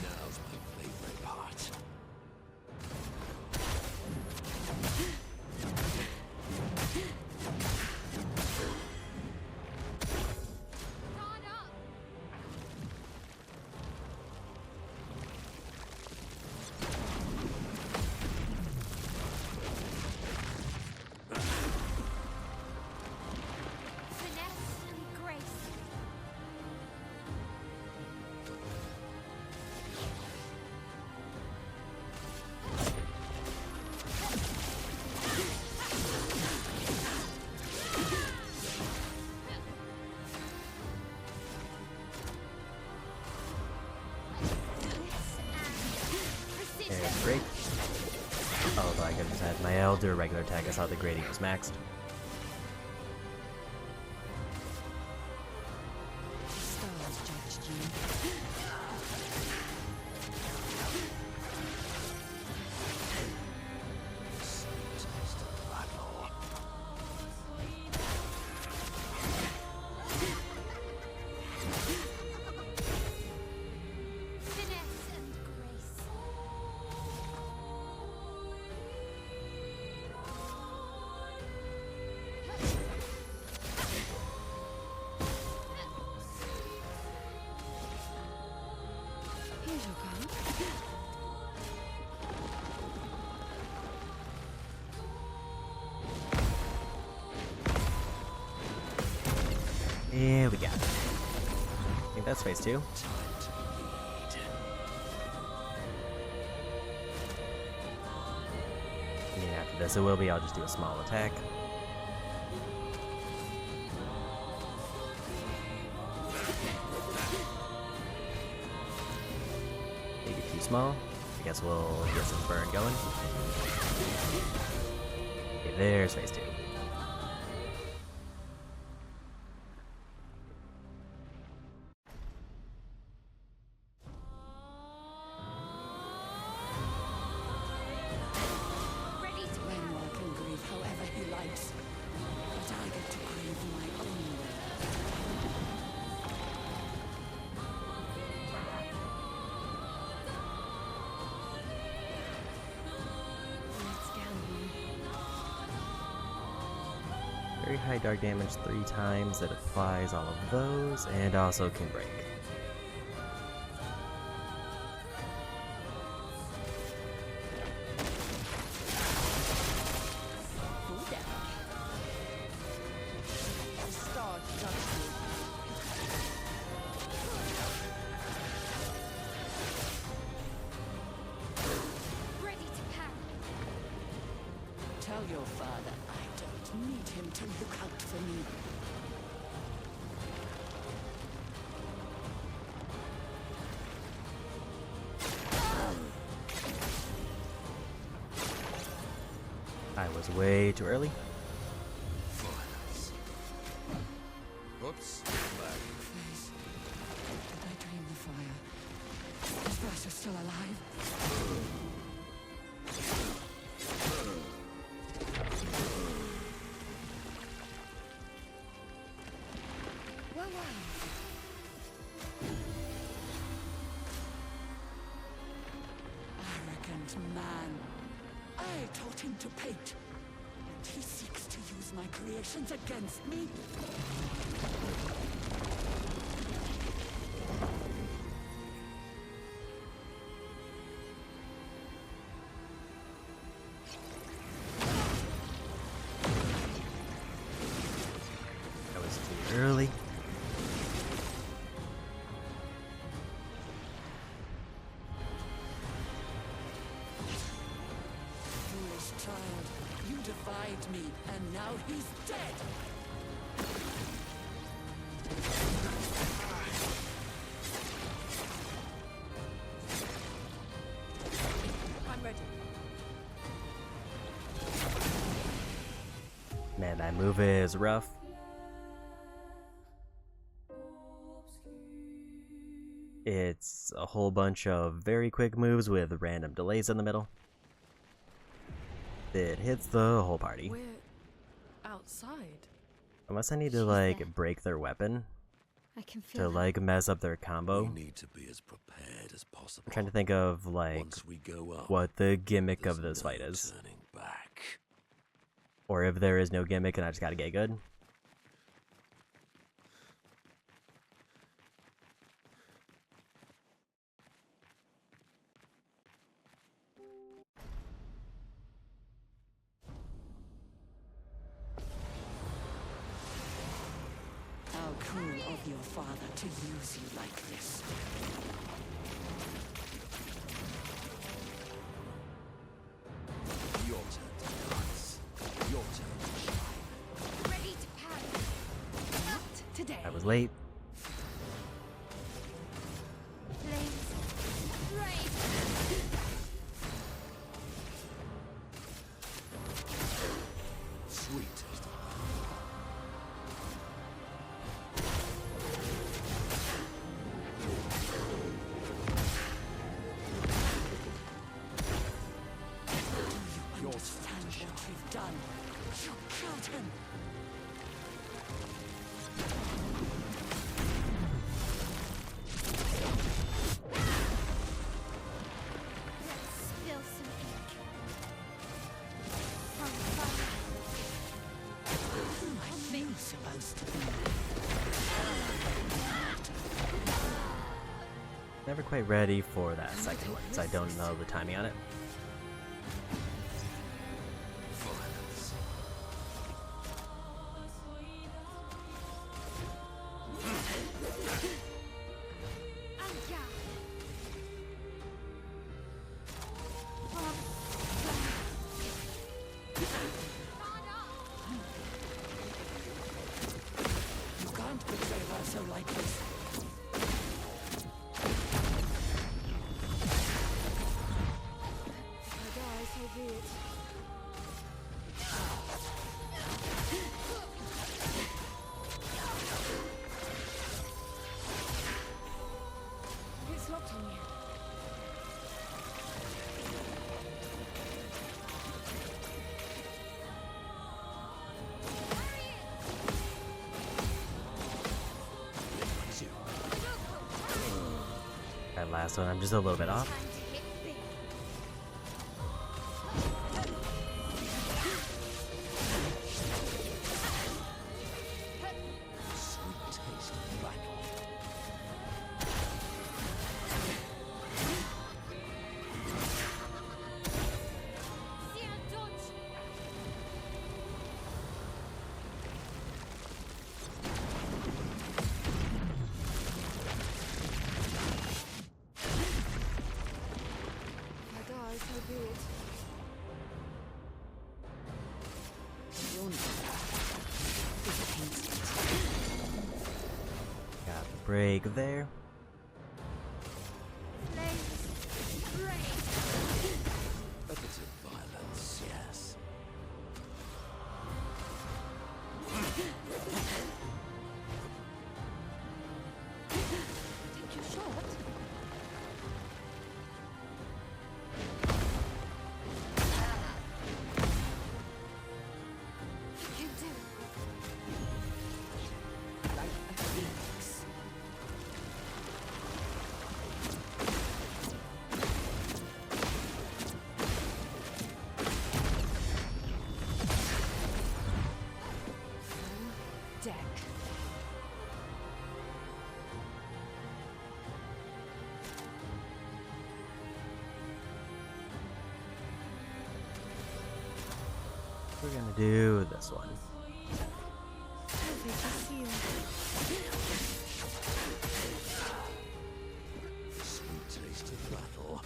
Now's my favorite part. Finesse and grace. And break. Although I could have just had my Elder regular attack. I saw the gradient was maxed. Stars judged you. Battle. Finesse and grace. Here's your card. Yeah, we got it. I think that's phase 2. And then after this, it will be. I'll just do a small attack. Maybe too small. I guess we'll get some burn going. Okay, there's phase 2. Ready to Renwar can grieve however he likes, but I get to grieve my own way. Let's gamble. Very high dark damage 3 times. That applies all of those, and also can break. Full damage. The stars judged you. ready to parry. Tell your father I don't need him to look out for me. I was way too early. Oops. Face. Did I dream the fire? Is Bertha still alive? Whoa, whoa. Arrogant man. I taught him to paint. And he seeks to use my creations against me? I was too early. Foolish child, you defied me, and now he's dead! That move is rough. It's a whole bunch of very quick moves with random delays in the middle. It hits the whole party. We're outside. Unless I need to She's like there. break their weapon I can to feel her. like mess up their combo. We need to be as prepared as possible. I'm trying to think of like Once we go up, what the gimmick there's of this no fight is. turning back. Or if there is no gimmick and I just gotta get good. How cruel of your father to use you like this. Your turn to dance. Your turn to shine. Ready to pass. Not today. I was late. Flames. Rain. Sweet taste of You understand what you've done. You killed him. Let's spill some ink. On fire. Who are you supposed to be? Never quite ready for that second one, so I don't know the timing on it. violence. Anja. You can't betray her so like this. If I die, so be it. It's locked on you. That last one, I'm just a little bit off. Time to hit big. Sweet taste of battle. See a dodge. If I die, so be it. Your nature is tainted. Got the break there. Flames. Rain. A bit of violence, yes. Take your shot. You can do it. Like a phoenix. Deck. We're gonna do this one. Sweet taste of battle.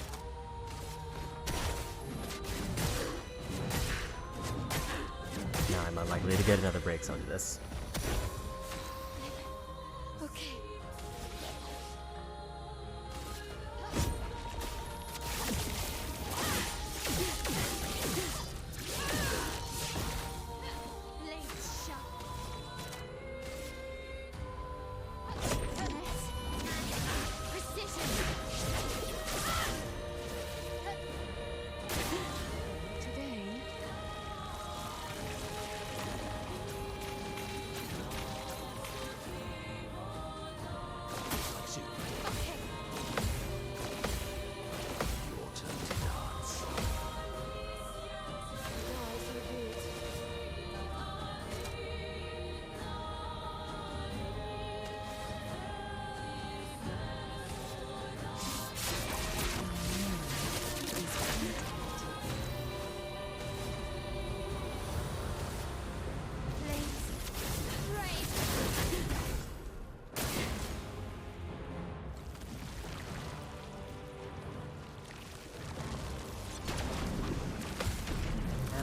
Now I'm unlikely to get another break onto this. Okay. Flames.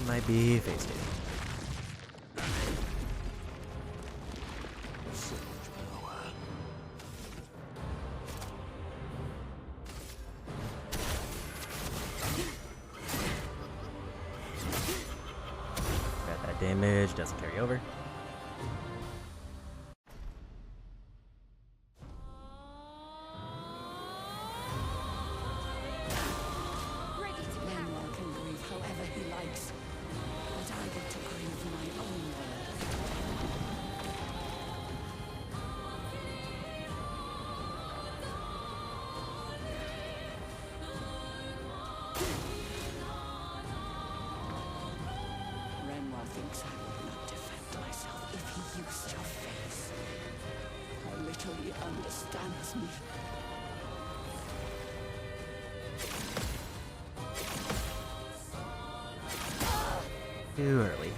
might be phase 2. So much power. Got that damage, doesn't carry over. Manuel can grieve however he likes, but I get to grieve my own world. Renoir thinks I would not defend myself if he used your face. How little he understands me. Too early.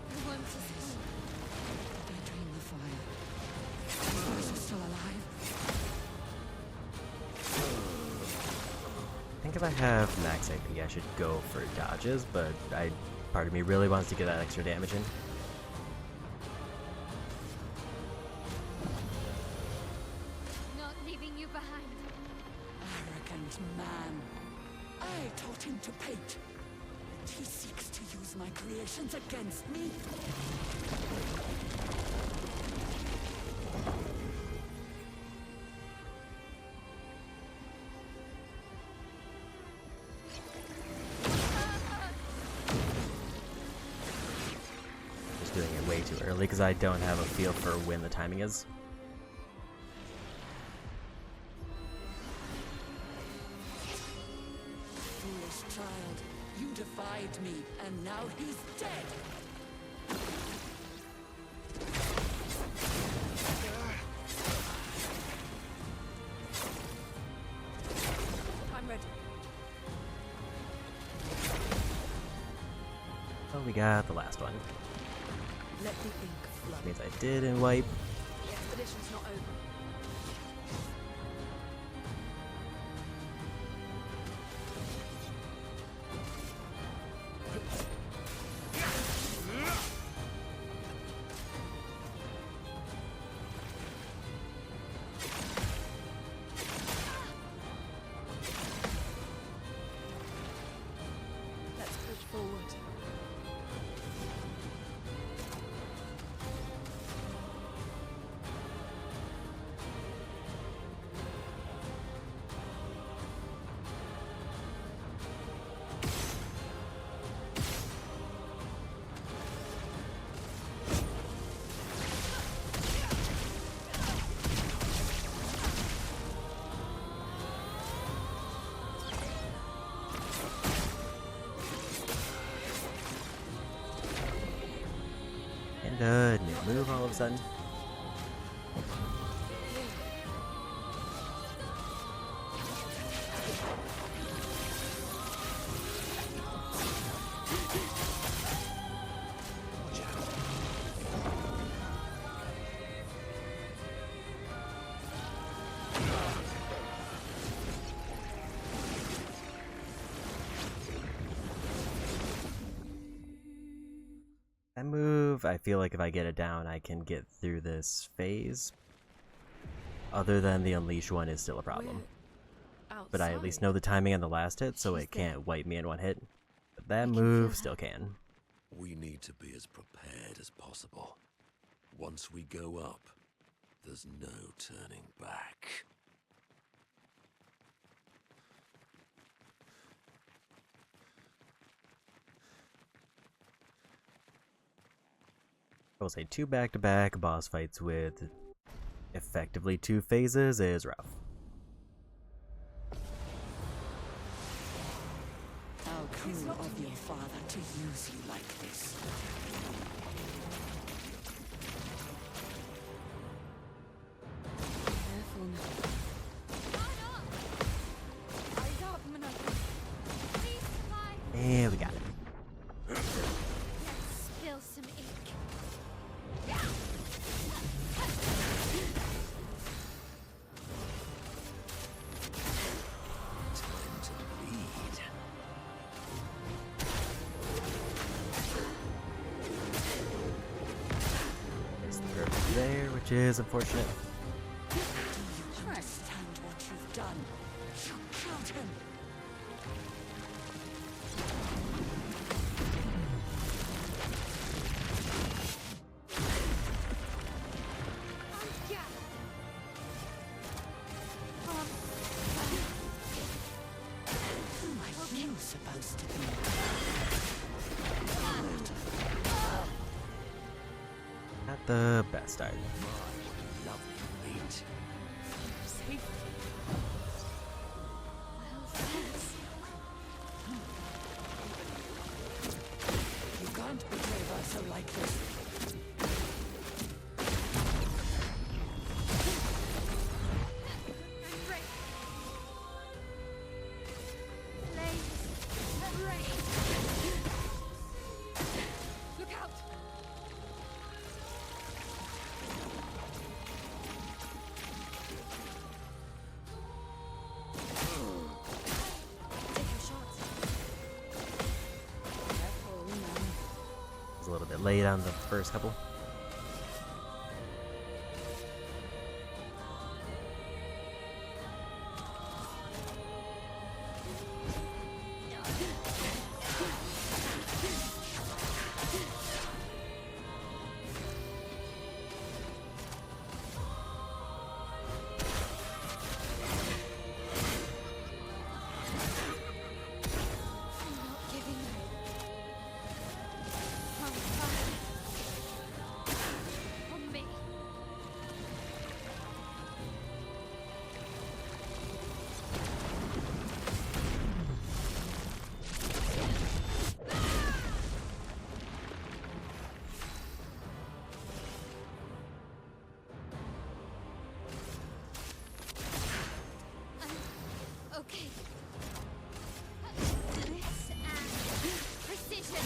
I want to sleep. They drain the fire. You guys are still alive? I think if I have max AP, I should go for dodges, but part of me really wants to get that extra damage in. Not leaving you behind. Arrogant man. I taught him to paint. And he seeks to use my creations against me. Just doing it way too early because I don't have a feel for when the timing is. Foolish child, you defied me, and now he's dead. I'm ready. Oh, we got the last one. Let the ink flow. Means I didn't wipe. The expedition's not over. Let's push forward. And new move all of a sudden. That move, I feel like if I get it down, I can get through this phase. Other than the Unleash one is still a problem. But I at least know the timing on the last hit, so it can't wipe me in one hit. But that move still can. We need to be as prepared as possible. Once we go up, there's no turning back. I will say 2 back-to-back boss fights with effectively 2 phases is rough. How cruel of your father to use you like this. Careful now. Eyes up, Monopoly. Please survive. And we got it. Let's spill some ink. which is unfortunate. Do you understand what you've done? You killed him. Who are you supposed to be? Not the best either. Lovely mate. Safe. Well, thanks. You can't betray Verso like this. Great. Flames. Rain. Look out! Take your shots. Careful, man. Was a little bit late on the first couple. I'm not giving up. On fire. On me. Okay. This and precision.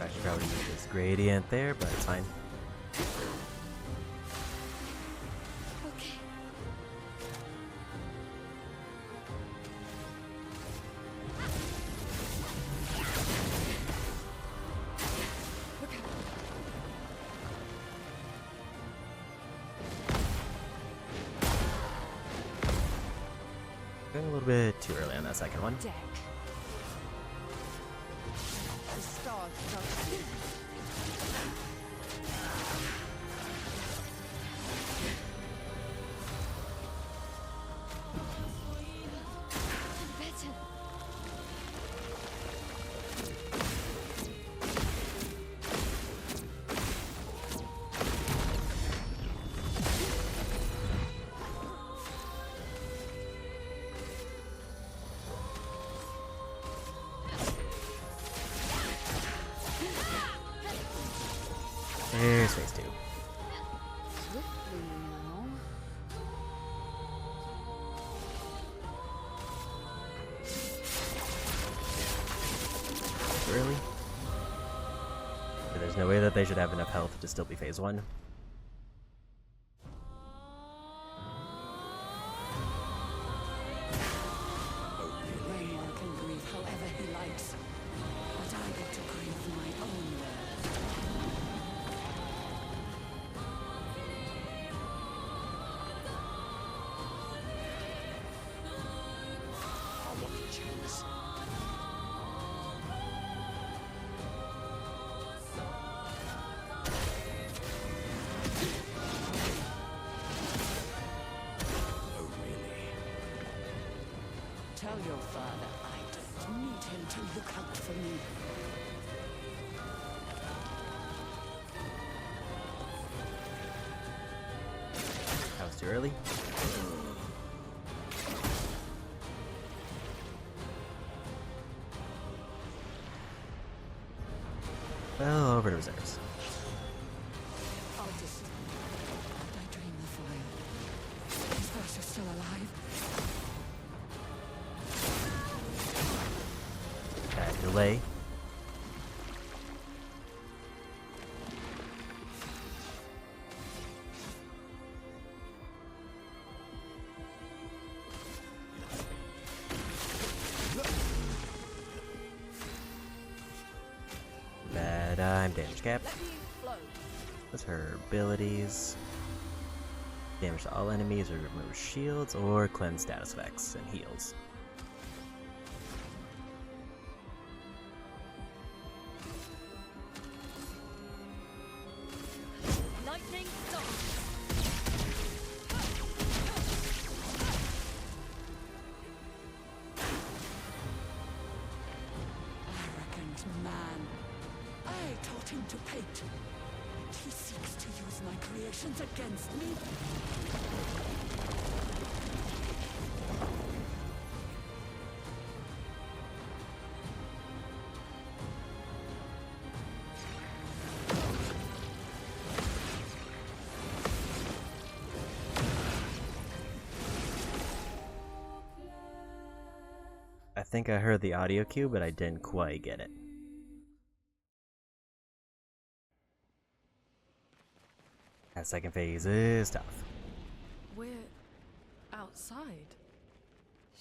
I should probably use this gradient there, but it's fine. Okay. Look out! Going a little bit too early on that second one. Deck. The stars judge you. Better. There's phase two. Swiftly now. Too early. But there's no way that they should have enough health to still be phase one. Raynor can grieve however he likes, but I get to grieve my own world. I want to choose. Oh, really? Tell your father I don't need him to look out for me. That was too early. Well, over to reserves. I'll just... I drain the fire. Is Versa still alive? Bad delay. I'm damage capped. Let me flow. What's her abilities? Damage to all enemies, or remove shields, or cleanse status effects and heals. Lightning storm. Arrogant man. I taught him to paint. And he seeks to use my creations against me. I think I heard the audio cue, but I didn't quite get it. That second phase is tough. We're outside.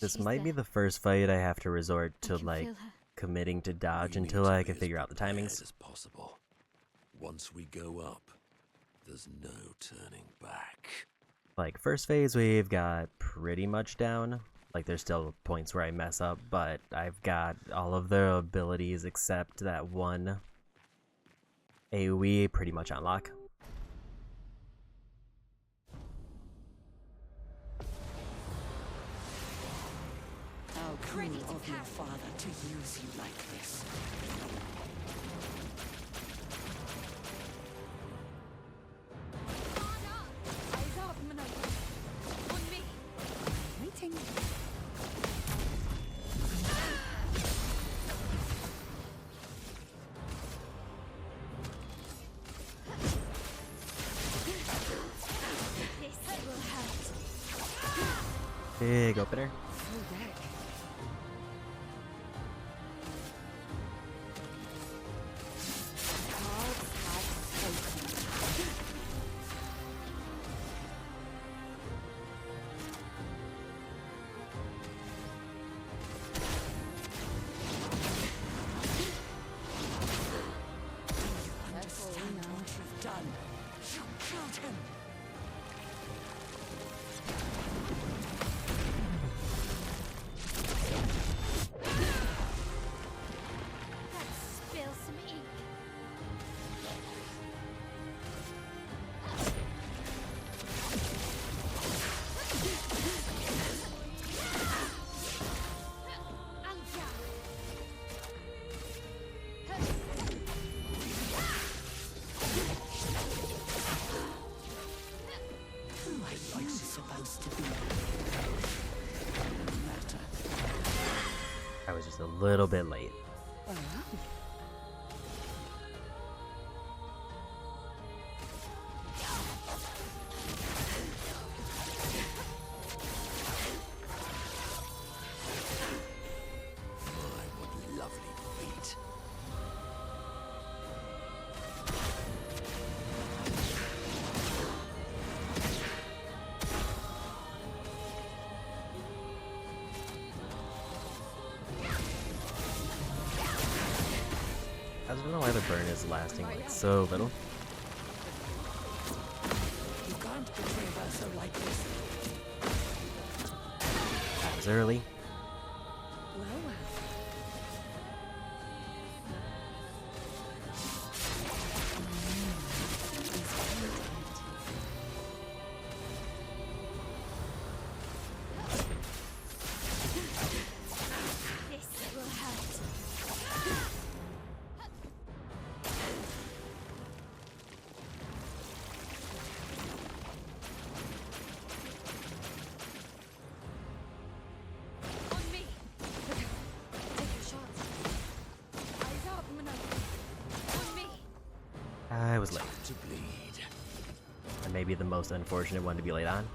This She's might be there. the first fight I have to resort I to, can like, feel her. committing to dodge We need until to I be can as figure out the prepared timings. as possible. Once we go up, there's no turning back. Like, first phase we've got pretty much down. Like, there's still points where I mess up, but I've got all of the abilities except that one AoE pretty much on lock. How cruel of your father to use you like this. Eyes up, Manolo. On me. Waiting. This will hurt. Big opener. Full deck. Cards have spoken. Understand what you've done. You killed him. Let's spill some ink. Who are you supposed to be? Matter. I was just a little bit late. My, what lovely feet. I just don't know why the burn is lasting like so little. You can't betray her so like this. That was early. Well, well. This will hurt. On me. Take your shots. Eyes up, Manolo. On me. I was late. To bleed. And maybe the most unfortunate one to be late on.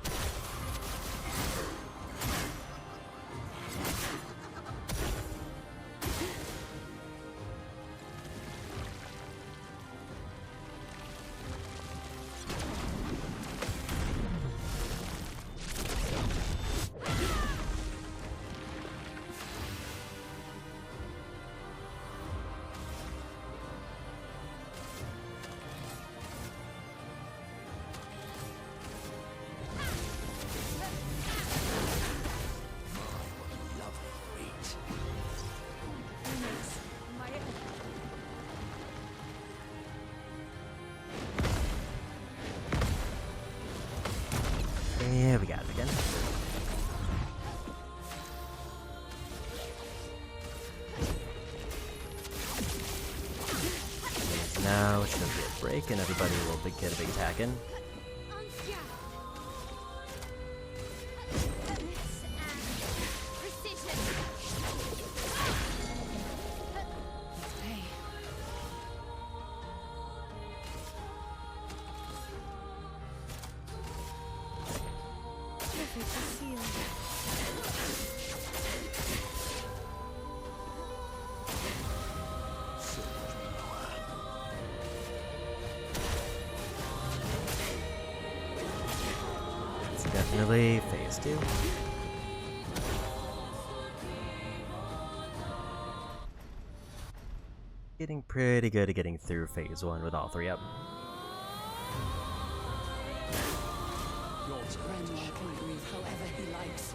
now should be a break and everybody will get a big attack in. It's definitely phase 2. Getting pretty good at getting through phase 1 with all 3 up. Renoir can grieve however he likes,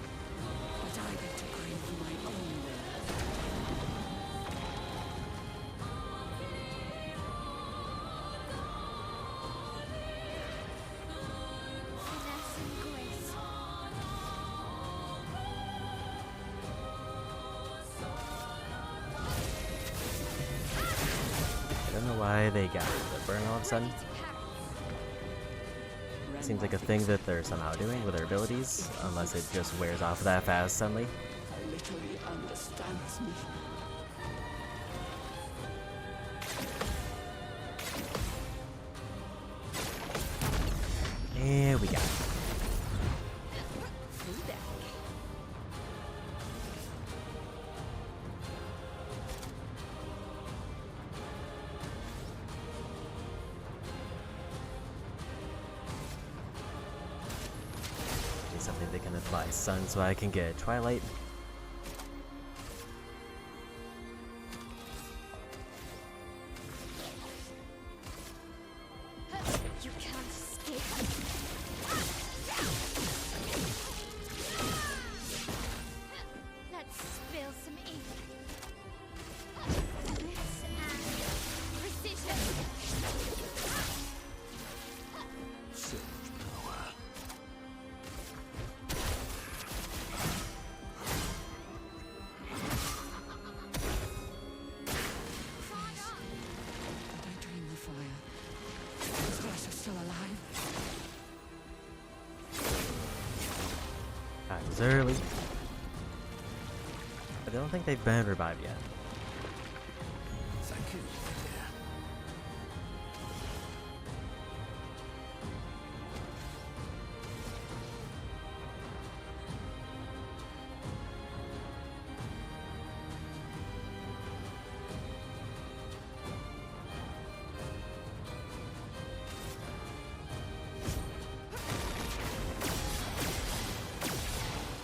but I get to grieve my own way. Finesse and grace. I don't know why they got the burn all of a sudden. Seems like a thing that they're somehow doing with their abilities, unless it just wears off that fast suddenly. I literally understands me. And we got it. Do something that can apply sun so I can get Twilight. You can't escape. Let's spill some ink. Finesse and precision. Surge power. Did I dream the fire? Is Russia still alive? It was early. I don't think they've been revived yet. Thank you, dear.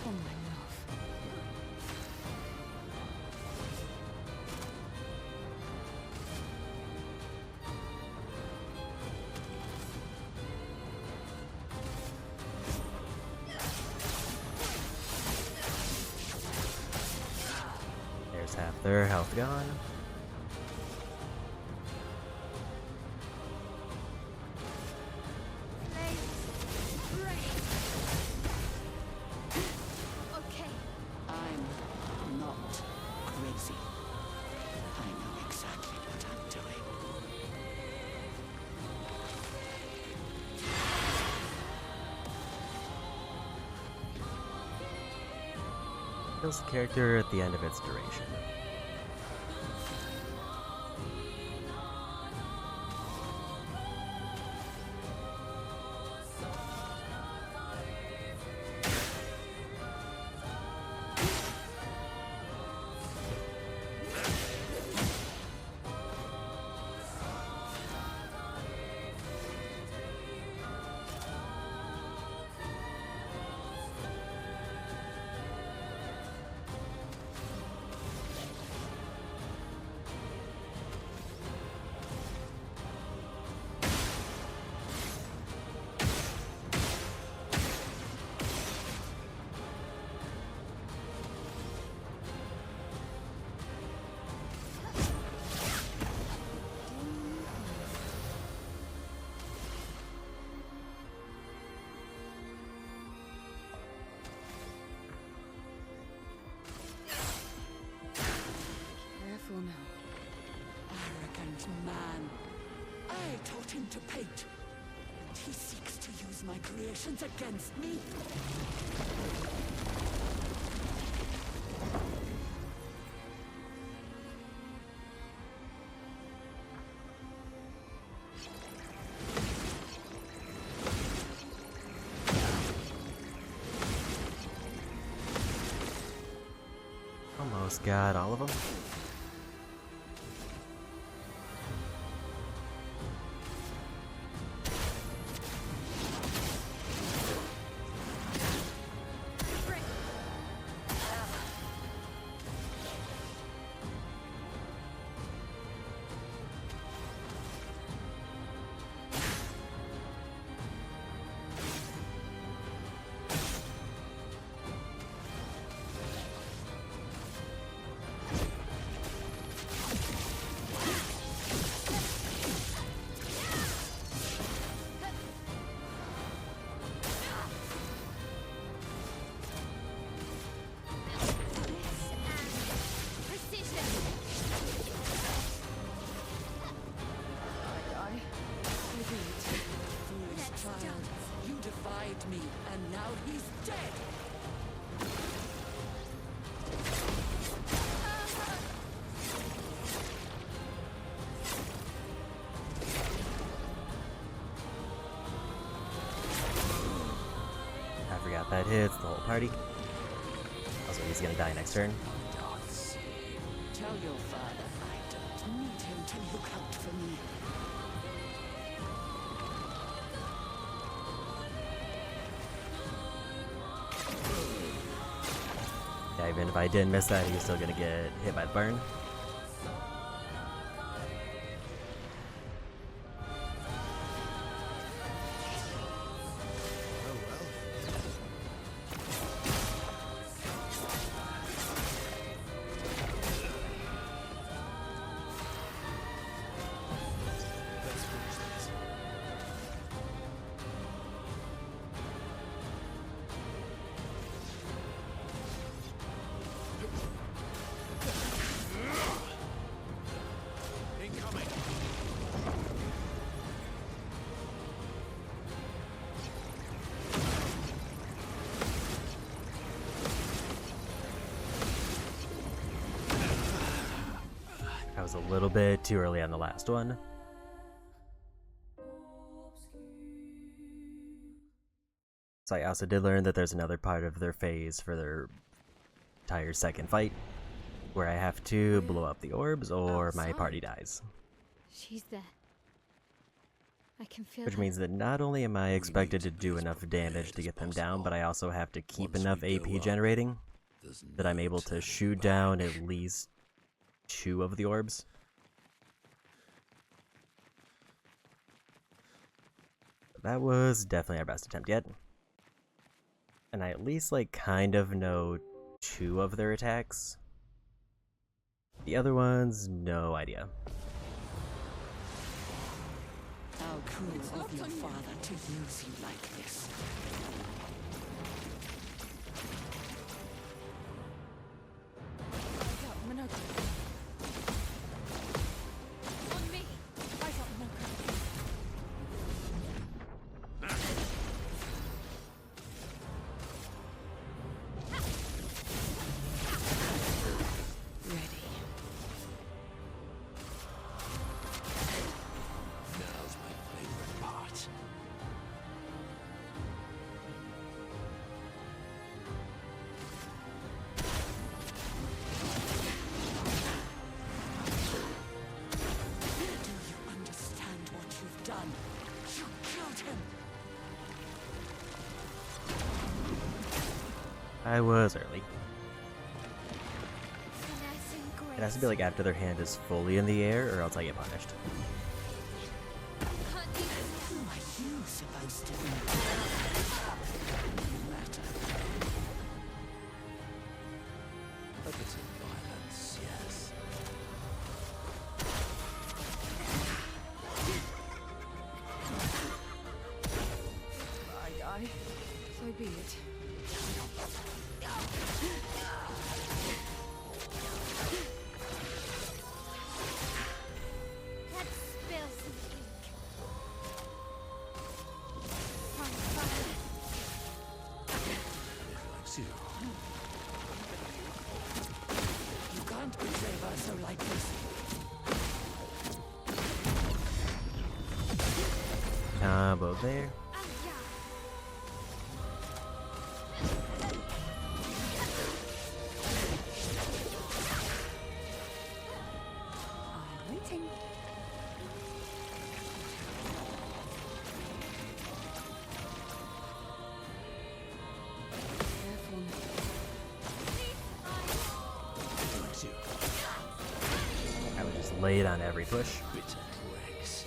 Oh my love. There's half their health gone. Okay. I'm not crazy. I know exactly what I'm doing. Kills the character at the end of its duration. learned to paint. And he seeks to use my creations against me. Almost got all of them. You defied me, and now he's dead! I forgot that hits the whole party. Also, he's gonna die next turn. Tell your father I don't need him to look out for me. Yeah, even if I didn't miss that, he's still gonna get hit by the burn. I was a little bit too early on the last one. So I also did learn that there's another part of their phase for their entire second fight where I have to blow up the orbs or my party dies. She's there. I can feel Which her. means that not only am I expected to do enough damage to get them down, but I also have to keep enough AP generating that I'm able to shoot down at least 2 of the orbs. That was definitely our best attempt yet. And I at least like kind of know 2 of their attacks. The other ones, no idea. How cruel of your father to use you like this. On me! I got Mocha. Ready. Now's my favorite part. Do you understand what you've done? You killed him! I was early. Finesse and grace. It has to be like after their hand is fully in the air or else I get punished. Who are you supposed to be? No matter. A bit of violence, yes. I die. So be it. Let's spill some ink. save her so like this. Combo there. I'm waiting. Careful. Likes you. I would just lay it on every push. Bitter Rex.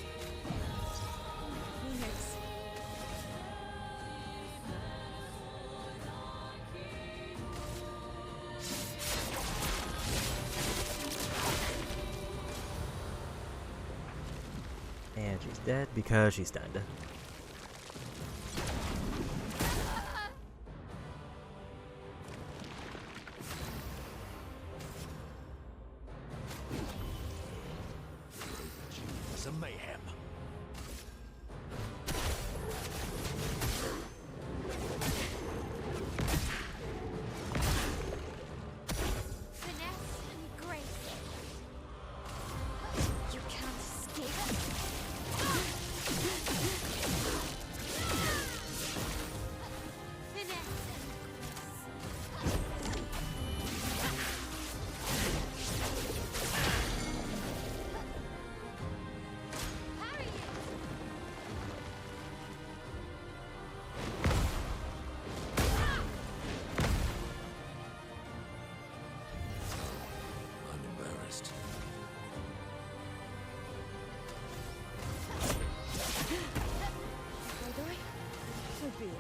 Phoenix. And she's dead because she's stunned. Some mayhem. Finesse and grace. You can't escape. Finesse and grace. Parry it. I'm embarrassed. Will I? So be it.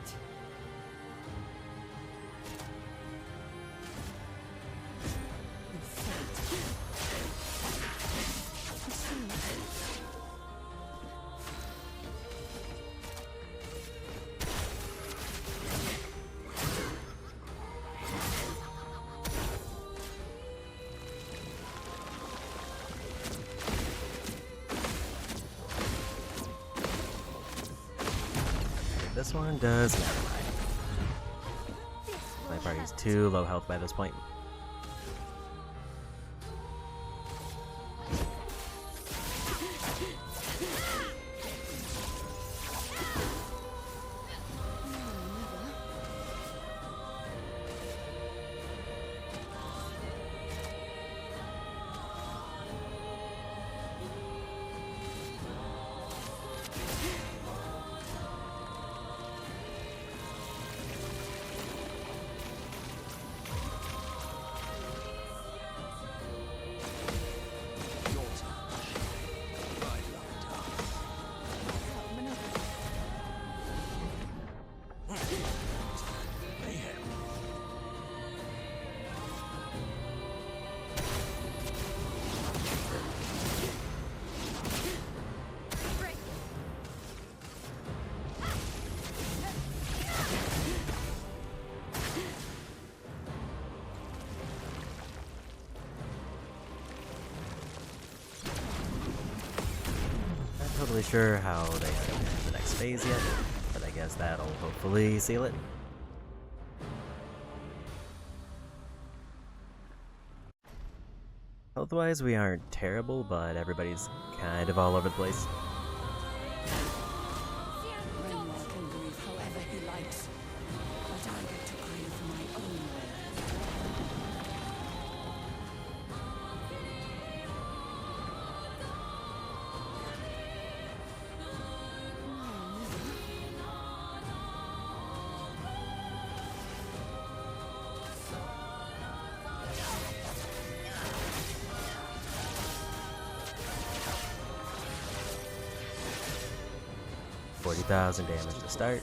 And fate. You see, This one does never mind. My party's too low health by this point. Your touch. I love dark. Mayhem. Break. 'Not totally sure how they are going to the next phase yet, but I guess that'll hopefully seal it. Health-wise, we aren't terrible, but everybody's kind of all over the place. Raynor can grieve however he likes, but I get to grieve my own way. $40,000 damage to start.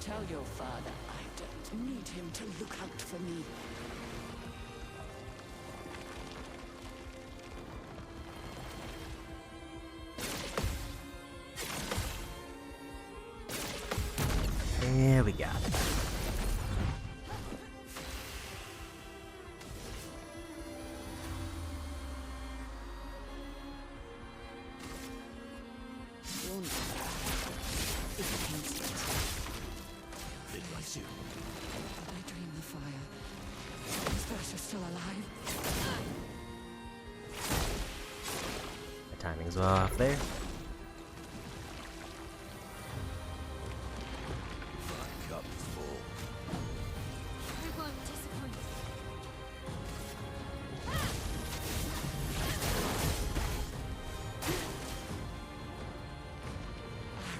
Tell your father I don't need him to look out for me. timing's off there. My cup's full. I won't disappoint.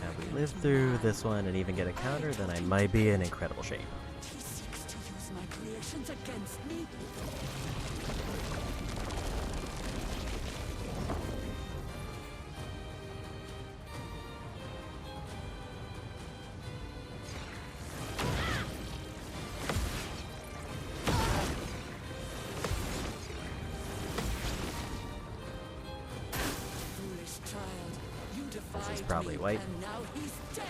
Now if we live through this one and even get a counter, then I might be in incredible shape. He seeks to use my creations against me. Foolish child, you defied This is probably me, white. and now he's dead.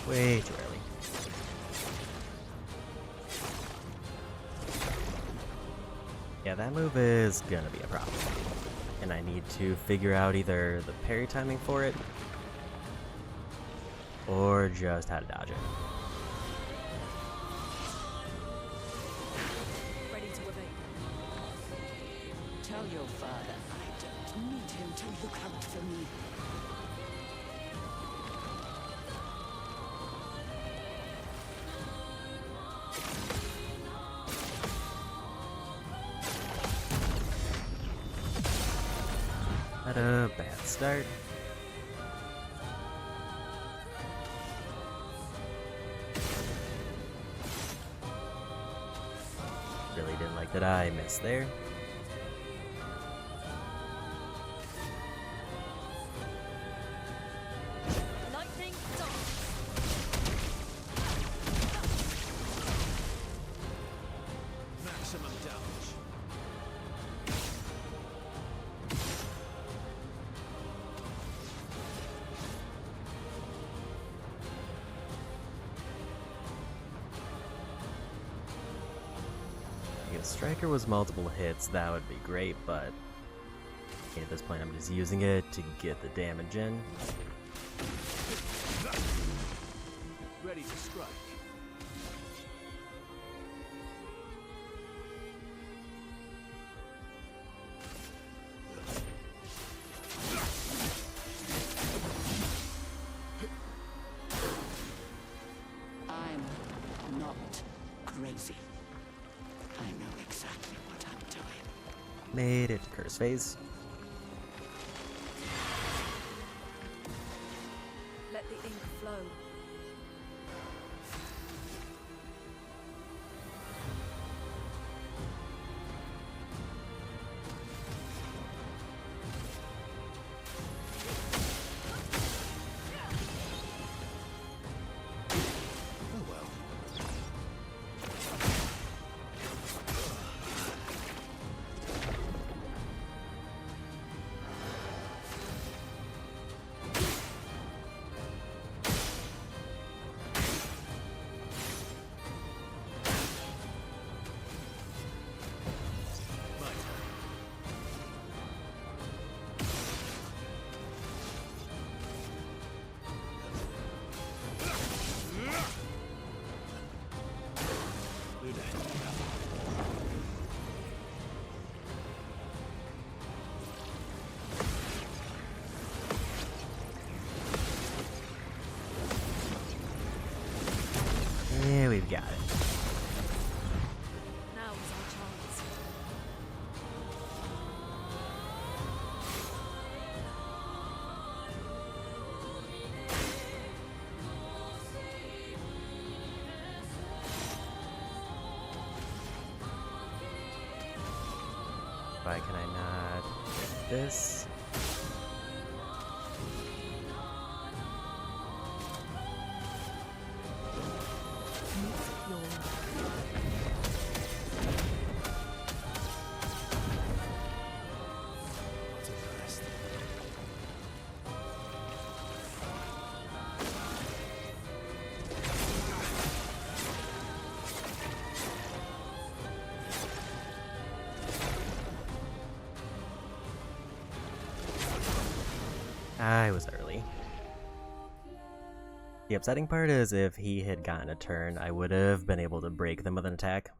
Way too early. Yeah, that move is gonna be a problem. And I need to figure out either the parry timing for it, or just how to dodge it. Ready to evade. Tell your father I don't need him to look out for me. Not a bad start. Really didn't like that I missed there. Lightning dart. Maximum damage. If a striker was multiple hits, that would be great, but at this point I'm just using it to get the damage in. Ready to strike. I'm not crazy. I know exactly what I'm doing. Made it to curse phase. Let the ink flow. Oh well. My turn. Yeah, we've got it. Now is our chance. Why can I not get this? What a rest. I was early. The upsetting part is if he had gotten a turn, I would have been able to break them with an attack.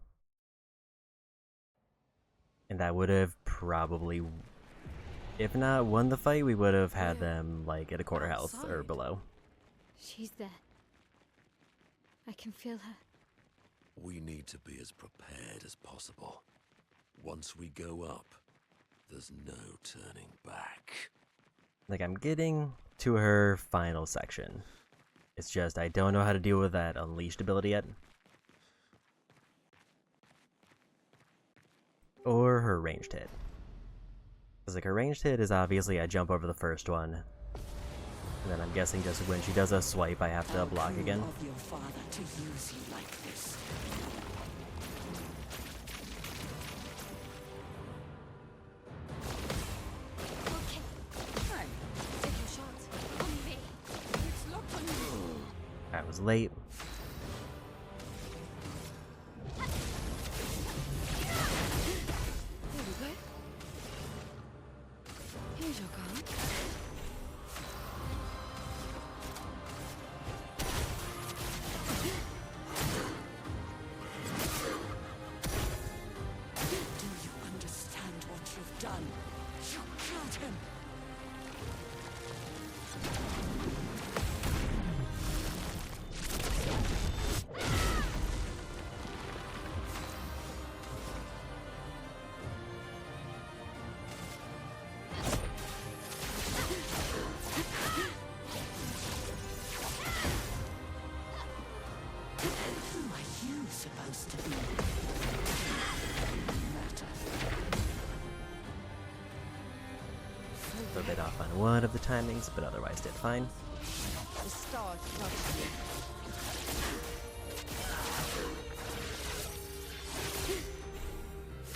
And that would have probably, if not won the fight, we would have had them like at a quarter health or below. She's there. I can feel her. We need to be as prepared as possible. Once we go up, there's no turning back. Like, I'm getting to her final section. It's just I don't know how to deal with that unleashed ability yet. Or her ranged hit. Because like her ranged hit is obviously I jump over the first one. And then I'm guessing just when she does a swipe I have to block again. Of your father to use you like this. Okay, Hey, take your shot. on me. It's locked on you. I was late. There we go. Here's your card. Do you understand what you've done? You killed him. Who are you supposed to be? Matter. A bit off on one of the timings, but otherwise did fine. The stars touched you.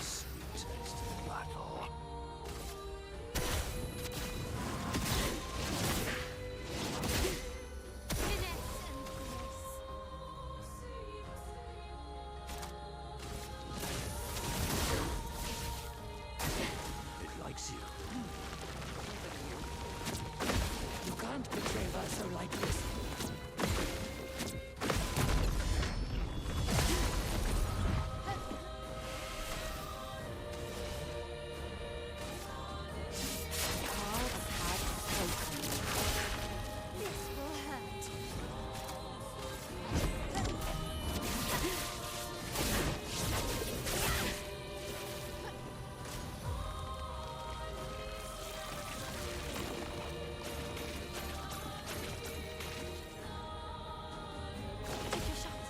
Sweet taste of battle. Finesse and grace. It likes you. You can't betray Verso like this. Cards have spoken. This will hurt. Take your shot.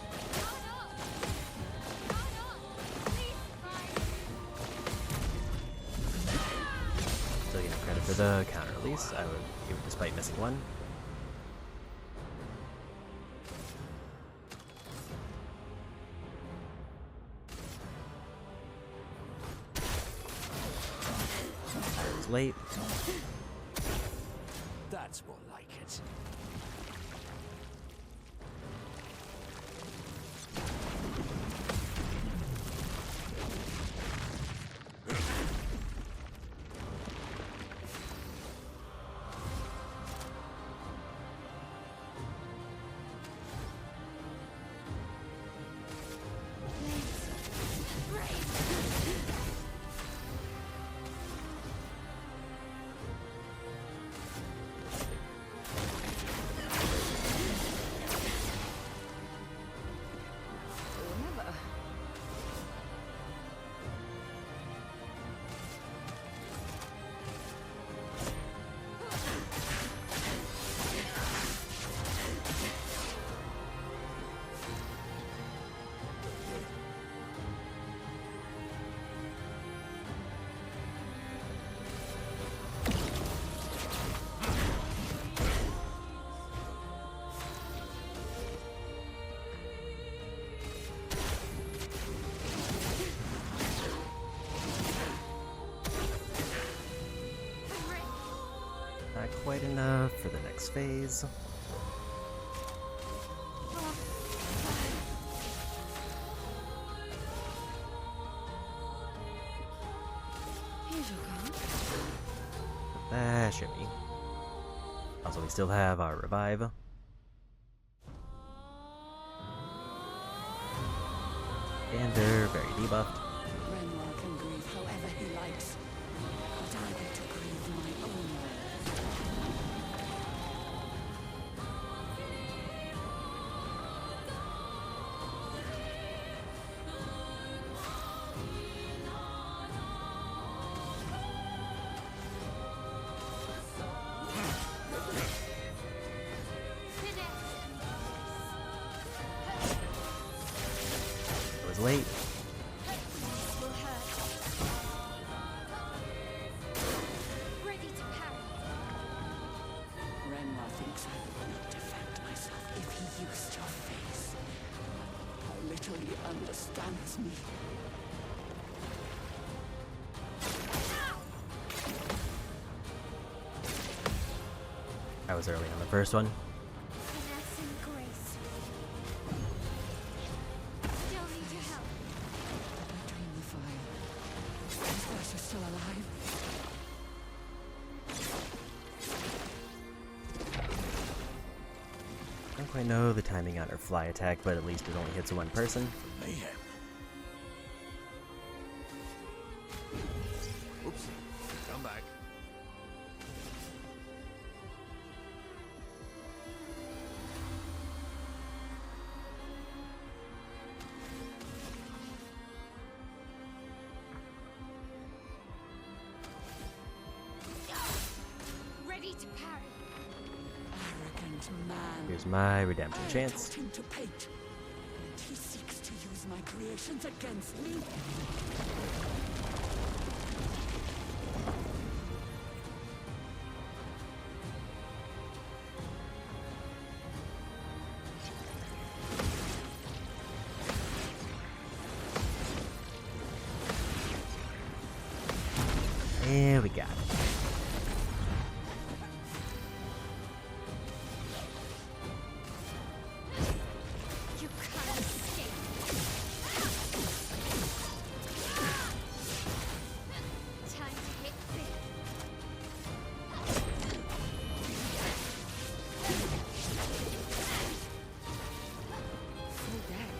Still getting credit for the counter release, I would give it despite missing one. I was late. That's more like it. Remember. Not quite enough for the next phase. Here's your card. Shimmy. Also, we still have our revive. And they're very debuffed. Renoir can grieve however he I was early on the first one. Finesse and grace. Still need your help. Between the fire. Is Bertha still alive? I don't quite know the timing on her fly attack, but at least it only hits one person. Mayhem. Oops. Come back. Ready to parry. Arrogant man. Here's my redemption chance. I taught him to paint, and he seeks to use my creations against me. There we got it. You can't escape. Time to hit big. Full deck.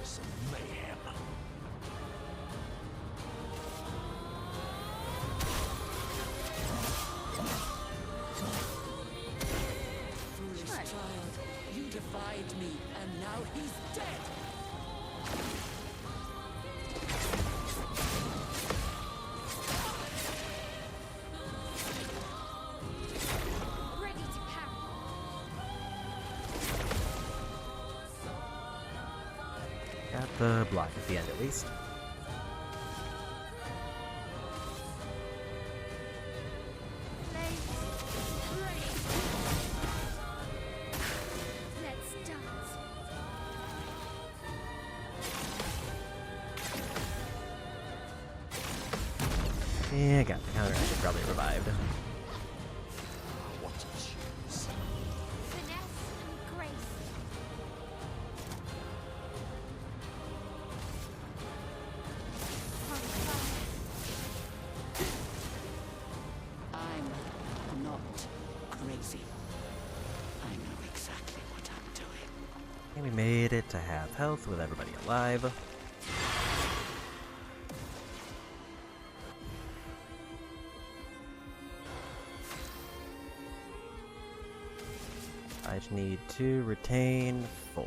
Some mayhem. Foolish child, you defied me, and now he's dead. Ready to parry. Got the block at the end at least. Blades ready. Let's dance. Yeah, got the counter action probably revived. What a choose. Finesse and grace. On fire. I'm not crazy. I know exactly what I'm doing. And we made it to half health with everybody alive. I just need to retain 4.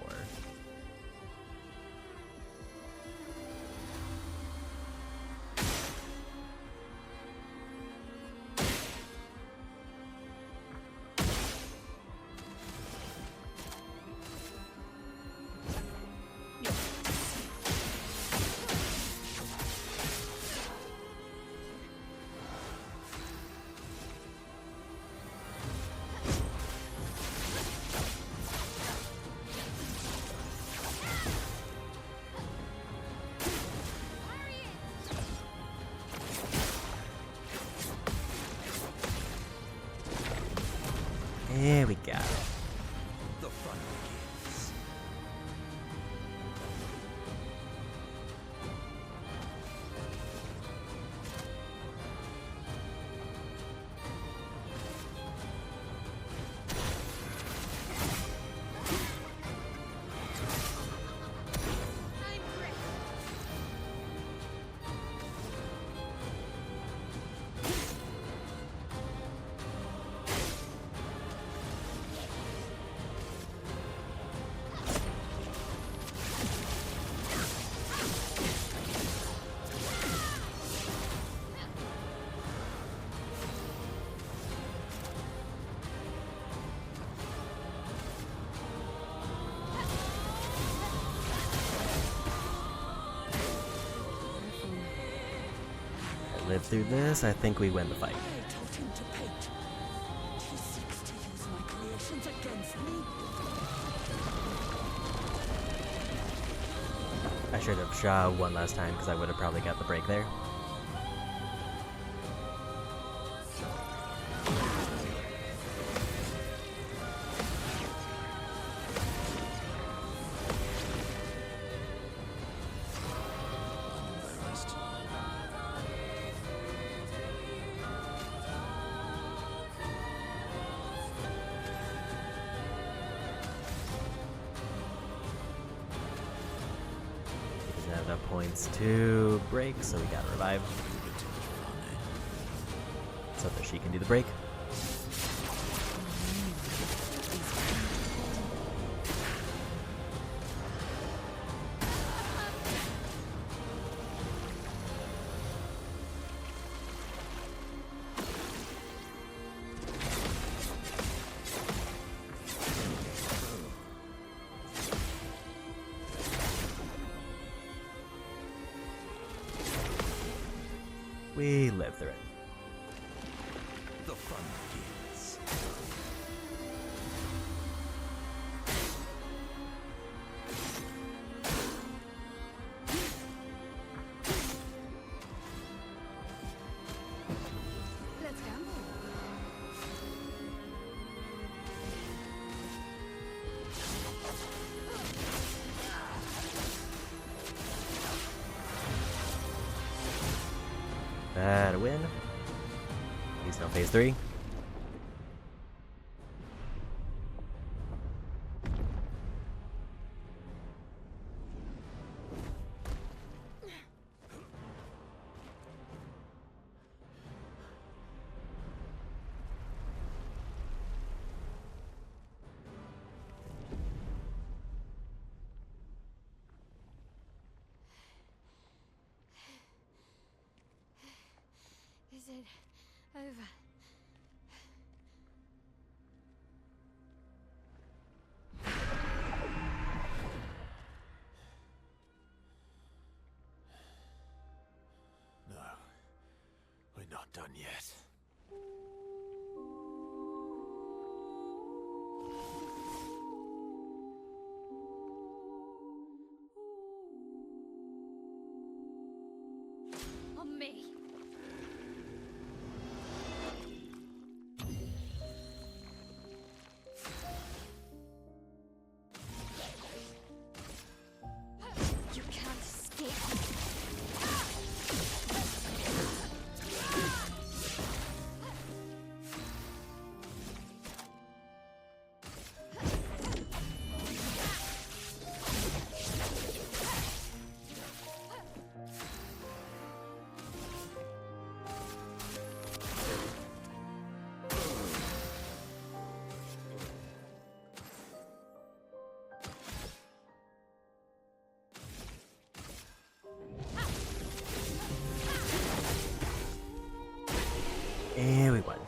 There we go. The fun begins. I'm ready. Live through this, I think we win the fight. I told taught him to paint. He seeks to use my creations against me. I should have shot one last time because I would have probably got the break there. Have enough points to break, so we gotta revive so that she can do the break. We live through it. The fun begins. Let's gamble. That a win. He's no phase 3. Is it over? No, we're not done yet. On me. You can't escape. And we won.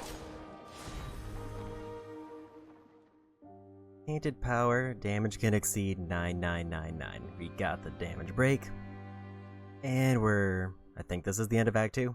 Painted power, damage can exceed 9999. We got the damage break. And I think this is the end of Act 2.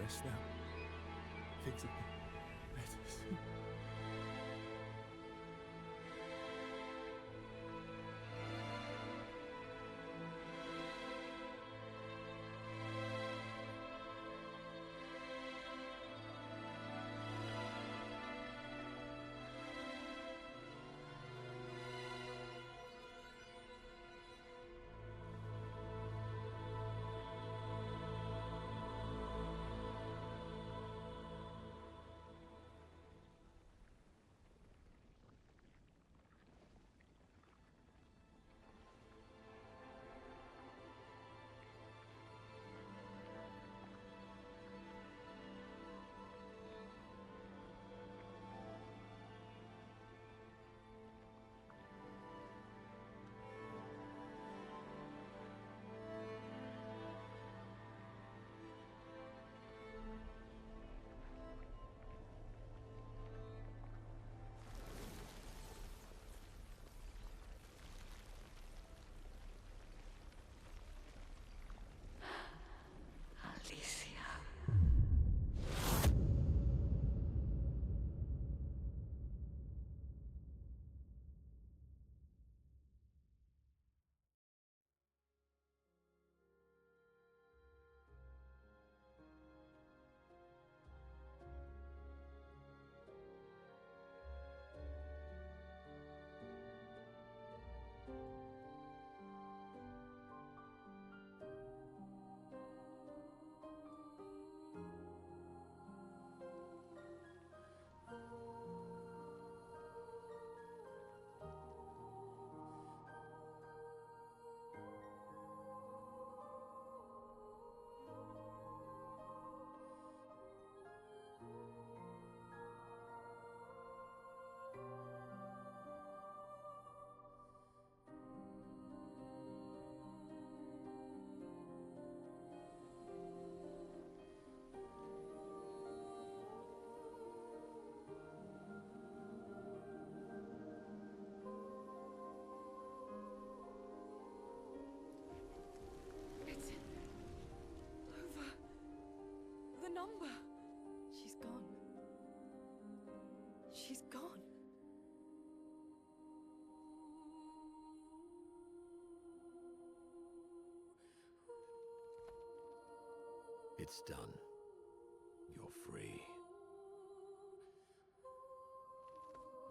Rest now. Things have been better. She's gone. It's done. You're free.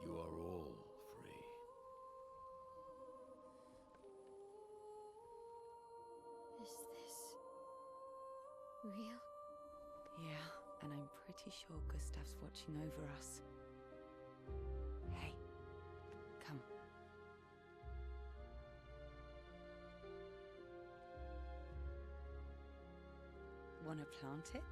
You are all free. Is this real? Yeah, and I'm pretty sure Gustav's watching over us. Hey, come. Wanna plant it?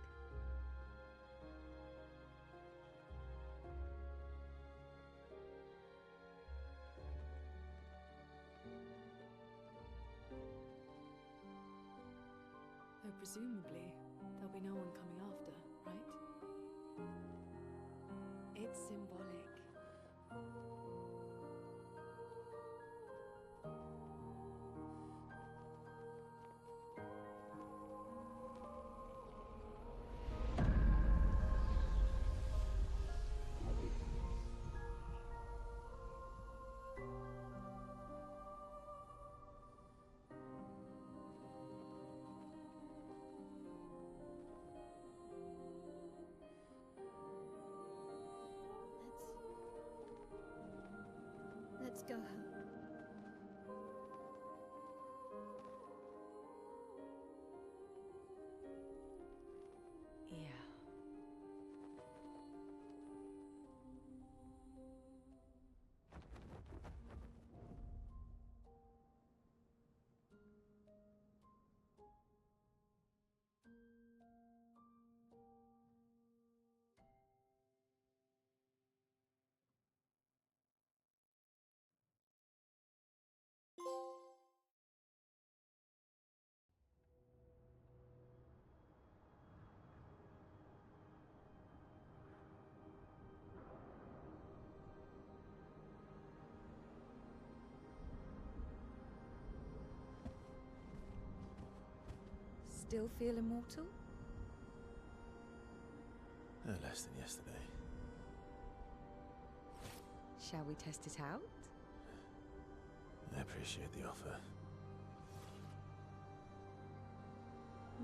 Though presumably, there'll be no one coming after, right? It's symbolic. Let's go home. Yeah. Still feel immortal? Less than yesterday. Shall we test it out? I appreciate the offer.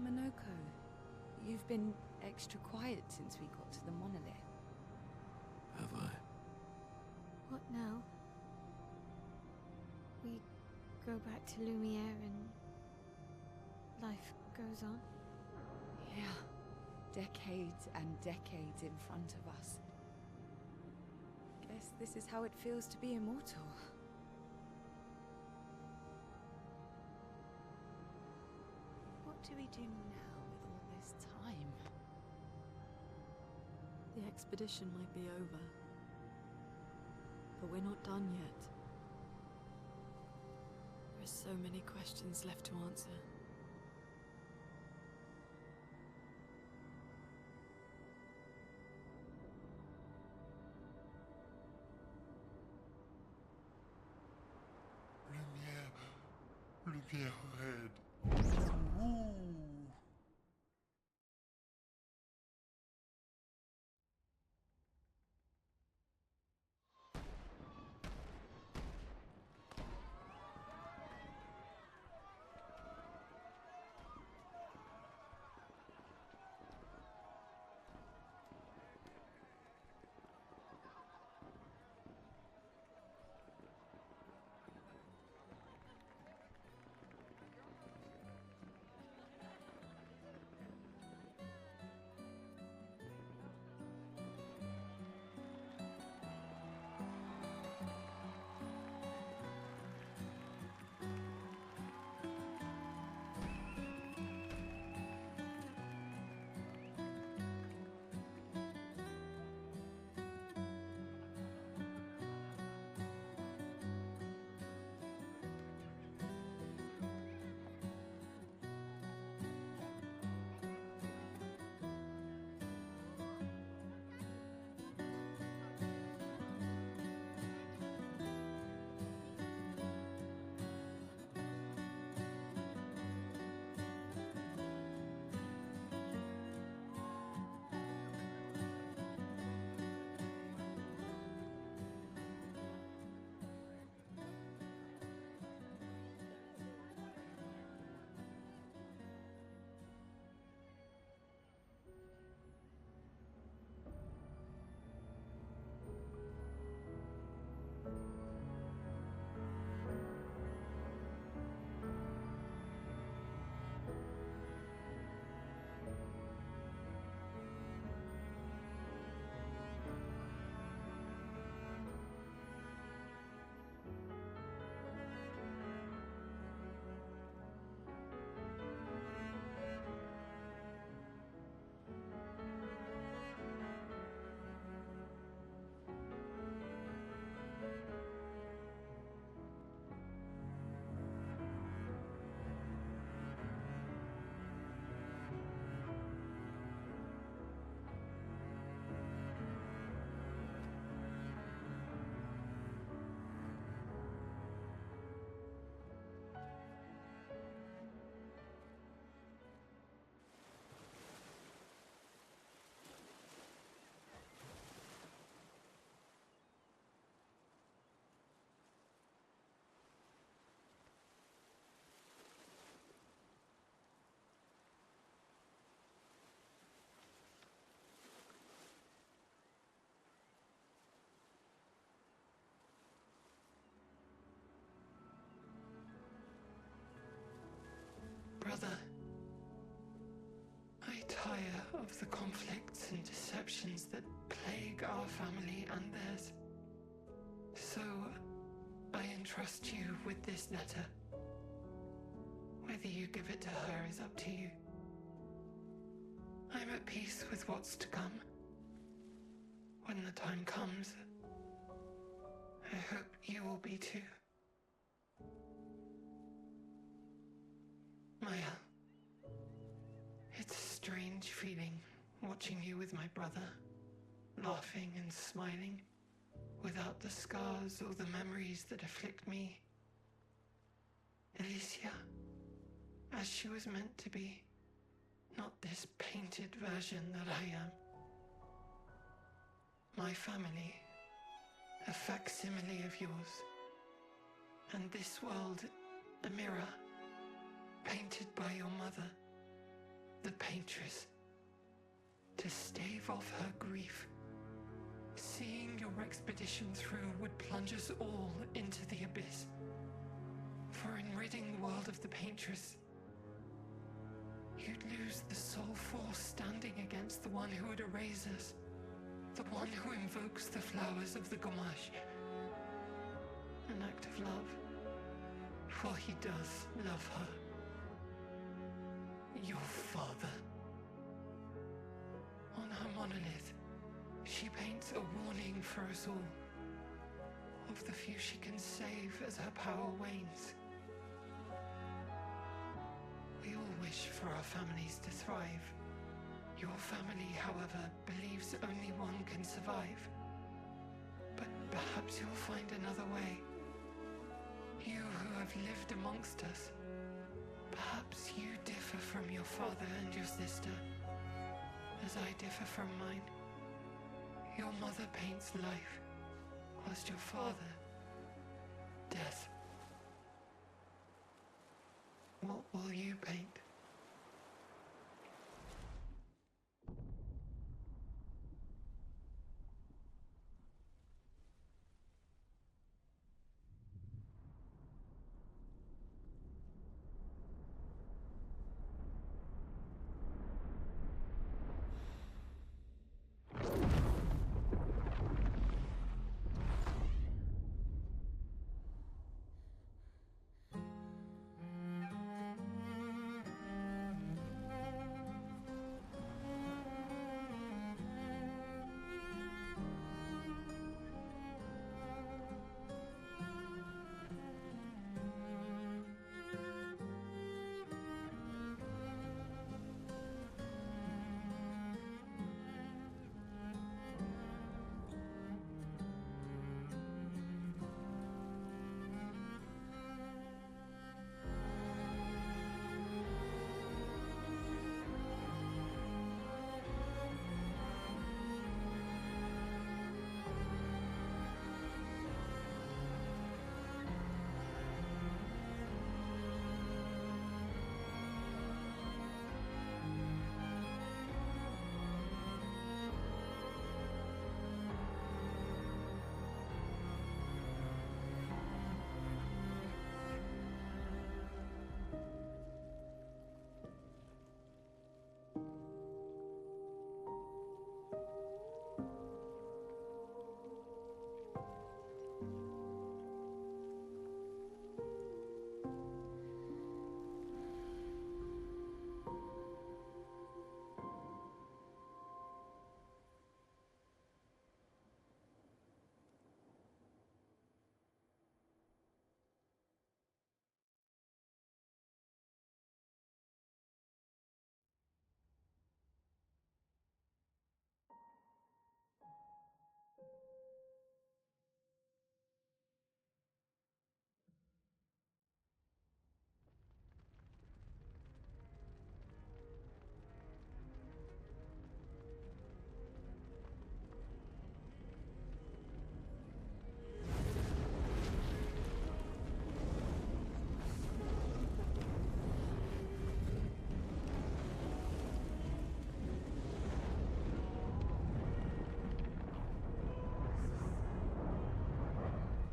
Monoko, you've been extra quiet since we got to the monolith. Have I? What now? We go back to Lumiere and life goes on? Yeah. Decades and decades in front of us. Guess this is how it feels to be immortal. What do we do now with all this time? The expedition might be over, but we're not done yet. There are so many questions left to answer. Lumière red. Ooh. of the conflicts and deceptions that plague our family and theirs. So, I entrust you with this letter. Whether you give it to her is up to you. I'm at peace with what's to come. When the time comes, I hope you will be too. Maya, it's a strange feeling watching you with my brother, laughing and smiling, without the scars or the memories that afflict me. Alicia, as she was meant to be, not this painted version that I am. My family, a facsimile of yours, and this world, a mirror, painted by your mother, the paintress, to stave off her grief. Seeing your expedition through would plunge us all into the abyss. For in ridding the world of the paintress, you'd lose the sole force standing against the one who would erase us, the one who invokes the flowers of the Gomash. An act of love, for he does love her. Your father. On her monolith, she paints a warning for us all, of the few she can save as her power wanes. We all wish for our families to thrive. Your family, however, believes only one can survive. But perhaps you'll find another way. You who have lived amongst us, perhaps you differ from your father and your sister, as I differ from mine. Your mother paints life, whilst your father, death. What will you paint?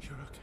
You're okay.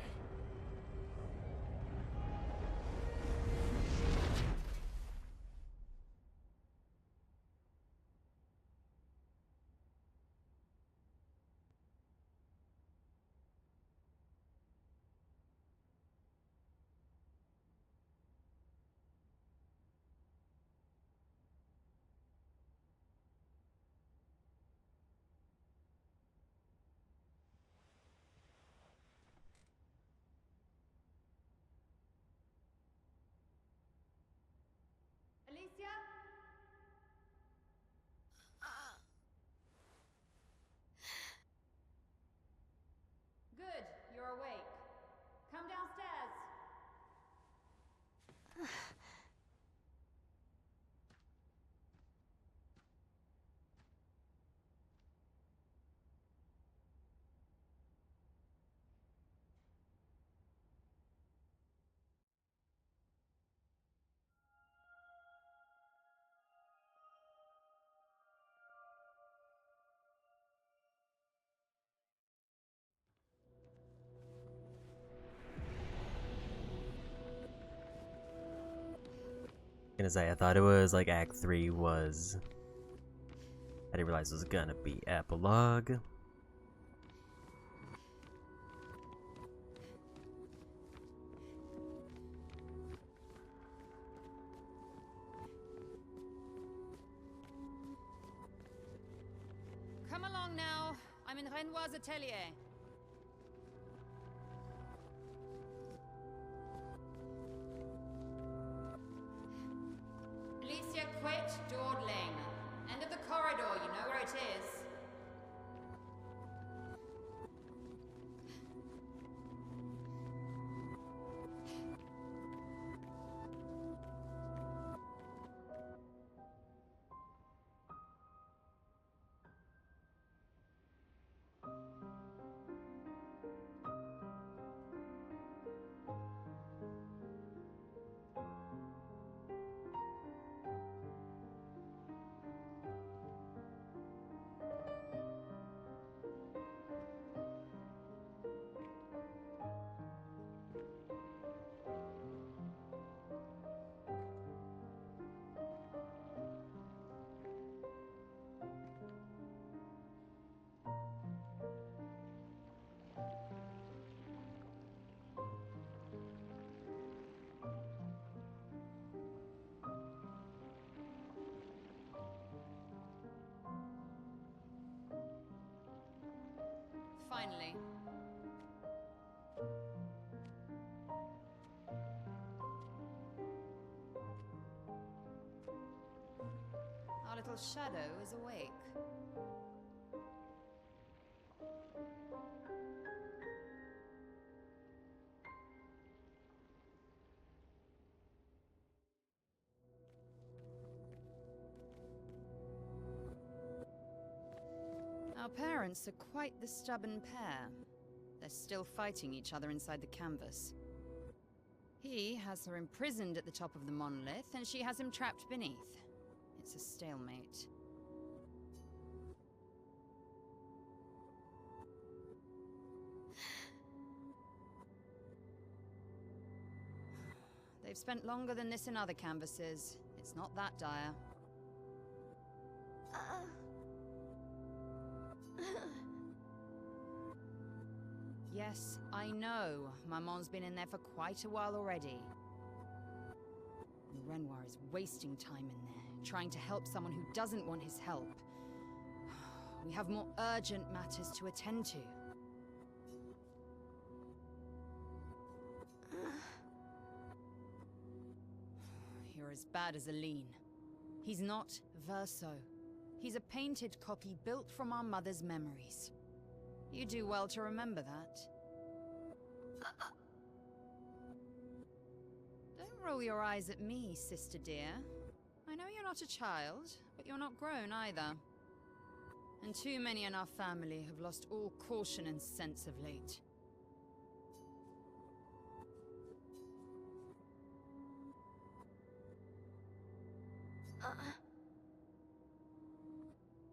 gonna say, I thought it was like Act 3 was... I didn't realize it was gonna be epilogue. Come along now. I'm in Renoir's atelier. Alicia, quit dawdling. End of the corridor, you know where it is. Finally. Our little shadow is awake. Our parents are quite the stubborn pair. They're still fighting each other inside the canvas. He has her imprisoned at the top of the monolith, and she has him trapped beneath. It's a stalemate. They've spent longer than this in other canvases. It's not that dire. Yes, I know. Maman's been in there for quite a while already. And Renoir is wasting time in there, trying to help someone who doesn't want his help. We have more urgent matters to attend to. You're as bad as Aline. He's not Verso. He's a painted copy built from our mother's memories. You do well to remember that. Don't roll your eyes at me, sister dear. I know you're not a child, but you're not grown either. And too many in our family have lost all caution and sense of late.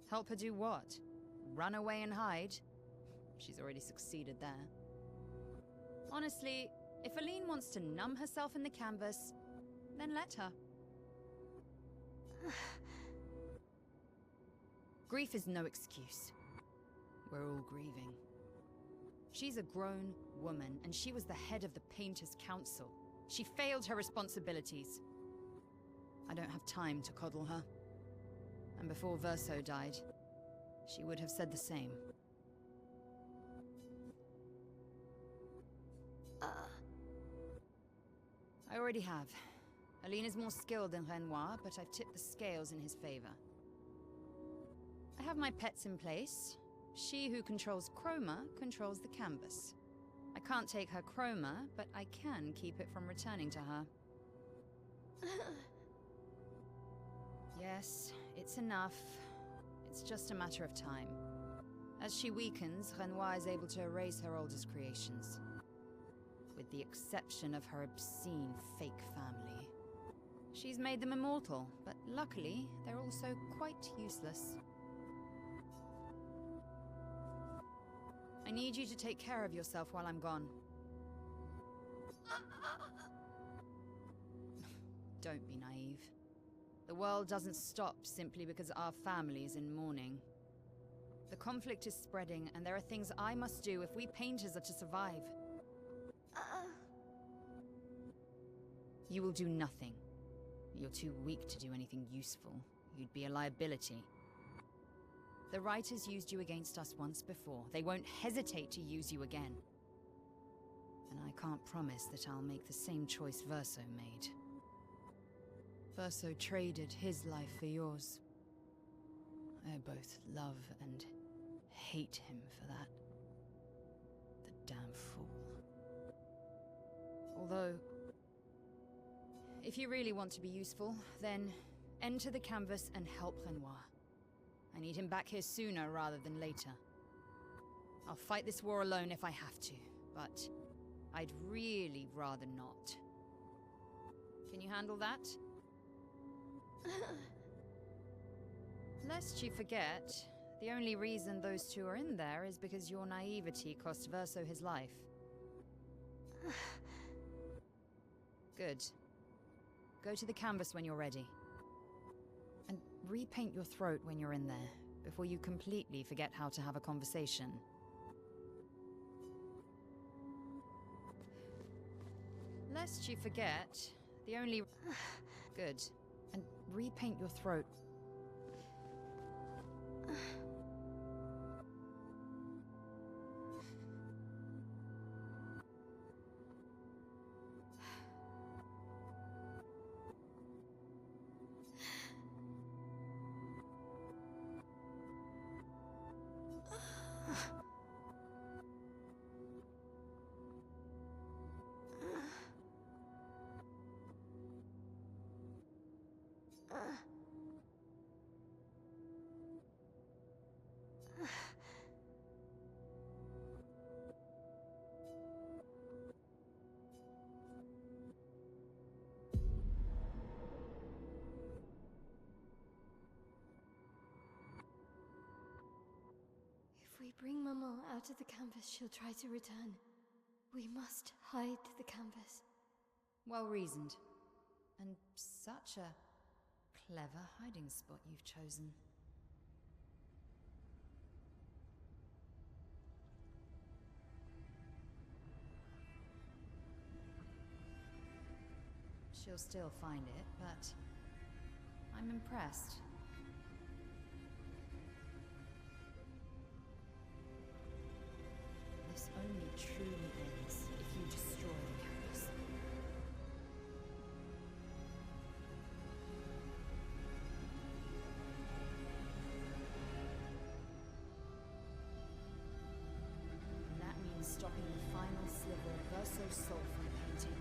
Help her do what? Run away and hide? She's already succeeded there. Honestly, if Aline wants to numb herself in the canvas, then let her. Grief is no excuse. We're all grieving. She's a grown woman, and she was the head of the Painters' Council. She failed her responsibilities. I don't have time to coddle her. And before Verso died, she would have said the same. I already have. Aline is more skilled than Renoir, but I've tipped the scales in his favor. I have my pets in place. She who controls chroma controls the canvas. I can't take her chroma, but I can keep it from returning to her. Yes, it's enough. It's just a matter of time. As she weakens, Renoir is able to erase her oldest creations. With the exception of her obscene fake family. She's made them immortal, but luckily, they're also quite useless. I need you to take care of yourself while I'm gone. Don't be naive. The world doesn't stop simply because our family is in mourning. The conflict is spreading, and there are things I must do if we painters are to survive. You will do nothing. You're too weak to do anything useful. You'd be a liability. The writers used you against us once before. They won't hesitate to use you again. And I can't promise that I'll make the same choice Verso made. Verso traded his life for yours. I both love and hate him for that. The damn fool. Although, if you really want to be useful, then enter the canvas and help Renoir. I need him back here sooner rather than later. I'll fight this war alone if I have to, but I'd really rather not. Can you handle that? Lest you forget, the only reason those two are in there is because your naivety cost Verso his life. Good. Go to the canvas when you're ready. And repaint your throat when you're in there, before you completely forget how to have a conversation. Lest you forget, the only... Good. And repaint your throat. If we bring Maman out of the canvas, she'll try to return. We must hide the canvas. Well reasoned. And such a clever hiding spot you've chosen. She'll still find it, but I'm impressed. This only truly ends if you destroy the canvas. And that means stopping the final sliver of Verso's soul from painting.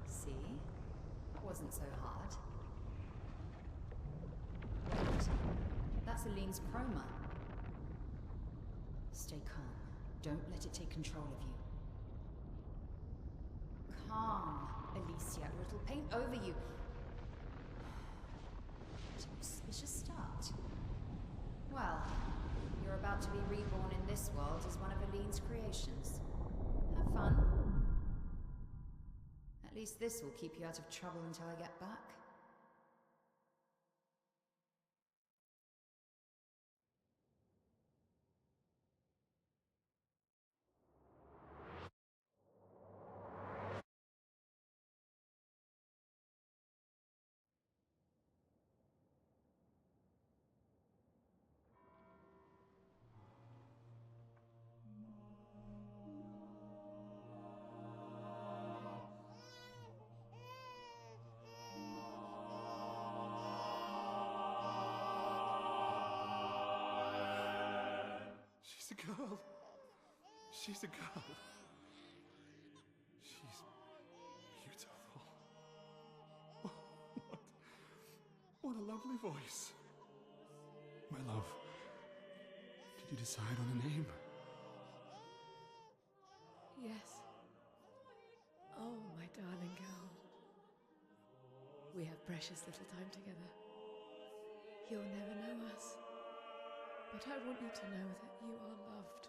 See? That wasn't so hard. Wait. That's Aline's chroma. Stay calm. Don't let it take control of you. Calm, Alicia, or it'll paint over you. What an auspicious start. Well, you're about to be reborn in this world as one of Aline's creations. Have fun. At least this will keep you out of trouble until I get back. She's a girl. She's a girl. She's beautiful. lovely voice. My love, did you decide on a name? Yes. Oh, my darling girl. We have precious little time together. You'll never know us. But I want you to know that you are loved.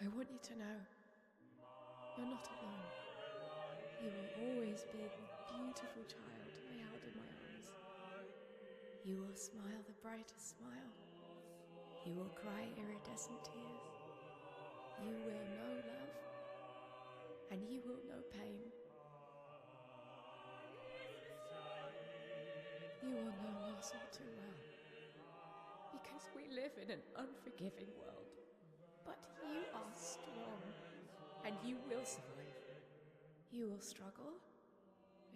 I want you to know you're not alone. You will always be the beautiful child I held in my arms. You will smile the brightest smile. You will cry iridescent tears. You will know love, and you will know pain. You will know loss all too well, because we live in an unforgiving world. But you are strong, and you will survive. You will struggle,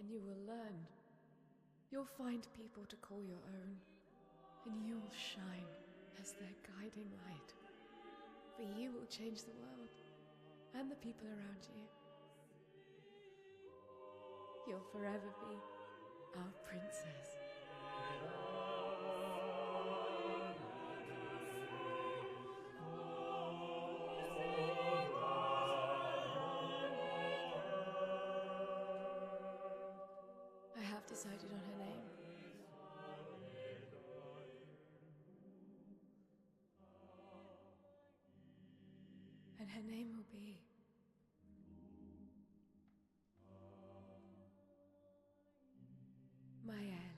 and you will learn. You'll find people to call your own, and you will shine as their guiding light. For you will change the world, and the people around you. You'll forever be our princess. I have decided on her name. And her name will be Maëlle.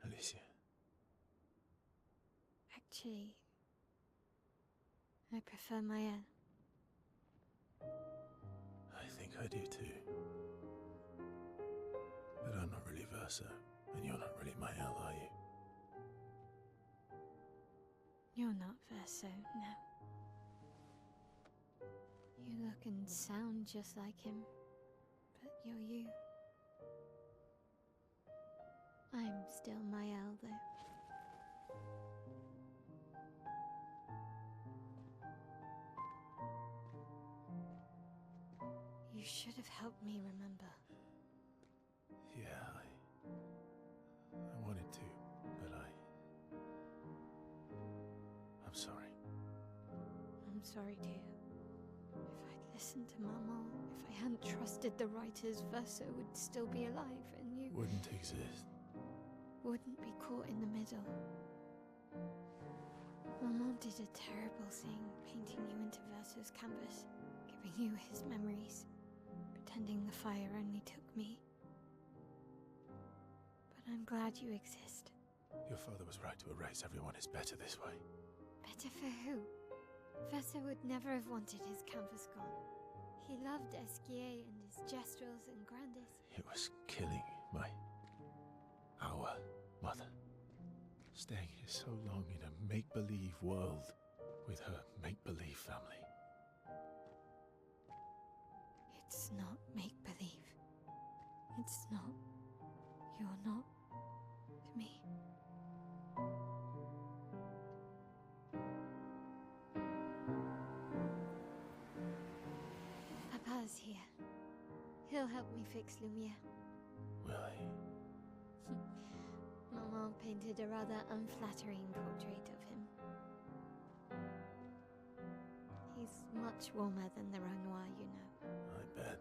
Alicia. Actually, I prefer Maëlle. I think I do too. But I'm not really Verso, and you're not really Maëlle, are you? You're not Verso, no. You look and sound just like him, but you're you. I'm still Maëlle, though. You should have helped me remember. Yeah, I wanted to, but I'm sorry. I'm sorry too. If I'd listened to Mama, if I hadn't trusted the writers, Verso would still be alive and you Wouldn't exist. wouldn't be caught in the middle. Mama did a terrible thing, painting you into Verso's canvas, giving you his memories, pretending the fire only took me. But I'm glad you exist. Your father was right to erase everyone. It's better this way. Better for who? Verso would never have wanted his canvas gone. He loved Esquier and his gestrels and Grandis. It was killing our mother. Staying here so long in a make-believe world with her make-believe family. It's not make-believe. It's not. You're not to me. Papa's here. He'll help me fix Lumiere. Will he? Maman painted a rather unflattering portrait of him. He's much warmer than the Renoir, you know. I bet.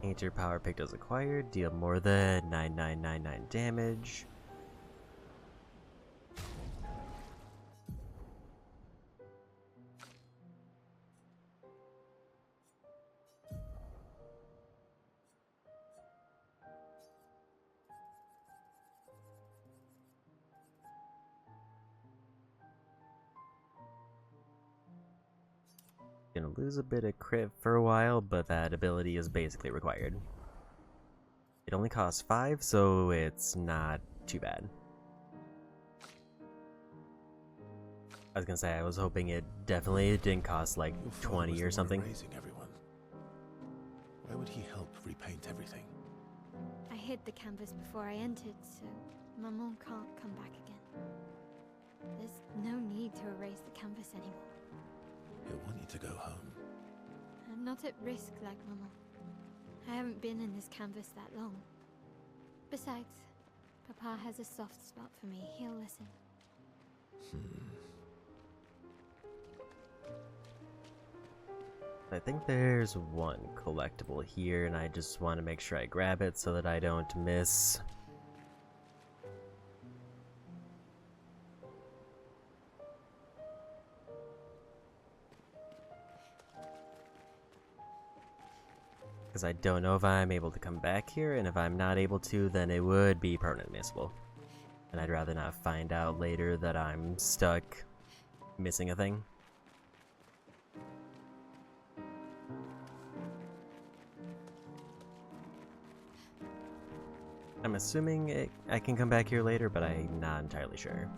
Painter power pick does acquired. Deal more than 9999 damage. Gonna lose a bit of crit for a while, but that ability is basically required. It only costs 5, so it's not too bad. I was gonna say, I was hoping it definitely didn't cost like 20 or something. Raising everyone. Why would he help repaint everything? I hid the canvas before I entered, so Maman can't come back again. There's no need to erase the canvas anymore. He'll want you to go home. I'm not at risk like Maman. I haven't been in this canvas that long. Besides, Papa has a soft spot for me. He'll listen. I think there's one collectible here, and I just want to make sure I grab it so that I don't miss. Because I don't know if I'm able to come back here, and if I'm not able to, then it would be permanently missable. And I'd rather not find out later that I'm stuck missing a thing. I'm assuming I can come back here later, but I'm not entirely sure.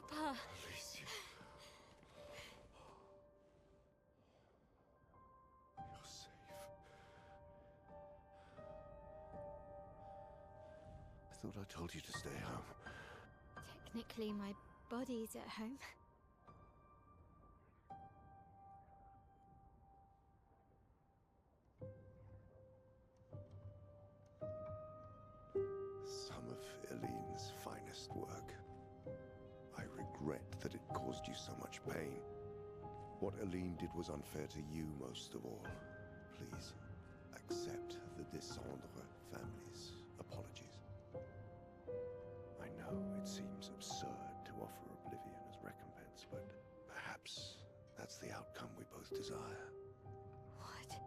Papa! Alicia. You're safe. I thought I told you to stay home. Technically, my body's at home. Some of Eileen's finest work. I regret that it caused you so much pain. What Eileen did was unfair to you most of all. Please, accept the Descendre family's apologies. I know it seems absurd to offer oblivion as recompense, but perhaps that's the outcome we both desire. What?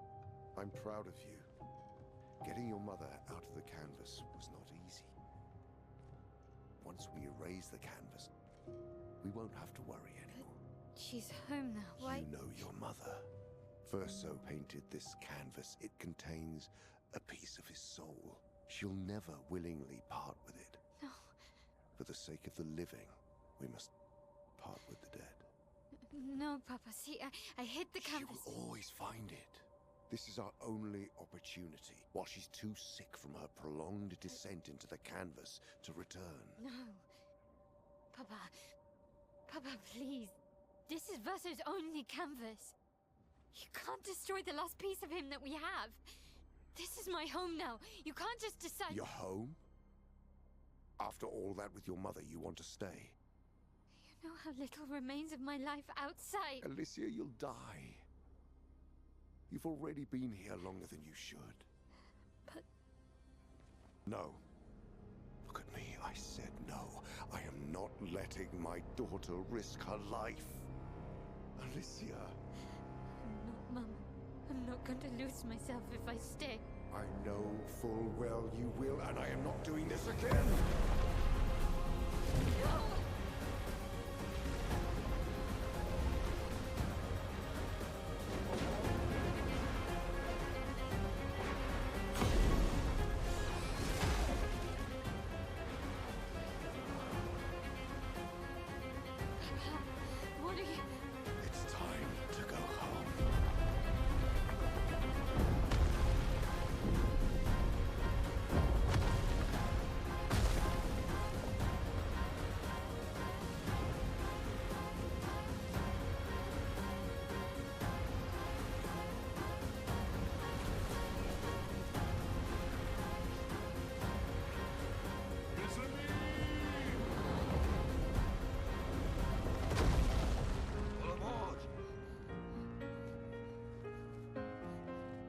I'm proud of you. Getting your mother out of the canvas was not easy. Once we erase the canvas, we won't have to worry anymore. She's home now. Why? You know your mother. Verso painted this canvas. It contains a piece of his soul. She'll never willingly part with it. No. For the sake of the living, we must part with the dead. No, Papa. See, I hid the canvas. She will always find it. This is our only opportunity, while she's too sick from her prolonged descent into the canvas to return. No. Papa. Papa, please. This is Verso's only canvas. You can't destroy the last piece of him that we have. This is my home now. You can't just decide— Your home? After all that with your mother, you want to stay? You know how little remains of my life outside. Alicia, you'll die. You've already been here longer than you should. But— No. Look at me. I said no. I am not letting my daughter risk her life. Alicia. I'm not, Mum. I'm not going to lose myself if I stay. I know full well you will, and I am not doing this again! No! What are you... It's time to go home.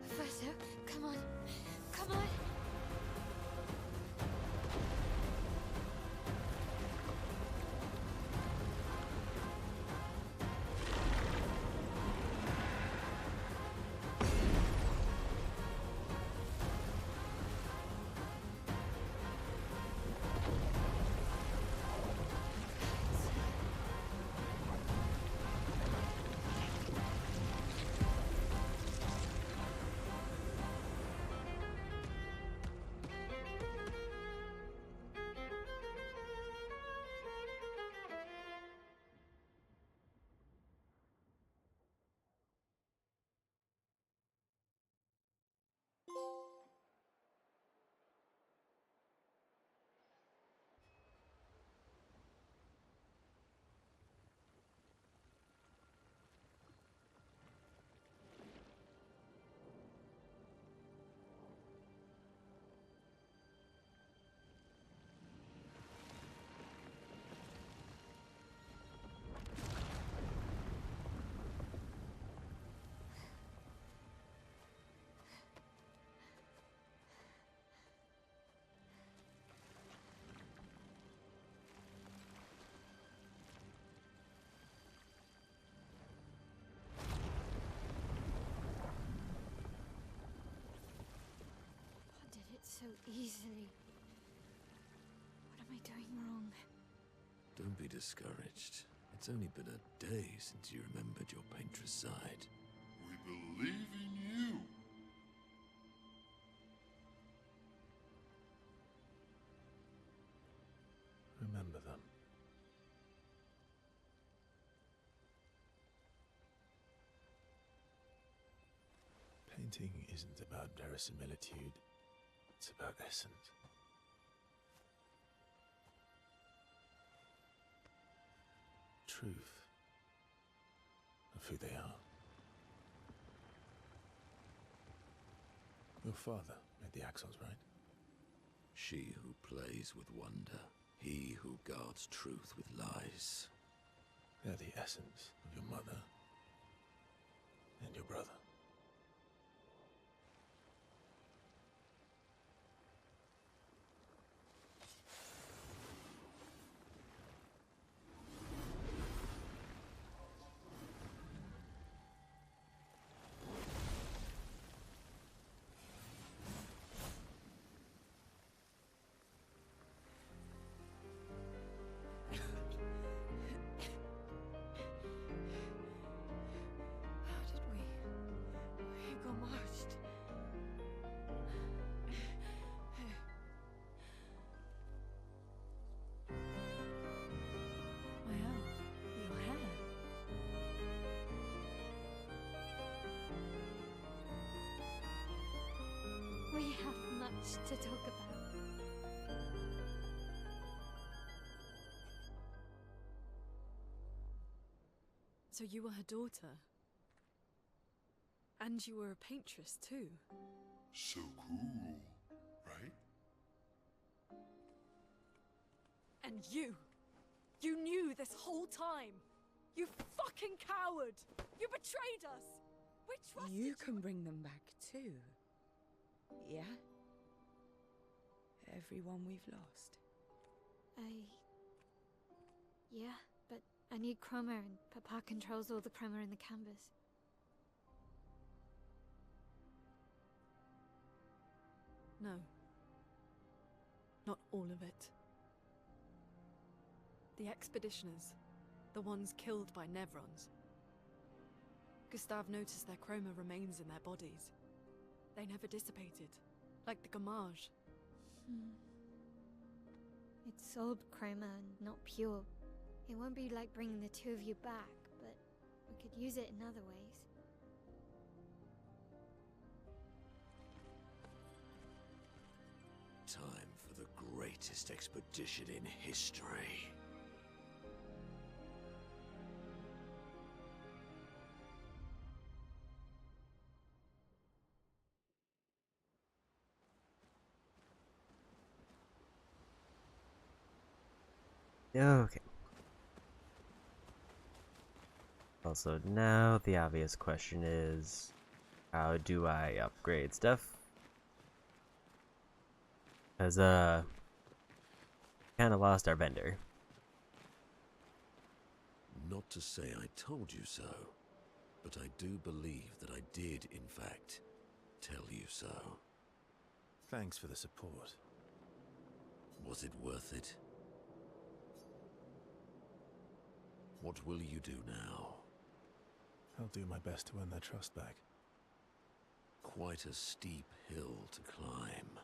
Professor, come on. Come on. I did it so easily. What am I doing wrong? Don't be discouraged. It's only been a day since you remembered your painter's side. We believe in you. Remember them. Painting isn't about verisimilitude, it's about essence. Truth of who they are. Your father made the axles, right? She who plays with wonder, he who guards truth with lies. They're the essence of your mother and your brother. We have much to talk about. So you were her daughter? And you were a paintress too? So cool, right? And you knew this whole time! You fucking coward! You betrayed us! We trusted You can bring them back too. Yeah? Everyone we've lost. Yeah, but I need chroma and Papa controls all the chroma in the canvas. No. Not all of it. The expeditioners, the ones killed by Nevrons. Gustave noticed their chroma remains in their bodies. They never dissipated, like the Gamage. It's sold chroma and not pure. It won't be like bringing the two of you back, but we could use it in other ways. Time for the greatest expedition in history. Okay. Also, now the obvious question is, how do I upgrade stuff? Because, kind of lost our vendor. Not to say I told you so, but I do believe that I did, in fact, tell you so. Thanks for the support. Was it worth it? What will you do now? I'll do my best to earn their trust back. Quite a steep hill to climb.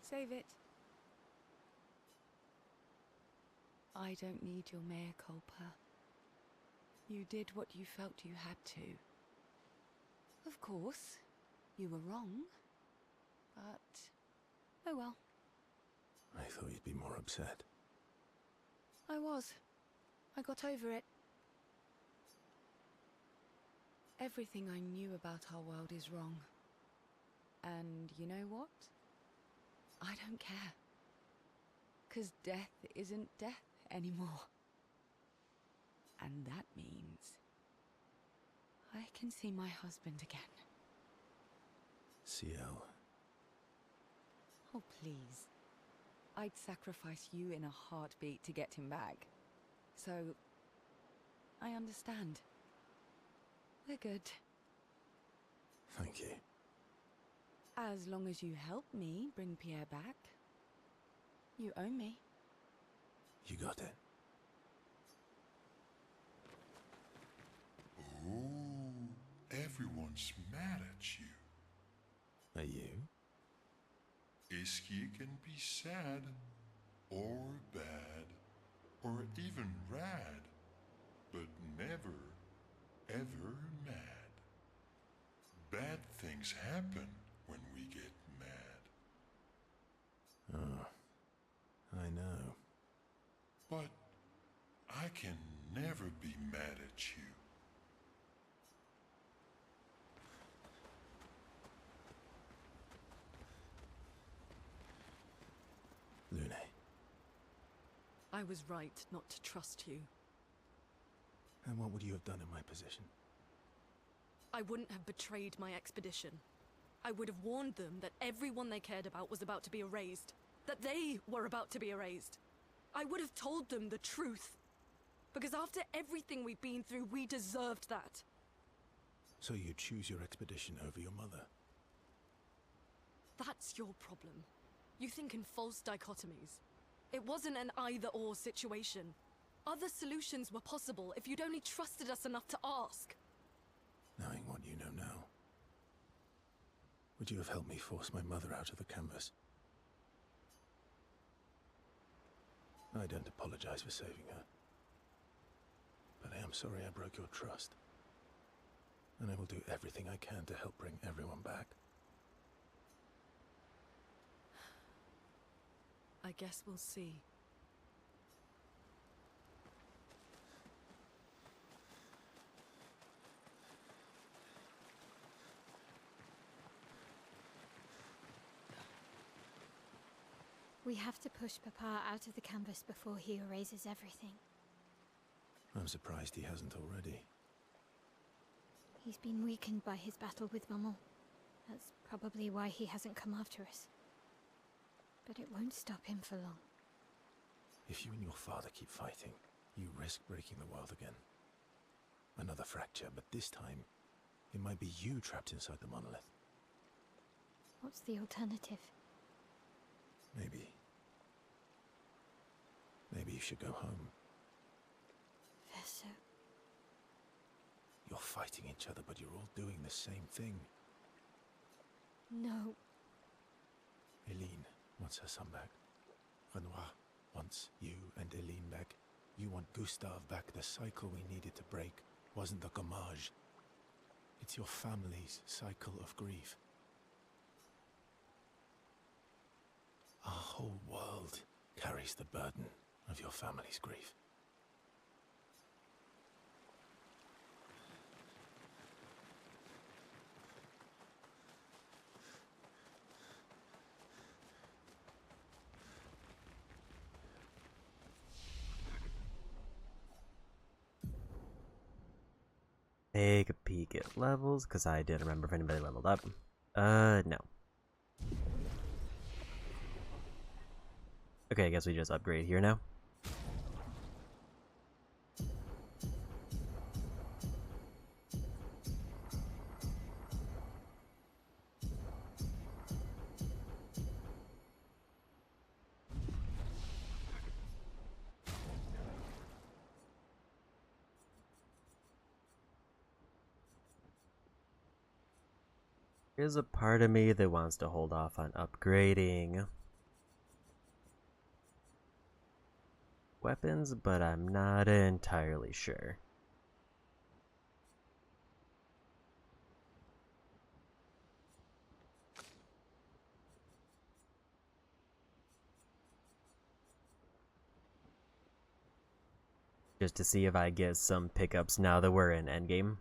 Save it. I don't need your mea culpa. You did what you felt you had to. Of course, you were wrong. But, oh well. I thought you'd be more upset. I was. I got over it. Everything I knew about our world is wrong. And you know what? I don't care. 'Cause death isn't death anymore. And that means I can see my husband again. CL. Oh, please. I'd sacrifice you in a heartbeat to get him back. So, I understand. We're good. Thank you. As long as you help me bring Pierre back, you owe me. You got it. Oh, everyone's mad at you. Are you? Iskia can be sad, or bad, or even rad, but never, ever mad. Bad things happen when we get mad. Oh, I know. But I can never be mad at you. Lune. I was right not to trust you. And what would you have done in my position? I wouldn't have betrayed my expedition. I would have warned them that everyone they cared about was about to be erased. That they were about to be erased. I would have told them the truth. Because after everything we've been through, we deserved that. So you choose your expedition over your mother? That's your problem. You think in false dichotomies. It wasn't an either-or situation. Other solutions were possible if you'd only trusted us enough to ask. Knowing what you know now, would you have helped me force my mother out of the canvas? I don't apologize for saving her. But I am sorry I broke your trust. And I will do everything I can to help bring everyone back. I guess we'll see. We have to push Papa out of the canvas before he erases everything. I'm surprised he hasn't already. He's been weakened by his battle with Maman. That's probably why he hasn't come after us. But it won't stop him for long. If you and your father keep fighting, you risk breaking the world again. Another fracture, but this time, it might be you trapped inside the monolith. What's the alternative? Maybe you should go home. Verso. You're fighting each other, but you're all doing the same thing. No. Eileen wants her son back. Renoir wants you and Eileen back. You want Gustave back. The cycle we needed to break wasn't the gommage. It's your family's cycle of grief. Our whole world carries the burden of your family's grief. Take a peek at levels, because I didn't remember if anybody leveled up. No. Okay, I guess we just upgrade here now. There's a part of me that wants to hold off on upgrading weapons, but I'm not entirely sure. Just to see if I get some pickups now that we're in endgame.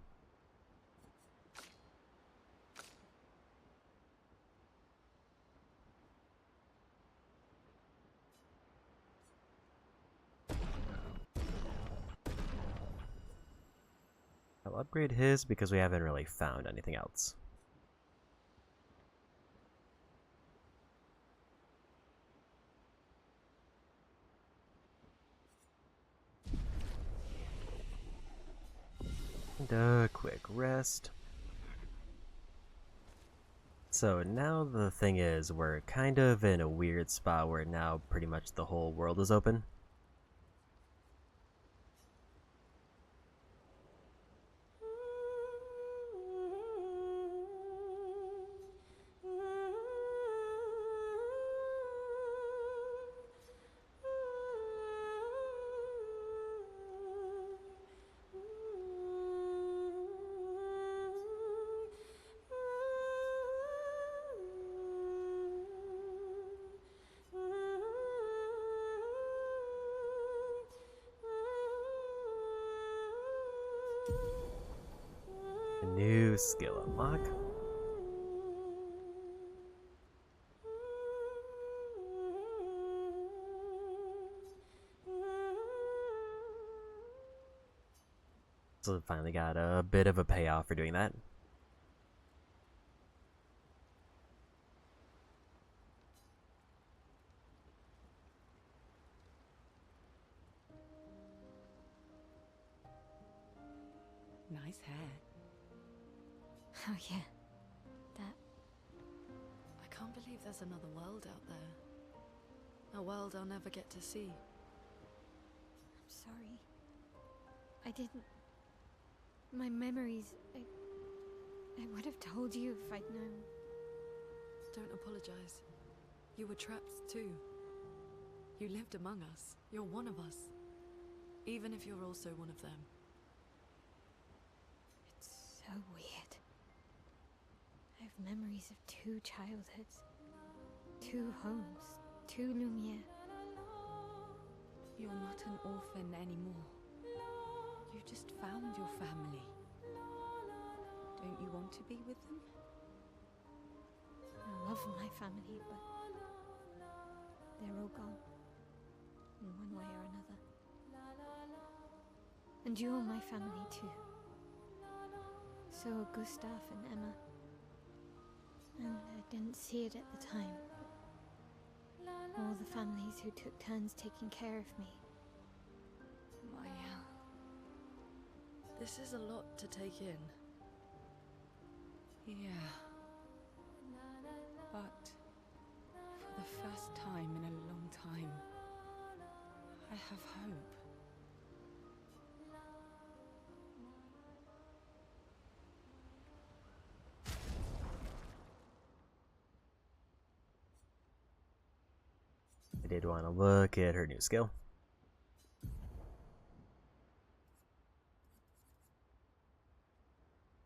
I'll upgrade his because we haven't really found anything else. And a quick rest. So now the thing is, we're kind of in a weird spot where now pretty much the whole world is open. A new skill unlock. So finally got a bit of a payoff for doing that. Nice hair. Oh yeah. That. I can't believe there's another world out there. A world I'll never get to see. I'm sorry. I didn't. My memories. I would have told you if I'd known. Don't apologize. You were trapped too. You lived among us. You're one of us. Even if you're also one of them. It's so weird. I have memories of 2 childhoods. 2 homes. 2 Lumiere. You're not an orphan anymore. You just found your family. Don't you want to be with them? I love my family, but they're all gone. In one way or another. And you're my family too. So were Gustav and Emma. And I didn't see it at the time. All the families who took turns taking care of me. Maya. This is a lot to take in. Yeah. But for the first time in a long time, I have hope. I did want to look at her new skill.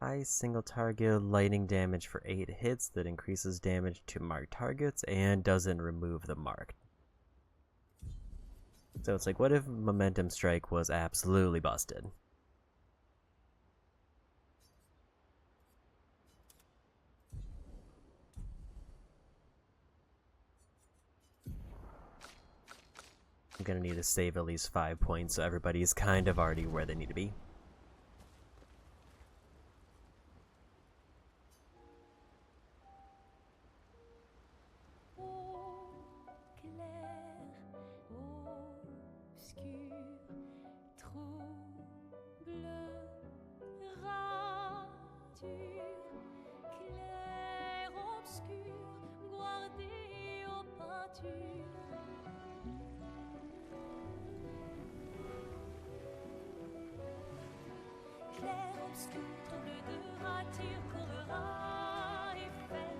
High single target lightning damage for 8 hits that increases damage to marked targets and doesn't remove the mark. So it's like, what if Momentum Strike was absolutely busted? I'm gonna need to save at least 5 points so everybody's kind of already where they need to be. Clair obscur, trouble de rature, courera et fait.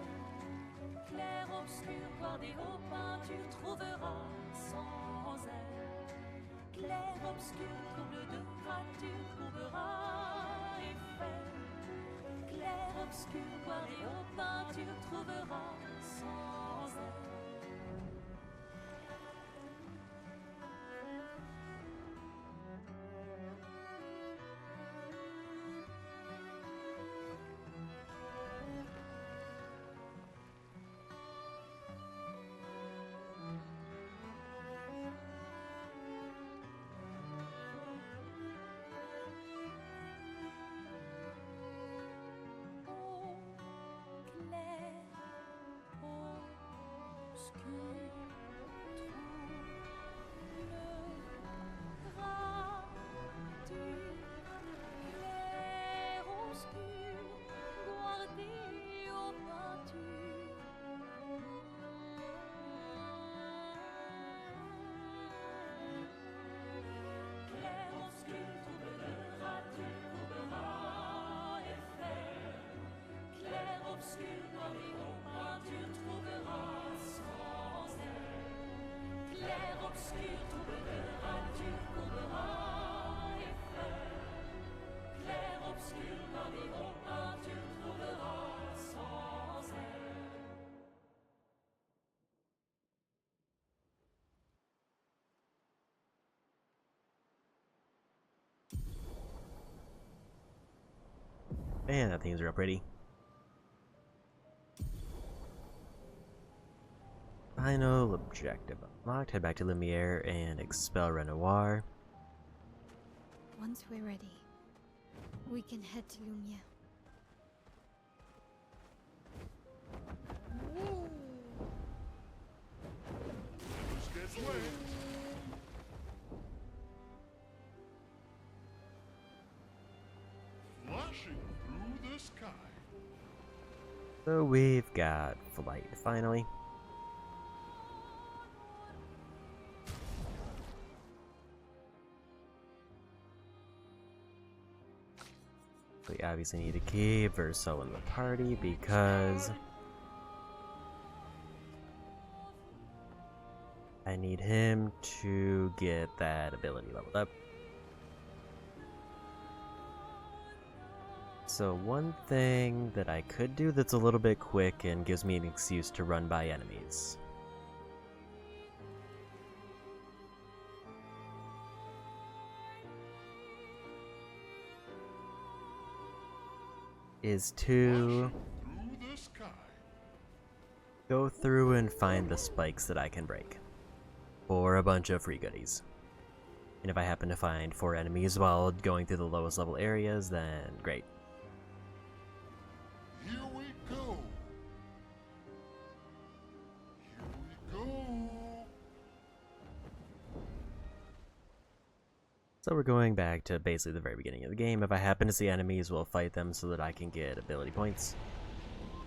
Clair obscur, guardé aux peintures, trouvera sans elle. Clair obscur, trouble de rature, trouvera et fait. Clair obscur, guardé aux peintures, trouvera sans elle. Man, that thing's real pretty. Final objective unlocked. Head back to Lumiere and expel Renoir. Once we're ready, we can head to Lumiere. Who's gets wet? Flashing through the sky. So we've got flight finally. We obviously need to keep Verso in the party because I need him to get that ability leveled up. So one thing that I could do that's a little bit quick and gives me an excuse to run by enemies is to go through and find the spikes that I can break for a bunch of free goodies. And if I happen to find 4 enemies while going through the lowest level areas, then great. So we're going back to basically the very beginning of the game. If I happen to see enemies, we'll fight them so that I can get ability points.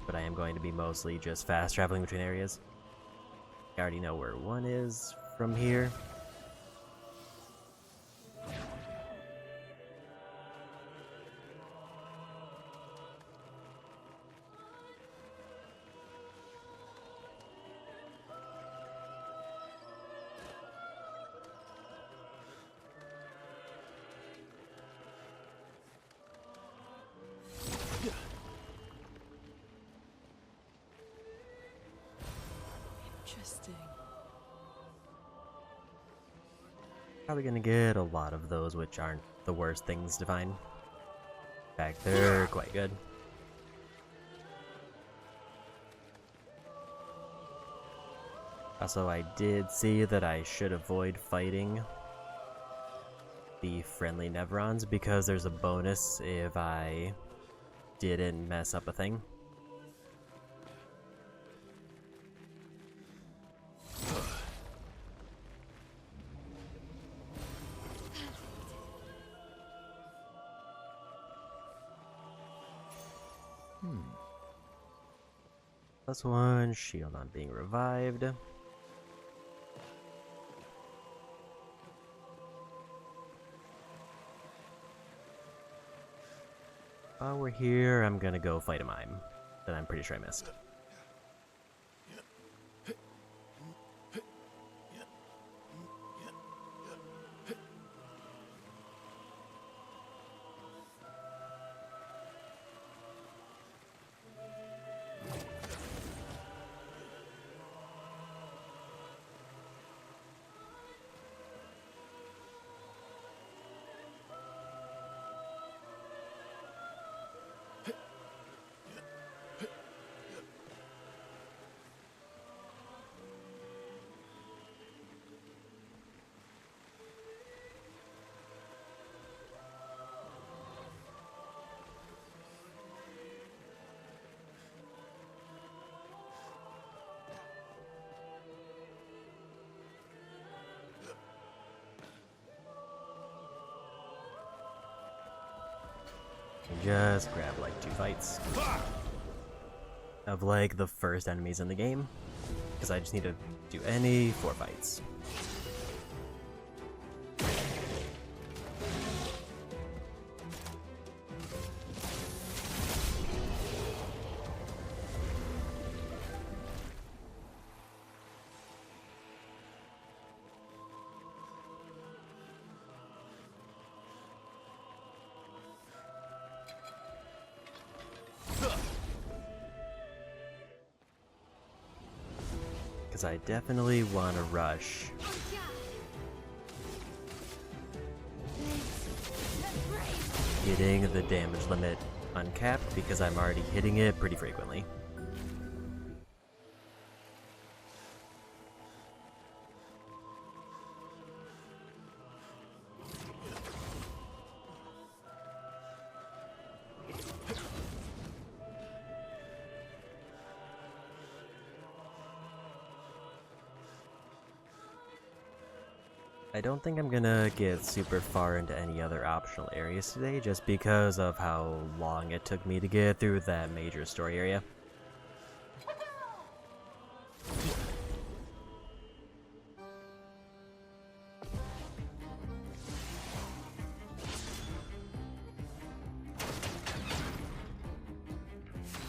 But I am going to be mostly just fast traveling between areas. I already know where one is from here. Interesting. Probably gonna get a lot of those, which aren't the worst things to find. In fact, they're quite good. Also, I did see that I should avoid fighting the friendly Nevrons because there's a bonus if I didn't mess up a thing. +1, shield on being revived. While we're here, I'm gonna go fight a mime that I'm pretty sure I missed. Just grab like 2 fights of like the first enemies in the game, because I just need to do any 4 fights. Because I definitely want to rush getting the damage limit uncapped, because I'm already hitting it pretty frequently. I don't think I'm gonna get super far into any other optional areas today, just because of how long it took me to get through that major story area.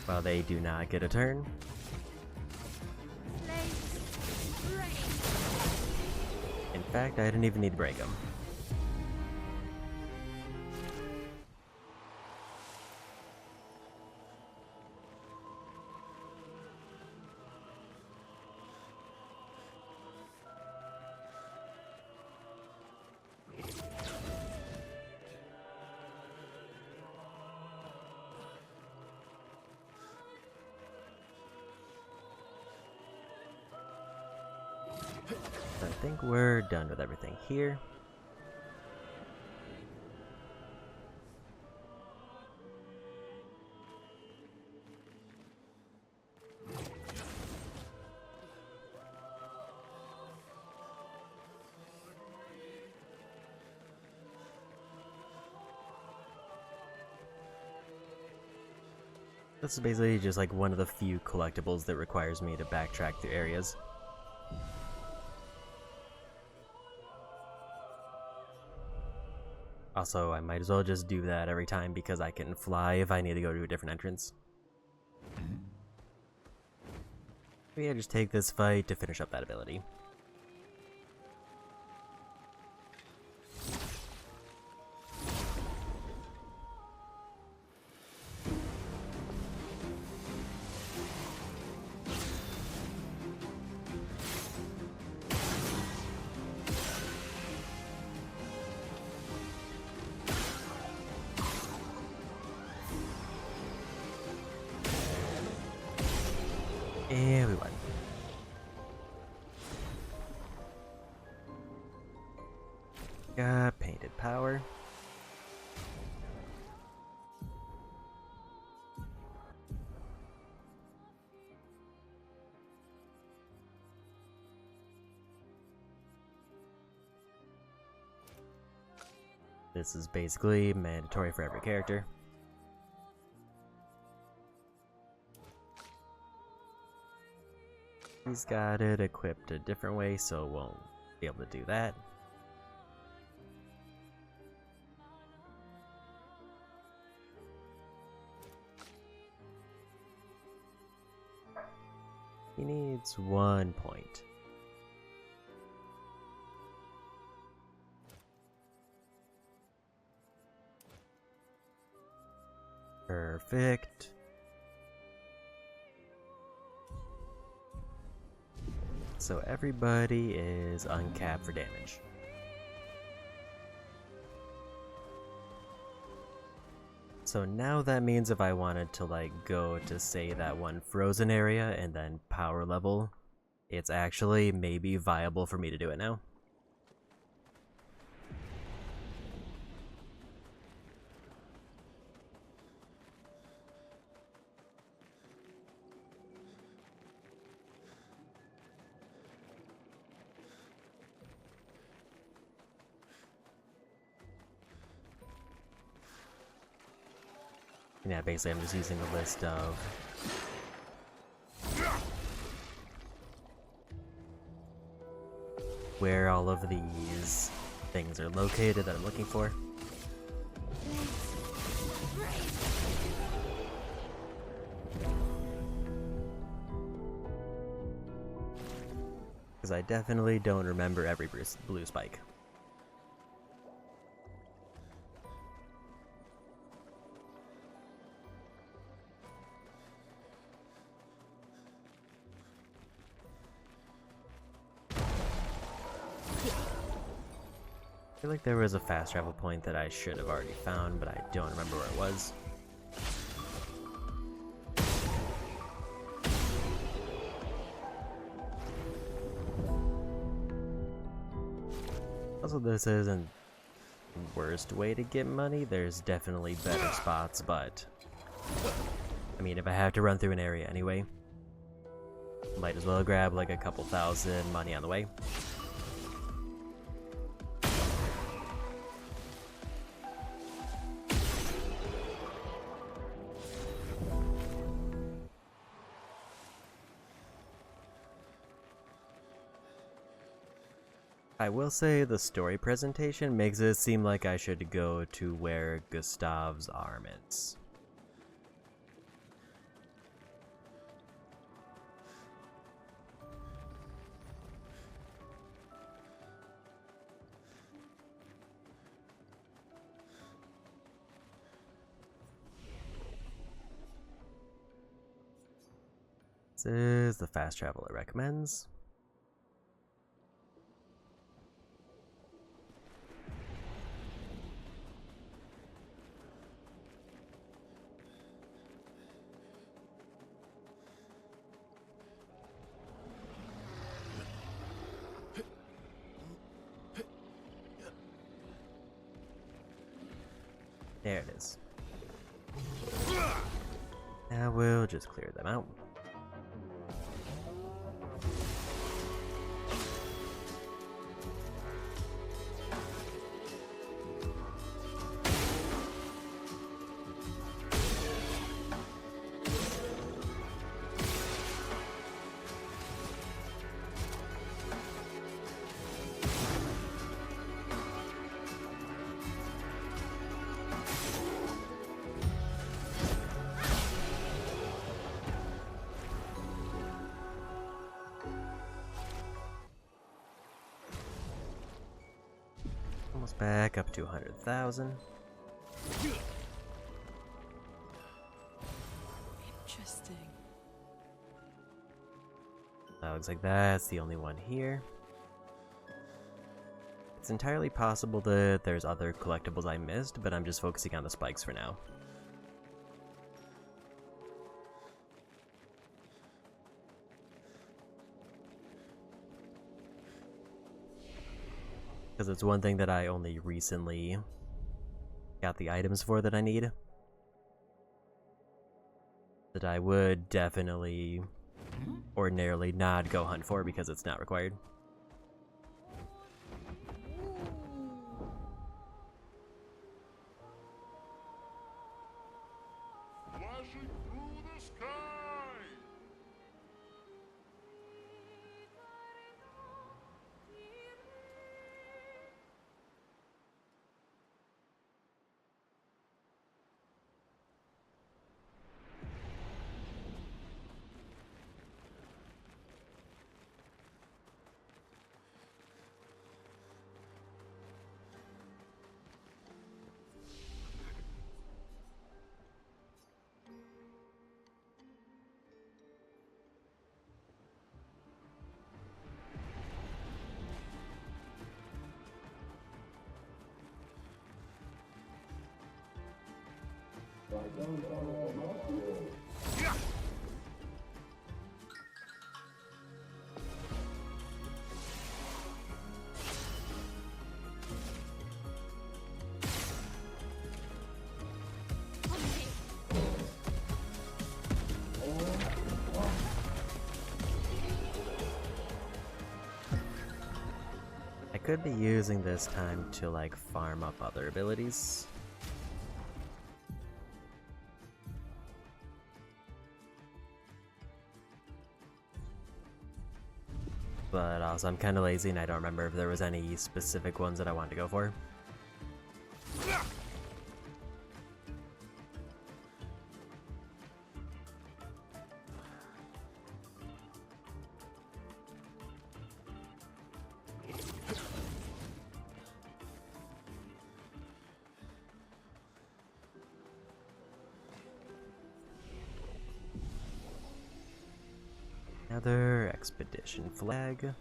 While they do not get a turn. In fact, I didn't even need to break them. I think we're done with everything here. This is basically just like one of the few collectibles that requires me to backtrack through areas. Also, I might as well just do that every time because I can fly if I need to go to a different entrance. Maybe I just take this fight to finish up that ability. And we won. Got painted power. This is basically mandatory for every character. He's got it equipped a different way, so won't be able to do that. He needs 1 point. Perfect. So everybody is uncapped for damage. So now that means if I wanted to like go to say that one frozen area and then power level, it's actually maybe viable for me to do it now. Yeah, basically I'm just using a list of where all of these things are located that I'm looking for. Because I definitely don't remember every blue spike. I feel like there was a fast travel point that I should have already found, but I don't remember where it was. Also, this isn't the worst way to get money. There's definitely better spots, but I mean, if I have to run through an area anyway, might as well grab like a couple thousand money on the way. I will say the story presentation makes it seem like I should go to where Gustav's arm is. This is the fast travel it recommends. There it is. Now we'll just clear them out. Almost back up to 100,000. Interesting. That looks like that's the only one here. It's entirely possible that there's other collectibles I missed, but I'm just focusing on the spikes for now. Because it's one thing that I only recently got the items for that I need. That I would definitely ordinarily not go hunt for because it's not required. Flashing through the sky! I could be using this time to like farm up other abilities. But also I'm kind of lazy and I don't remember if there was any specific ones that I wanted to go for. Another expedition flag.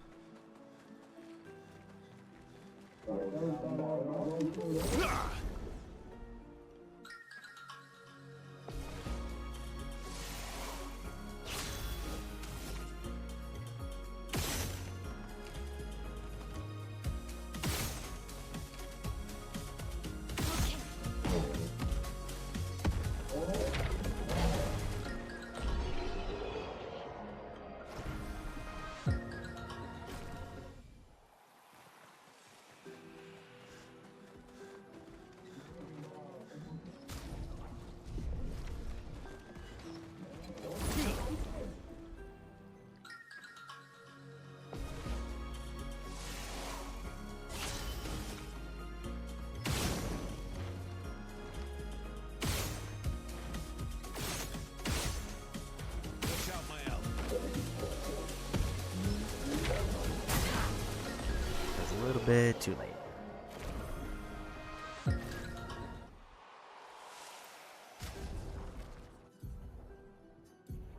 A little bit too late.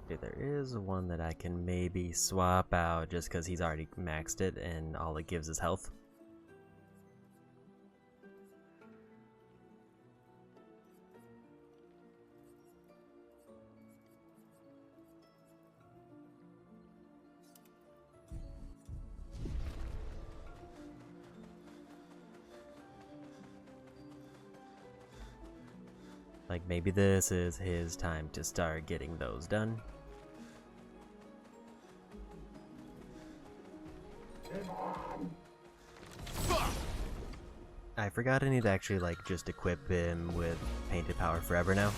Okay, there is one that I can maybe swap out just because he's already maxed it and all it gives is health. Like, maybe this is his time to start getting those done. I forgot I need to actually, like, just equip him with Painted Power Forever now.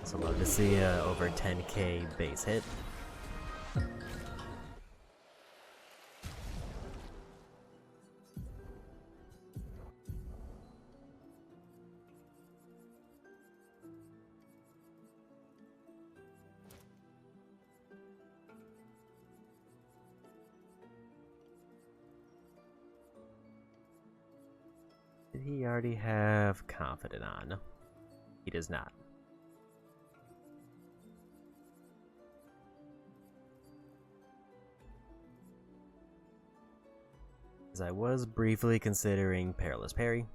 So love to see over 10k base hit. he already have Confident on? He does not. As I was briefly considering Perilous Parry.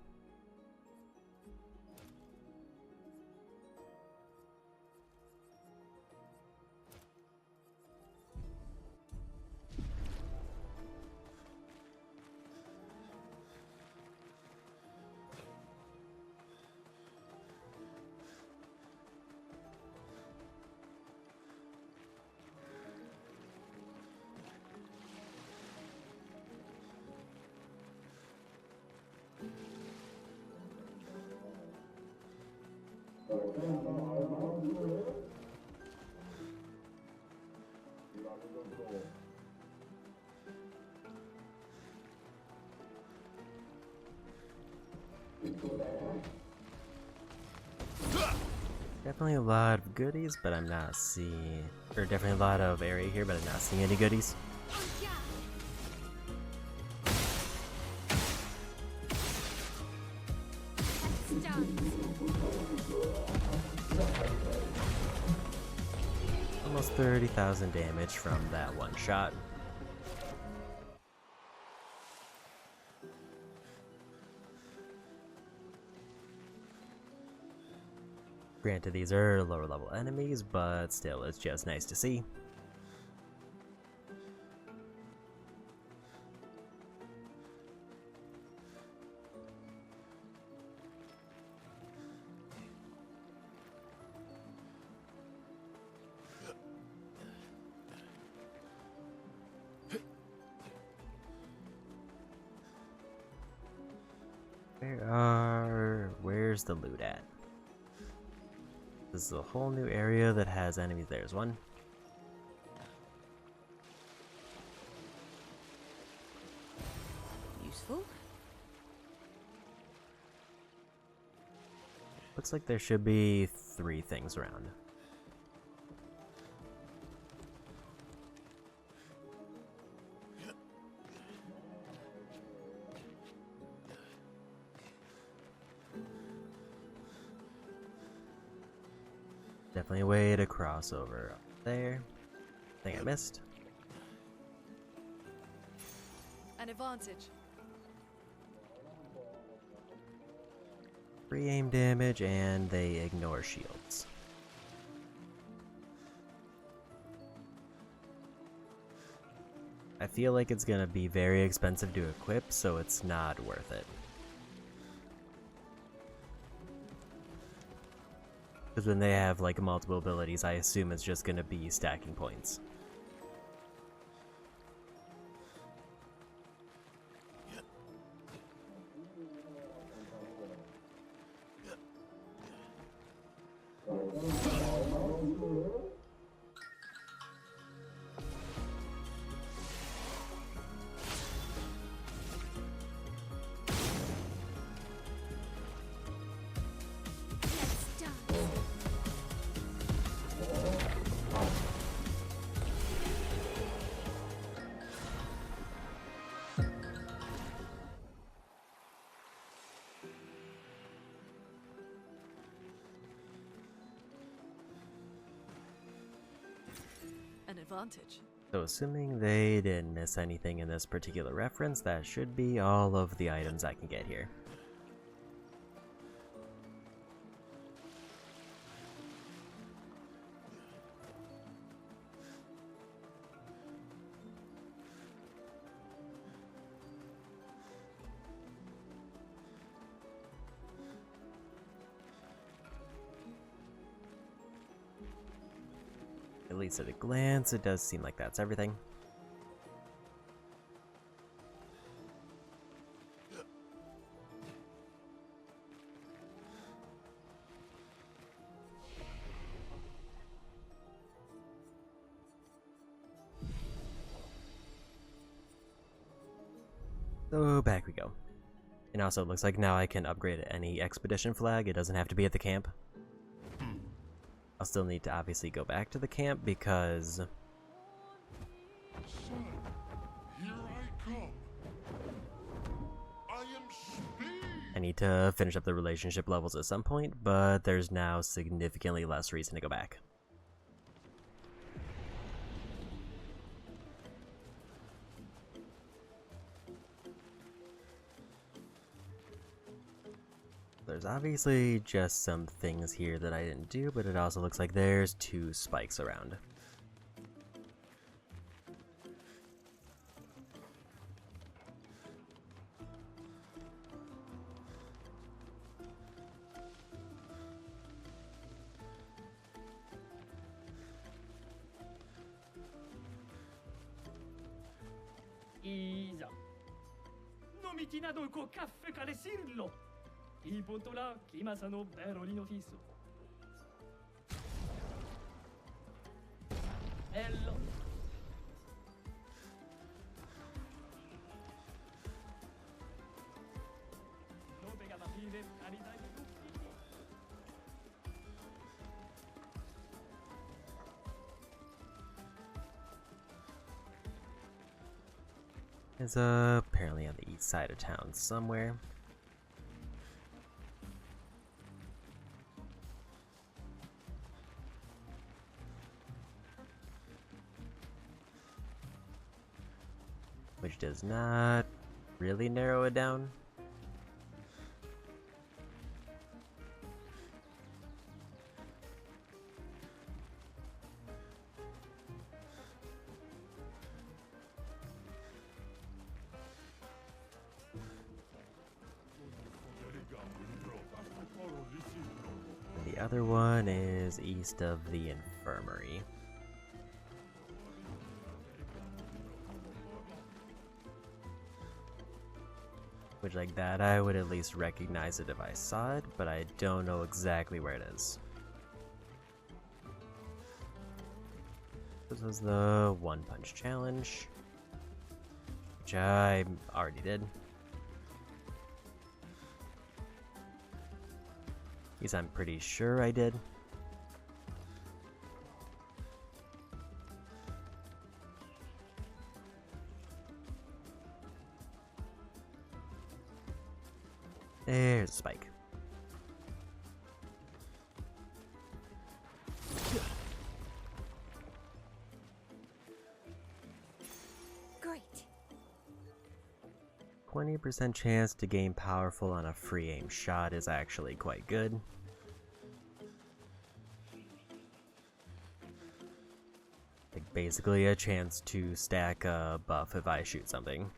Definitely a lot of goodies, but I'm not seeing... Or definitely a lot of area here, but I'm not seeing any goodies. Almost 30,000 damage from that one shot. Granted, these are lower level enemies, but still, it's just nice to see. Where's the loot at? This is a whole new area that has enemies. There's one. Useful. Looks like there should be 3 things around. Definitely a way to cross over up there. Thing I missed. An advantage. Free aim damage, and they ignore shields. I feel like it's gonna be very expensive to equip, so it's not worth it. Because when they have like multiple abilities, I assume it's just gonna be stacking points. An advantage. So assuming they didn't miss anything in this particular reference, that should be all of the items I can get here. At least at a glance, it does seem like that's everything. So back we go. And also it looks like now I can upgrade any expedition flag. It doesn't have to be at the camp. I'll still need to obviously go back to the camp because... Son, here I come. I am speed. I need to finish up the relationship levels at some point, but there's now significantly less reason to go back. There's obviously just some things here that I didn't do, but it also looks like there's 2 spikes around. Isa. Non mi tina dolko caffè calesirlo. I pontola kimasano berolino fisso. Bello. Non pega ma vive carità di tutti. Is apparently on the east side of town somewhere. Which does not really narrow it down. The other one is east of the infirmary. Which, like that, I would at least recognize it if I saw it, but I don't know exactly where it is. This was the One Punch Challenge, which I already did. At least I'm pretty sure I did. There's a spike. Great. 20% chance to gain powerful on a free aim shot is actually quite good. Like basically a chance to stack a buff if I shoot something.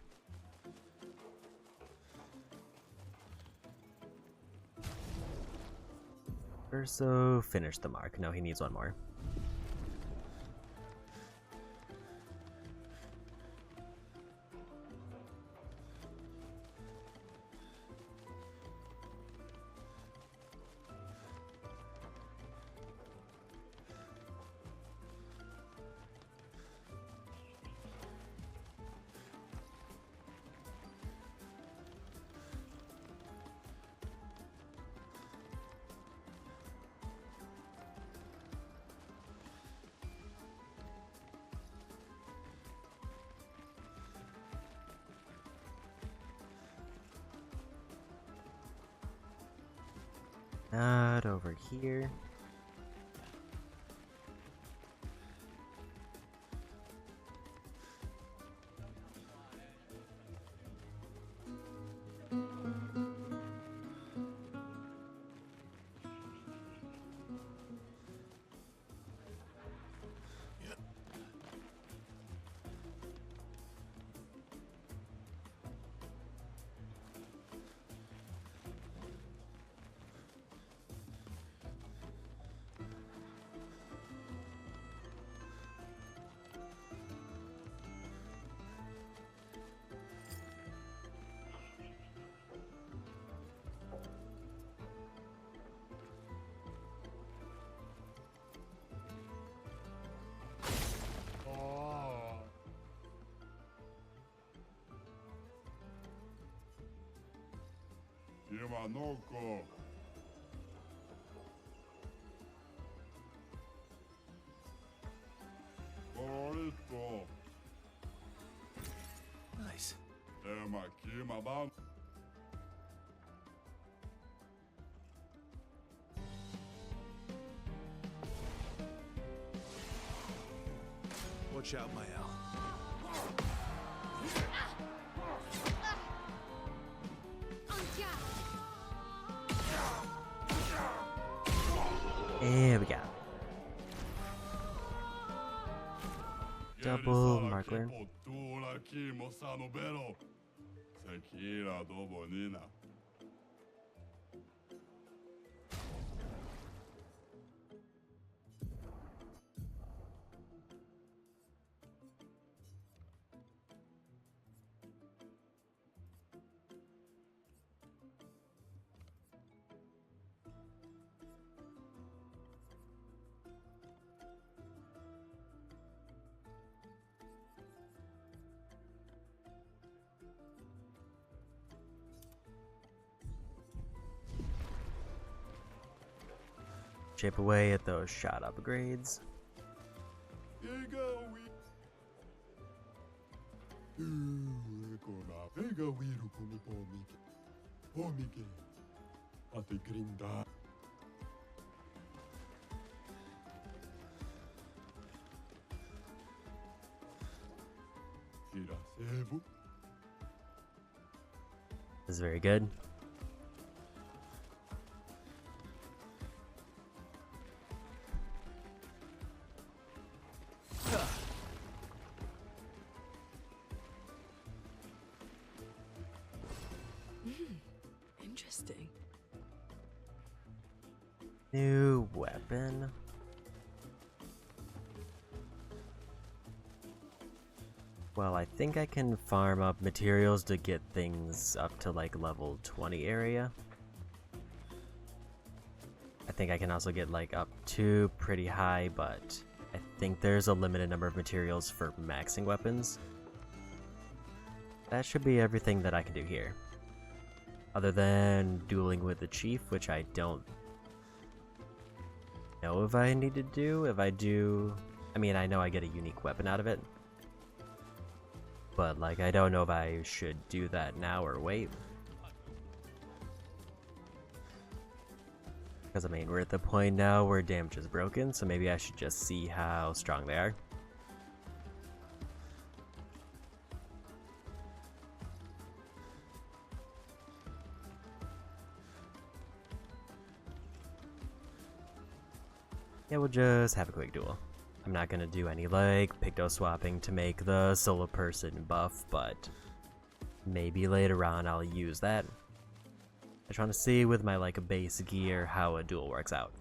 So finish the mark. No, he needs one more. Not over here. Imanoko. Favorito. Nice. Aqui, mamão. Watch out, Mayal. There we go. Double marker. Chip away at those shot upgrades. This is very good. Interesting. New weapon. Well, I think I can farm up materials to get things up to like level 20 area. I think I can also get like up to pretty high, but I think there's a limited number of materials for maxing weapons. That should be everything that I can do here. Other than dueling with the chief, which I don't know if I need to do. If I do, I mean, I know I get a unique weapon out of it. But, like, I don't know if I should do that now or wait. Because, I mean, we're at the point now where damage is broken, so maybe I should just see how strong they are. Yeah, we'll just have a quick duel. I'm not gonna do any like picto swapping to make the solo person buff, but maybe later on I'll use that. I'm trying to see with my like base gear how a duel works out.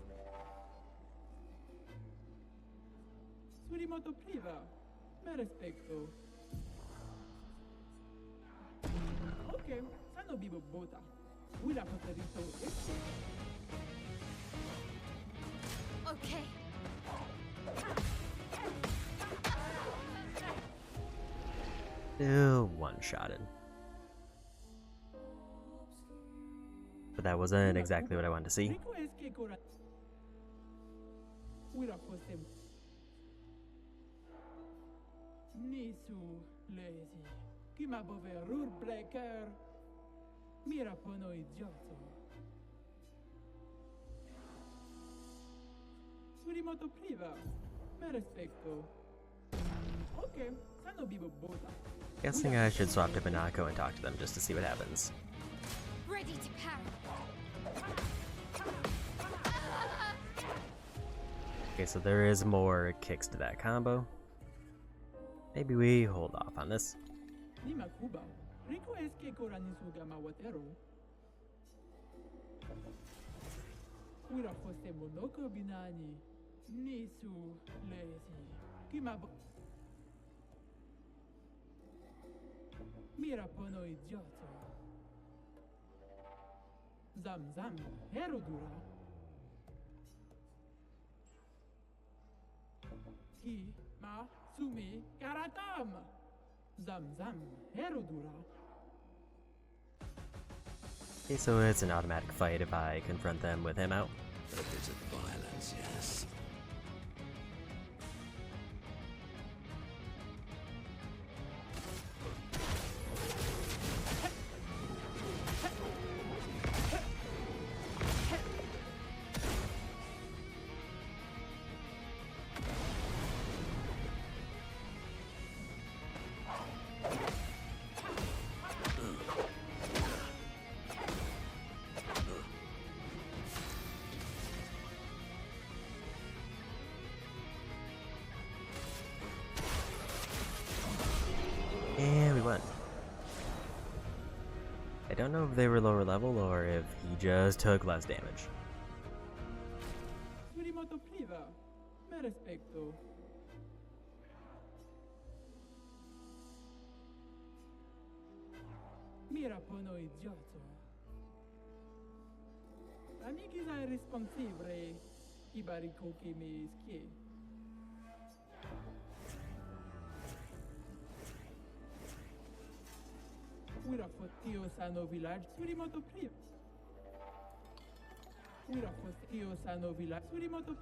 Okay. Still one-shotted. But that wasn't exactly what I wanted to see. Guessing I should swap to Banako and talk to them just to see what happens. Ready to parry. Okay, so there is more kicks to that combo. Maybe we hold off on this. Okay, so it's an automatic fight if I confront them with him out. A bit of violence, yes. went. I don't know if they were lower level or if he just took less damage. Mira pono idioto. Amici è responsibile I barico che mi schie. Ura fottio sano village surimoto prima. Ura fottio sano village surimoto.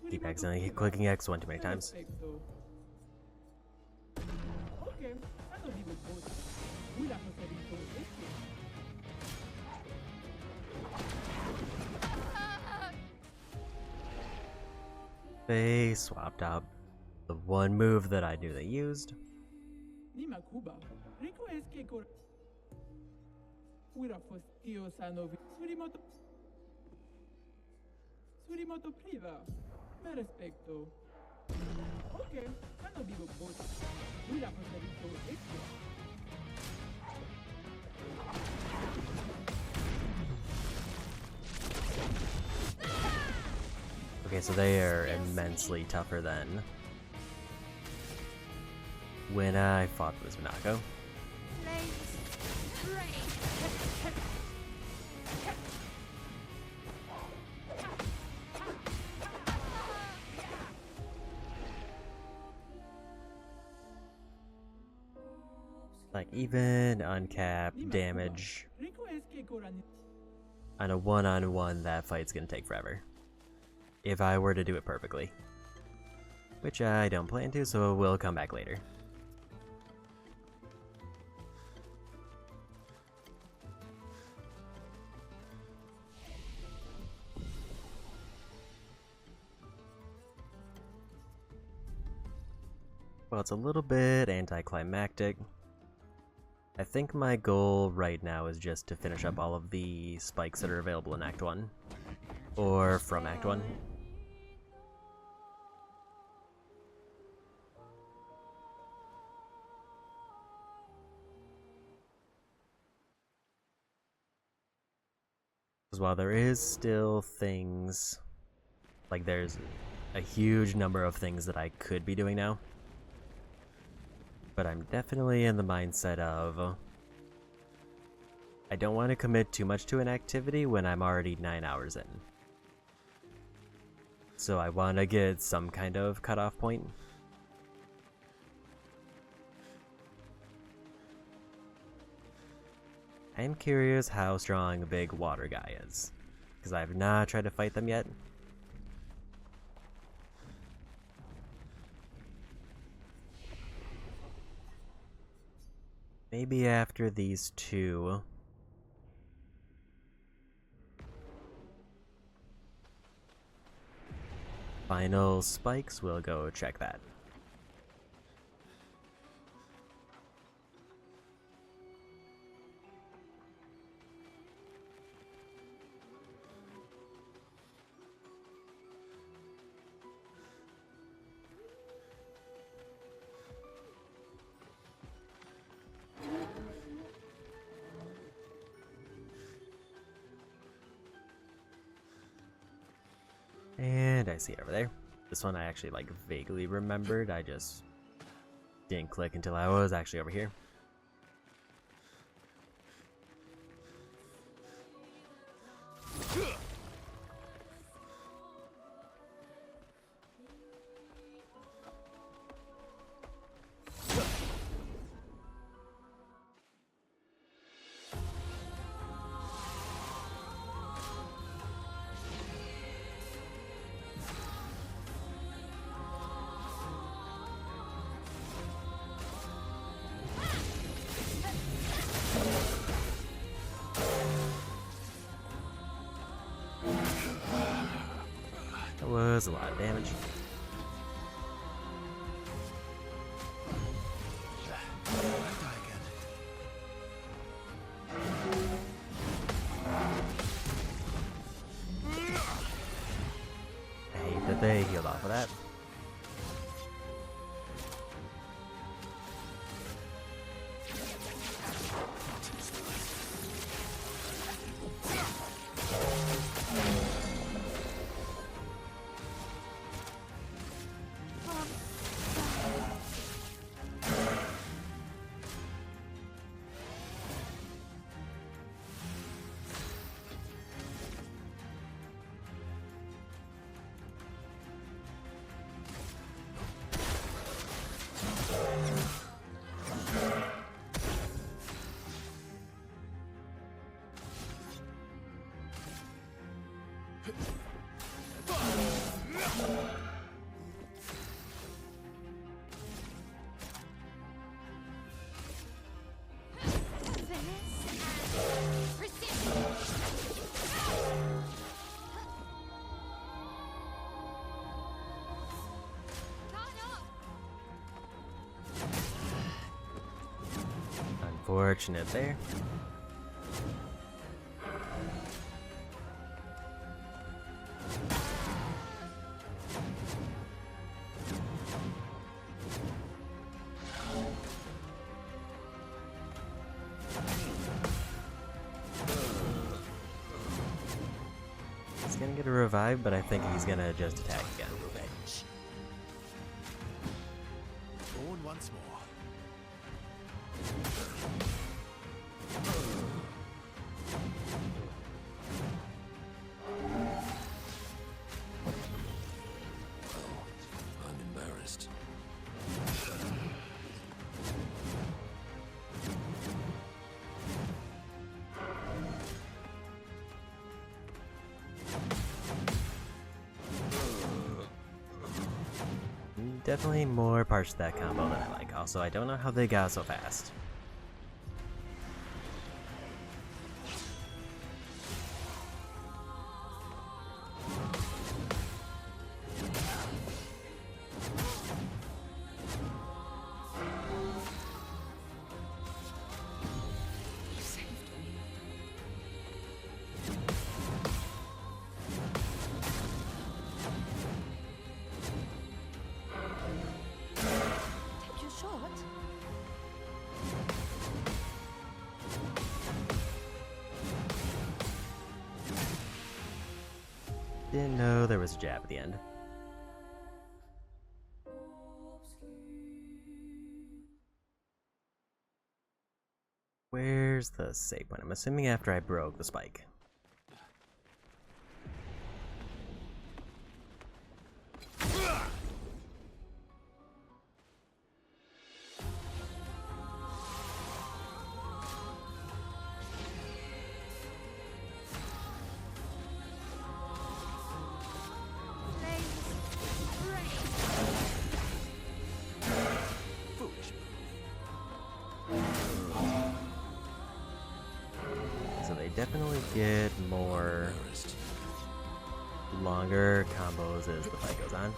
Keep accidentally clicking X one too many times. Okay, sano vivo both. Ura fottio They swapped out the one move that I knew they used. Nima Cuba. Rico es que cor. Ura fottio sano surimoto. Surimoto priva. Me respecto. Ok, sano vivo both. Ura fottio extra. Okay, so they are immensely tougher than when I fought with Minako. Like, even uncapped damage on a one-on-one, that fight's gonna take forever. If I were to do it perfectly. Which I don't plan to, so we'll come back later. Well, it's a little bit anticlimactic. I think my goal right now is just to finish up all of the spikes that are available in Act 1. Or from Act 1. Because while there is still things, like there's a huge number of things that I could be doing now, but I'm definitely in the mindset of I don't want to commit too much to an activity when I'm already 9 hours in. So I want to get some kind of cutoff point. I'm curious how strong a big water guy is, because I have not tried to fight them yet. Maybe after these two. Final spikes, we'll go check that. And I see it over there. This one I actually like vaguely remembered. I just didn't click until I was actually over here. That was a lot of damage. I hate that they healed off of that. Unfortunate there. He's gonna get a revive, but I think he's gonna just attack again. Revenge. Born once more. I'm embarrassed. Definitely more parts to that combo than I like. Also, I don't know how they got so fast. Take your shot. Didn't know there was a jab at the end. Where's the save point? I'm assuming after I broke the spike. Foolish. So they definitely get more longer combos as the fight goes on.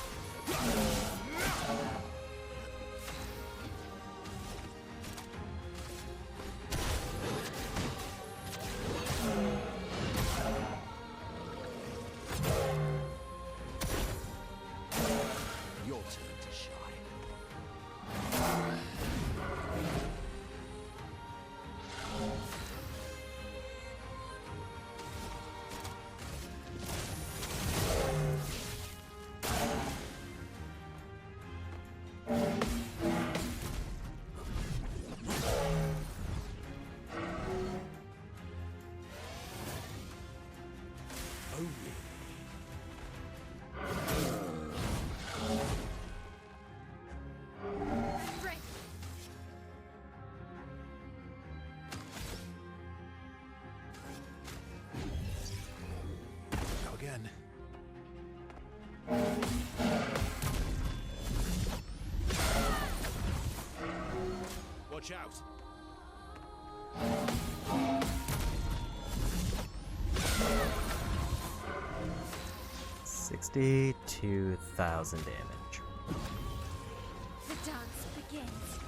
Your turn to shine. Oh, really? Break. Go again. Watch out. 62,000 damage. The dance begins.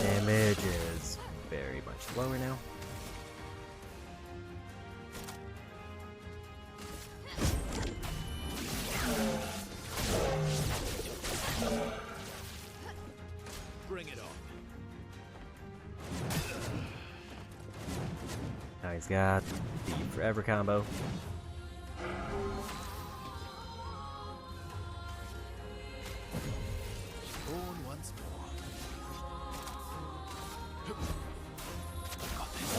Damage is very much lower now. Bring it on. Now he's got the forever combo. Born once more. Got this.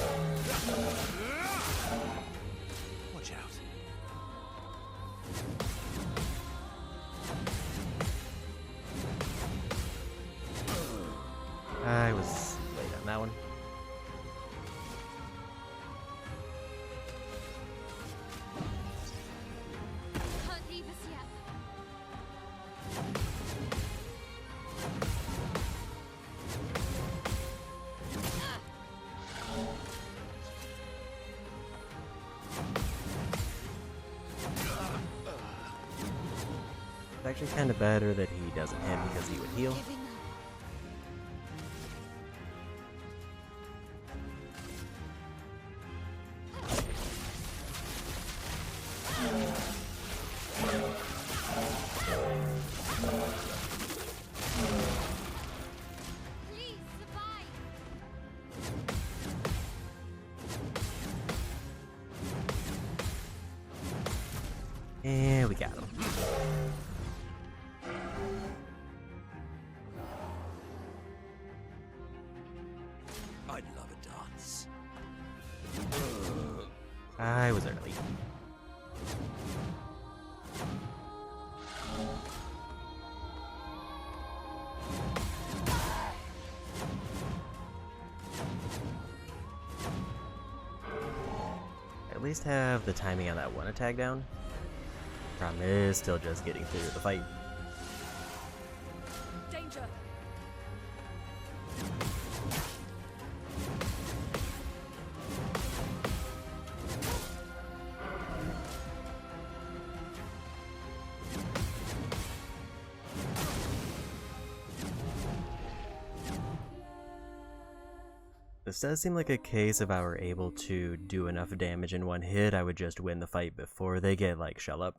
Watch out. I was late on that one. Can't leave us yet. It's actually kind of better that he doesn't hit because he would heal. Please survive. And we got him. I'd love a dance. I was early. At least have the timing on that one attack down. Problem is still just getting through the fight. Danger! This does seem like a case if I were able to do enough damage in one hit, I would just win the fight before they get like shell up.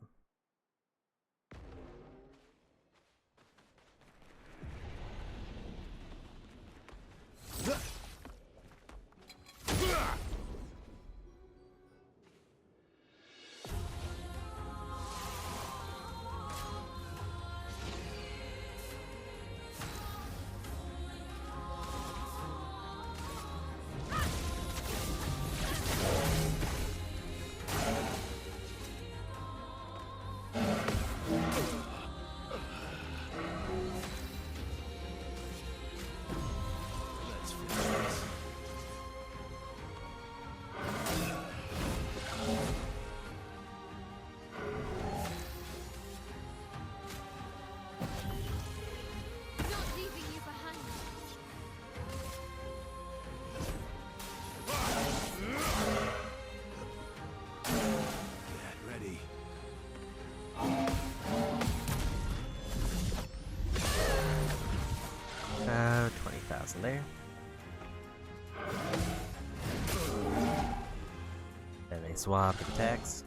Not leaving you behind. Get ready. 20,000 there. Then they swap attacks.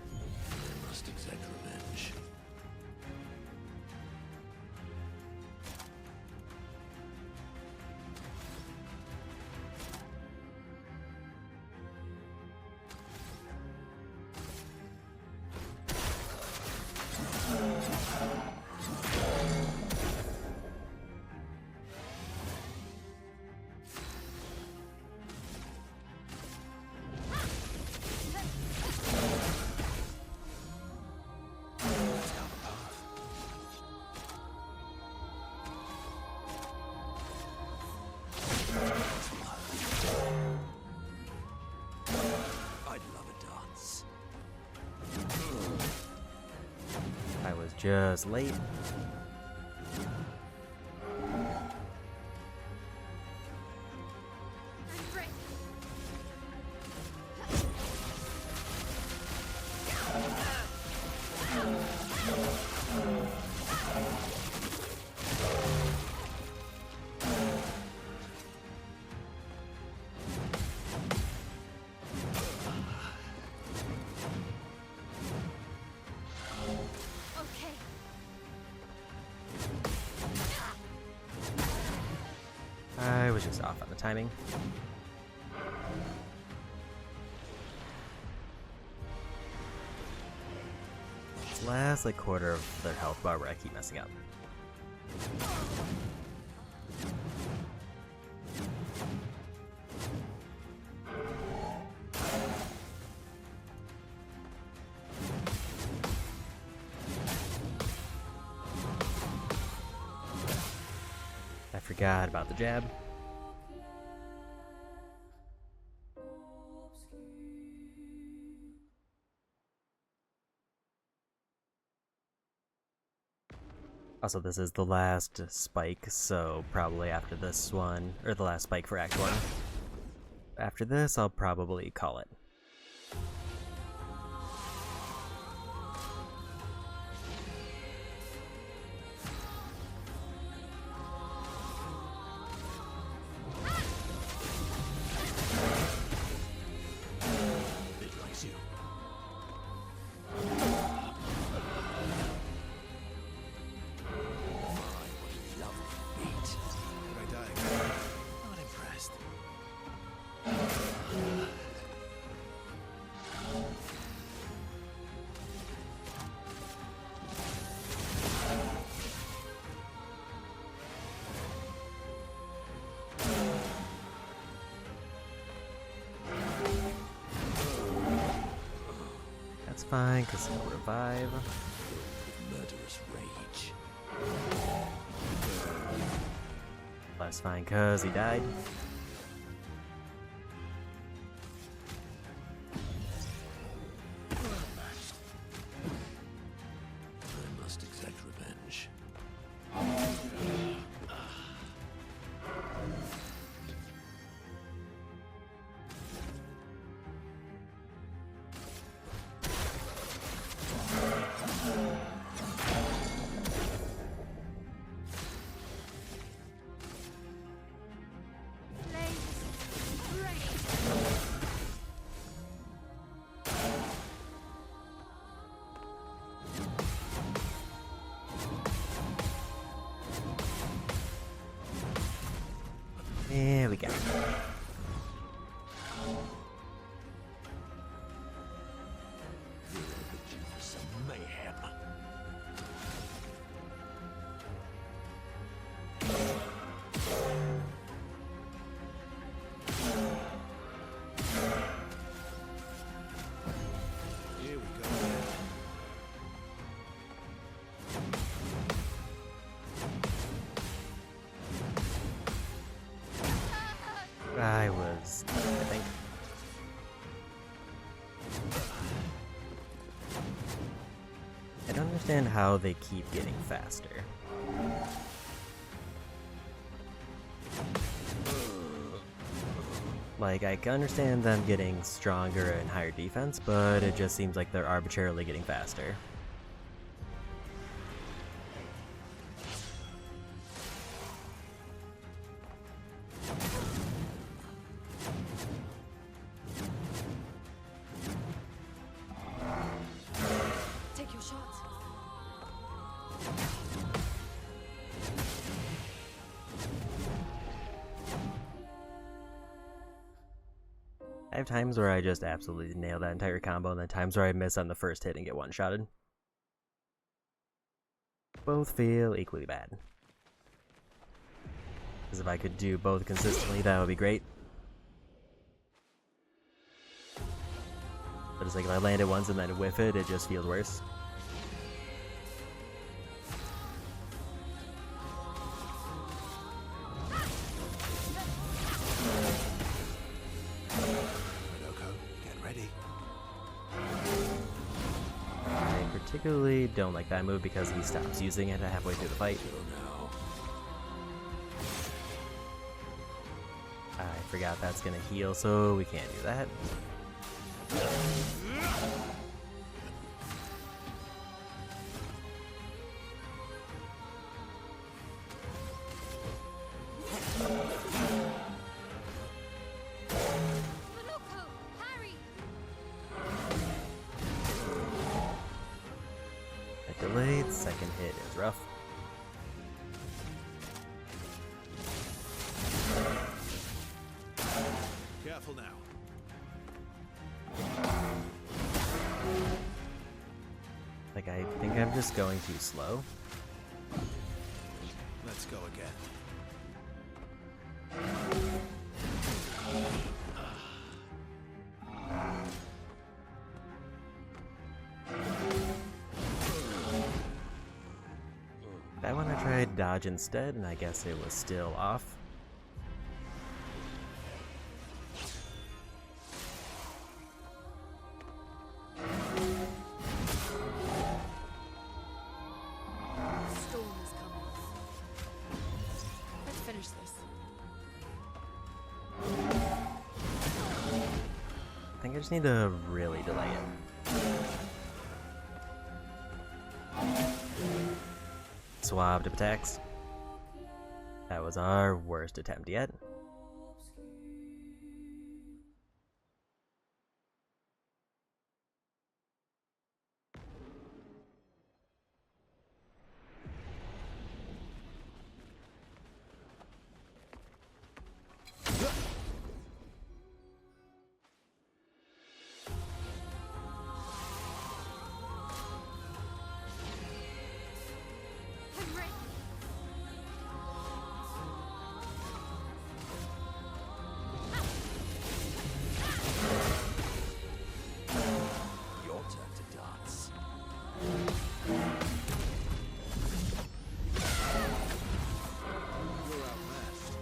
Must exact revenge. I'd love a dance. I was just late. I'm ready. Okay. I was just off on the timing. This last like quarter of their health bar where I keep messing up. I forgot about the jab. Also, this is the last spike, so probably after this one, or the last spike for Act 1. After this, I'll probably call it. That's fine, because he'll revive. Murderous rage. That's fine, because he died. I must exact revenge. There we go. Some mayhem. Here we go. I was, I think. I don't understand how they keep getting faster. Like, I can understand them getting stronger and higher defense, but it just seems like they're arbitrarily getting faster. Take your shots. I have times where I just absolutely nail that entire combo, and then times where I miss on the first hit and get one-shotted. Both feel equally bad. Because if I could do both consistently, that would be great. But it's like if I land it once and then whiff it, it just feels worse. I particularly don't like that move because he stops using it halfway through the fight. I forgot that's gonna heal, so we can't do that. That delayed second hit is rough. Careful now. Like, I think I'm just going too slow. Let's go again. That one I tried dodge instead, and I guess it was still off. Storm is think I just need to really delay it. Swapped up attacks. That was our worst attempt yet. Your turn to dance. You're outmatched.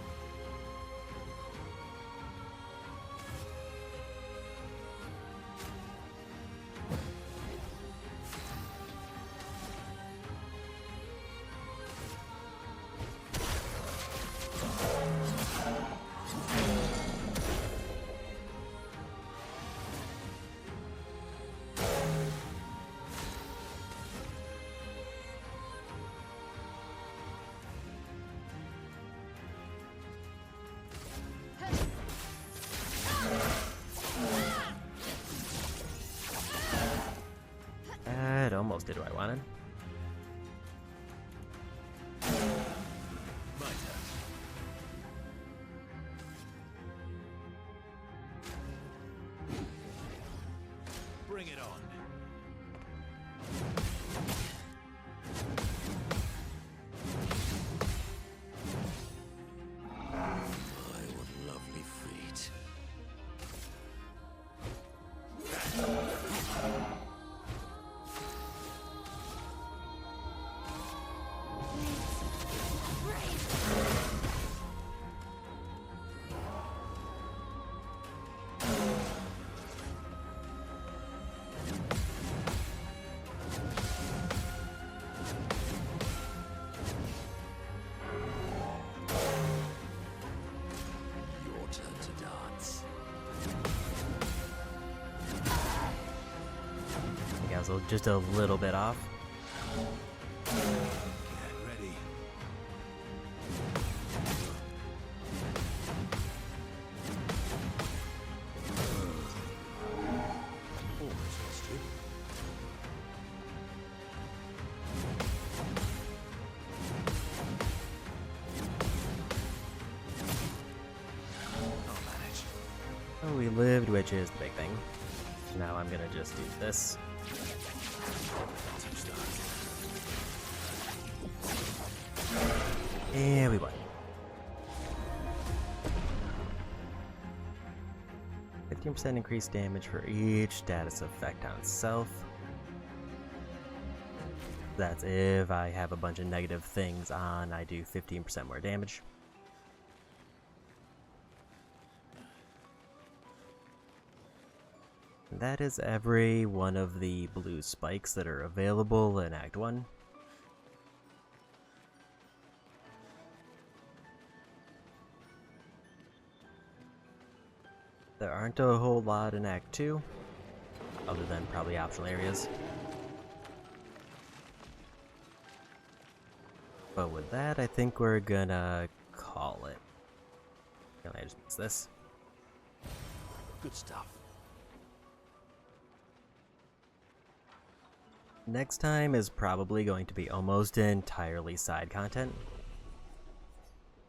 That almost did what I wanted. My turn. Bring it on. My, what lovely feet. Your turn to dance. I think I was just a little bit off. Get ready. Almost lost you. I'll manage. Oh, we lived, which is the big thing. Now I'm gonna just do this. And we won. 15% increased damage for each status effect on self. That's if I have a bunch of negative things on, I do 15% more damage. That is every one of the blue spikes that are available in Act 1. There aren't a whole lot in Act 2, other than probably optional areas. But with that, I think we're gonna call it. Can I just miss this? Good stuff. Next time is probably going to be almost entirely side content.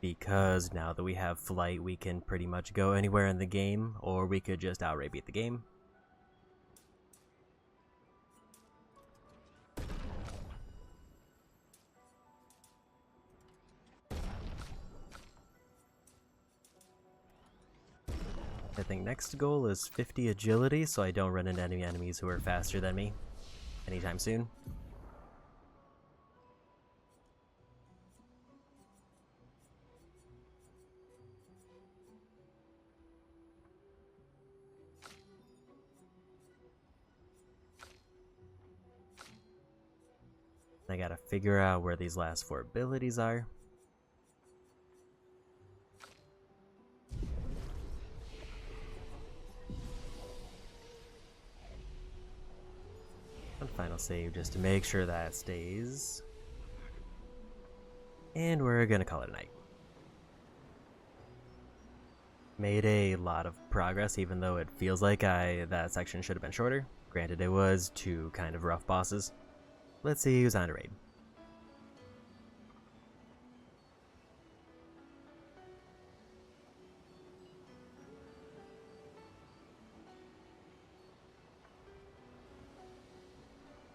Because now that we have flight, we can pretty much go anywhere in the game, or we could just outright beat the game. I think next goal is 50 agility, so I don't run into any enemies who are faster than me anytime soon. I gotta figure out where these last 4 abilities are. final save just to make sure that stays. And we're gonna call it a night. Made a lot of progress, even though it feels like that section should have been shorter. Granted, it was 2 kind of rough bosses. Let's see who's on a raid.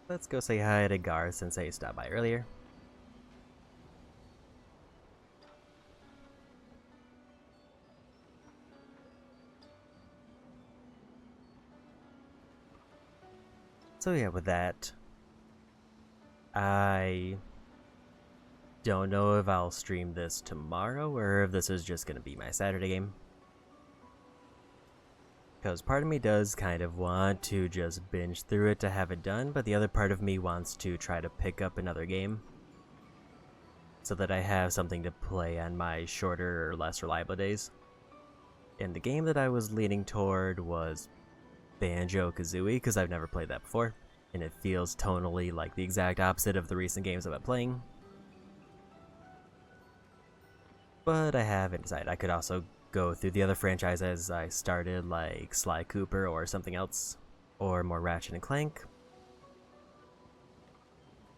Let's go say hi to Garth since he stopped by earlier. So yeah, with that, I don't know if I'll stream this tomorrow or if this is just going to be my Saturday game. Because part of me does kind of want to just binge through it to have it done, but the other part of me wants to try to pick up another game so that I have something to play on my shorter or less reliable days. And the game that I was leaning toward was Banjo-Kazooie, because I've never played that before, and it feels tonally like the exact opposite of the recent games I've been playing. But I haven't decided. I could also go through the other franchises I started, like Sly Cooper or something else, or more Ratchet and Clank.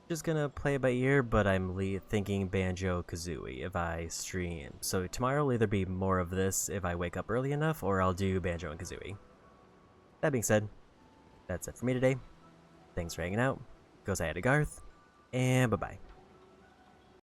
Just gonna play it by ear, but I'm thinking Banjo-Kazooie if I stream. So tomorrow will either be more of this if I wake up early enough, or I'll do Banjo and Kazooie. That being said, that's it for me today. Thanks for hanging out. Go say hi to Garth, and bye-bye.